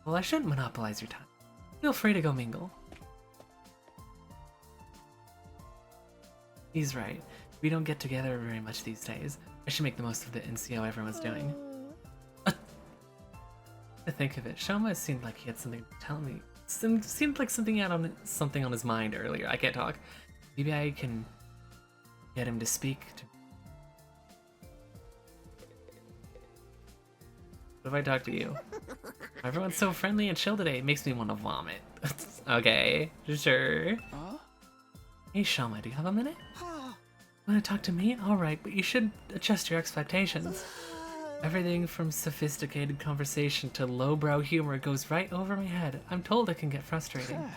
[SPEAKER 1] Well, I shouldn't monopolize your time. Feel free to go mingle. He's right. We don't get together very much these days. I should make the most of the NCO everyone's doing. To think of it, Shoma seemed like he had something to tell me. Seemed like something he had something on his mind earlier. I can't talk. Maybe I can get him to speak to me. What if I talk to you? Everyone's so friendly and chill today. It makes me want to vomit. Okay, sure. Hey Shoma, do you have a minute? Want to talk to me? Alright, but you should adjust your expectations. Everything from sophisticated conversation to lowbrow humor goes right over my head. I'm told it can get frustrating.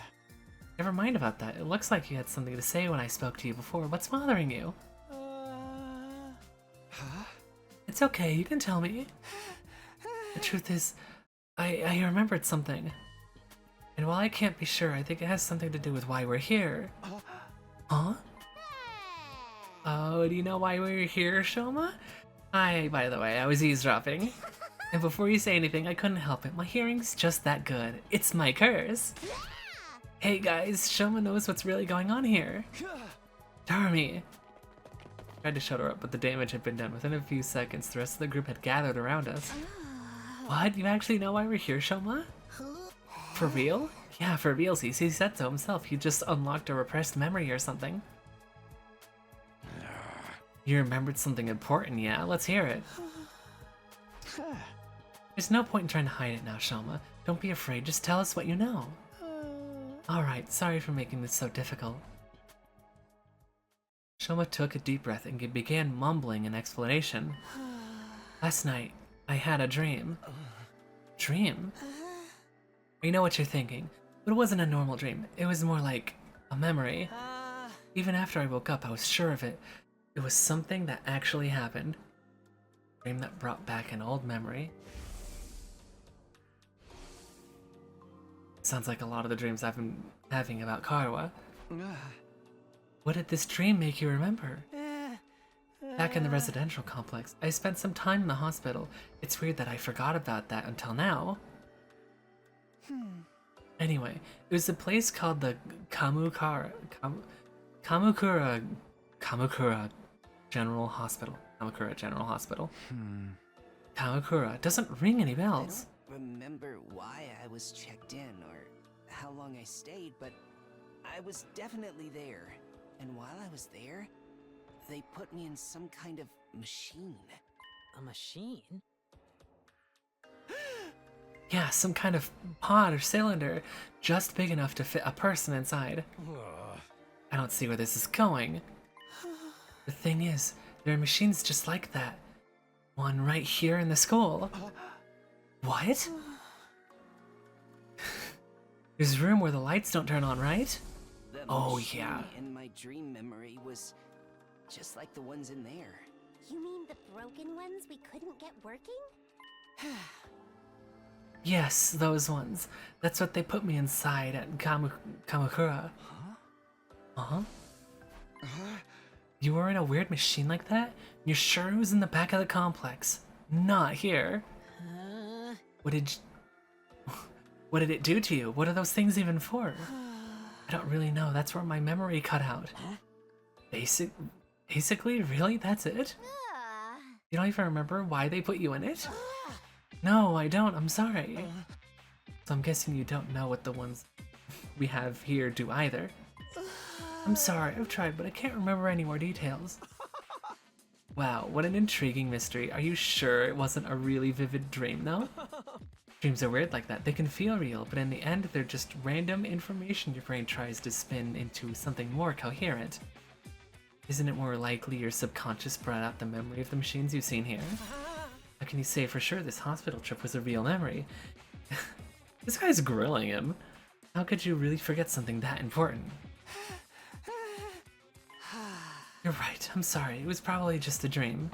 [SPEAKER 1] Never mind about that. It looks like you had something to say when I spoke to you before. What's bothering you? It's okay, you can tell me. The truth is, I remembered something. And while I can't be sure, I think it has something to do with why we're here. Huh? Oh, do you know why we're here, Shoma? Hi, by the way, I was eavesdropping. And before you say anything, I couldn't help it. My hearing's just that good. It's my curse. Hey guys, Shoma knows what's really going on here. Darmy. Tried to shut her up, but the damage had been done. Within a few seconds, the rest of the group had gathered around us. What? You actually know why we're here, Shoma? For real? Yeah, for realsies. He said so himself. He just unlocked a repressed memory or something. You remembered something important, yeah? Let's hear it. There's no point in trying to hide it now, Shoma. Don't be afraid, just tell us what you know. Alright, sorry for making this so difficult. Shoma took a deep breath and began mumbling an explanation. Last night, I had a dream. Dream? I know what you're thinking, but it wasn't a normal dream. It was more like a memory. Even after I woke up, I was sure of it. It was something that actually happened. A dream that brought back an old memory. Sounds like a lot of the dreams I've been having about Karwa. What did this dream make you remember? Back in the residential complex, I spent some time in the hospital. It's weird that I forgot about that until now. Anyway, it was a place called the Kamukura General Hospital. Kamakura General Hospital. Kamakura doesn't ring any bells.
[SPEAKER 12] I don't remember why I was checked in or how long I stayed, but I was definitely there. And while I was there, they put me in some kind of machine.
[SPEAKER 6] A machine?
[SPEAKER 1] Yeah, some kind of pod or cylinder, just big enough to fit a person inside. I don't see where this is going. The thing is, there are machines just like that. One right here in the school. What? There's a room where the lights don't turn on, right?
[SPEAKER 12] The
[SPEAKER 1] Oh
[SPEAKER 12] machine
[SPEAKER 1] yeah.
[SPEAKER 12] in my dream memory was just like the ones in there.
[SPEAKER 10] You mean the broken ones we couldn't get working?
[SPEAKER 1] Yes, those ones. That's what they put me inside at Kamakura. Uh-huh. You were in a weird machine like that? You're sure it was in the back of the complex? Not here. What did it do to you? What are those things even for? I don't really know. That's where my memory cut out. Basically, really? That's it? You don't even remember why they put you in it? No, I don't. I'm sorry. So I'm guessing you don't know what the ones we have here do either. I'm sorry, I've tried, but I can't remember any more details. Wow, what an intriguing mystery. Are you sure it wasn't a really vivid dream, though? Dreams are weird like that. They can feel real, but in the end, they're just random information your brain tries to spin into something more coherent. Isn't it more likely your subconscious brought out the memory of the machines you've seen here? How can you say for sure this hospital trip was a real memory? This guy's grilling him. How could you really forget something that important? You're right, I'm sorry. It was probably just a dream.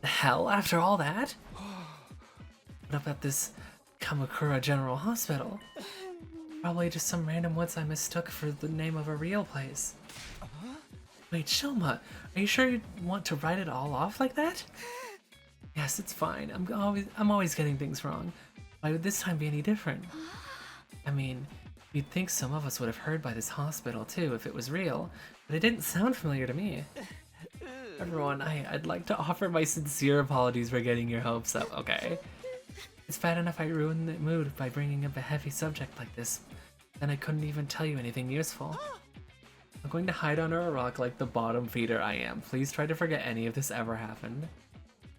[SPEAKER 1] The hell? After all that? What about this Kamakura General Hospital? Probably just some random woods I mistook for the name of a real place. Wait, Shoma, are you sure you want to write it all off like that? Yes, it's fine. I'm always getting things wrong. Why would this time be any different? I mean, you'd think some of us would have heard by this hospital too if it was real, but it didn't sound familiar to me. Everyone, I'd like to offer my sincere apologies for getting your hopes up, okay? It's bad enough I ruined the mood by bringing up a heavy subject like this, then I couldn't even tell you anything useful. I'm going to hide under a rock like the bottom feeder I am. Please try to forget any of this ever happened.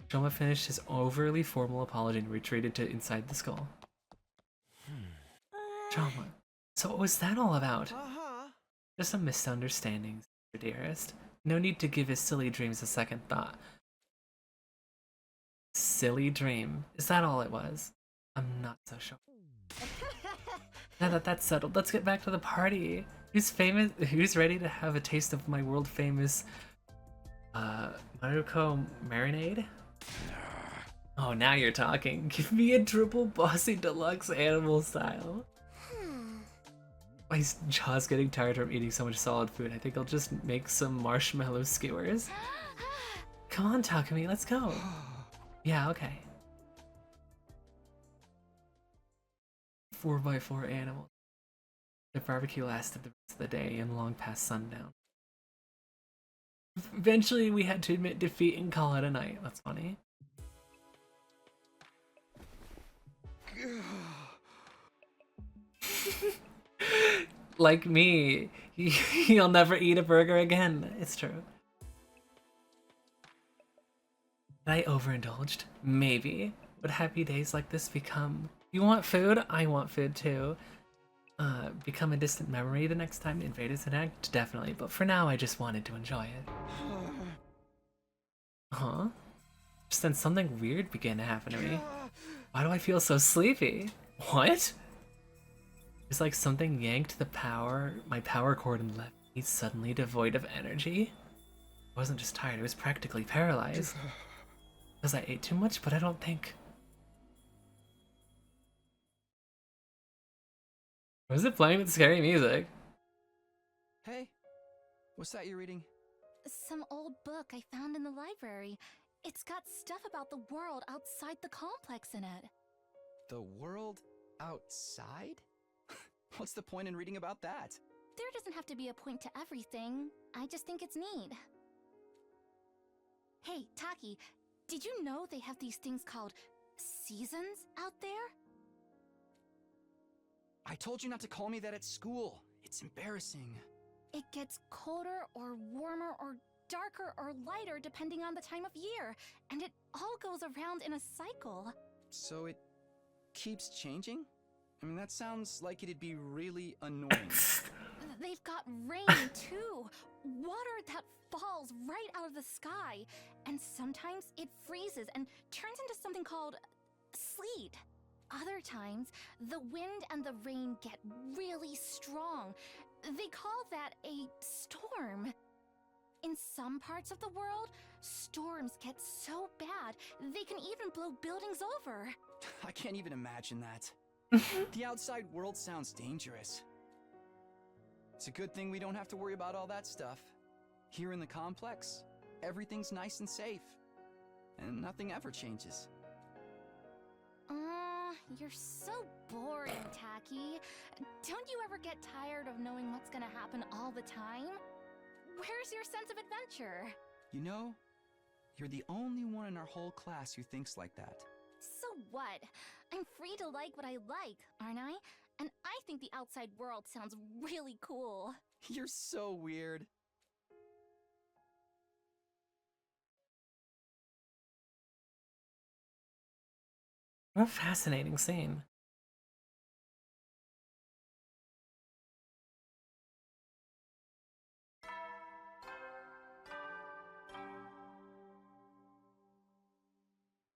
[SPEAKER 1] Shoma finished his overly formal apology and retreated to inside the skull. Shoma, so what was that all about? Just some misunderstandings, dearest. No need to give his silly dreams a second thought. Silly dream. Is that all it was? I'm not so sure. Now that that's settled, let's get back to the party. Who's ready to have a taste of my world famous Maruko marinade? Oh, now you're talking. Give me a triple bossy deluxe animal style. My jaw's getting tired from eating so much solid food. I think I'll just make some marshmallow skewers. Come on, Takumi, let's go. Yeah, okay. 4x4 animals. The barbecue lasted the rest of the day and long past sundown. Eventually, we had to admit defeat and call it a night. That's funny. Like me, you'll never eat a burger again. It's true. Did I overindulged? Maybe. Would happy days like this become... You want food? I want food too. Become a distant memory the next time the invaders attack? Definitely, but for now I just wanted to enjoy it. Huh? Just then something weird began to happen to me. Why do I feel so sleepy? What? It's like something yanked my power cord and left me suddenly devoid of energy. I wasn't just tired, I was practically paralyzed. Because I ate too much, but I don't think... Was it playing with scary music?
[SPEAKER 5] Hey, what's that you're reading?
[SPEAKER 4] Some old book I found in the library. It's got stuff about the world outside the complex in it.
[SPEAKER 5] The world outside? What's the point in reading about that?
[SPEAKER 4] There doesn't have to be a point to everything. I just think it's neat. Hey, Taki, did you know they have these things called seasons out there?
[SPEAKER 5] I told you not to call me that at school. It's embarrassing.
[SPEAKER 4] It gets colder or warmer or darker or lighter depending on the time of year, and it all goes around in a cycle.
[SPEAKER 5] So it keeps changing? I mean, that sounds like it'd be really annoying.
[SPEAKER 4] They've got rain, too. Water that falls right out of the sky. And sometimes it freezes and turns into something called sleet. Other times, the wind and the rain get really strong. They call that a storm. In some parts of the world, storms get so bad, they can even blow buildings over.
[SPEAKER 5] I can't even imagine that. The outside world sounds dangerous. It's a good thing we don't have to worry about all that stuff. Here in the complex, everything's nice and safe. And nothing ever changes.
[SPEAKER 4] You're so boring, Taki. Don't you ever get tired of knowing what's gonna happen all the time? Where's your sense of adventure?
[SPEAKER 5] You know, you're the only one in our whole class who thinks like that.
[SPEAKER 4] So what? I'm free to like what I like, aren't I? And I think the outside world sounds really cool.
[SPEAKER 5] You're so weird.
[SPEAKER 1] What a fascinating scene.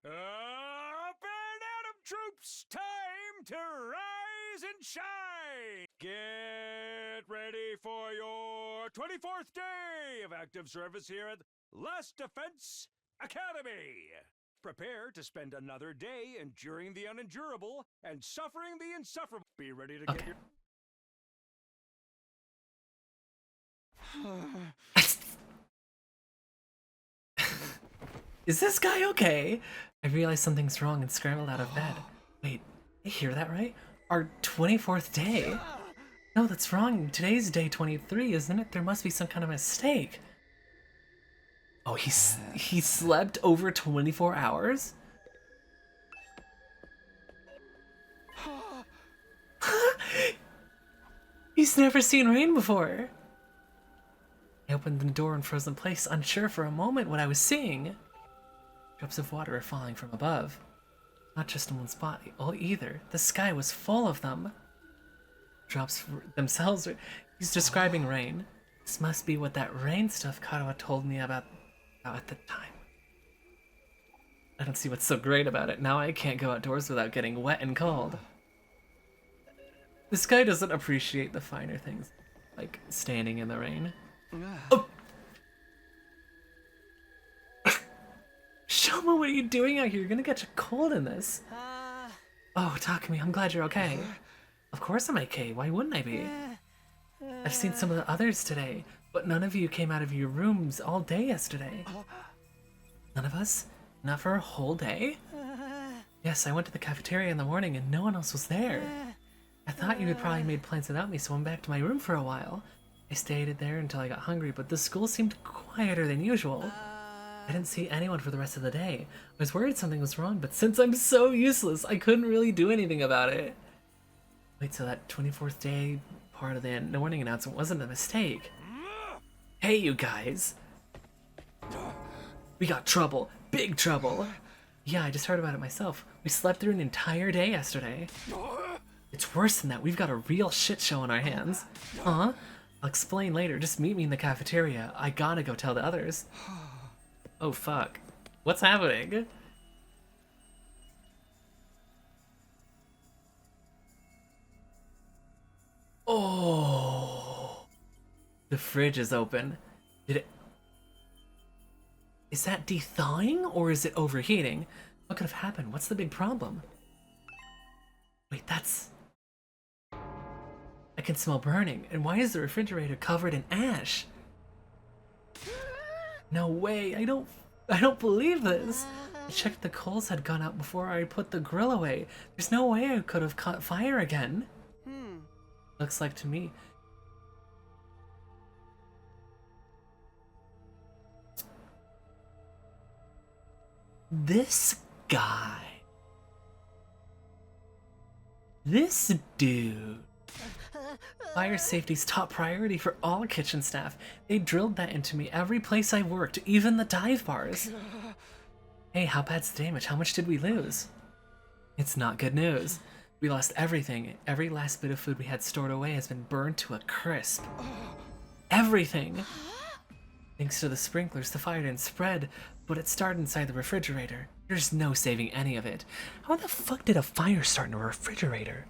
[SPEAKER 2] Up and Atom troops, time to rise and shine! Get ready for your 24th day of active service here at Last Defense Academy. Prepare to spend another day enduring the unendurable and suffering the insufferable. Be ready to get your...
[SPEAKER 1] Is this guy okay? I realized something's wrong and scrambled out of bed. Wait, I hear that right? Our 24th day? No, that's wrong. Today's day 23, isn't it? There must be some kind of mistake. Oh, he slept over 24 hours? He's never seen rain before. I opened the door in frozen place, unsure for a moment what I was seeing. Drops of water are falling from above. Not just in one spot, either. The sky was full of them. Drops themselves. He's describing rain. This must be what that rain stuff Katawa told me about at the time. I don't see what's so great about it. Now I can't go outdoors without getting wet and cold. This guy doesn't appreciate the finer things, like standing in the rain. Oh. Shoma, what are you doing out here? You're gonna catch a cold in this. Oh, Takumi, I'm glad you're okay. Of course I'm okay. Why wouldn't I be? I've seen some of the others today, but none of you came out of your rooms all day yesterday. None of us? Not for a whole day? Yes, I went to the cafeteria in the morning and no one else was there. I thought you had probably made plans without me, so I went back to my room for a while. I stayed there until I got hungry, but the school seemed quieter than usual. I didn't see anyone for the rest of the day. I was worried something was wrong, but since I'm so useless, I couldn't really do anything about it. Wait, so that 24th day part of the warning announcement wasn't a mistake. Hey, you guys. We got trouble. Big trouble. Yeah, I just heard about it myself. We slept through an entire day yesterday. It's worse than that. We've got a real shit show on our hands. Huh? I'll explain later. Just meet me in the cafeteria. I gotta go tell the others. Oh, fuck. What's happening? Oh. The fridge is open. Did it... Is that de-thawing or is it overheating? What could have happened? What's the big problem? Wait, that's... I can smell burning. And why is the refrigerator covered in ash? No way, I don't believe this. I checked the coals had gone out before I put the grill away. There's no way I could have caught fire again. Looks like to me. This guy. This dude. Fire safety's top priority for all kitchen staff. They drilled that into me every place I worked, even the dive bars. Hey, how bad's the damage? How much did we lose? It's not good news. We lost everything. Every last bit of food we had stored away has been burned to a crisp. Everything! Thanks to the sprinklers, the fire didn't spread, but it started inside the refrigerator. There's no saving any of it. How the fuck did a fire start in a refrigerator?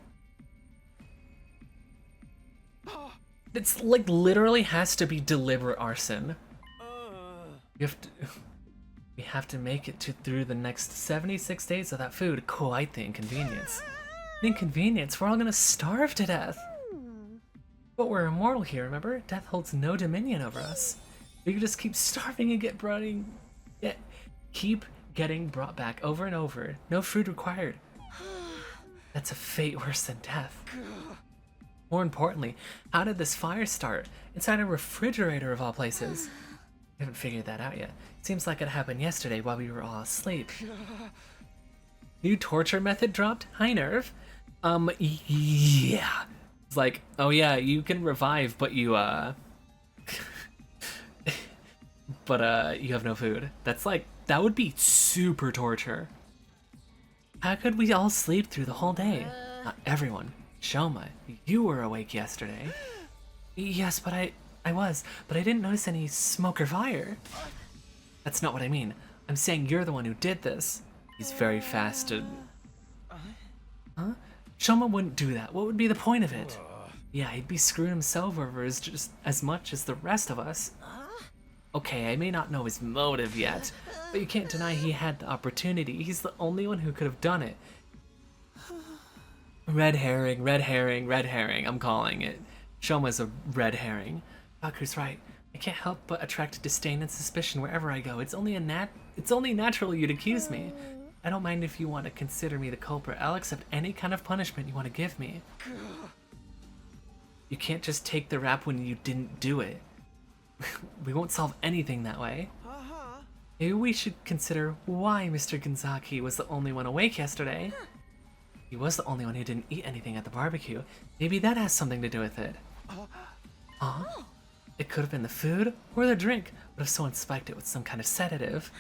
[SPEAKER 1] It's like literally has to be deliberate arson. We have to make it through the next 76 days without food. Quite the inconvenience. An inconvenience? We're all gonna starve to death. But we're immortal here, remember? Death holds no dominion over us. We can just keep starving and keep getting brought back over and over. No food required. That's a fate worse than death. More importantly, how did this fire start? Inside a refrigerator of all places. We haven't figured that out yet. Seems like it happened yesterday while we were all asleep. New torture method dropped? Hi, Nerve. Yeah. It's like, oh yeah, you can revive, but you, you have no food. That's like, that would be super torture. How could we all sleep through the whole day? Not everyone. Shoma, you were awake yesterday. Yes, but I was, but I didn't notice any smoke or fire. That's not what I mean. I'm saying you're the one who did this. He's very fast and... Huh? Shoma wouldn't do that. What would be the point of it? Yeah, he'd be screwing himself over just as much as the rest of us. Okay, I may not know his motive yet, but you can't deny he had the opportunity. He's the only one who could have done it. Red herring, red herring, red herring. I'm calling it. Shoma's a red herring. Baku's right. I can't help but attract disdain and suspicion wherever I go. It's only natural you'd accuse me. I don't mind if you want to consider me the culprit. I'll accept any kind of punishment you want to give me. You can't just take the rap when you didn't do it. We won't solve anything that way. Maybe we should consider why Mr. Gonzaki was the only one awake yesterday. He was the only one who didn't eat anything at the barbecue. Maybe that has something to do with it. It could have been the food or the drink, but if someone spiked it with some kind of sedative,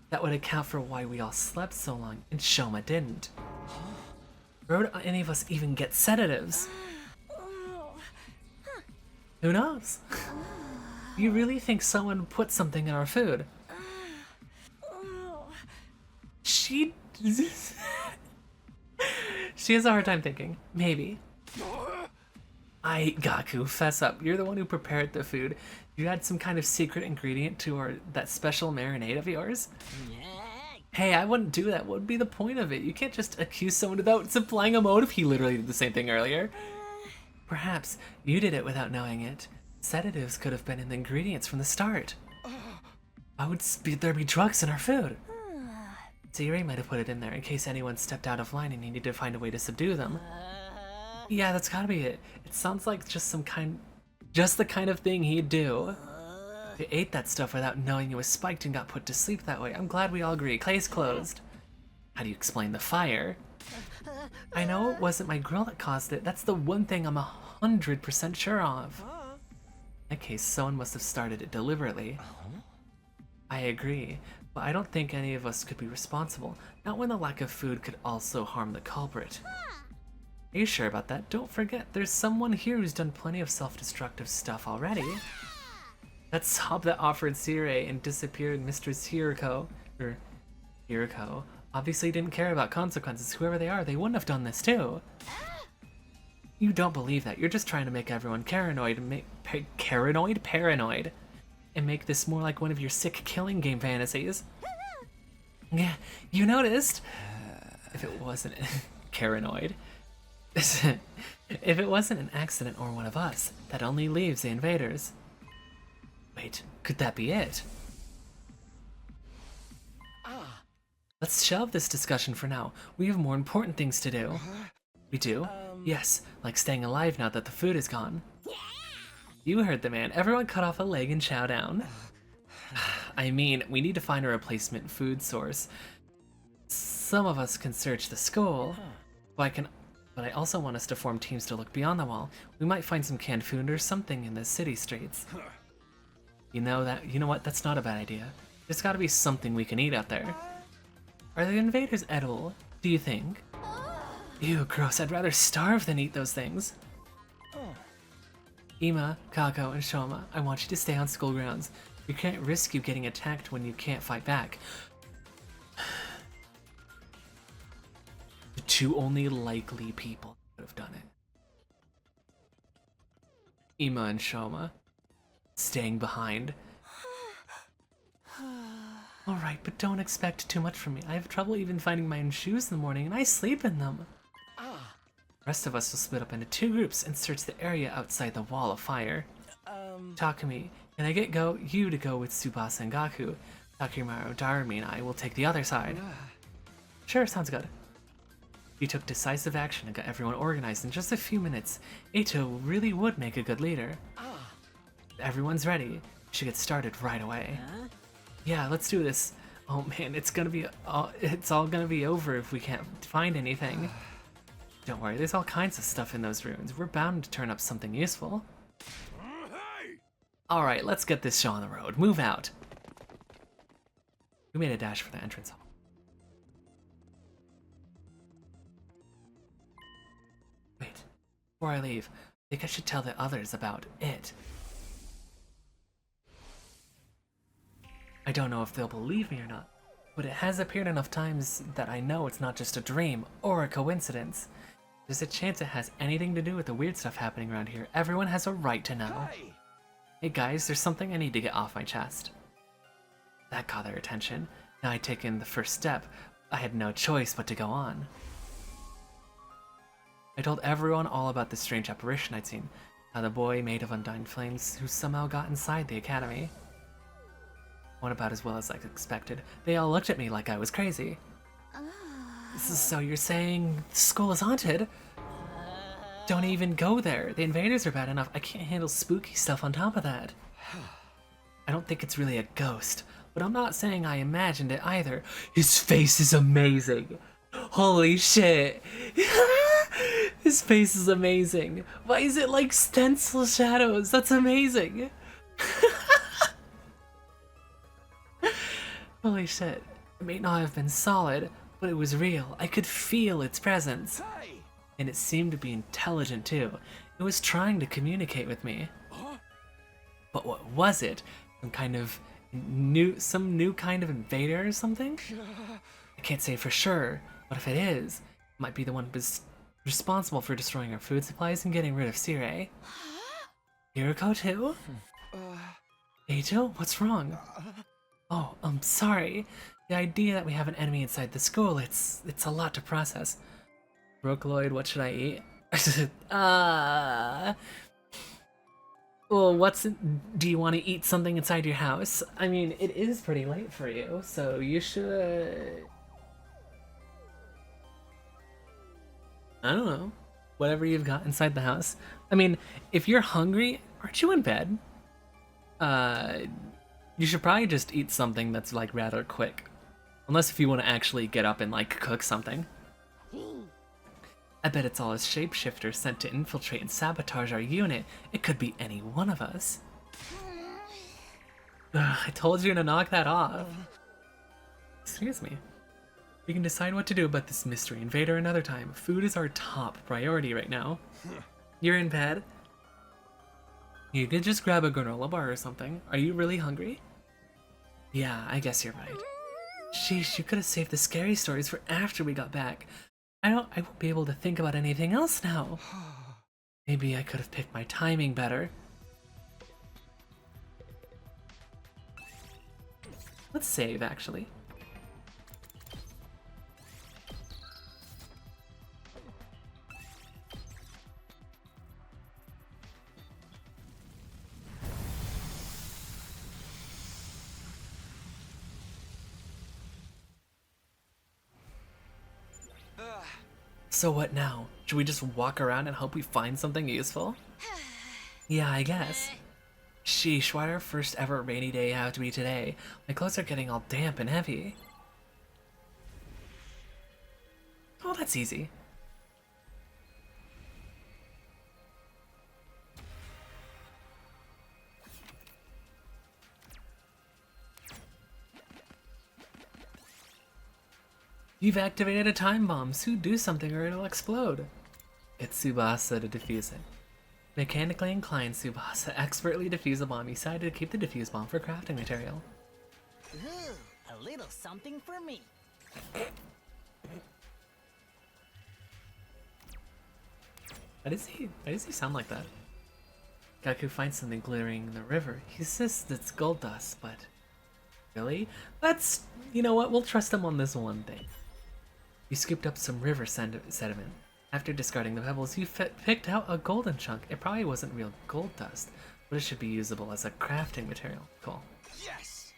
[SPEAKER 1] that would account for why we all slept so long and Shoma didn't. Where would any of us even get sedatives? Who knows? You really think someone put something in our food? She has a hard time thinking. Maybe. Gaku, fess up. You're the one who prepared the food. You had some kind of secret ingredient to that special marinade of yours? Hey, I wouldn't do that. What would be the point of it? You can't just accuse someone without supplying a motive. He literally did the same thing earlier. Perhaps you did it without knowing it. Sedatives could have been in the ingredients from the start. Why would there be drugs in our food? Siri might have put it in there in case anyone stepped out of line and needed to find a way to subdue them. Yeah, that's gotta be it. It sounds like just the kind of thing he'd do. He ate that stuff without knowing it was spiked and got put to sleep that way. I'm glad we all agree. Case closed. How do you explain the fire? I know it wasn't my grill that caused it. That's the one thing I'm 100% sure of. In that case, someone must have started it deliberately. I agree, but I don't think any of us could be responsible. Not when the lack of food could also harm the culprit. Are you sure about that? Don't forget, there's someone here who's done plenty of self-destructive stuff already. That sob that offered Sire and disappeared Mistress Hiroko, obviously didn't care about consequences. Whoever they are, they wouldn't have done this too. You don't believe that. You're just trying to make everyone paranoid and make this more like one of your sick killing game fantasies. Yeah, you noticed. If it wasn't paranoid. If it wasn't an accident or one of us, that only leaves the invaders. Wait, could that be it? Let's shelve this discussion for now. We have more important things to do. We do? Yes, like staying alive now that the food is gone. You heard the man. Everyone cut off a leg and chow down. I mean, we need to find a replacement food source. Some of us can search the school, but I also want us to form teams to look beyond the wall. We might find some canned food or something in the city streets. You know what? That's not a bad idea. There's gotta be something we can eat out there. Are the invaders edible, do you think? Ew, gross. I'd rather starve than eat those things. Ima, Kako, and Shoma, I want you to stay on school grounds. We can't risk you getting attacked when you can't fight back. The two only likely people could have done it. Ima and Shoma. Staying behind. Alright, but don't expect too much from me. I have trouble even finding my own shoes in the morning, and I sleep in them. The rest of us will split up into 2 groups and search the area outside the wall of fire. Takumi, can I get you to go with Tsubasa and Gaku? Takimaru, Darumi, and I will take the other side. Sure, sounds good. You took decisive action and got everyone organized in just a few minutes. Eito really would make a good leader. Everyone's ready. We should get started right away. Yeah, let's do this. Oh man, it's all gonna be over if we can't find anything. Don't worry, there's all kinds of stuff in those ruins. We're bound to turn up something useful. Alright, let's get this show on the road. Move out. We made a dash for the entrance hall. Wait, before I leave, I think I should tell the others about it. I don't know if they'll believe me or not, but it has appeared enough times that I know it's not just a dream or a coincidence. There's a chance it has anything to do with the weird stuff happening around here. Everyone has a right to know. Hey guys, there's something I need to get off my chest. That caught their attention. Now I'd taken the first step. I had no choice but to go on. I told everyone all about the strange apparition I'd seen. How the boy made of undying flames who somehow got inside the academy. Went about as well as I expected. They all looked at me like I was crazy. So you're saying the school is haunted? Don't even go there. The invaders are bad enough. I can't handle spooky stuff on top of that. I don't think it's really a ghost, but I'm not saying I imagined it either. His face is amazing. Holy shit. His face is amazing. Why is it like stencil shadows? That's amazing. Holy shit. It may not have been solid, but it was real. I could feel its presence. And it seemed to be intelligent too. It was trying to communicate with me. But what was it? Some new kind of invader or something? I can't say for sure, but if it is, it might be the one responsible for destroying our food supplies and getting rid of Sire. Hiroko too? Eito, what's wrong? Oh, I'm sorry. The idea that we have an enemy inside the school, it's a lot to process. Brooklyn, what should I eat? Well, do you want to eat something inside your house? I mean, it is pretty late for you, so you should... I don't know. Whatever you've got inside the house. I mean, if you're hungry, aren't you in bed? You should probably just eat something that's like rather quick. Unless if you want to actually get up and like cook something. I bet it's all a shapeshifter sent to infiltrate and sabotage our unit. It could be any one of us. Ugh, I told you to knock that off. Excuse me. We can decide what to do about this mystery invader another time. Food is our top priority right now. You're in bed? You could just grab a granola bar or something. Are you really hungry? Yeah, I guess you're right. Sheesh, you could have saved the scary stories for after we got back. I won't be able to think about anything else now. Maybe I could have picked my timing better. Let's save, actually. So what now? Should we just walk around and hope we find something useful? Yeah, I guess. Sheesh, why'd our first ever rainy day have to be today? My clothes are getting all damp and heavy. Oh, that's easy. You've activated a time bomb. Sue, do something or it'll explode. Get Tsubasa to defuse it. Mechanically inclined, Tsubasa expertly defused a bomb. He decided to keep the defused bomb for crafting material.
[SPEAKER 6] Ooh, a little something for me.
[SPEAKER 1] Why does he sound like that? Gaku finds something glittering in the river. He insists it's gold dust, but... Really? You know what, we'll trust him on this one thing. You scooped up some river sediment. After discarding the pebbles, you picked out a golden chunk. It probably wasn't real gold dust, but it should be usable as a crafting material. Cool.
[SPEAKER 5] Yes!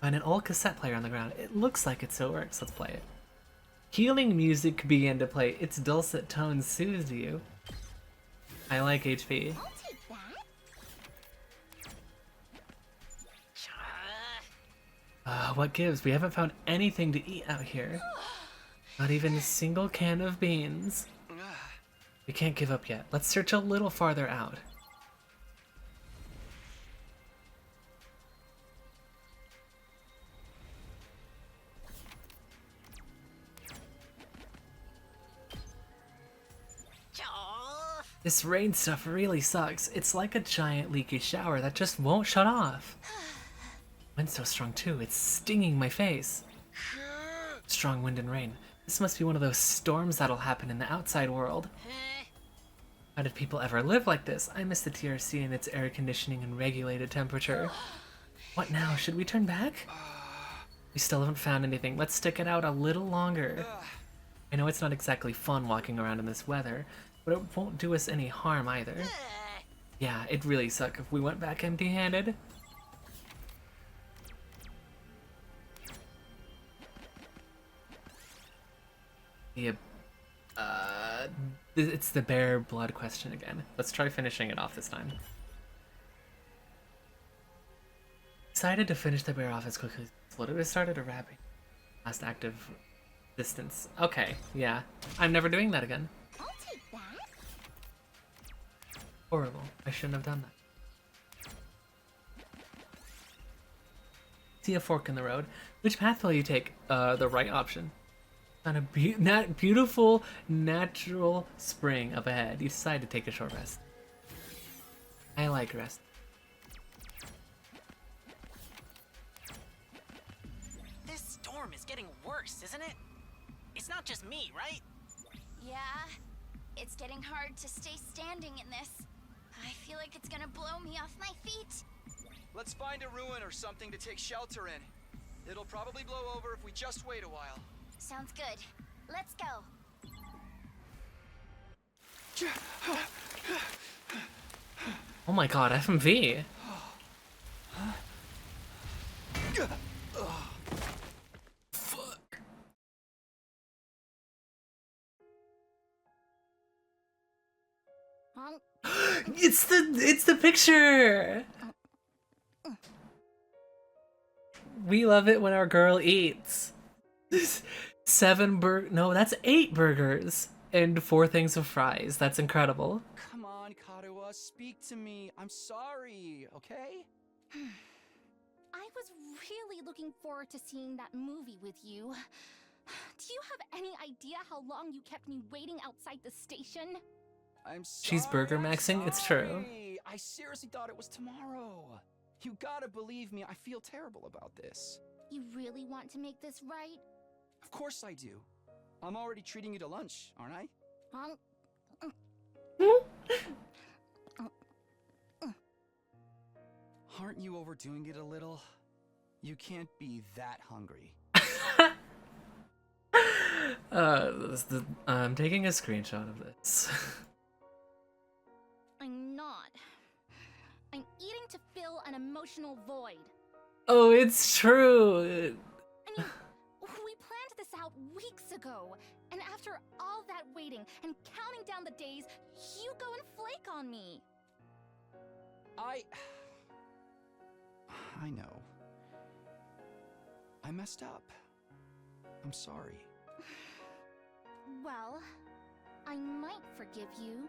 [SPEAKER 1] Find an old cassette player on the ground. It looks like it still works. Let's play it. Healing music began to play. Its dulcet tones soothed you. I like HP.
[SPEAKER 10] I'll take that.
[SPEAKER 1] What gives? We haven't found anything to eat out here. Not even a single can of beans. We can't give up yet. Let's search a little farther out. This rain stuff really sucks. It's like a giant leaky shower that just won't shut off. Wind's so strong too, it's stinging my face. Strong wind and rain. This must be one of those storms that'll happen in the outside world. How did people ever live like this? I miss the TRC and its air conditioning and regulated temperature. What now? Should we turn back? We still haven't found anything. Let's stick it out a little longer. I know it's not exactly fun walking around in this weather, but it won't do us any harm either. Yeah, it'd really suck if we went back empty-handed. It's the bear blood question again. Let's try finishing it off this time. Decided to finish the bear off as quickly as possible. It started a rapping. Last active distance. Okay, yeah. I'm never doing that again.
[SPEAKER 10] I'll take that.
[SPEAKER 1] Horrible. I shouldn't have done that. See a fork in the road. Which path will you take? The right option. On a beautiful natural spring up ahead, you decide to take a short rest. I like rest.
[SPEAKER 6] This storm is getting worse, isn't it? It's not just me, right?
[SPEAKER 4] Yeah, it's getting hard to stay standing in this. I feel like it's gonna blow me off my feet.
[SPEAKER 5] Let's find a ruin or something to take shelter in. It'll probably blow over if we just wait a while.
[SPEAKER 4] Sounds good. Let's go.
[SPEAKER 1] Oh my god, FMV! It's the picture. We love it when our girl eats. 7 burgers and 4 things of fries. That's incredible.
[SPEAKER 5] Come on, Karuha, speak to me. I'm sorry, okay?
[SPEAKER 4] I was really looking forward to seeing that movie with you. Do you have any idea how long you kept me waiting outside the station?
[SPEAKER 5] I'm sorry.
[SPEAKER 1] She's burger maxing, it's true.
[SPEAKER 5] Sorry. I seriously thought it was tomorrow. You gotta believe me, I feel terrible about this.
[SPEAKER 4] You really want to make this right?
[SPEAKER 5] Of course I do. I'm already treating you to lunch, aren't I? Aren't you overdoing it a little? You can't be that hungry.
[SPEAKER 1] I'm taking a screenshot of this.
[SPEAKER 4] I'm not. I'm eating to fill an emotional void.
[SPEAKER 1] Oh, it's true.
[SPEAKER 4] I mean, we planned this out weeks ago, and after all that waiting and counting down the days, you go and flake on me.
[SPEAKER 5] I know. I messed up. I'm sorry.
[SPEAKER 4] Well, I might forgive you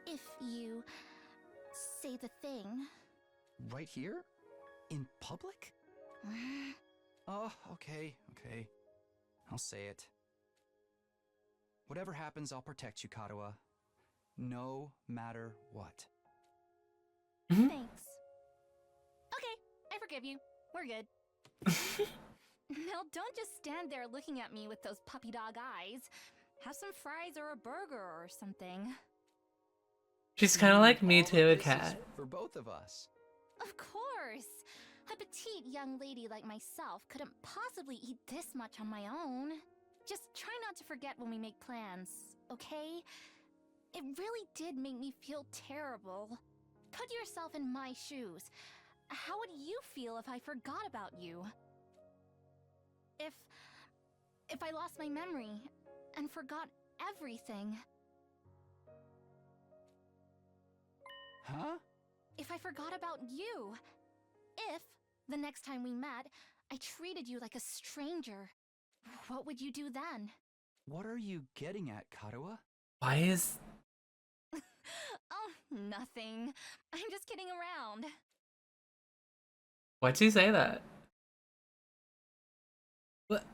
[SPEAKER 4] if you say the thing.
[SPEAKER 5] Right here? In public? Oh, okay. I'll say it. Whatever happens, I'll protect you, Karuha. No matter what.
[SPEAKER 4] Thanks. Okay, I forgive you. We're good. Now don't just stand there looking at me with those puppy dog eyes. Have some fries or a burger or something.
[SPEAKER 1] She's kind of like me
[SPEAKER 5] All of
[SPEAKER 1] too, a
[SPEAKER 5] this is
[SPEAKER 1] cat.
[SPEAKER 5] for both of us.
[SPEAKER 4] Of course! A petite young lady like myself couldn't possibly eat this much on my own. Just try not to forget when we make plans, okay? It really did make me feel terrible. Put yourself in my shoes. How would you feel if I forgot about you? If I lost my memory and forgot everything.
[SPEAKER 5] Huh?
[SPEAKER 4] If I forgot about you. If, the next time we met, I treated you like a stranger. What would you do then?
[SPEAKER 5] What are you getting at, Karuha?
[SPEAKER 1] Why is...
[SPEAKER 4] Oh, nothing. I'm just kidding around.
[SPEAKER 1] Why'd she say that? What?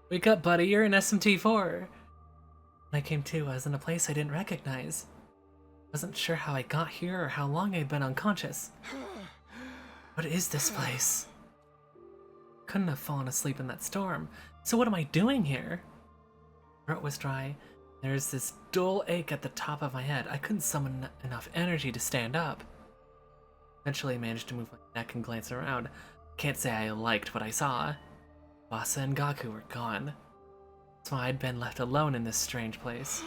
[SPEAKER 1] Wake up, buddy, you're in SMT4. When I came to, I was in a place I didn't recognize. Wasn't sure how I got here or how long I'd been unconscious. What is this place? Couldn't have fallen asleep in that storm, so what am I doing here? Throat was dry. There's this dull ache at the top of my head. I couldn't summon enough energy to stand up. Eventually I managed to move my neck and glance around. Can't say I liked what I saw. Basa and Gaku were gone. That's why I'd been left alone in this strange place.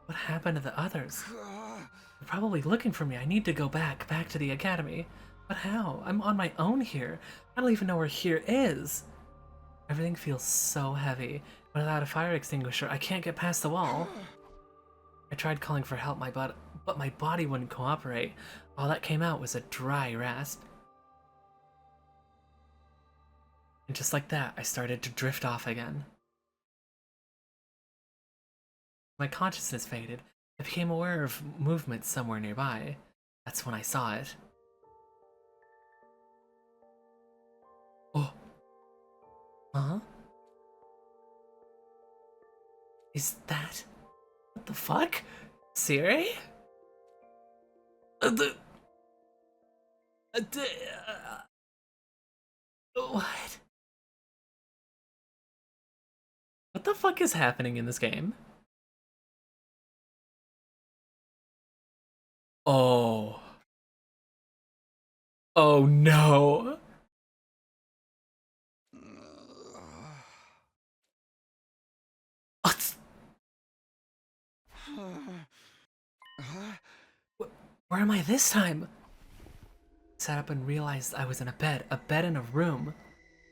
[SPEAKER 1] What happened to the others? They're probably looking for me. I need to go back to the academy. But how? I'm on my own here. I don't even know where here is. Everything feels so heavy. Without a fire extinguisher, I can't get past the wall. I tried calling for help, but my body wouldn't cooperate. All that came out was a dry rasp. And just like that, I started to drift off again. My consciousness faded. I became aware of movement somewhere nearby. That's when I saw it. Oh. Huh? Is that... What the fuck? Siri? What? What the fuck is happening in this game? Oh. Oh no. Where am I this time? sat up and realized I was in a bed in a room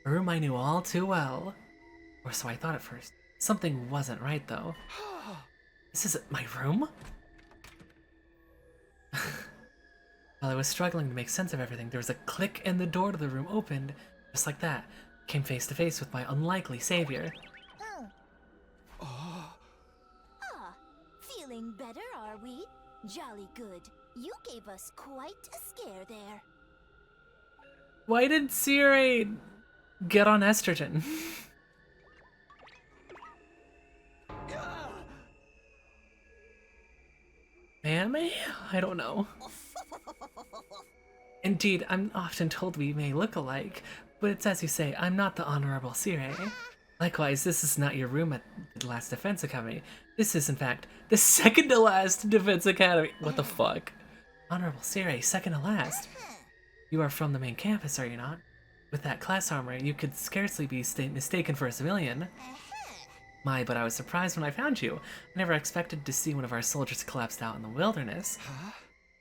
[SPEAKER 1] I knew all too well. Or so I thought at first. Something wasn't right though. This isn't my room? While I was struggling to make sense of everything, there was a click and the door to the room opened. Just like that, came face to face with my unlikely savior.
[SPEAKER 10] Feeling better, are we? Jolly good. You gave us quite a scare there.
[SPEAKER 1] Why did Siri get on estrogen? Mammy? I don't know. Indeed, I'm often told we may look alike, but it's as you say, I'm not the Honorable Siri. Likewise, this is not your room at the last Defense Academy. This is, in fact, the second to last Defense Academy. What the fuck? Honorable Siri, second to last. You are from the main campus, are you not? With that class armor, you could scarcely be mistaken for a civilian. My, but I was surprised when I found you. I never expected to see one of our soldiers collapsed out in the wilderness.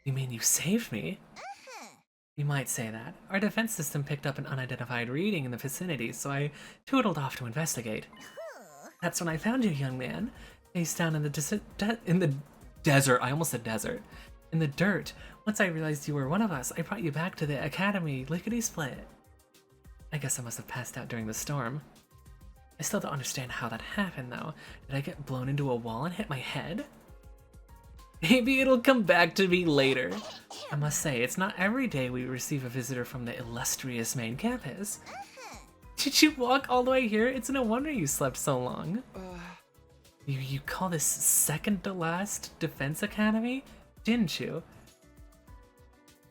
[SPEAKER 1] You mean you saved me? You might say that. Our defense system picked up an unidentified reading in the vicinity, so I tootled off to investigate. That's when I found you, young man. Face down in the desert. I almost said desert. In the dirt. Once I realized you were one of us, I brought you back to the academy, lickety-split. I guess I must have passed out during the storm. I still don't understand how that happened, though. Did I get blown into a wall and hit my head? Maybe it'll come back to me later. I must say, it's not every day we receive a visitor from the illustrious main campus. Did you walk all the way here? It's no wonder you slept so long. You call this second to last Defense Academy? Didn't you?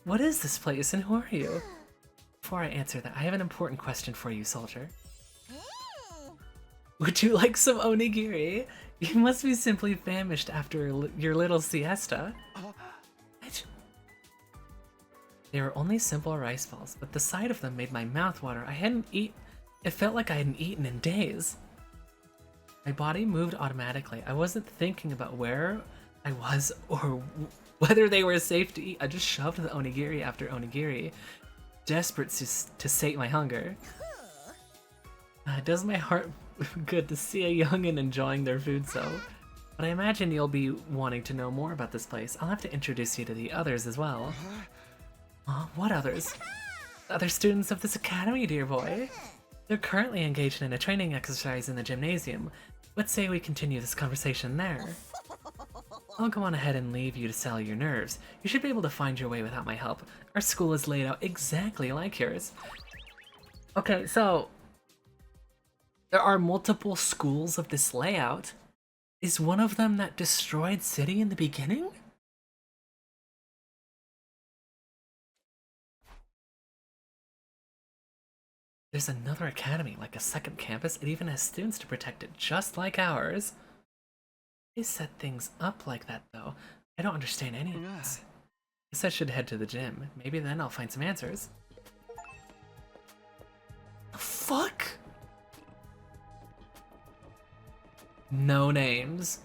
[SPEAKER 1] What is this place and who are you? Before I answer that, I have an important question for you, soldier. Would you like some onigiri? You must be simply famished after your little siesta. They were only simple rice balls, but the sight of them made my mouth water. It felt like I hadn't eaten in days. My body moved automatically. I wasn't thinking about where I was or whether they were safe to eat. I just shoved the onigiri after onigiri, desperate to sate my hunger. It does my heart good to see a youngin' enjoying their food so. But I imagine you'll be wanting to know more about this place. I'll have to introduce you to the others as well. What others? Other students of this academy, dear boy. They're currently engaged in a training exercise in the gymnasium. Let's say we continue this conversation there. I'll go on ahead and leave you to settle your nerves. You should be able to find your way without my help. Our school is laid out exactly like yours. Okay, so there are multiple schools of this layout. Is one of them that destroyed city in the beginning? There's another academy, like a second campus. It even has students to protect it, just like ours. They set things up like that, though. I don't understand any of this. Guess I should head to the gym. Maybe then I'll find some answers. The fuck? No names.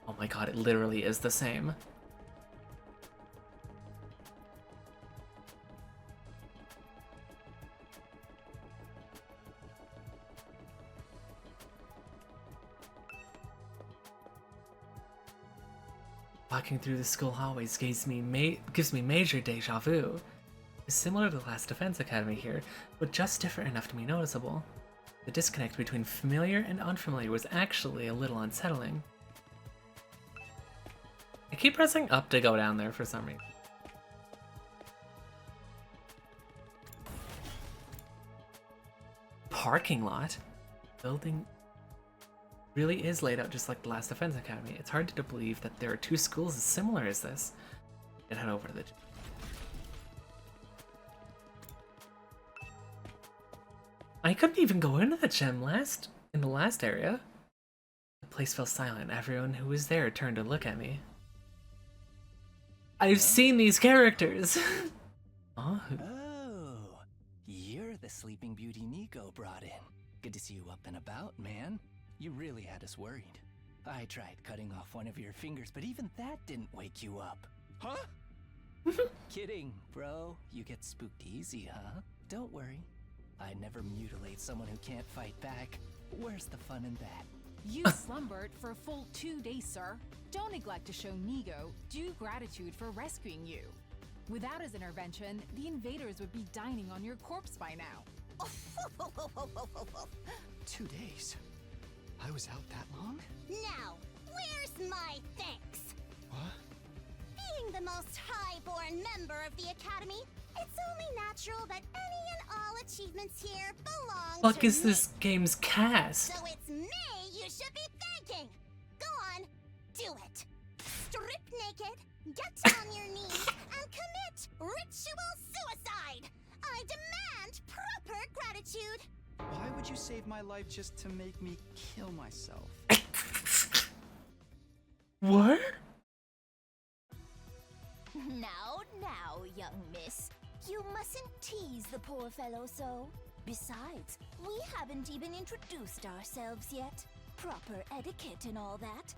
[SPEAKER 1] Oh my god, it literally is the same. Walking through the school hallways gives me major deja vu. It's similar to the last Defense Academy here, but just different enough to be noticeable. The disconnect between familiar and unfamiliar was actually a little unsettling. I keep pressing up to go down there for some reason. Parking lot? Building really is laid out just like the last Defense Academy. It's hard to believe that there are two schools as similar as this. And head over to the gym. I couldn't even go into the gym in the last area. The place fell silent. Everyone who was there turned to look at me. I've seen these characters!
[SPEAKER 12] Oh, you're the Sleeping Beauty Nico brought in. Good to see you up and about, man. You really had us worried. I tried cutting off one of your fingers, but even that didn't wake you up.
[SPEAKER 9] Huh?
[SPEAKER 12] Kidding, bro. You get spooked easy, huh? Don't worry. I never mutilate someone who can't fight back. Where's the fun in that?
[SPEAKER 7] You slumbered for a full 2 days, sir. Don't neglect to show Nigo due gratitude for rescuing you. Without his intervention, the invaders would be dining on your corpse by now.
[SPEAKER 5] 2 days? I was out that long?
[SPEAKER 10] Now, where's my thanks?
[SPEAKER 5] What?
[SPEAKER 10] Being the most high-born member of the Academy, it's only natural that any and all achievements here belong
[SPEAKER 1] Fuck
[SPEAKER 10] to
[SPEAKER 1] is
[SPEAKER 10] me.
[SPEAKER 1] this game's cast?
[SPEAKER 10] So it's me you should be thanking. Go on, do it. Strip naked, get on your knees, and commit ritual suicide. I demand proper gratitude.
[SPEAKER 5] Why would you save my life just to make me kill myself?
[SPEAKER 1] What?
[SPEAKER 10] Now, young miss. You mustn't tease the poor fellow so. Besides, we haven't even introduced ourselves yet. Proper etiquette and all that.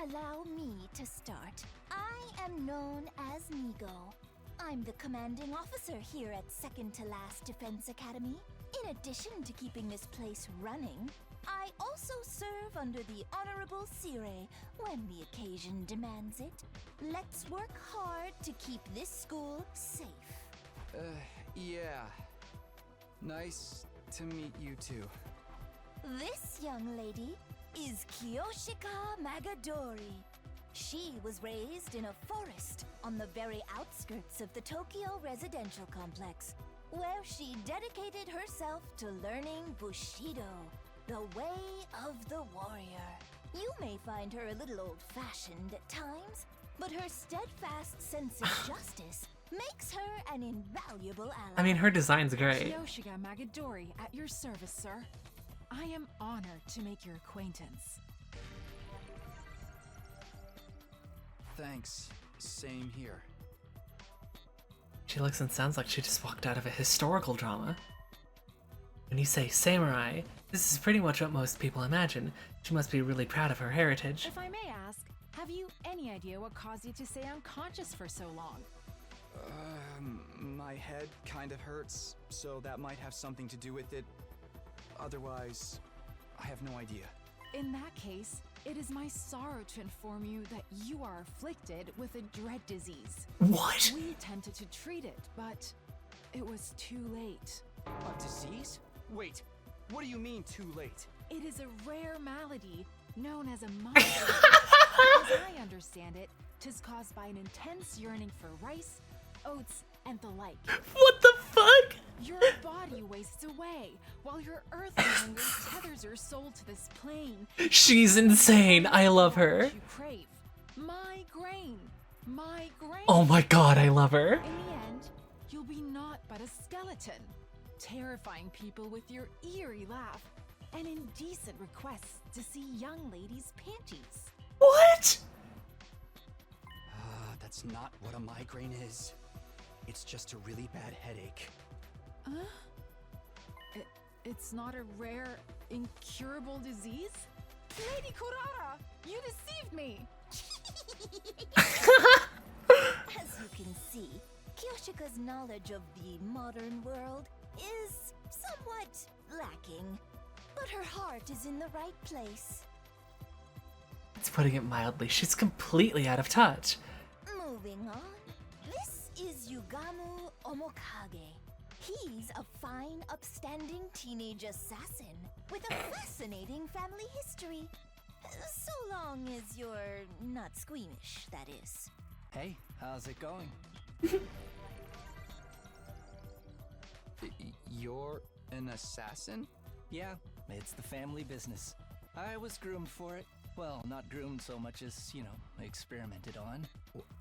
[SPEAKER 10] Allow me to start. I am known as Nigo. I'm the commanding officer here at Second to Last Defense Academy. In addition to keeping this place running, I also serve under the Honorable Sire when the occasion demands it. Let's work hard to keep this school safe.
[SPEAKER 5] Yeah. Nice to meet you too.
[SPEAKER 10] This young lady is Kiyoshika Magadori. She was raised in a forest on the very outskirts of the Tokyo residential complex, where she dedicated herself to learning Bushido, the way of the warrior. You may find her a little old-fashioned at times, but her steadfast sense of justice makes her an invaluable ally.
[SPEAKER 1] I mean, her design's great.
[SPEAKER 7] Yoshida Magadori at your service, sir. I am honored to make your acquaintance.
[SPEAKER 5] Thanks. Same here.
[SPEAKER 1] She looks and sounds like she just walked out of a historical drama. When you say samurai, this is pretty much what most people imagine. She must be really proud of her heritage.
[SPEAKER 7] If I may ask, have you any idea what caused you to stay unconscious for so long?
[SPEAKER 5] My head kind of hurts, so that might have something to do with it. Otherwise, I have no idea.
[SPEAKER 7] In that case, it is my sorrow to inform you that you are afflicted with a dread disease.
[SPEAKER 1] What?
[SPEAKER 7] We attempted to treat it, but it was too late.
[SPEAKER 5] A disease? Wait, what do you mean too late?
[SPEAKER 7] It is a rare malady known as a monster. As I understand it, 'tis caused by an intense yearning for rice, oats, and the like.
[SPEAKER 1] What the fuck?
[SPEAKER 7] Your body wastes away, while your earthly hunger tethers your soul to this plane.
[SPEAKER 1] She's insane. I love her.
[SPEAKER 7] You crave migraine.
[SPEAKER 1] Oh my god, I love her.
[SPEAKER 7] In the end, you'll be naught but a skeleton, terrifying people with your eerie laugh and indecent requests to see young ladies' panties.
[SPEAKER 1] What?
[SPEAKER 5] That's not what a migraine is. It's just a really bad headache.
[SPEAKER 7] It's not a rare, incurable disease? Lady Kurara, you deceived me!
[SPEAKER 10] As you can see, Kiyoshika's knowledge of the modern world is somewhat lacking, but her heart is in the right place.
[SPEAKER 1] It's putting it mildly. She's completely out of touch.
[SPEAKER 10] Moving on, this is Yugamu Omokage. He's a fine, upstanding teenage assassin with a fascinating family history. So long as you're not squeamish, that is.
[SPEAKER 12] Hey, how's it going?
[SPEAKER 5] You're an assassin?
[SPEAKER 12] Yeah, it's the family business. I was groomed for it. Well, not groomed so much as, experimented on.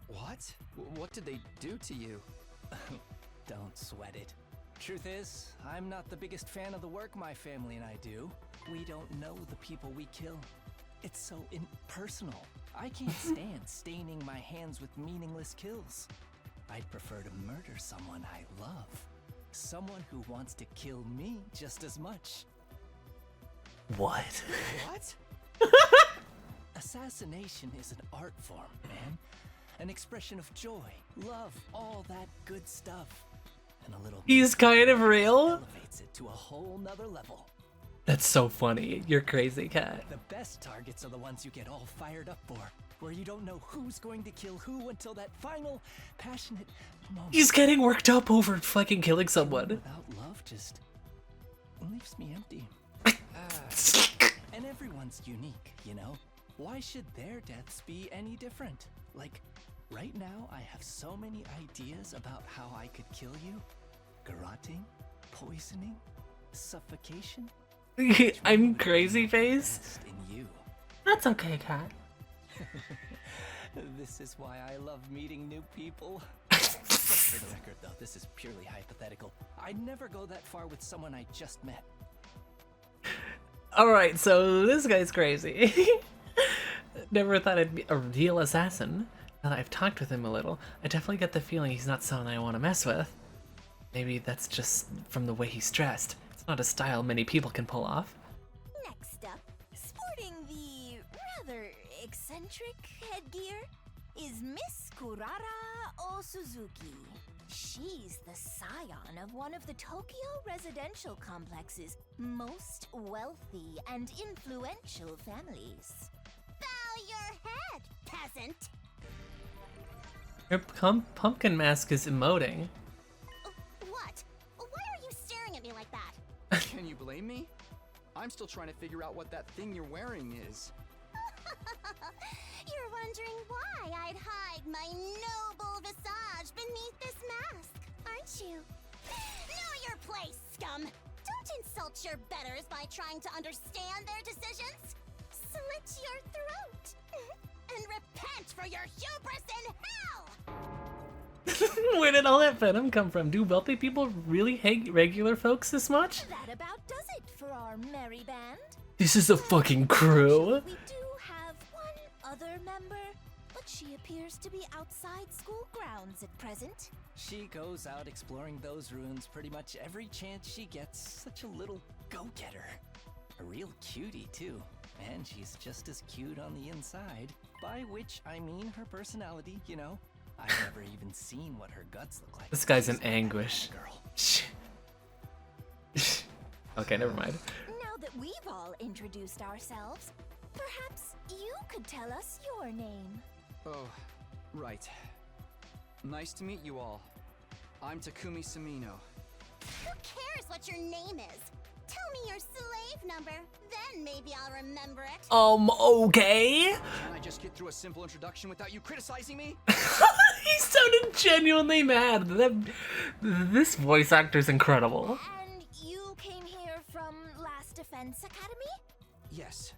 [SPEAKER 5] What? What did they do to you?
[SPEAKER 12] Don't sweat it. Truth is, I'm not the biggest fan of the work my family and I do. We don't know the people we kill. It's so impersonal. I can't stand staining my hands with meaningless kills. I'd prefer to murder someone I love. Someone who wants to kill me just as much.
[SPEAKER 1] What?
[SPEAKER 5] What?
[SPEAKER 12] Assassination is an art form, man.
[SPEAKER 5] an expression of joy, love, all that good stuff. And a little
[SPEAKER 1] He's kind of real.
[SPEAKER 5] elevates it to a whole nother level.
[SPEAKER 1] That's so funny. You're crazy, Cat.
[SPEAKER 5] The best targets are the ones you get all fired up for, where you don't know who's going to kill who until that final, passionate moment.
[SPEAKER 1] He's getting worked up over fucking killing someone.
[SPEAKER 5] Without love just leaves me empty. And everyone's unique, you know? Why should their deaths be any different? Like, right now I have so many ideas about how I could kill you. Garroting, poisoning, suffocation.
[SPEAKER 1] I'm crazy face.
[SPEAKER 5] Best in you.
[SPEAKER 1] That's okay, Cat.
[SPEAKER 5] This is why I love meeting new people. For the record, though, this is purely hypothetical. I'd never go that far with someone I just met.
[SPEAKER 1] Alright, so this guy's crazy. Never thought I'd be a real assassin. Now that I've talked with him a little, I definitely get the feeling he's not someone I want to mess with. Maybe that's just from the way he's dressed. It's not a style many people can pull off.
[SPEAKER 10] Next up, sporting the rather eccentric headgear, is Miss Kurara Osuzuki. She's the scion of one of the Tokyo residential complex's most wealthy and influential families. Bow your head, peasant!
[SPEAKER 1] Her pumpkin mask is emoting.
[SPEAKER 4] What? Why are you staring at me like that?
[SPEAKER 5] Can you blame me? I'm still trying to figure out what that thing you're wearing is.
[SPEAKER 4] You're wondering why I'd hide my noble visage beneath this mask, aren't you? Know your place, scum! Don't insult your betters by trying to understand their decisions. Slit your throat and repent for your hubris in hell!
[SPEAKER 1] Where did all that venom come from? Do wealthy people really hate regular folks this much?
[SPEAKER 10] That about does it for our merry band.
[SPEAKER 1] This is a fucking crew.
[SPEAKER 10] We do have one other member, but she appears to be outside school grounds at present.
[SPEAKER 5] She goes out exploring those ruins pretty much every chance she gets. Such a little go-getter. A real cutie, too. And she's just as cute on the inside. By which I mean her personality, you know? I've never even seen what her guts look like.
[SPEAKER 1] This guy's in
[SPEAKER 5] She's a
[SPEAKER 1] anguish.
[SPEAKER 5] girl.
[SPEAKER 1] Okay, never mind.
[SPEAKER 10] Now that we've all introduced ourselves, perhaps you could tell us your name.
[SPEAKER 5] Oh, right. Nice to meet you all. I'm Takumi Samino.
[SPEAKER 4] Who cares what your name is? Tell me your slave number, then maybe I'll remember it.
[SPEAKER 1] Okay.
[SPEAKER 5] Can I just get through a simple introduction without you criticizing me?
[SPEAKER 1] He sounded genuinely mad. This voice actor's incredible.
[SPEAKER 10] And you came here from Last Defense Academy?
[SPEAKER 5] Yes,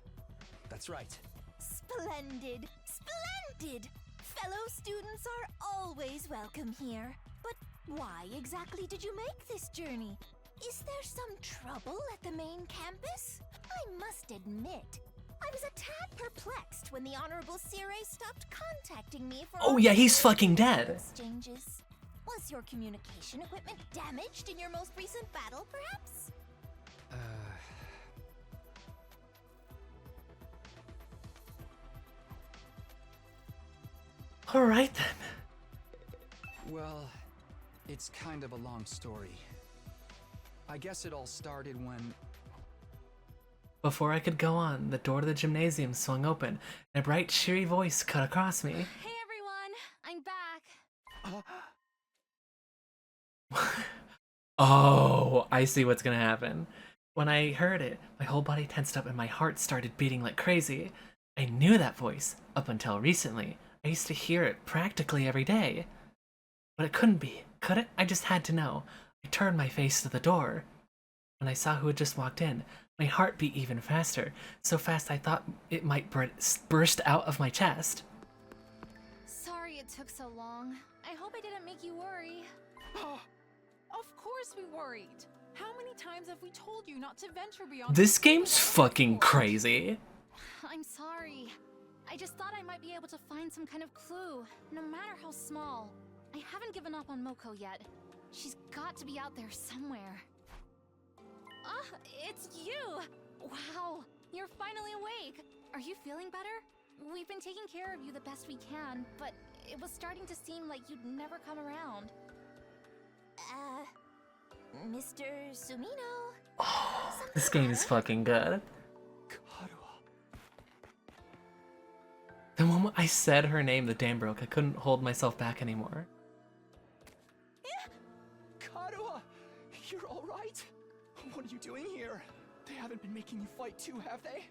[SPEAKER 5] that's right.
[SPEAKER 10] Splendid! Splendid! Fellow students are always welcome here. But why exactly did you make this journey? Is there some trouble at the main campus? I must admit, I was a tad perplexed when the Honorable Sire stopped contacting me for
[SPEAKER 1] Oh yeah, he's fucking dead.
[SPEAKER 10] exchanges. Was your communication equipment damaged in your most recent battle, perhaps?
[SPEAKER 1] Alright then.
[SPEAKER 5] Well, it's kind of a long story. I guess it all started when...
[SPEAKER 1] Before I could go on, the door to the gymnasium swung open, and a bright, cheery voice cut across me.
[SPEAKER 3] Hey everyone, I'm back.
[SPEAKER 1] Oh, I see what's gonna happen. When I heard it, my whole body tensed up and my heart started beating like crazy. I knew that voice, up until recently. I used to hear it practically every day. But it couldn't be, could it? I just had to know. I turned my face to the door. When I saw who had just walked in, my heart beat even faster, so fast I thought it might burst out of my chest.
[SPEAKER 7] Sorry it took so long. I hope I didn't make you worry. Of course we worried. How many times have we told you not to venture beyond
[SPEAKER 1] This
[SPEAKER 7] the
[SPEAKER 1] game's
[SPEAKER 7] school
[SPEAKER 1] fucking
[SPEAKER 7] fort?
[SPEAKER 1] crazy.
[SPEAKER 3] I'm sorry. I just thought I might be able to find some kind of clue, no matter how small. I haven't given up on Moko yet. She's got to be out there somewhere. Ah, it's you! Wow, you're finally awake. Are you feeling better?
[SPEAKER 13] We've been taking care of you the best we can, but it was starting to seem like you'd never come around.
[SPEAKER 10] Mr. Sumino?
[SPEAKER 1] Oh, this game is fucking good. The moment I said her name, the dam broke. I couldn't hold myself back anymore.
[SPEAKER 5] Karuha, you're all right? What are you doing here? They haven't been making you fight too, have they?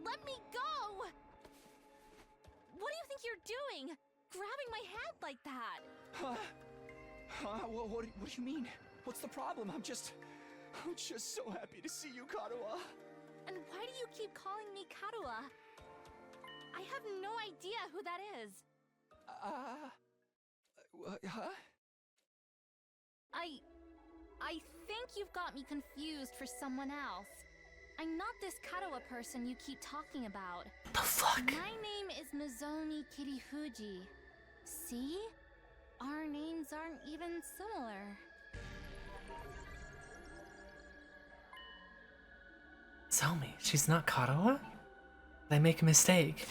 [SPEAKER 13] Let me go! What do you think you're doing? Grabbing my hand like that?
[SPEAKER 5] What do you mean? What's the problem? I'm just so happy to see you, Karuha.
[SPEAKER 13] And why do you keep calling me Karuha? I have no idea who that is.
[SPEAKER 5] Huh?
[SPEAKER 13] I think you've got me confused for someone else. I'm not this Karuha person you keep talking about.
[SPEAKER 1] The fuck?
[SPEAKER 13] My name is Nozomi Kirifuji. See? Our names aren't even similar.
[SPEAKER 1] Zomi, she's not Karuha? Did I make a mistake?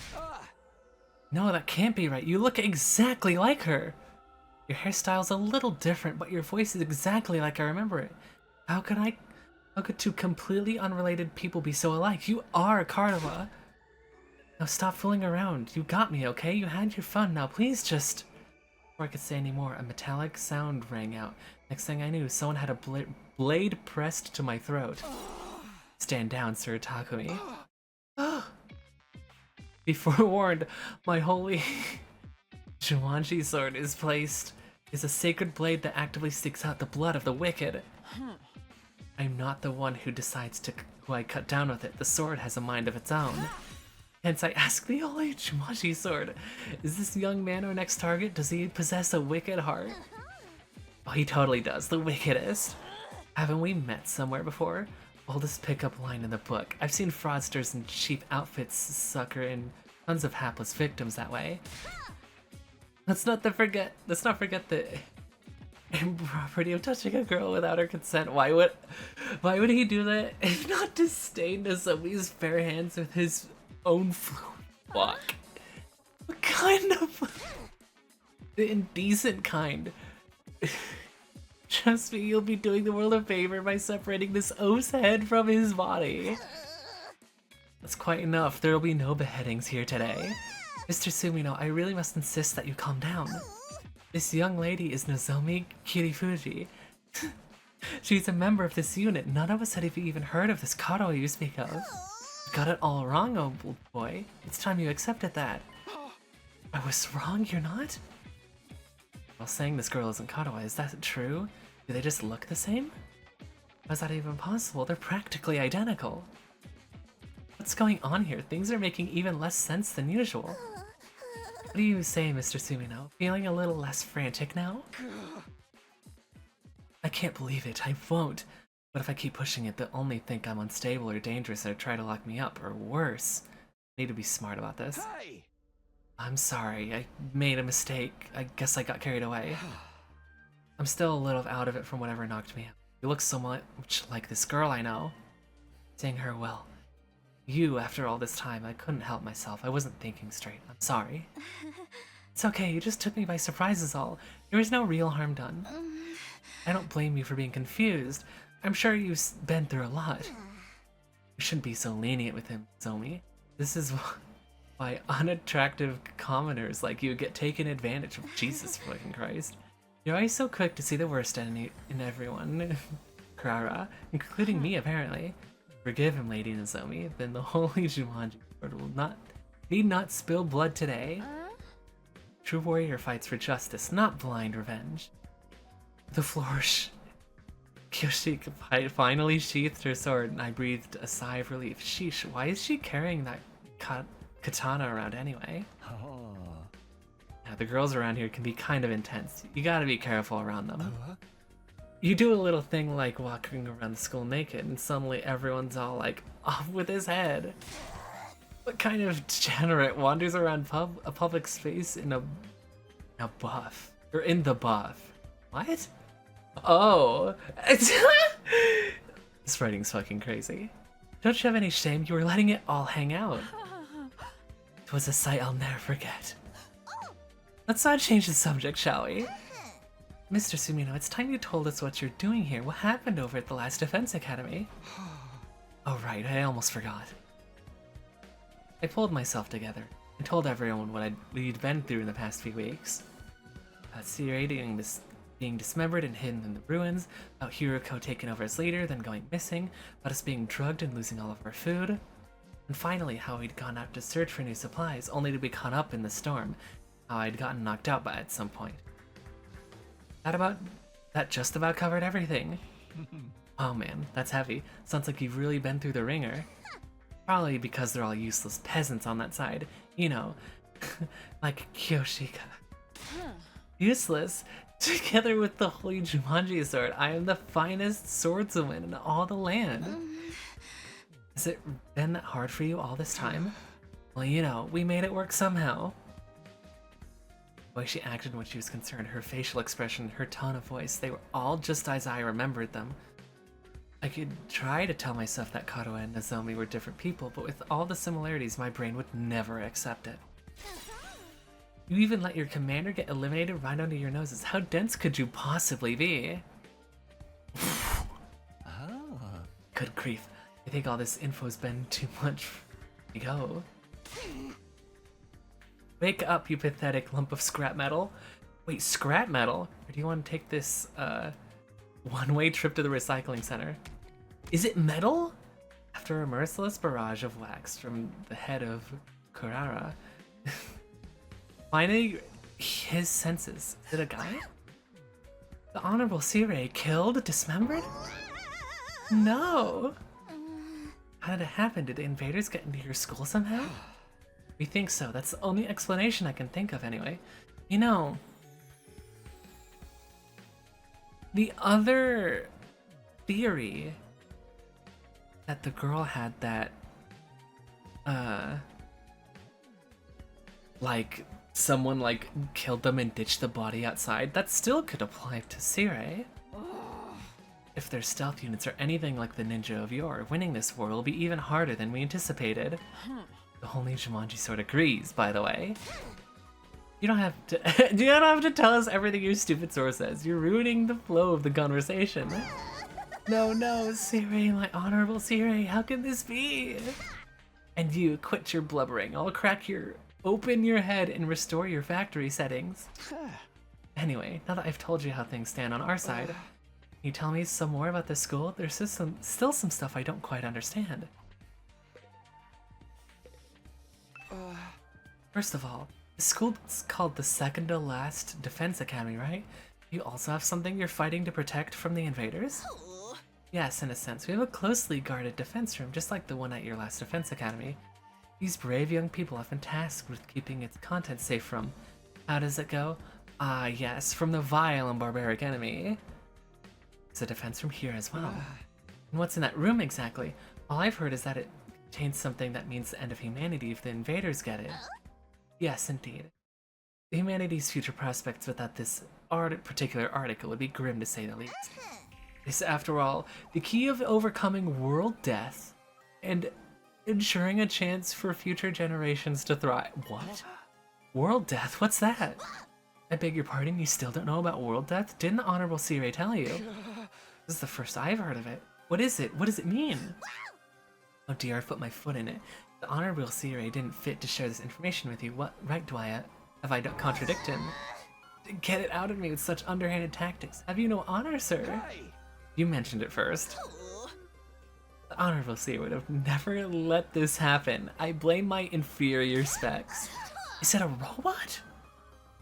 [SPEAKER 1] No, that can't be right. You look exactly like her. Your hairstyle's a little different, but your voice is exactly like I remember it. How could two completely unrelated people be so alike? You are Karuha. Now stop fooling around. You got me, okay? You had your fun. Now please just... Before I could say any more, a metallic sound rang out. Next thing I knew, someone had a blade pressed to my throat. Stand down, Sir Takumi. Be forewarned, my holy Jumanji sword is a sacred blade that actively seeks out the blood of the wicked. I'm not the one who decides who I cut down with it. The sword has a mind of its own. Hence I ask the holy Jumanji sword, is this young man our next target? Does he possess a wicked heart? Oh, he totally does, the wickedest. Haven't we met somewhere before? Oldest pickup line in the book. I've seen fraudsters in cheap outfits sucker in tons of hapless victims that way. Let's not forget the impropriety of touching a girl without her consent. Why would he do that if not to stain Nozomi's fair hands with his own fluid walk? What kind of... the indecent kind. Trust me, you'll be doing the world a favor by separating this oaf's head from his body. That's quite enough. There'll be no beheadings here today. Mr. Sumino, I really must insist that you calm down. This young lady is Nozomi Kirifuji. She's a member of this unit. None of us had even heard of this Karuha you speak of. You got it all wrong, old boy. It's time you accepted that. I was wrong, you're not? While saying this girl isn't Karuha, is that true? Do they just look the same? How is that even possible? They're practically identical. What's going on here? Things are making even less sense than usual. What do you say, Mr. Sumino? Feeling a little less frantic now? I can't believe it. I won't. But if I keep pushing it, they'll only think I'm unstable or dangerous or try to lock me up, or worse. I need to be smart about this.
[SPEAKER 5] Hey!
[SPEAKER 1] I'm sorry, I made a mistake. I guess I got carried away. I'm still a little out of it from whatever knocked me out. You look so much like this girl I know. Seeing her, well, you, after all this time, I couldn't help myself. I wasn't thinking straight. I'm sorry. It's okay, you just took me by surprise is all. There was no real harm done. I don't blame you for being confused. I'm sure you've been through a lot. You shouldn't be so lenient with him, Zomi. This is why unattractive commoners like you get taken advantage of. Jesus fucking Christ. You're always so quick to see the worst in everyone. Krara, including me apparently. Forgive him, Lady Nozomi, then the holy Jumanji sword will need not spill blood today. True warrior fights for justice, not blind revenge. The flourish. Kyoshi finally sheathed her sword, and I breathed a sigh of relief. Sheesh, why is she carrying that katana around anyway? Yeah, the girls around here can be kind of intense. You gotta be careful around them. You do a little thing like walking around the school naked, and suddenly everyone's all like, off with his head. What kind of degenerate wanders around a public space in a buff? Or in the buff? What? Oh. This writing's fucking crazy. Don't you have any shame? You were letting it all hang out. was a sight I'll never forget. Let's not change the subject, shall we? Mr. Sumino, it's time you told us what you're doing here. What happened over at the last Defense Academy? Oh right, I almost forgot. I pulled myself together and told everyone what we'd been through in the past few weeks. About Siri being dismembered and hidden in the ruins, about Hiruko taking over as leader, then going missing, about us being drugged and losing all of our food, and finally how we'd gone out to search for new supplies, only to be caught up in the storm, how I'd gotten knocked out by it at some point. That just about covered everything. Oh man, that's heavy. Sounds like you've really been through the ringer. Probably because they're all useless peasants on that side. You know, like Kyoshika. Useless? Together with the holy Jumanji sword, I am the finest swordswoman in all the land. Has it been that hard for you all this time? Well, you know, we made it work somehow. The way she acted when she was concerned, her facial expression, her tone of voice, they were all just as I remembered them. I could try to tell myself that Kato and Nozomi were different people, but with all the similarities, my brain would never accept it. You even let your commander get eliminated right under your noses. How dense could you possibly be? Good grief. I think all this info's been too much to go. Wake up, you pathetic lump of scrap metal. Wait, scrap metal? Or do you want to take this one-way trip to the recycling center? Is it metal? After a merciless barrage of wax from the head of Kurara, finally his senses. Is it a guy? The Honorable Sirei killed, dismembered? No! How did it happen? Did the invaders get into your school somehow? We think so. That's the only explanation I can think of anyway. You know, the other theory that the girl had that, like, someone, like, killed them and ditched the body outside, that still could apply to Sirei. If their stealth units are anything like the ninja of yore, winning this war will be even harder than we anticipated. The holy Jumanji sword agrees, by the way. You don't have to you don't have to tell us everything your stupid sword says. You're ruining the flow of the conversation. No, Sirei, my honorable Sirei, how can this be? And you, quit your blubbering. I'll open your head and restore your factory settings. Anyway, now that I've told you how things stand on our side, can you tell me some more about the school? There's still some stuff I don't quite understand. First of all, the school's called the second to last Defense Academy, right? You also have something you're fighting to protect from the invaders? Yes, in a sense. We have a closely guarded defense room, just like the one at your last Defense Academy. These brave young people have been tasked with keeping its contents safe from... How does it go? Ah, yes, from the vile and barbaric enemy. It's a defense room here as well. And what's in that room exactly? All I've heard is that it contains something that means the end of humanity if the invaders get it. Yes, indeed. Humanity's future prospects without this particular article would be grim to say the least. It's, after all, the key of overcoming world death and ensuring a chance for future generations to thrive. What? World death? What's that? I beg your pardon, you still don't know about world death? Didn't the Honorable Sirei tell you? This is the first I've heard of it. What is it? What does it mean? Oh dear, I put my foot in it. The Honorable Sirei didn't fit to share this information with you. What right do I have I contradict him? Get it out of me with such underhanded tactics. Have you no honor, sir?
[SPEAKER 2] Hey!
[SPEAKER 1] You mentioned it first. The Honorable Sirei would have never let this happen. I blame my inferior specs. You said a robot?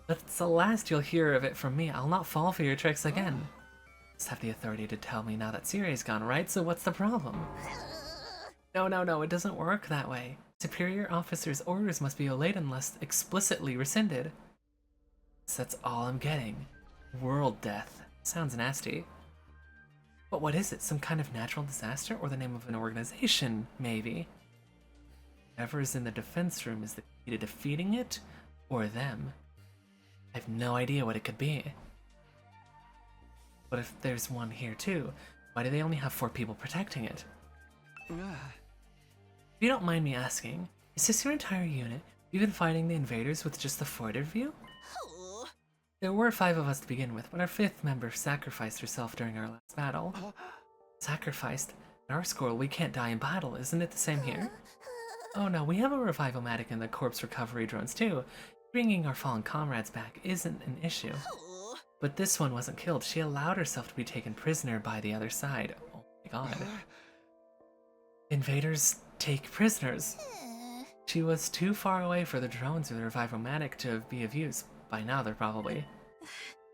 [SPEAKER 1] That's the last you'll hear of it from me. I'll not fall for your tricks again. Just have the authority to tell me now that Sirei's gone, right? So what's the problem? No, it doesn't work that way. Superior officers' orders must be obeyed unless explicitly rescinded. So that's all I'm getting. World death. Sounds nasty. But what is it? Some kind of natural disaster? Or the name of an organization, maybe? Whoever's in the defense room is the key to defeating it, or them. I have no idea what it could be. But if there's one here too, why do they only have 4 people protecting it? If you don't mind me asking, is this your entire unit? You've been fighting the invaders with just the forwarded view?
[SPEAKER 10] Oh.
[SPEAKER 1] There were 5 of us to begin with, but our 5th member sacrificed herself during our last battle. Sacrificed? In our school, we can't die in battle, isn't it the same here? Oh no, we have a revival-matic in the corpse recovery drones too. Bringing our fallen comrades back isn't an issue. But this one wasn't killed. She allowed herself to be taken prisoner by the other side. Oh my god. Invaders take prisoners. She was too far away for the drones or the revival-matic to be of use. By now, they're probably...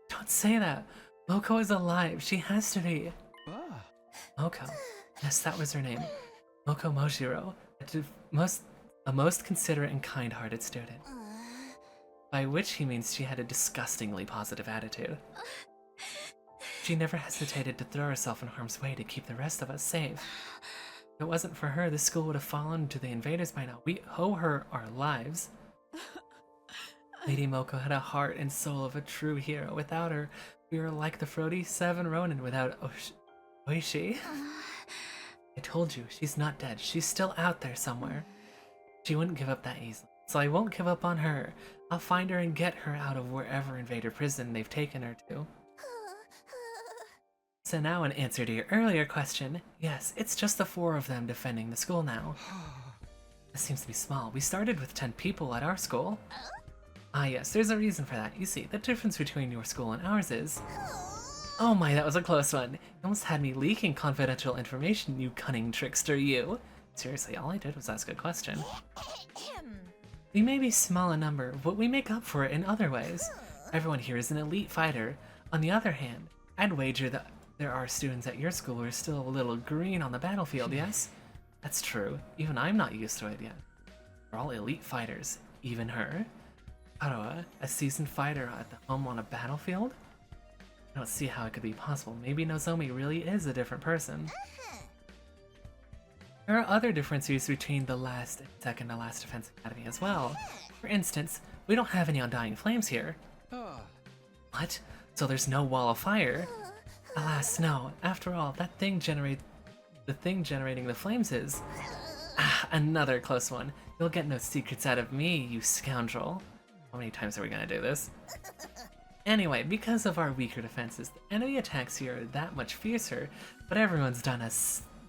[SPEAKER 1] Don't say that! Moko is alive. She has to be. Moko. Yes, that was her name. Moko Moshiro. A most considerate and kind-hearted student. By which he means she had a disgustingly positive attitude. She never hesitated to throw herself in harm's way to keep the rest of us safe. If it wasn't for her, this school would have fallen to the invaders by now. We owe her our lives. Lady Moko had a heart and soul of a true hero. Without her, we were like the Frody 7 Ronin without Oishi. I told you, she's not dead. She's still out there somewhere. She wouldn't give up that easily, so I won't give up on her. I'll find her and get her out of wherever invader prison they've taken her to. So now in answer to your earlier question, yes, it's just the 4 of them defending the school now. This seems to be small. We started with 10 people at our school. Ah yes, there's a reason for that. You see, the difference between your school and ours is... Oh my, that was a close one. You almost had me leaking confidential information, you cunning trickster, you. Seriously, all I did was ask a question. We may be small in number, but we make up for it in other ways. Everyone here is an elite fighter. On the other hand, I'd wager that there are students at your school who are still a little green on the battlefield, yes? That's true. Even I'm not used to it yet. We're all elite fighters. Even her. Haruha, a seasoned fighter at the home on a battlefield? I don't see how it could be possible. Maybe Nozomi really is a different person. There are other differences between the last and second to last Defense Academy as well. For instance, we don't have any Undying Flames here. What? So there's no wall of fire? Alas, no. After all, the thing generating the flames is... Ah, another close one. You'll get no secrets out of me, you scoundrel. How many times are we gonna do this? Anyway, because of our weaker defenses, the enemy attacks here are that much fiercer, but everyone's done a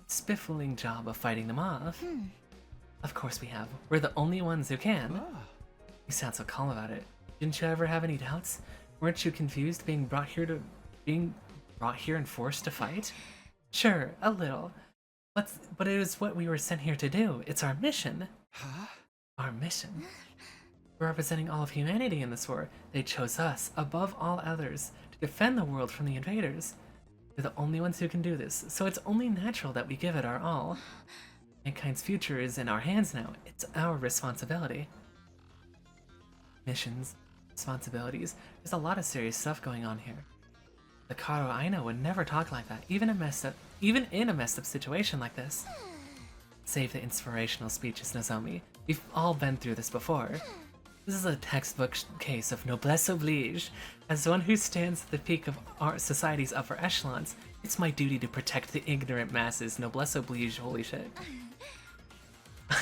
[SPEAKER 1] spiffling job of fighting them off. Of course we have. We're the only ones who can. You sound so calm about it. Didn't you ever have any doubts? Weren't you confused being brought here and forced to fight? Sure, a little. But it is what we were sent here to do. It's our mission. Our mission? We're representing all of humanity in this war. They chose us, above all others, to defend the world from the invaders. We're the only ones who can do this, so it's only natural that we give it our all. Mankind's future is in our hands now. It's our responsibility. Missions, responsibilities. There's a lot of serious stuff going on here. The Karo I know would never talk like that, even in a messed up situation like this. Save the inspirational speeches, Nozomi. We've all been through this before. This is a textbook case of noblesse oblige. As one who stands at the peak of our society's upper echelons, it's my duty to protect the ignorant masses. Noblesse oblige, holy shit.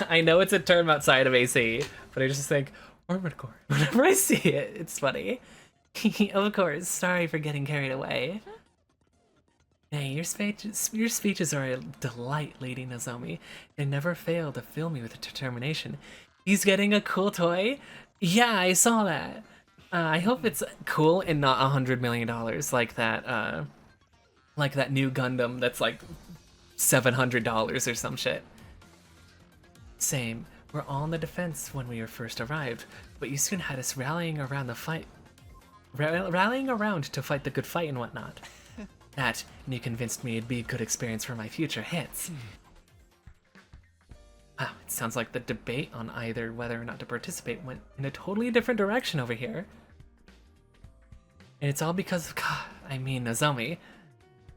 [SPEAKER 1] I know it's a term outside of AC, but I just think, Armored Core. Whenever I see it, it's funny. Of course, sorry for getting carried away. Hey, your speeches are a delight, Lady Nozomi. They never fail to fill me with determination. He's getting a cool toy? Yeah, I saw that. I hope it's cool and not $100 million like that new Gundam that's like $700 or some shit. Same. We're all in the defense when we were first arrived, but you soon had us rallying around to fight the good fight and whatnot. That, and you convinced me it'd be a good experience for my future hits. Wow, it sounds like the debate on either whether or not to participate went in a totally different direction over here. And it's all because of, Nozomi.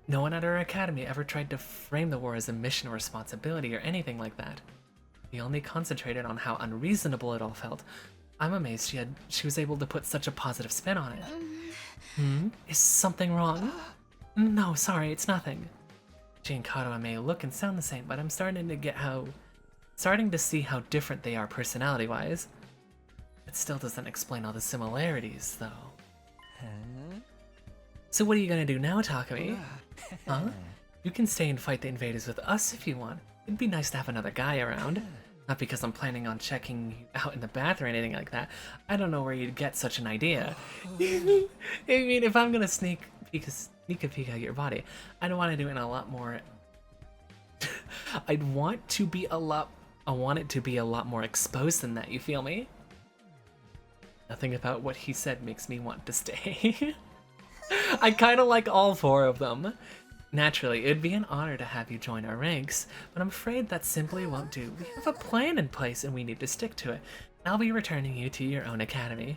[SPEAKER 1] No one at our academy ever tried to frame the war as a mission or responsibility or anything like that. We only concentrated on how unreasonable it all felt. I'm amazed she was able to put such a positive spin on it. Is something wrong? No, sorry, it's nothing. She and Karo may look and sound the same, but I'm starting to see how different they are personality-wise. It still doesn't explain all the similarities, though.
[SPEAKER 5] Huh?
[SPEAKER 1] So what are you gonna do now, Takumi? Huh? You can stay and fight the invaders with us if you want. It'd be nice to have another guy around. Not because I'm planning on checking you out in the bath or anything like that. I don't know where you'd get such an idea. I mean, if I'm gonna sneak a peek at your body, I'd want to do it in a lot more... I want it to be a lot more exposed than that, you feel me? Nothing about what he said makes me want to stay. I kinda like all four of them. Naturally, it'd be an honor to have you join our ranks, but I'm afraid that simply won't do. We have a plan in place and we need to stick to it. I'll be returning you to your own academy.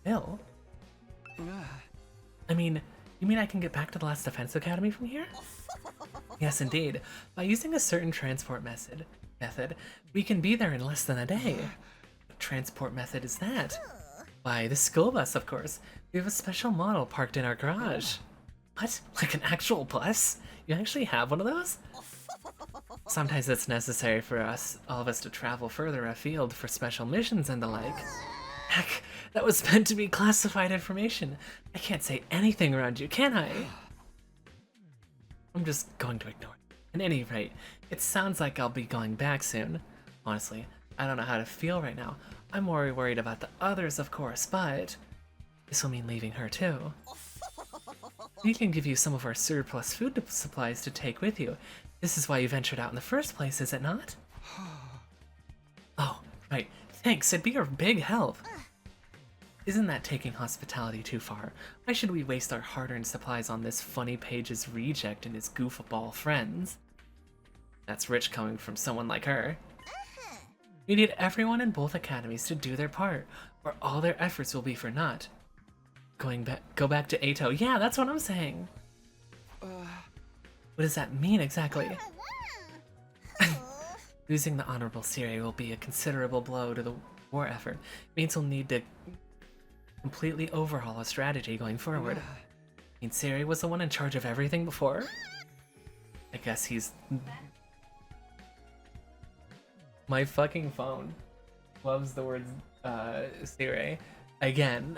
[SPEAKER 1] Bill? I mean, you mean I can get back to the last defense academy from here? Yes, indeed. By using a certain transport method, we can be there in less than a day. What transport method is that? Why, the school bus, of course. We have a special model parked in our garage. What? Like an actual bus? You actually have one of those? Sometimes it's necessary for all of us to travel further afield for special missions and the like. Heck, that was meant to be classified information. I can't say anything around you, can I? I'm just going to ignore it. At any rate, it sounds like I'll be going back soon. Honestly, I don't know how to feel right now. I'm more worried about the others, of course, but this will mean leaving her too. We can give you some of our surplus food supplies to take with you. This is why you ventured out in the first place, is it not? Oh, right. Thanks, it'd be a big help. Isn't that taking hospitality too far? Why should we waste our hard-earned supplies on this funny page's reject and his goofball friends? That's rich coming from someone like her. We need everyone in both academies to do their part, or all their efforts will be for naught. Go back to Ato. Yeah, that's what I'm saying. What does that mean exactly? Losing the Honorable Siri will be a considerable blow to the war effort. It means we'll need to completely overhaul a strategy going forward. I mean, Siri was the one in charge of everything before? I guess he's... My fucking phone loves the word Siri. Again.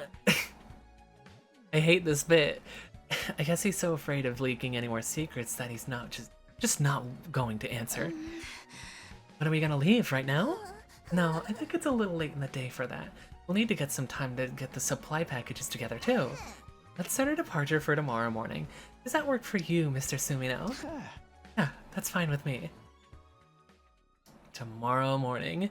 [SPEAKER 1] I hate this bit. I guess he's so afraid of leaking any more secrets that he's not just not going to answer. When are we gonna leave, right now? No, I think it's a little late in the day for that. We'll need to get some time to get the supply packages together too. Let's set our departure for tomorrow morning. Does that work for you, Mr. Sumino? Yeah, that's fine with me. Tomorrow morning.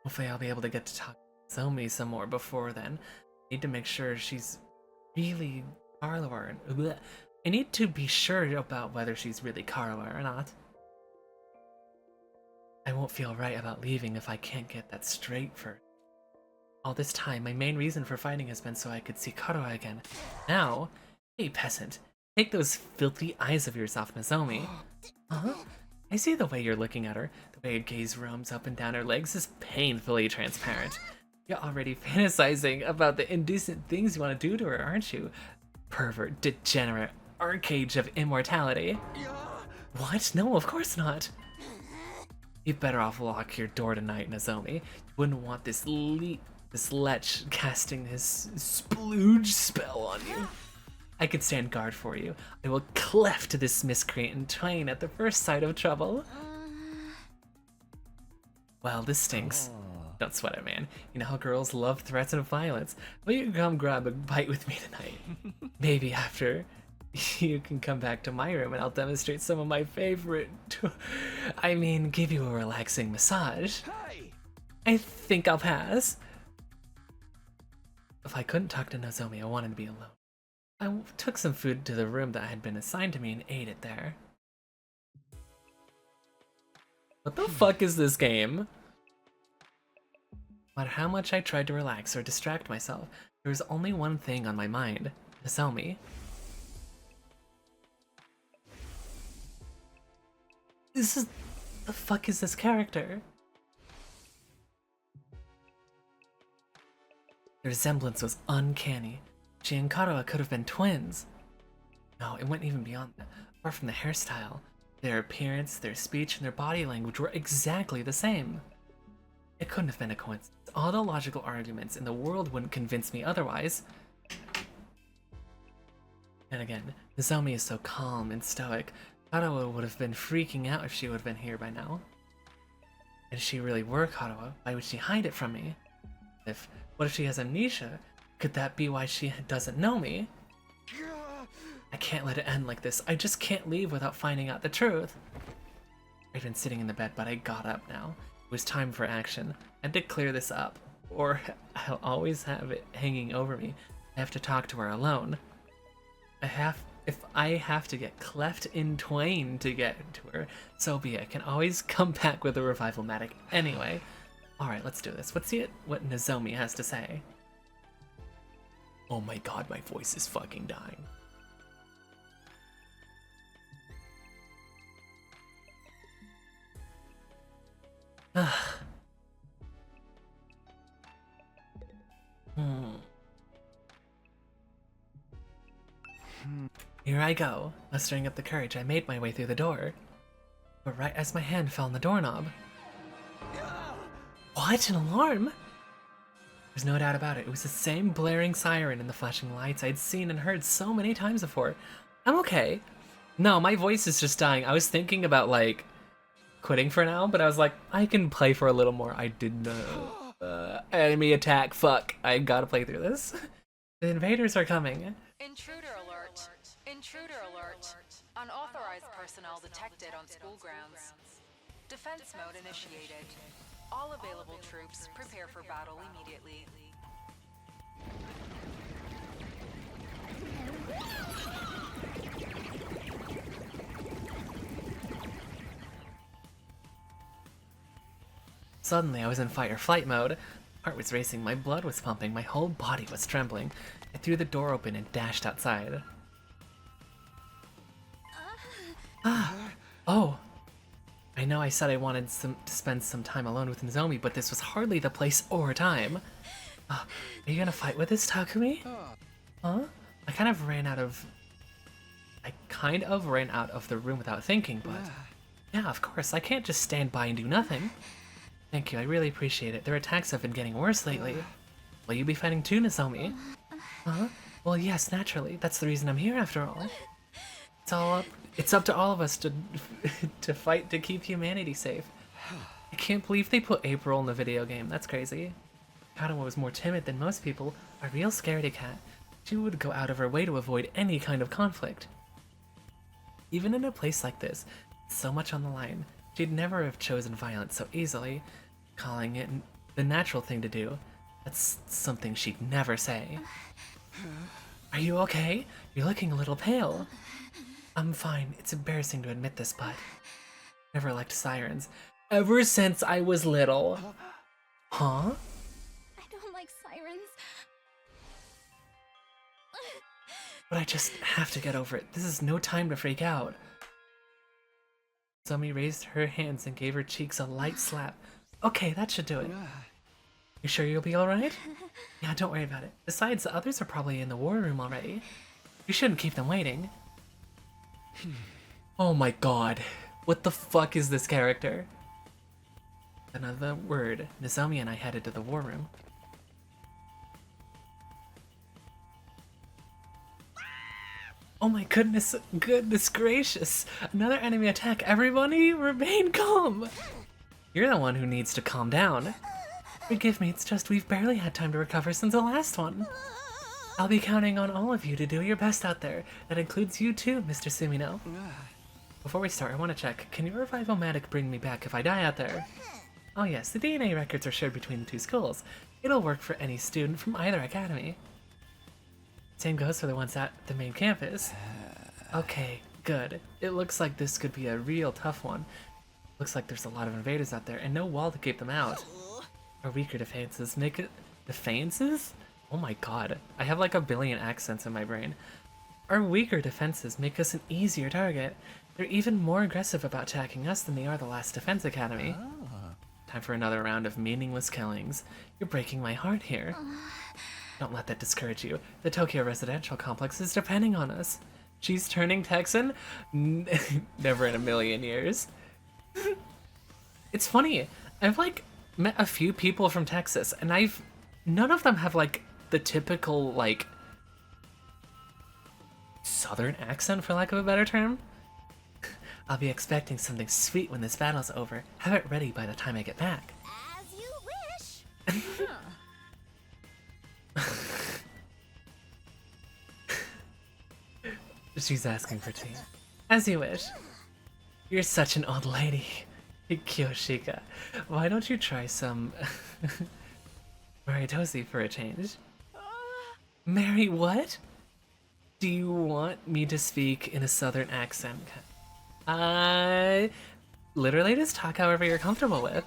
[SPEAKER 1] Hopefully I'll be able to get to talk to Zomi some more before then. I need to make sure she's really Karlower. I need to be sure about whether she's really Karlower or not. I won't feel right about leaving if I can't get that straight first. All this time, my main reason for fighting has been so I could see Karlower again. Now, hey peasant, take those filthy eyes of yours off Nozomi. Huh? I see the way you're looking at her. The way your gaze roams up and down her legs is painfully transparent. You're already fantasizing about the indecent things you want to do to her, aren't you? Pervert, degenerate, arcade of immortality. What? No, of course not. You'd better off lock your door tonight, Nozomi. You wouldn't want this lech casting his splooge spell on you. I can stand guard for you. I will cleft this miscreant in twain at the first sight of trouble. Well, this stinks. Don't sweat it, man. You know how girls love threats and violence. Will you come grab a bite with me tonight? Maybe after you can come back to my room and I'll demonstrate some of my favorite... I mean, give you a relaxing massage. I think I'll pass. If I couldn't talk to Nozomi, I wanted to be alone. I took some food to the room that had been assigned to me and ate it there. What the fuck is this game? No matter how much I tried to relax or distract myself, there was only one thing on my mind: Nozomi. The fuck is this character? The resemblance was uncanny. She and Karlower could have been twins. No, it went even beyond that. Apart from the hairstyle, their appearance, their speech, and their body language were exactly the same. It couldn't have been a coincidence. all the logical arguments in the world wouldn't convince me otherwise. And again, Nozomi is so calm and stoic. Katawa would have been freaking out if she would have been here by now. And if she really were Katawa, why would she hide it from me? What if she has amnesia? Could that be why she doesn't know me? I can't let it end like this. I just can't leave without finding out the truth. I'd been sitting in the bed, but I got up now. It was time for action. I had to clear this up, or I'll always have it hanging over me. I have to talk to her alone. If I have to get cleft in twain to get to her, so be it. I can always come back with a revival-matic anyway. Alright, let's do this. Let's see what Nozomi has to say. Oh my god, my voice is fucking dying. Here I go. Mustering up the courage, I made my way through the door. But right as my hand fell on the doorknob... What? An alarm? There's no doubt about it. It was the same blaring siren and the flashing lights I'd seen and heard so many times before. I'm okay. No, my voice is just dying. I was thinking about, like, quitting for now, but I was like, I can play for a little more. I didn't enemy attack, fuck. I gotta play through this. The invaders are coming.
[SPEAKER 14] Intruder alert. Intruder alert. Unauthorized personnel detected on school grounds. Defense mode initiated. All available troops prepare for battle immediately.
[SPEAKER 1] Suddenly, I was in fight or flight mode. My heart was racing, my blood was pumping, my whole body was trembling. I threw the door open and dashed outside. Oh. I know I said I wanted to spend some time alone with Nozomi, but this was hardly the place or time. Are you gonna fight with this, Takumi? Huh? I kind of ran out of the room without thinking, but... Yeah, of course, I can't just stand by and do nothing. Thank you, I really appreciate it. Their attacks have been getting worse lately. Will you be fighting too, Nozomi? Huh? Well, yes, naturally. That's the reason I'm here, after all. It's up to all of us to fight to keep humanity safe. I can't believe they put April in the video game. That's crazy. Katawa was more timid than most people, a real scaredy cat. She would go out of her way to avoid any kind of conflict. Even in a place like this, so much on the line, she'd never have chosen violence so easily, calling it the natural thing to do. That's something she'd never say. Are you okay? You're looking a little pale. I'm fine. It's embarrassing to admit this, but... Never liked sirens. Ever since I was little. Huh?
[SPEAKER 4] I don't like sirens.
[SPEAKER 1] But I just have to get over it. This is no time to freak out. Nozomi raised her hands and gave her cheeks a light slap. Okay, that should do it. You sure you'll be alright? Yeah, don't worry about it. Besides, the others are probably in the war room already. You shouldn't keep them waiting. Oh my god. What the fuck is this character? Another word. Nozomi and I headed to the war room. Oh my goodness gracious. Another enemy attack. Everybody remain calm. You're the one who needs to calm down. Forgive me, it's just we've barely had time to recover since the last one. I'll be counting on all of you to do your best out there. That includes you too, Mr. Sumino. Before we start, I want to check. Can your revival-matic bring me back if I die out there? Oh yes, the DNA records are shared between the two schools. It'll work for any student from either academy. Same goes for the ones at the main campus. Okay, good. It looks like this could be a real tough one. Looks like there's a lot of invaders out there and no wall to keep them out. Our weaker defenses make it... Defenses? Oh my god. I have like a billion accents in my brain. Our weaker defenses make us an easier target. They're even more aggressive about attacking us than they are the last defense academy. Time for another round of meaningless killings. You're breaking my heart here. Don't let that discourage you. The Tokyo residential complex is depending on us. She's turning Texan? Never in a million years. It's funny. I've like met a few people from Texas, and none of them have like the typical like southern accent, for lack of a better term. I'll be expecting something sweet when this battle's over. Have it ready by the time I get back.
[SPEAKER 10] As you wish.
[SPEAKER 1] She's asking for tea. As you wish. You're such an old lady. Kyoshika. Why don't you try some Maritosi for a change? Mary, what? Do you want me to speak in a southern accent? Literally just talk however you're comfortable with.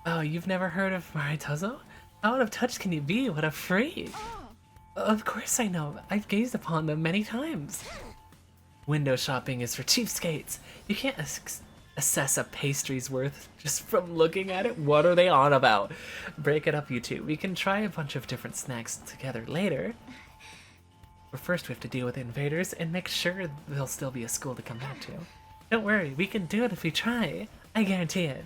[SPEAKER 1] Oh, you've never heard of Maritoso? How out of touch can you be? What a freak! Of course I know. I've gazed upon them many times. Window shopping is for cheapskates. You can't assess a pastry's worth just from looking at it. What are they on about? Break it up, you two. We can try a bunch of different snacks together later. But first we have to deal with the invaders and make sure there'll still be a school to come back to. Don't worry, we can do it if we try. I guarantee it.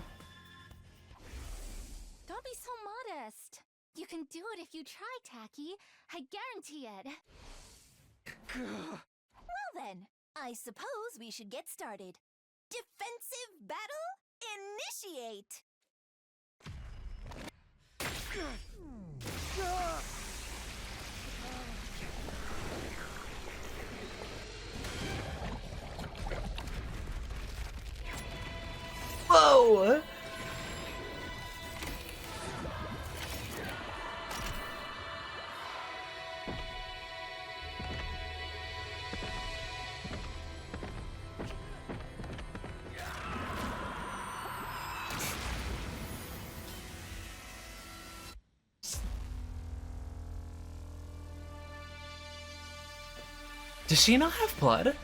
[SPEAKER 13] Don't be so modest. You can do it if you try, Tacky. I guarantee it.
[SPEAKER 10] Well then, I suppose we should get started. Defensive battle, initiate!
[SPEAKER 1] Whoa! Does she not have blood?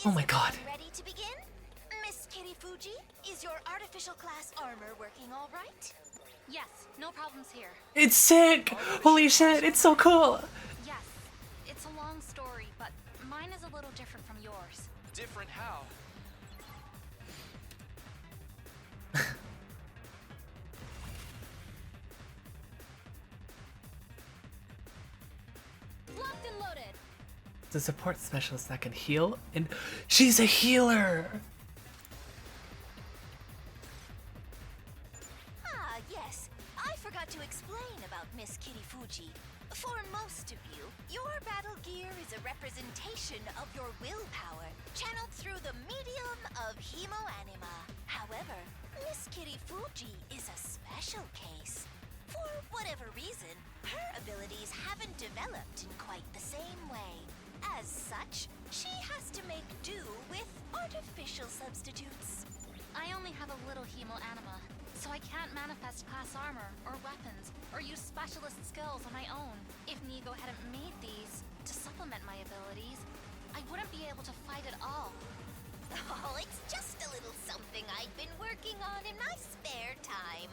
[SPEAKER 1] Oh my god.
[SPEAKER 10] Ready to begin? Miss Kirifuji, is your artificial class armor working all right?
[SPEAKER 13] Yes, no problems here.
[SPEAKER 1] It's sick! Holy shit, it's so cool!
[SPEAKER 13] Yes, it's a long story, but mine is a little different from yours.
[SPEAKER 5] Different how?
[SPEAKER 13] Locked and loaded.
[SPEAKER 1] It's a support specialist that can heal, and she's a healer!
[SPEAKER 10] Ah, yes. I forgot to explain about Miss Kirifuji. For most of you, your battle gear is a representation of your willpower, channeled through the medium of Hemo-Anima. However, Miss Kirifuji is a special case. For whatever reason, her abilities haven't developed in quite the same way. As such, she has to make do with artificial substitutes.
[SPEAKER 13] I only have a little hemo-anima, so I can't manifest class armor or weapons or use specialist skills on my own. If Nigo hadn't made these to supplement my abilities, I wouldn't be able to fight at all.
[SPEAKER 10] Oh, it's just a little something I've been working on in my spare time.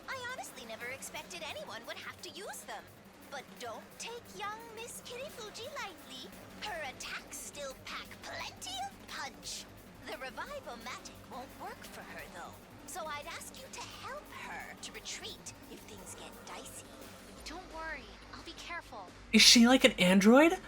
[SPEAKER 10] I honestly never expected anyone would have to use them. But don't take young Miss Kirifuji lightly. Her attacks still pack plenty of punch. The Revive-O-Matic won't work for her, though. So I'd ask you to help her to retreat if things get dicey.
[SPEAKER 13] Don't worry, I'll be careful.
[SPEAKER 1] Is she like an android?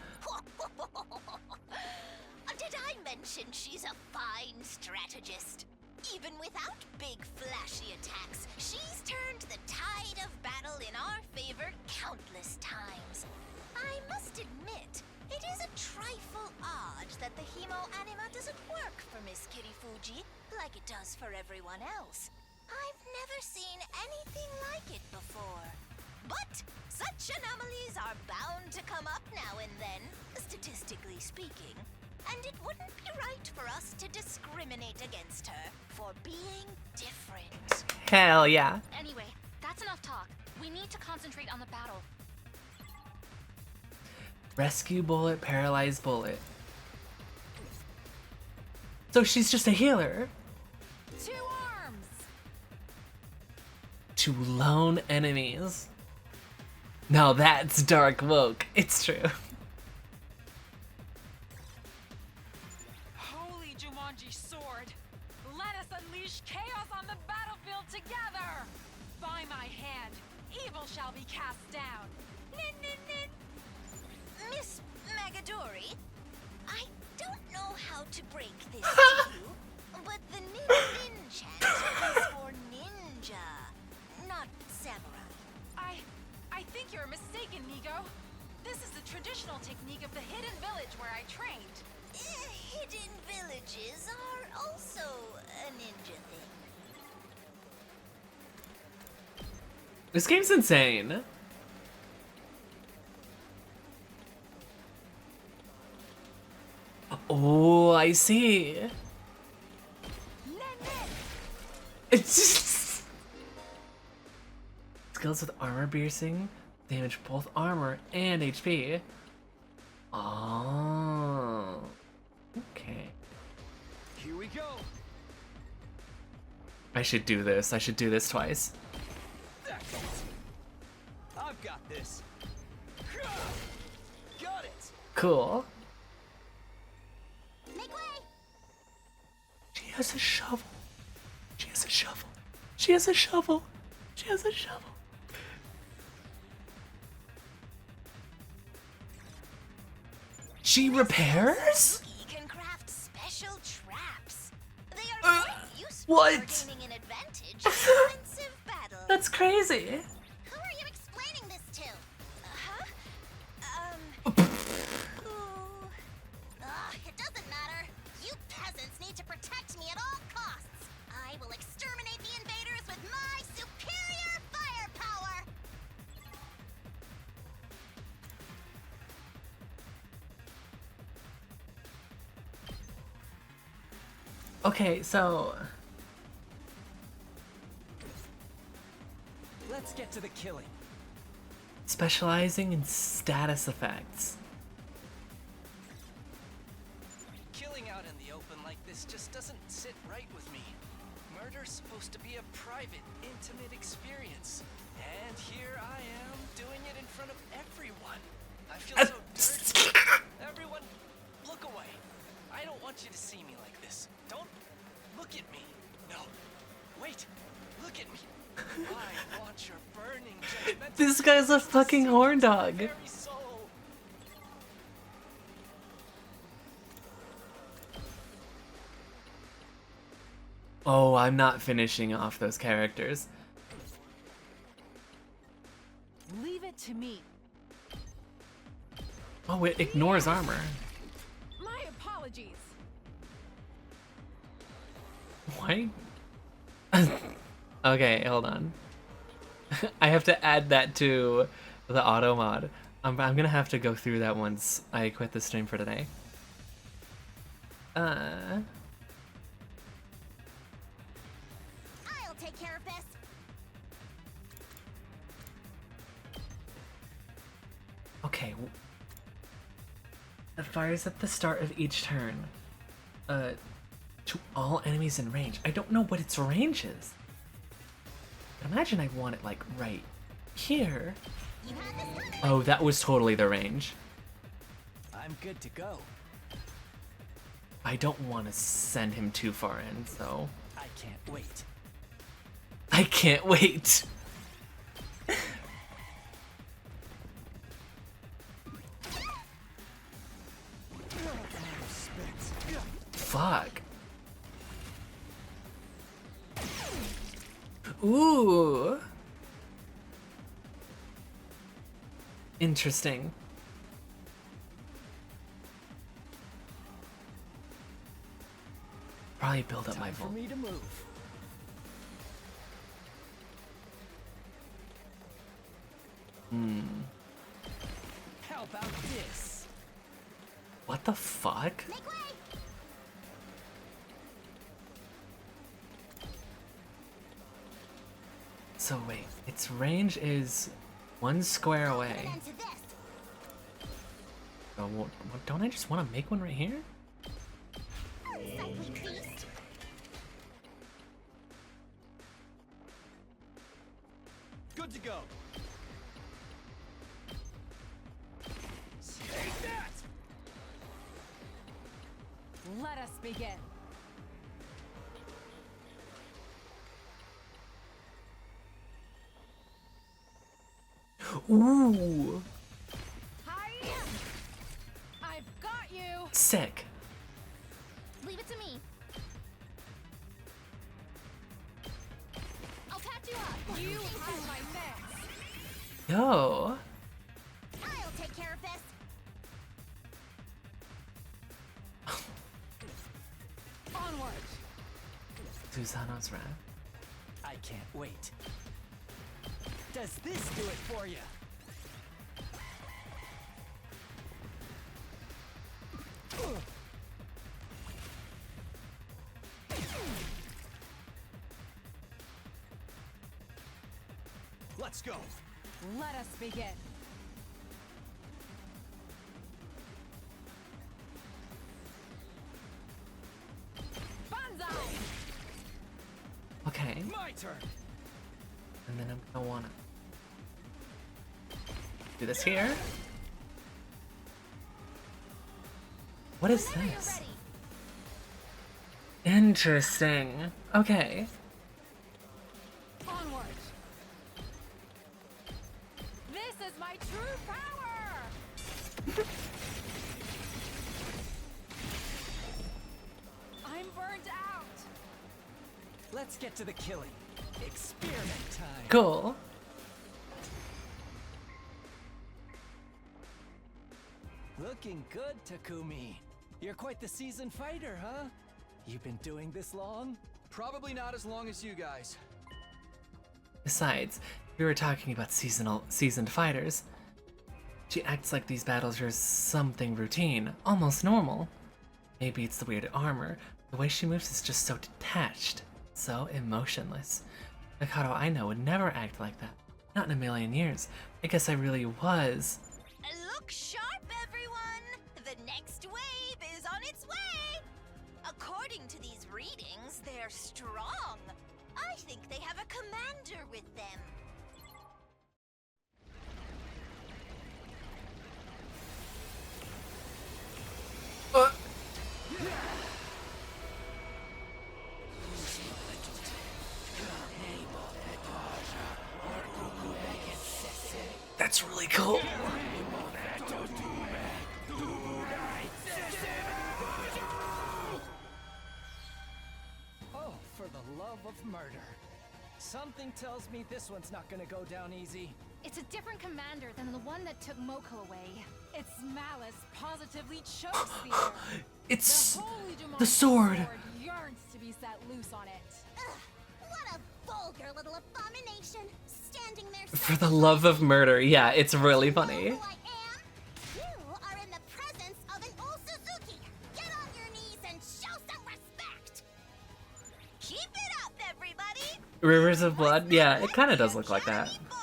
[SPEAKER 10] Did I mention she's a fine strategist? Even without big flashy attacks, she's turned the tide of battle in our favor countless times. I must admit, it is a trifle odd that the Hemo-Anima doesn't work for Miss Kirifuji like it does for everyone else. I've never seen anything like it before. But such anomalies are bound to come up now and then, statistically speaking. And it wouldn't be right for us to discriminate against her for being different.
[SPEAKER 1] Hell yeah.
[SPEAKER 13] Anyway, that's enough talk. We need to concentrate on the battle.
[SPEAKER 1] Rescue bullet, paralyzed bullet. So she's just a healer.
[SPEAKER 7] 2 arms!
[SPEAKER 1] To lone enemies. Now that's dark woke. It's true.
[SPEAKER 14] Holy Jumanji sword! Let us unleash chaos on the battlefield together! By my hand, evil shall be cast down.
[SPEAKER 10] Nin, nin, nin. Miss Magadori, I don't know how to break this to you, but the nin nin chant is for ninja, not samurai.
[SPEAKER 14] I think you're mistaken, Nigo. This is the traditional technique of the hidden village where I trained.
[SPEAKER 10] Hidden villages are also a ninja thing.
[SPEAKER 1] This game's insane. Oh, I see. It's just... Skills with armor piercing damage both armor and HP. Oh, okay.
[SPEAKER 5] Here we go.
[SPEAKER 1] I should do this. I should do this twice.
[SPEAKER 5] That's it. I've got this. Got it.
[SPEAKER 1] Cool.
[SPEAKER 4] Make way!
[SPEAKER 1] She has a shovel. She has a shovel. She has a shovel. She has a shovel. She repairs?
[SPEAKER 10] Yuki can craft special traps. They are very useful
[SPEAKER 1] what?
[SPEAKER 10] for gaining an advantage in offensive battle.
[SPEAKER 1] That's crazy.
[SPEAKER 4] Who are you explaining this to?
[SPEAKER 10] Huh?
[SPEAKER 4] It doesn't matter. You peasants need to protect me at all costs. I will exterminate the invaders with my superior firepower.
[SPEAKER 1] Okay, so
[SPEAKER 5] Let's get to the killing.
[SPEAKER 1] specializing in status effects.
[SPEAKER 5] Killing out in the open like this just doesn't sit right with me. Murder's supposed to be a private, intimate experience. And here I am, doing it in front of everyone. I feel so dirty. Everyone, look away. I don't want you to see me like this. Don't look at me. No. Wait. Look at me. I want your burning judgmental
[SPEAKER 1] This guy's a fucking horn dog.
[SPEAKER 5] very soul.
[SPEAKER 1] Oh, I'm not finishing off those characters.
[SPEAKER 7] Leave it to me.
[SPEAKER 1] Oh, it ignores armor.
[SPEAKER 7] My apologies.
[SPEAKER 1] Why? Okay, hold on. I have to add that to the auto mod. I'm gonna have to go through that once I quit the stream for today.
[SPEAKER 4] I'll take care of this.
[SPEAKER 1] Okay. It fires at the start of each turn. To all enemies in range. I don't know what its range is. But imagine I want it like right here.
[SPEAKER 4] You had this coming.
[SPEAKER 1] Oh, that was totally the range.
[SPEAKER 5] I'm good to go.
[SPEAKER 1] I don't want to send him too far in, so
[SPEAKER 5] I can't wait.
[SPEAKER 1] I can't wait. Fuck. Ooh. Interesting. Probably build up my
[SPEAKER 5] Time for
[SPEAKER 1] volt.
[SPEAKER 5] me to move. How about this?
[SPEAKER 1] What the fuck?
[SPEAKER 4] Make way.
[SPEAKER 1] So wait, its range is 1 square
[SPEAKER 4] Put
[SPEAKER 1] away.
[SPEAKER 4] an end to this.
[SPEAKER 1] Oh, well, don't I just want to make one right here?
[SPEAKER 4] Unsightly beast!
[SPEAKER 5] Good to go.
[SPEAKER 9] Take that!
[SPEAKER 7] Let us begin.
[SPEAKER 1] Ooh,
[SPEAKER 7] Hiya! I've got you.
[SPEAKER 1] sick.
[SPEAKER 4] Leave it to me. I'll patch you up.
[SPEAKER 7] You have my mix.
[SPEAKER 1] Yo.
[SPEAKER 4] I'll take care of this.
[SPEAKER 7] Onward.
[SPEAKER 1] Susano's wrath.
[SPEAKER 6] I can't wait. Does this do it for you?
[SPEAKER 5] Let's go.
[SPEAKER 7] Let us begin. Banzai!
[SPEAKER 1] Okay.
[SPEAKER 5] My turn.
[SPEAKER 1] And then I'm gonna wanna do this here. What is
[SPEAKER 4] Whenever you're
[SPEAKER 1] this?
[SPEAKER 4] ready.
[SPEAKER 1] Interesting. Okay.
[SPEAKER 7] Onward. This is my true power! I'm burnt out.
[SPEAKER 6] Let's get to the killing. Experiment time.
[SPEAKER 1] Cool.
[SPEAKER 6] Looking good, Takumi. You're quite the seasoned fighter, huh? You've been doing this long?
[SPEAKER 5] Probably not as long as you guys.
[SPEAKER 1] Besides, we were talking about seasoned fighters. She acts like these battles are something routine, almost normal. Maybe it's the weird armor. The way she moves is just so detached, so emotionless. Mikado I know would never act like that. Not in a million years. I guess I really was.
[SPEAKER 10] Look sharp, everyone! The next wave is on its way! According to these readings, they're strong. I think they have a commander with them.
[SPEAKER 1] That's really cool.
[SPEAKER 6] Oh, for the love of murder. Something tells me this one's not gonna go down easy.
[SPEAKER 7] It's a different commander than the one that took Moko away. Its malice positively chokes the air.
[SPEAKER 1] It's
[SPEAKER 7] Holy Jumanji
[SPEAKER 1] the sword.
[SPEAKER 7] yearns to be set loose on it.
[SPEAKER 4] Ugh, what a vulgar little abomination, standing there.
[SPEAKER 1] For the love of murder. Yeah, it's really funny.
[SPEAKER 4] Who I am? You are in the presence of an old Suzuki. Get on your knees and show some respect.
[SPEAKER 10] Keep it up, everybody!
[SPEAKER 1] Rivers of Blood? Yeah, it kind of does look like that.
[SPEAKER 10] Ball.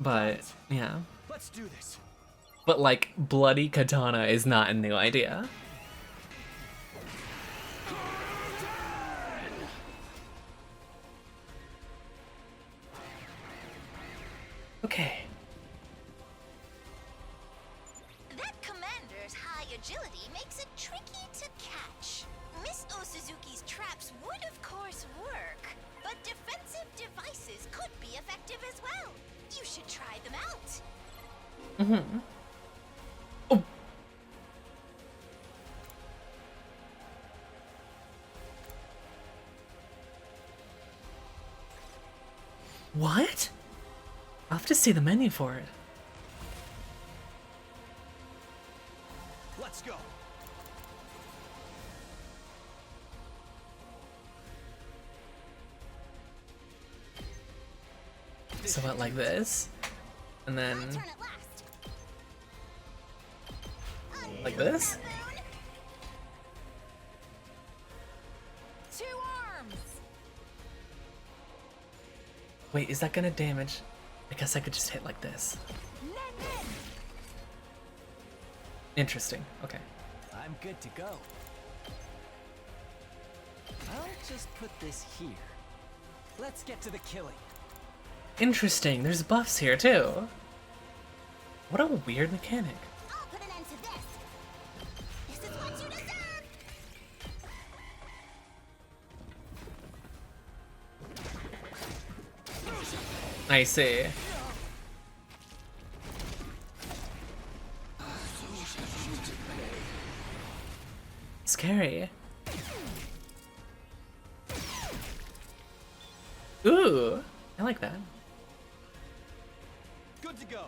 [SPEAKER 1] But, yeah.
[SPEAKER 5] Let's do this.
[SPEAKER 1] But, like, bloody katana is not a new idea. Okay.
[SPEAKER 10] That commander's high agility makes it tricky to catch. Miss Osuzuki's traps would of course work, but defensive devices could be effective as well. You should try them out.
[SPEAKER 1] Mm-hmm. Oh. What? I'll have to see the menu for it.
[SPEAKER 5] Let's go.
[SPEAKER 1] So what, like this? And then
[SPEAKER 4] My turn at last.
[SPEAKER 1] like this?
[SPEAKER 7] Two arms!
[SPEAKER 1] Wait, is that gonna damage? I guess I could just hit like this. Interesting. Okay.
[SPEAKER 5] I'm good to go. I'll just put this here. Let's get to the killing.
[SPEAKER 1] Interesting. There's buffs here too. What a weird mechanic.
[SPEAKER 10] I'll put an end to this. This is what you deserve.
[SPEAKER 1] I see. Scary. Ooh, I like that.
[SPEAKER 5] Good to go.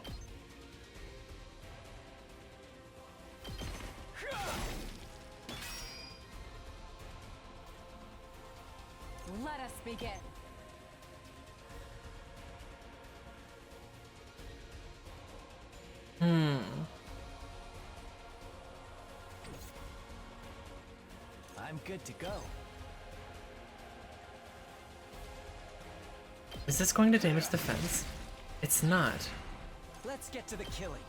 [SPEAKER 7] Let us begin.
[SPEAKER 5] I'm good to go.
[SPEAKER 1] Is this going to damage the fence? It's not.
[SPEAKER 5] Let's get to the killing.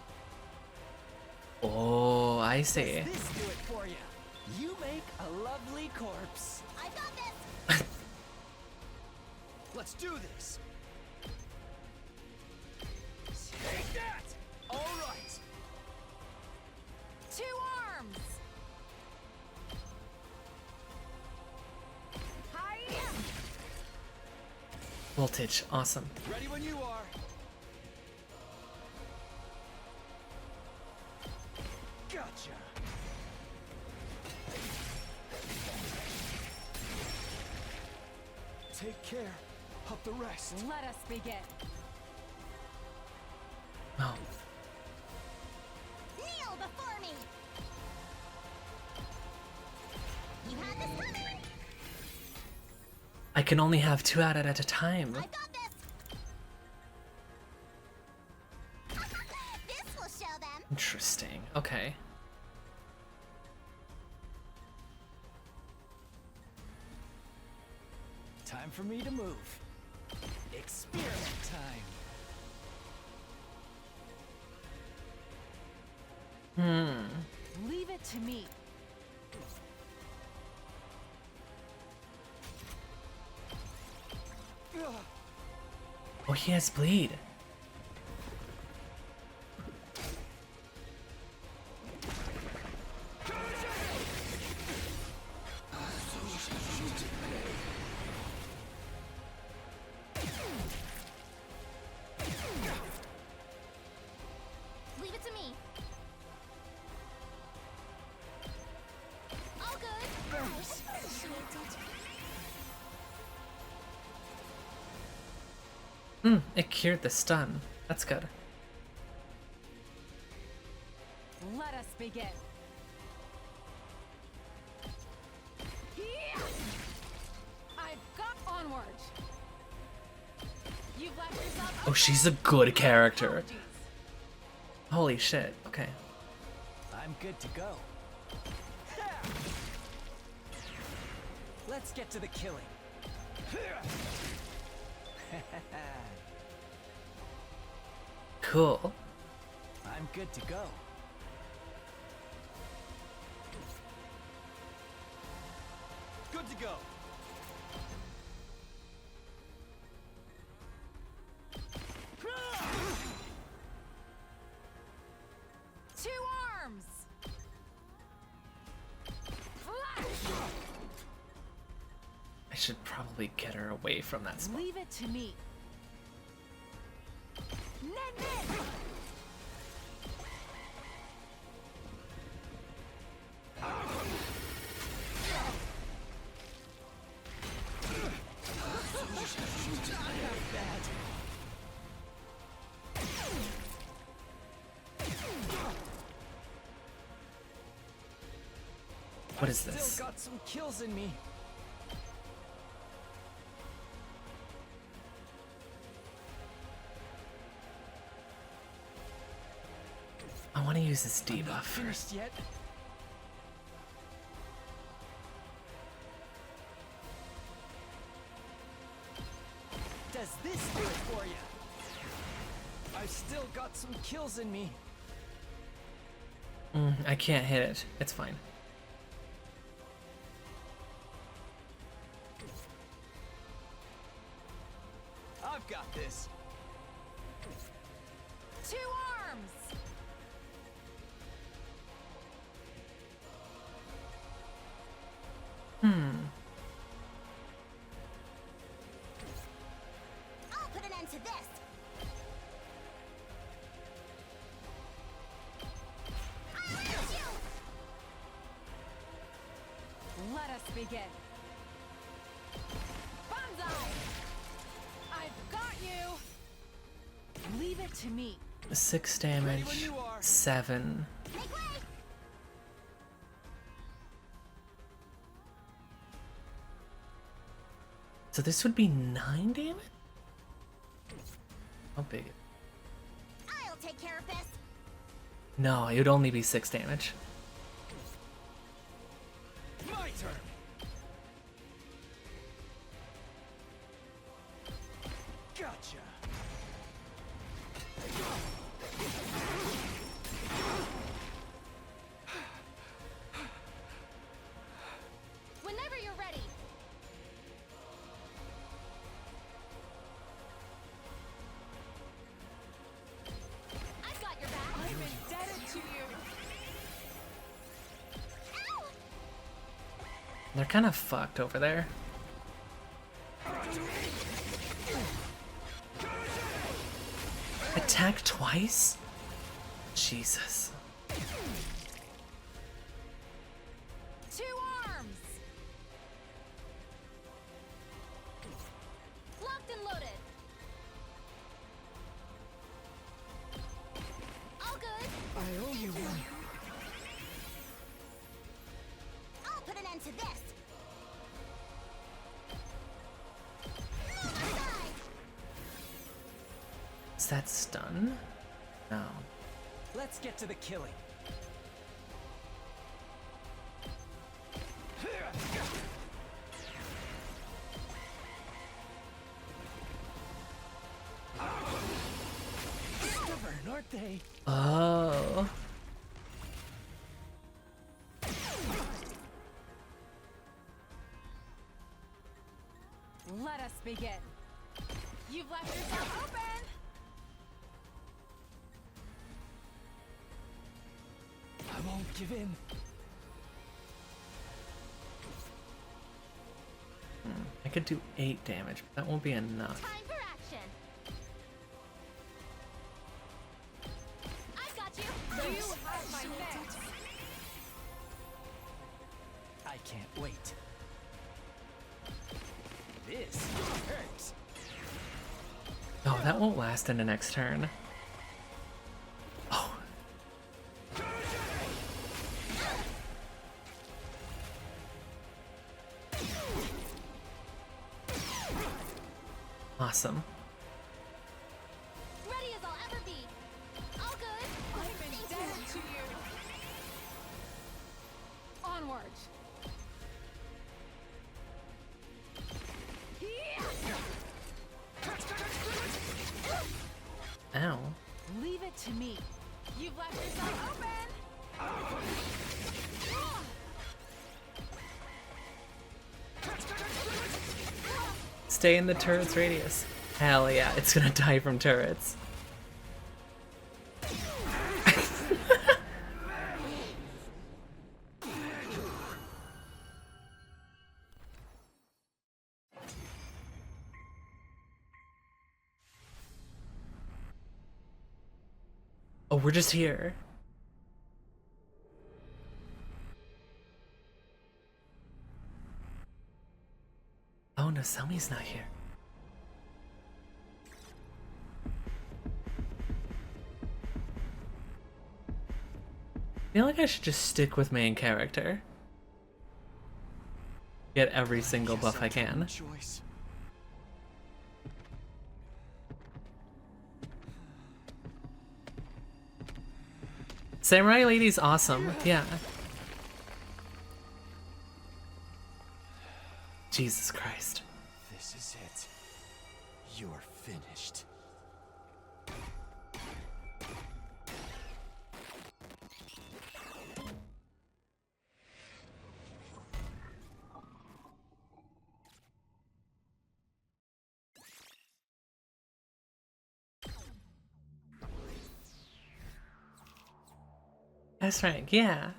[SPEAKER 1] Oh, I see.
[SPEAKER 5] Does this do it for you? You make a lovely corpse.
[SPEAKER 10] I got this.
[SPEAKER 5] Let's do this. Take that! All right.
[SPEAKER 7] 2 arms. Hi.
[SPEAKER 1] Voltage, awesome.
[SPEAKER 5] Ready when you are. Gotcha. Take care of the rest.
[SPEAKER 7] Let us begin.
[SPEAKER 1] Oh,
[SPEAKER 10] Kneel before me. You had this coming.
[SPEAKER 1] I can only have 2 at it at a time.
[SPEAKER 10] I got this. This will show them.
[SPEAKER 1] Interesting. Okay.
[SPEAKER 5] Time for me to move. Experiment time.
[SPEAKER 7] Leave it to me.
[SPEAKER 1] Oh, he has bleed.
[SPEAKER 4] Leave it to me. All good. I appreciate it.
[SPEAKER 1] It cured the stun. That's good.
[SPEAKER 7] Let us begin. I've got onward. You've left yourself.
[SPEAKER 1] Oh, she's a good character.
[SPEAKER 7] Apologies.
[SPEAKER 1] Holy shit. Okay.
[SPEAKER 5] I'm good to go. Let's get to the killing.
[SPEAKER 1] Cool.
[SPEAKER 5] I'm good to go. Good to go.
[SPEAKER 7] Two arms. Flash.
[SPEAKER 1] I should probably get her away from that spot.
[SPEAKER 7] Leave it to me. Nen.
[SPEAKER 1] What is this?
[SPEAKER 5] Still got some kills in me.
[SPEAKER 1] I want to use this
[SPEAKER 5] I'm
[SPEAKER 1] debuff
[SPEAKER 5] not
[SPEAKER 1] first.
[SPEAKER 5] finished yet. Does this do it for you? I've still got some kills in me.
[SPEAKER 1] I can't hit it. It's fine.
[SPEAKER 5] I've got this.
[SPEAKER 7] 2 arms!
[SPEAKER 10] I'll put an end to this. I'll hit you.
[SPEAKER 7] Let us begin. Banzai! I've got you! Leave it to me.
[SPEAKER 1] 6 damage, 7.
[SPEAKER 10] Make way.
[SPEAKER 1] So this would be 9 damage? How big?
[SPEAKER 10] I'll take care of this.
[SPEAKER 1] No, it would only be 6 damage.
[SPEAKER 9] My turn.
[SPEAKER 5] Gotcha.
[SPEAKER 4] Whenever you're ready.
[SPEAKER 10] I've got your back.
[SPEAKER 7] I'm indebted to you.
[SPEAKER 10] Ow!
[SPEAKER 1] They're kind of fucked over there. Attack twice? Jesus.
[SPEAKER 7] 2 arms!
[SPEAKER 4] Locked and loaded. All good.
[SPEAKER 6] I owe you one.
[SPEAKER 10] I'll put an end to this. Move aside.
[SPEAKER 1] Is that stun? No.
[SPEAKER 5] Let's get to the killing. Stubborn, aren't they?
[SPEAKER 1] Oh.
[SPEAKER 7] Let us begin. You've left yourself open!
[SPEAKER 5] I won't give in.
[SPEAKER 1] I could do 8 damage, but that won't be enough.
[SPEAKER 4] Time for action. I've got you.
[SPEAKER 7] You have my neck!
[SPEAKER 5] I can't wait. This hurts.
[SPEAKER 1] Oh, that won't last in the next turn. Oh. Awesome.
[SPEAKER 4] Ready as I'll ever be. All good.
[SPEAKER 7] I'm
[SPEAKER 4] Thank you.
[SPEAKER 7] indebted to you. Onward.
[SPEAKER 1] Ow.
[SPEAKER 7] Leave it to me. You've left yourself open!
[SPEAKER 1] Stay in the turret's radius. Hell yeah, it's gonna die from turrets. Oh, we're just here. Oh, no, Selmi's not here. I feel like I should just stick with main character. Get every single buff I can.
[SPEAKER 5] Choice.
[SPEAKER 1] Samurai Lady's awesome, yeah. Jesus Christ.
[SPEAKER 5] This is it. You're finished.
[SPEAKER 1] S rank, yeah.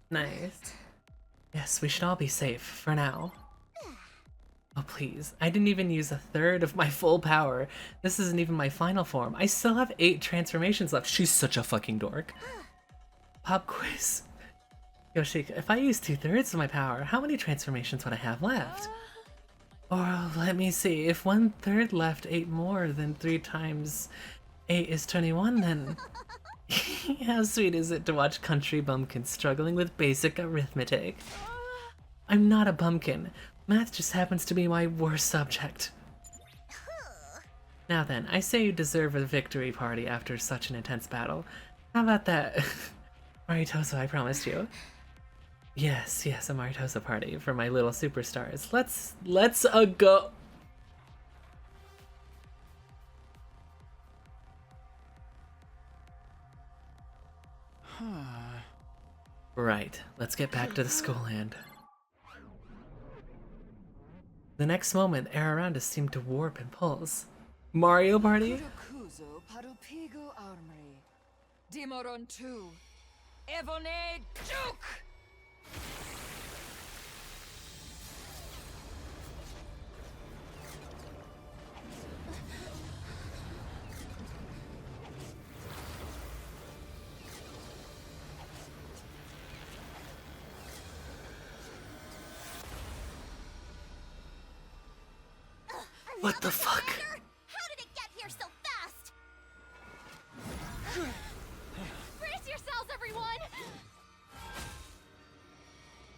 [SPEAKER 1] Nice. Yes, we should all be safe for now. Oh please, I didn't even use a third of my full power. This isn't even my final form. I still have 8 transformations left. She's such a fucking dork. Pop quiz. Yoshi, if I use 2/3 of my power, how many transformations would I have left? Or let me see, if 1/3 left 8 more than 3 times 8 is 21, then how sweet is it to watch country bumpkins struggling with basic arithmetic? I'm not a bumpkin. Math just happens to be my worst subject. Now then, I say you deserve a victory party after such an intense battle. How about that Maritosa I promised you? Yes, a Maritosa party for my little superstars. Let's go. Right, let's get back to the schoolland. The next moment, air around us seemed to warp and pulse. Mario Party?
[SPEAKER 14] Dimoron 2. Evone Duke!
[SPEAKER 1] What the fuck?
[SPEAKER 4] How did it get here so fast? Brace yourselves, everyone!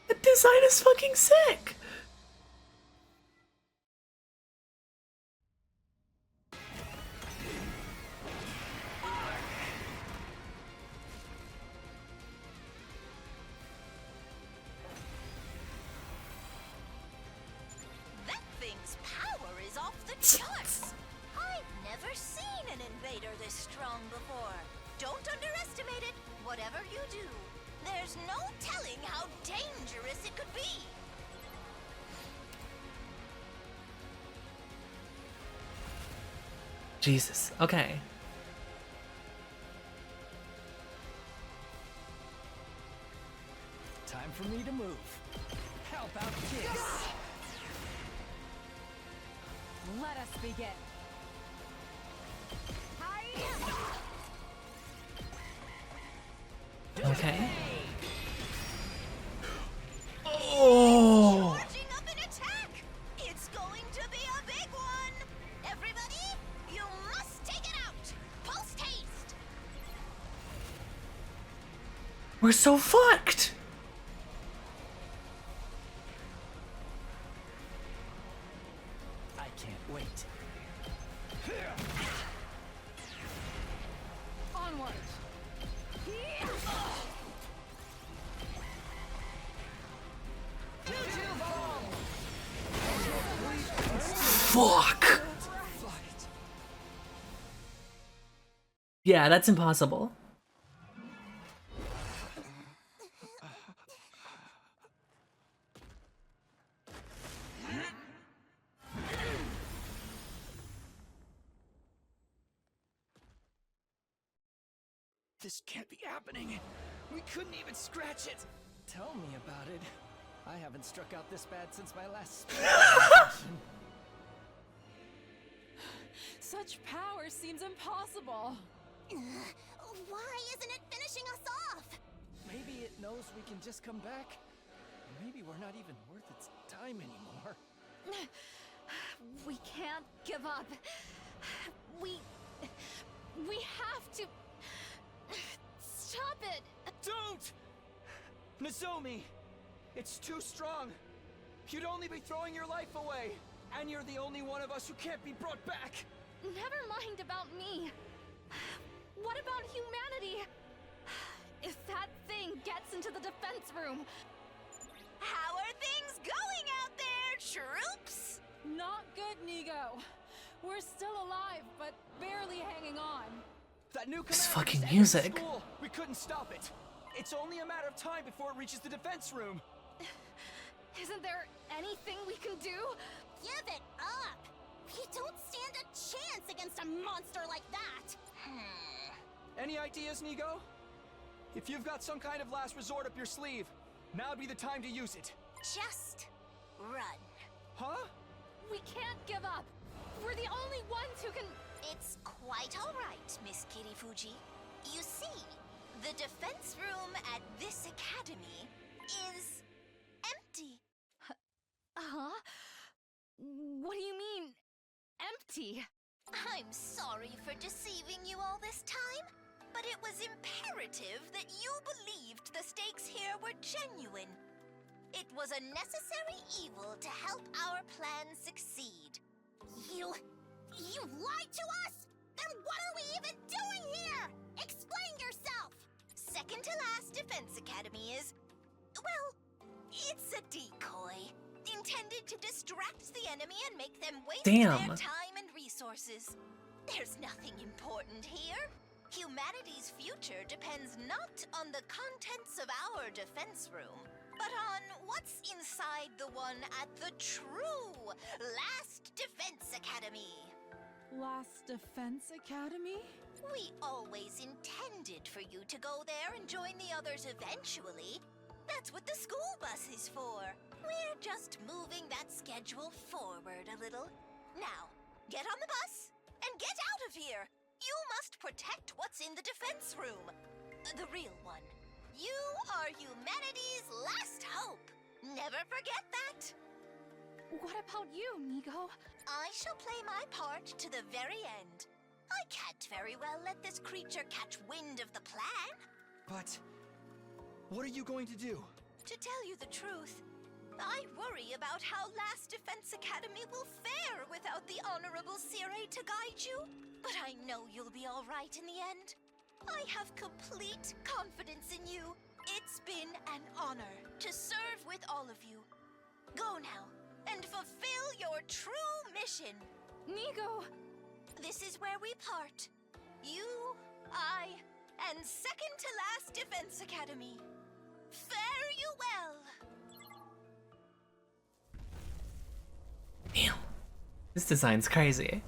[SPEAKER 1] The design is fucking sick!
[SPEAKER 10] That thing's power is off the charts! I've never seen an invader this strong before. Don't underestimate it, whatever you do. There's no telling how dangerous it could be.
[SPEAKER 1] Jesus, okay.
[SPEAKER 5] Time for me to move. How about this?
[SPEAKER 7] Let us begin.
[SPEAKER 1] Okay. Oh!
[SPEAKER 10] Charging up an attack! It's going to be a big one! Everybody, you must take it out! Post haste!
[SPEAKER 1] We're so fucked!
[SPEAKER 5] I can't wait.
[SPEAKER 7] Onward.
[SPEAKER 1] Fuck! Yeah, that's impossible.
[SPEAKER 5] This can't be happening. We couldn't even scratch it. Tell me about it. I haven't struck out this bad since my last session.
[SPEAKER 7] Such power seems impossible.
[SPEAKER 4] Why isn't it finishing us off?
[SPEAKER 5] Maybe it knows we can just come back. Maybe we're not even worth its time anymore.
[SPEAKER 4] We can't give up. We have to stop it.
[SPEAKER 5] Don't! Nozomi! It's too strong. You'd only be throwing your life away. And you're the only one of us who can't be brought back.
[SPEAKER 4] Never mind about me. What about humanity? If that thing gets into the defense room.
[SPEAKER 10] How are things going out there, troops?
[SPEAKER 7] Not good, Nigo. We're still alive, but barely hanging on.
[SPEAKER 5] That new
[SPEAKER 1] This
[SPEAKER 5] command
[SPEAKER 1] fucking
[SPEAKER 5] just entered
[SPEAKER 1] music.
[SPEAKER 5] school. We couldn't stop it. It's only a matter of time before it reaches the defense room.
[SPEAKER 4] Isn't there anything we can do?
[SPEAKER 10] Give it up! You don't stand a chance against a monster like that!
[SPEAKER 5] Any ideas, Nigo? If you've got some kind of last resort up your sleeve, now'd be the time to use it.
[SPEAKER 10] Just run.
[SPEAKER 5] Huh?
[SPEAKER 7] We can't give up. We're the only ones who can.
[SPEAKER 10] It's quite alright, Miss Kirifuji. You see, the defense room at this academy is empty.
[SPEAKER 7] Huh? What do you mean, empty?
[SPEAKER 10] I'm sorry for deceiving you all this time, but it was imperative that you believed the stakes here were genuine. It was a necessary evil to help our plan succeed. You lied to us? Then what are we even doing here? Explain yourself! Second to last Defense Academy is, well, it's a decoy. Intended to distract the enemy and make them waste their time and resources. There's nothing important here. Humanity's future depends not on the contents of our defense room, but on what's inside the one at the true Last Defense Academy.
[SPEAKER 7] Last Defense Academy?
[SPEAKER 10] We always intended for you to go there and join the others eventually. That's what the school bus is for. We're just moving that schedule forward a little. Now, get on the bus and get out of here. You must protect what's in the defense room. The real one. You are humanity's last hope. Never forget that.
[SPEAKER 7] What about you, Nigo?
[SPEAKER 10] I shall play my part to the very end. I can't very well let this creature catch wind of the plan.
[SPEAKER 5] But what are you going to do?
[SPEAKER 10] To tell you the truth, I worry about how Last Defense Academy will fare without the Honorable Sire to guide you. But I know you'll be all right in the end. I have complete confidence in you. It's been an honor to serve with all of you. Go now and fulfill your true mission.
[SPEAKER 7] Nigo!
[SPEAKER 10] This is where we part. You, I, and second to last Defense Academy. Fare you well.
[SPEAKER 1] Damn. This design's crazy.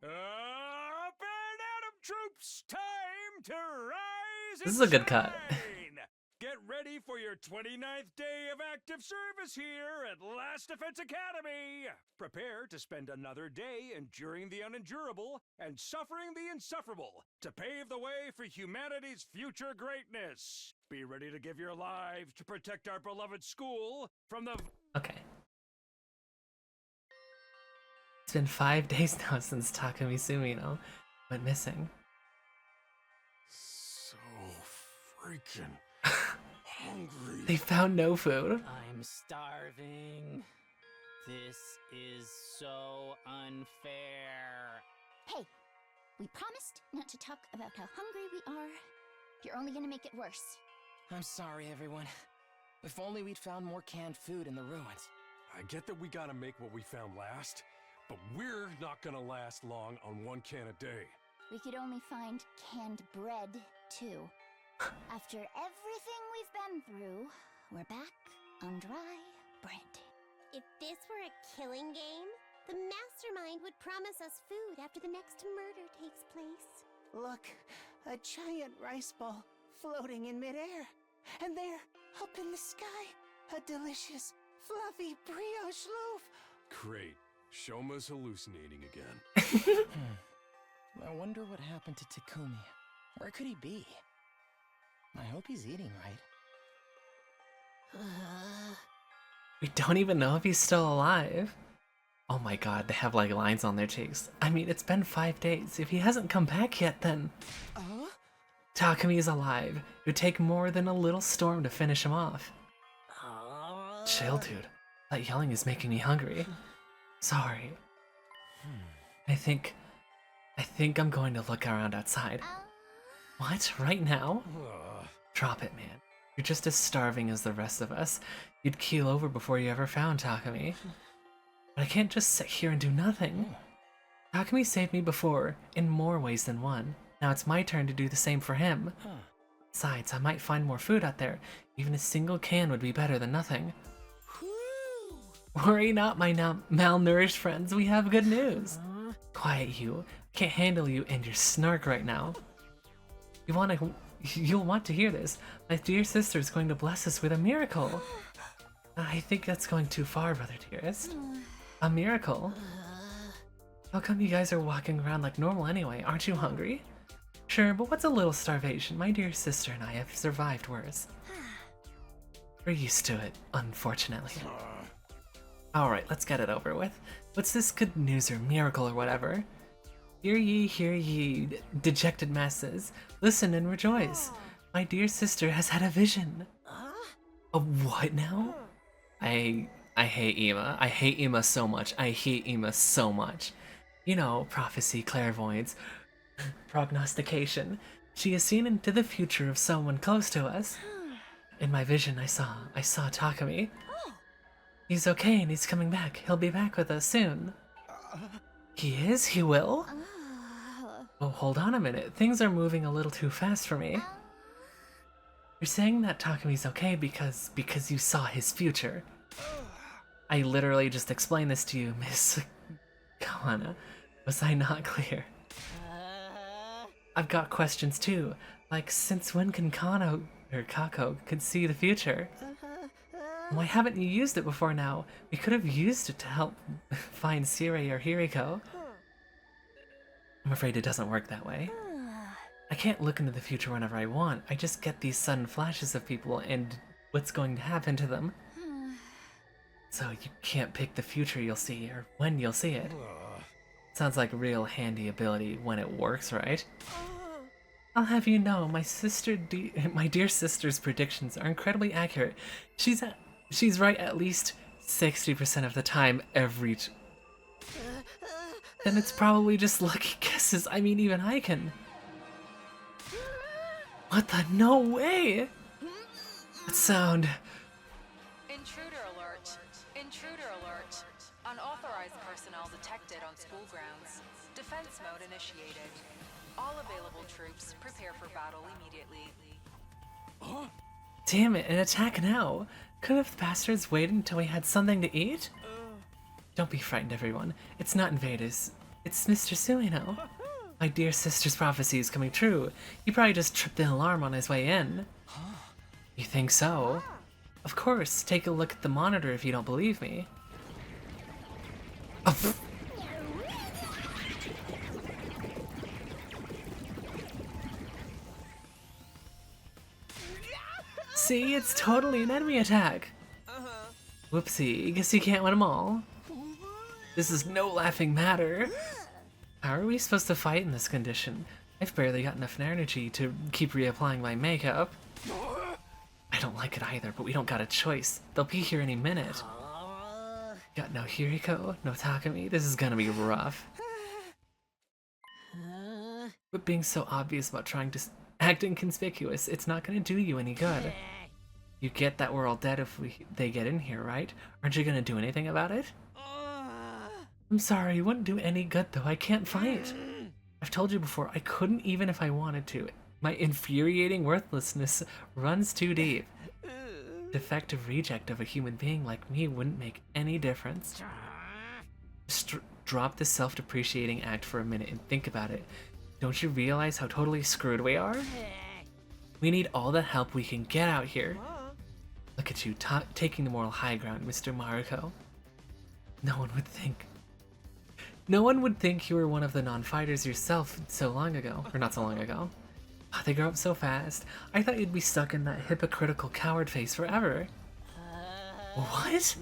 [SPEAKER 2] Up and Atom troops, time to rise.
[SPEAKER 1] This is a good cut.
[SPEAKER 2] Get ready for your 29th day of active service here at Last Defense Academy. Prepare to spend another day enduring the unendurable and suffering the insufferable to pave the way for humanity's future greatness. Be ready to give your lives to protect our beloved school from the...
[SPEAKER 1] Okay. It's been 5 days now since Takumi Sumino went missing.
[SPEAKER 9] So freaking hungry.
[SPEAKER 1] They found no food.
[SPEAKER 6] I'm starving. This is so unfair.
[SPEAKER 4] Hey, we promised not to talk about how hungry we are. You're only gonna make it worse.
[SPEAKER 5] I'm sorry, everyone. If only we'd found more canned food in the ruins.
[SPEAKER 9] I get that we gotta make what we found last, but we're not gonna last long on one can a day.
[SPEAKER 4] We could only find canned bread, too. After everything we've been through, we're back on dry bread.
[SPEAKER 15] If this were a killing game, the mastermind would promise us food after the next murder takes place.
[SPEAKER 12] Look, a giant rice ball floating in midair. And there, up in the sky, a delicious, fluffy brioche loaf.
[SPEAKER 9] Great. Shoma's hallucinating again.
[SPEAKER 5] I wonder what happened to Takumi. Where could he be? I hope he's eating right.
[SPEAKER 1] We don't even know if he's still alive. Oh my god, they have like lines on their cheeks. I mean, it's been 5 days. If he hasn't come back yet, then... Takumi is alive. It would take more than a little storm to finish him off. Chill, dude. That yelling is making me hungry. Sorry. I think I'm going to look around outside. What? Right now? Drop it, man. You're just as starving as the rest of us. You'd keel over before you ever found Takumi. But I can't just sit here and do nothing. Takumi saved me before, in more ways than one. Now it's my turn to do the same for him. Besides, I might find more food out there. Even a single can would be better than nothing. Worry not, my malnourished friends. We have good news. Quiet, you. I can't handle you and your snark right now. You'll want to hear this. My dear sister is going to bless us with a miracle. I think that's going too far, brother dearest. A miracle? How come you guys are walking around like normal anyway? Aren't you hungry? Sure, but what's a little starvation? My dear sister and I have survived worse. We're used to it, unfortunately. Alright, let's get it over with. What's this good news or miracle or whatever? Hear ye, dejected masses. Listen and rejoice. My dear sister has had a vision. A what now? I hate Ima. I hate Ima so much. I hate Ima so much. You know, prophecy, clairvoyance, prognostication. She has seen into the future of someone close to us. In my vision, I saw Takumi. He's okay and he's coming back. He'll be back with us soon. He is? He will? Oh, hold on a minute. Things are moving a little too fast for me. You're saying that Takumi's okay because you saw his future. I literally just explained this to you, Miss Kawana. Was I not clear? I've got questions too. Like, since when can Kako could see the future? Why haven't you used it before now? We could have used it to help find Sirei or Hiriko. I'm afraid it doesn't work that way. I can't look into the future whenever I want. I just get these sudden flashes of people and what's going to happen to them. So you can't pick the future you'll see or when you'll see it. Sounds like a real handy ability when it works, right? I'll have you know, my dear sister's predictions are incredibly accurate. She's right at least 60% of the time every then it's probably just lucky guesses. I mean, even I can. What the? No way! That sound.
[SPEAKER 14] Intruder alert. Intruder alert. Unauthorized personnel detected on school grounds. Defense mode initiated. All available troops prepare for battle immediately.
[SPEAKER 1] Damn it, an attack now! Couldn't have the bastards waited until we had something to eat? Don't be frightened, everyone. It's not invaders. It's Mr. Suino. My dear sister's prophecy is coming true. He probably just tripped the alarm on his way in. You think so? Of course, take a look at the monitor if you don't believe me. Oh, see, it's totally an enemy attack. Whoopsie, guess you can't win them all. This is no laughing matter. How are we supposed to fight in this condition? I've barely got enough energy to keep reapplying my makeup. I don't like it either, but we don't got a choice. They'll be here any minute. Got no Hiriko, no Takumi. This is gonna be rough. But being so obvious about trying to act inconspicuous, it's not gonna do you any good. You get that we're all dead if they get in here, right? Aren't you gonna do anything about it? I'm sorry, it wouldn't do any good though. I can't fight. I've told you before, I couldn't even if I wanted to. My infuriating worthlessness runs too deep. Defective reject of a human being like me wouldn't make any difference. Just drop this self-depreciating act for a minute and think about it. Don't you realize how totally screwed we are? We need all the help we can get out here. Look at you, taking the moral high ground, Mr. Maruko. No one would think you were one of the non-fighters yourself so long ago. Or not so long ago. Oh, they grow up so fast. I thought you'd be stuck in that hypocritical coward face forever. What?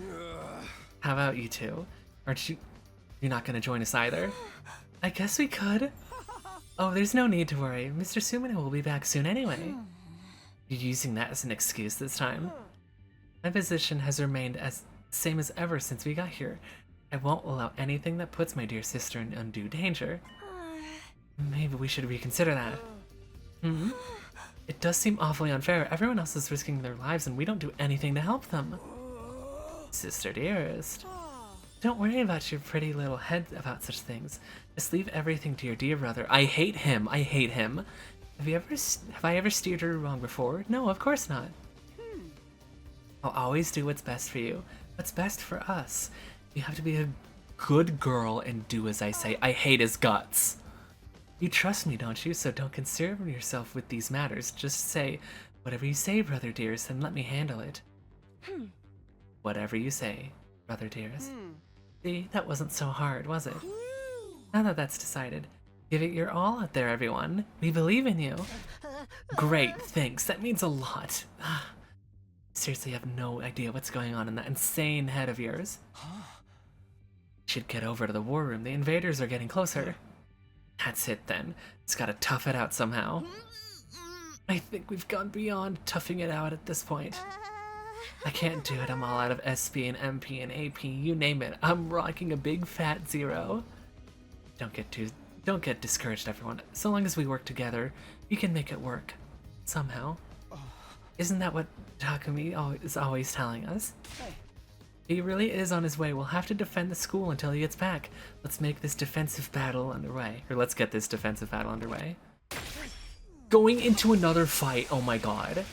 [SPEAKER 1] How about you two? Aren't you... You're not gonna join us either? I guess we could. Oh, there's no need to worry. Mr. Sumino will be back soon anyway. You're using that as an excuse this time. My position has remained as same as ever since we got here. I won't allow anything that puts my dear sister in undue danger. Maybe we should reconsider that. Hmm? It does seem awfully unfair. Everyone else is risking their lives and we don't do anything to help them. Sister dearest. Don't worry about your pretty little head about such things. Just leave everything to your dear brother. I hate him. I hate him. Have I ever steered her wrong before? No, of course not. I'll always do what's best for you. What's best for us. You have to be a good girl and do as I say. I hate his guts. You trust me, don't you? So don't concern yourself with these matters. Just say, whatever you say, brother dearest, and let me handle it. Whatever you say, brother dearest. See, that wasn't so hard, was it? Now that that's decided, give it your all out there, everyone. We believe in you. Great, thanks. That means a lot. Seriously, I have no idea what's going on in that insane head of yours. Should get over to the war room. The invaders are getting closer. That's it then. It's gotta tough it out somehow. I think we've gone beyond toughing it out at this point. I can't do it. I'm all out of SP and MP and AP, you name it. I'm rocking a big fat 0. Don't get discouraged, everyone. So long as we work together, we can make it work. Somehow. Isn't that what Takumi is always telling us? He really is on his way. We'll have to defend the school until he gets back. Let's make this defensive battle underway. Or let's get this defensive battle underway. Going into another fight. Oh my god.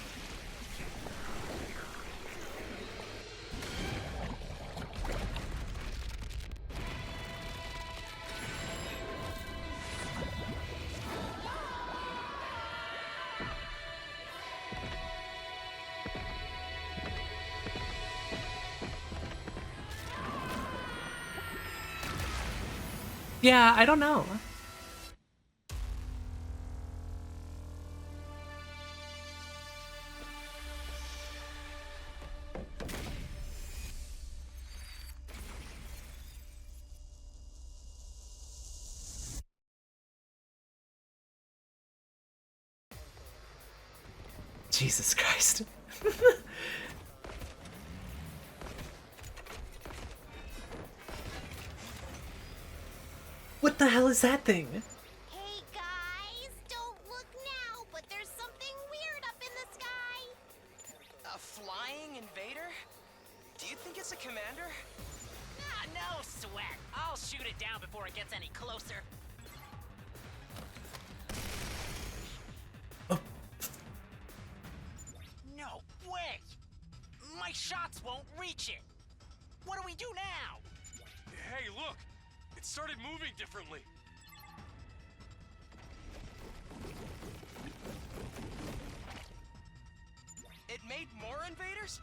[SPEAKER 1] Yeah, I don't know. Jesus Christ. What the hell is that thing?
[SPEAKER 15] Hey guys, don't look now, but there's something weird up in the sky.
[SPEAKER 8] A flying invader? Do you think it's a commander?
[SPEAKER 6] Ah, no sweat. I'll shoot it down before it gets any closer. No way! My shots won't reach it. What do we do now?
[SPEAKER 9] Hey, look! It started moving differently.
[SPEAKER 8] It made more invaders?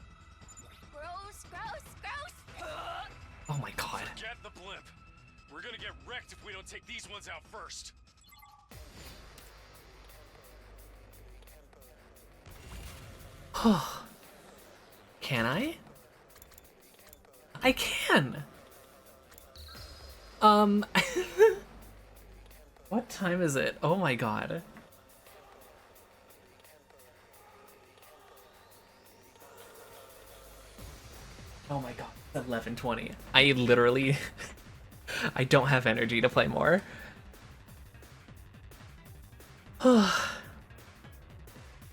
[SPEAKER 15] Gross, gross, gross!
[SPEAKER 1] Oh my god.
[SPEAKER 9] Forget the blimp. We're gonna get wrecked if we don't take these ones out first.
[SPEAKER 1] Can I? I can! What time is it? Oh my god. Oh my god, 11:20. I literally I don't have energy to play more.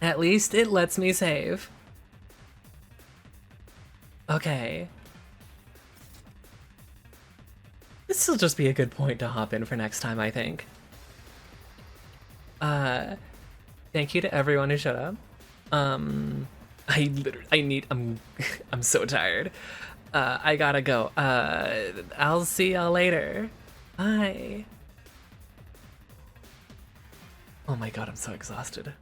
[SPEAKER 1] At least it lets me save. Okay. This will just be a good point to hop in for next time, I think. Thank you to everyone who showed up. I'm so tired. I gotta go. I'll see y'all later. Bye. Oh my god, I'm so exhausted.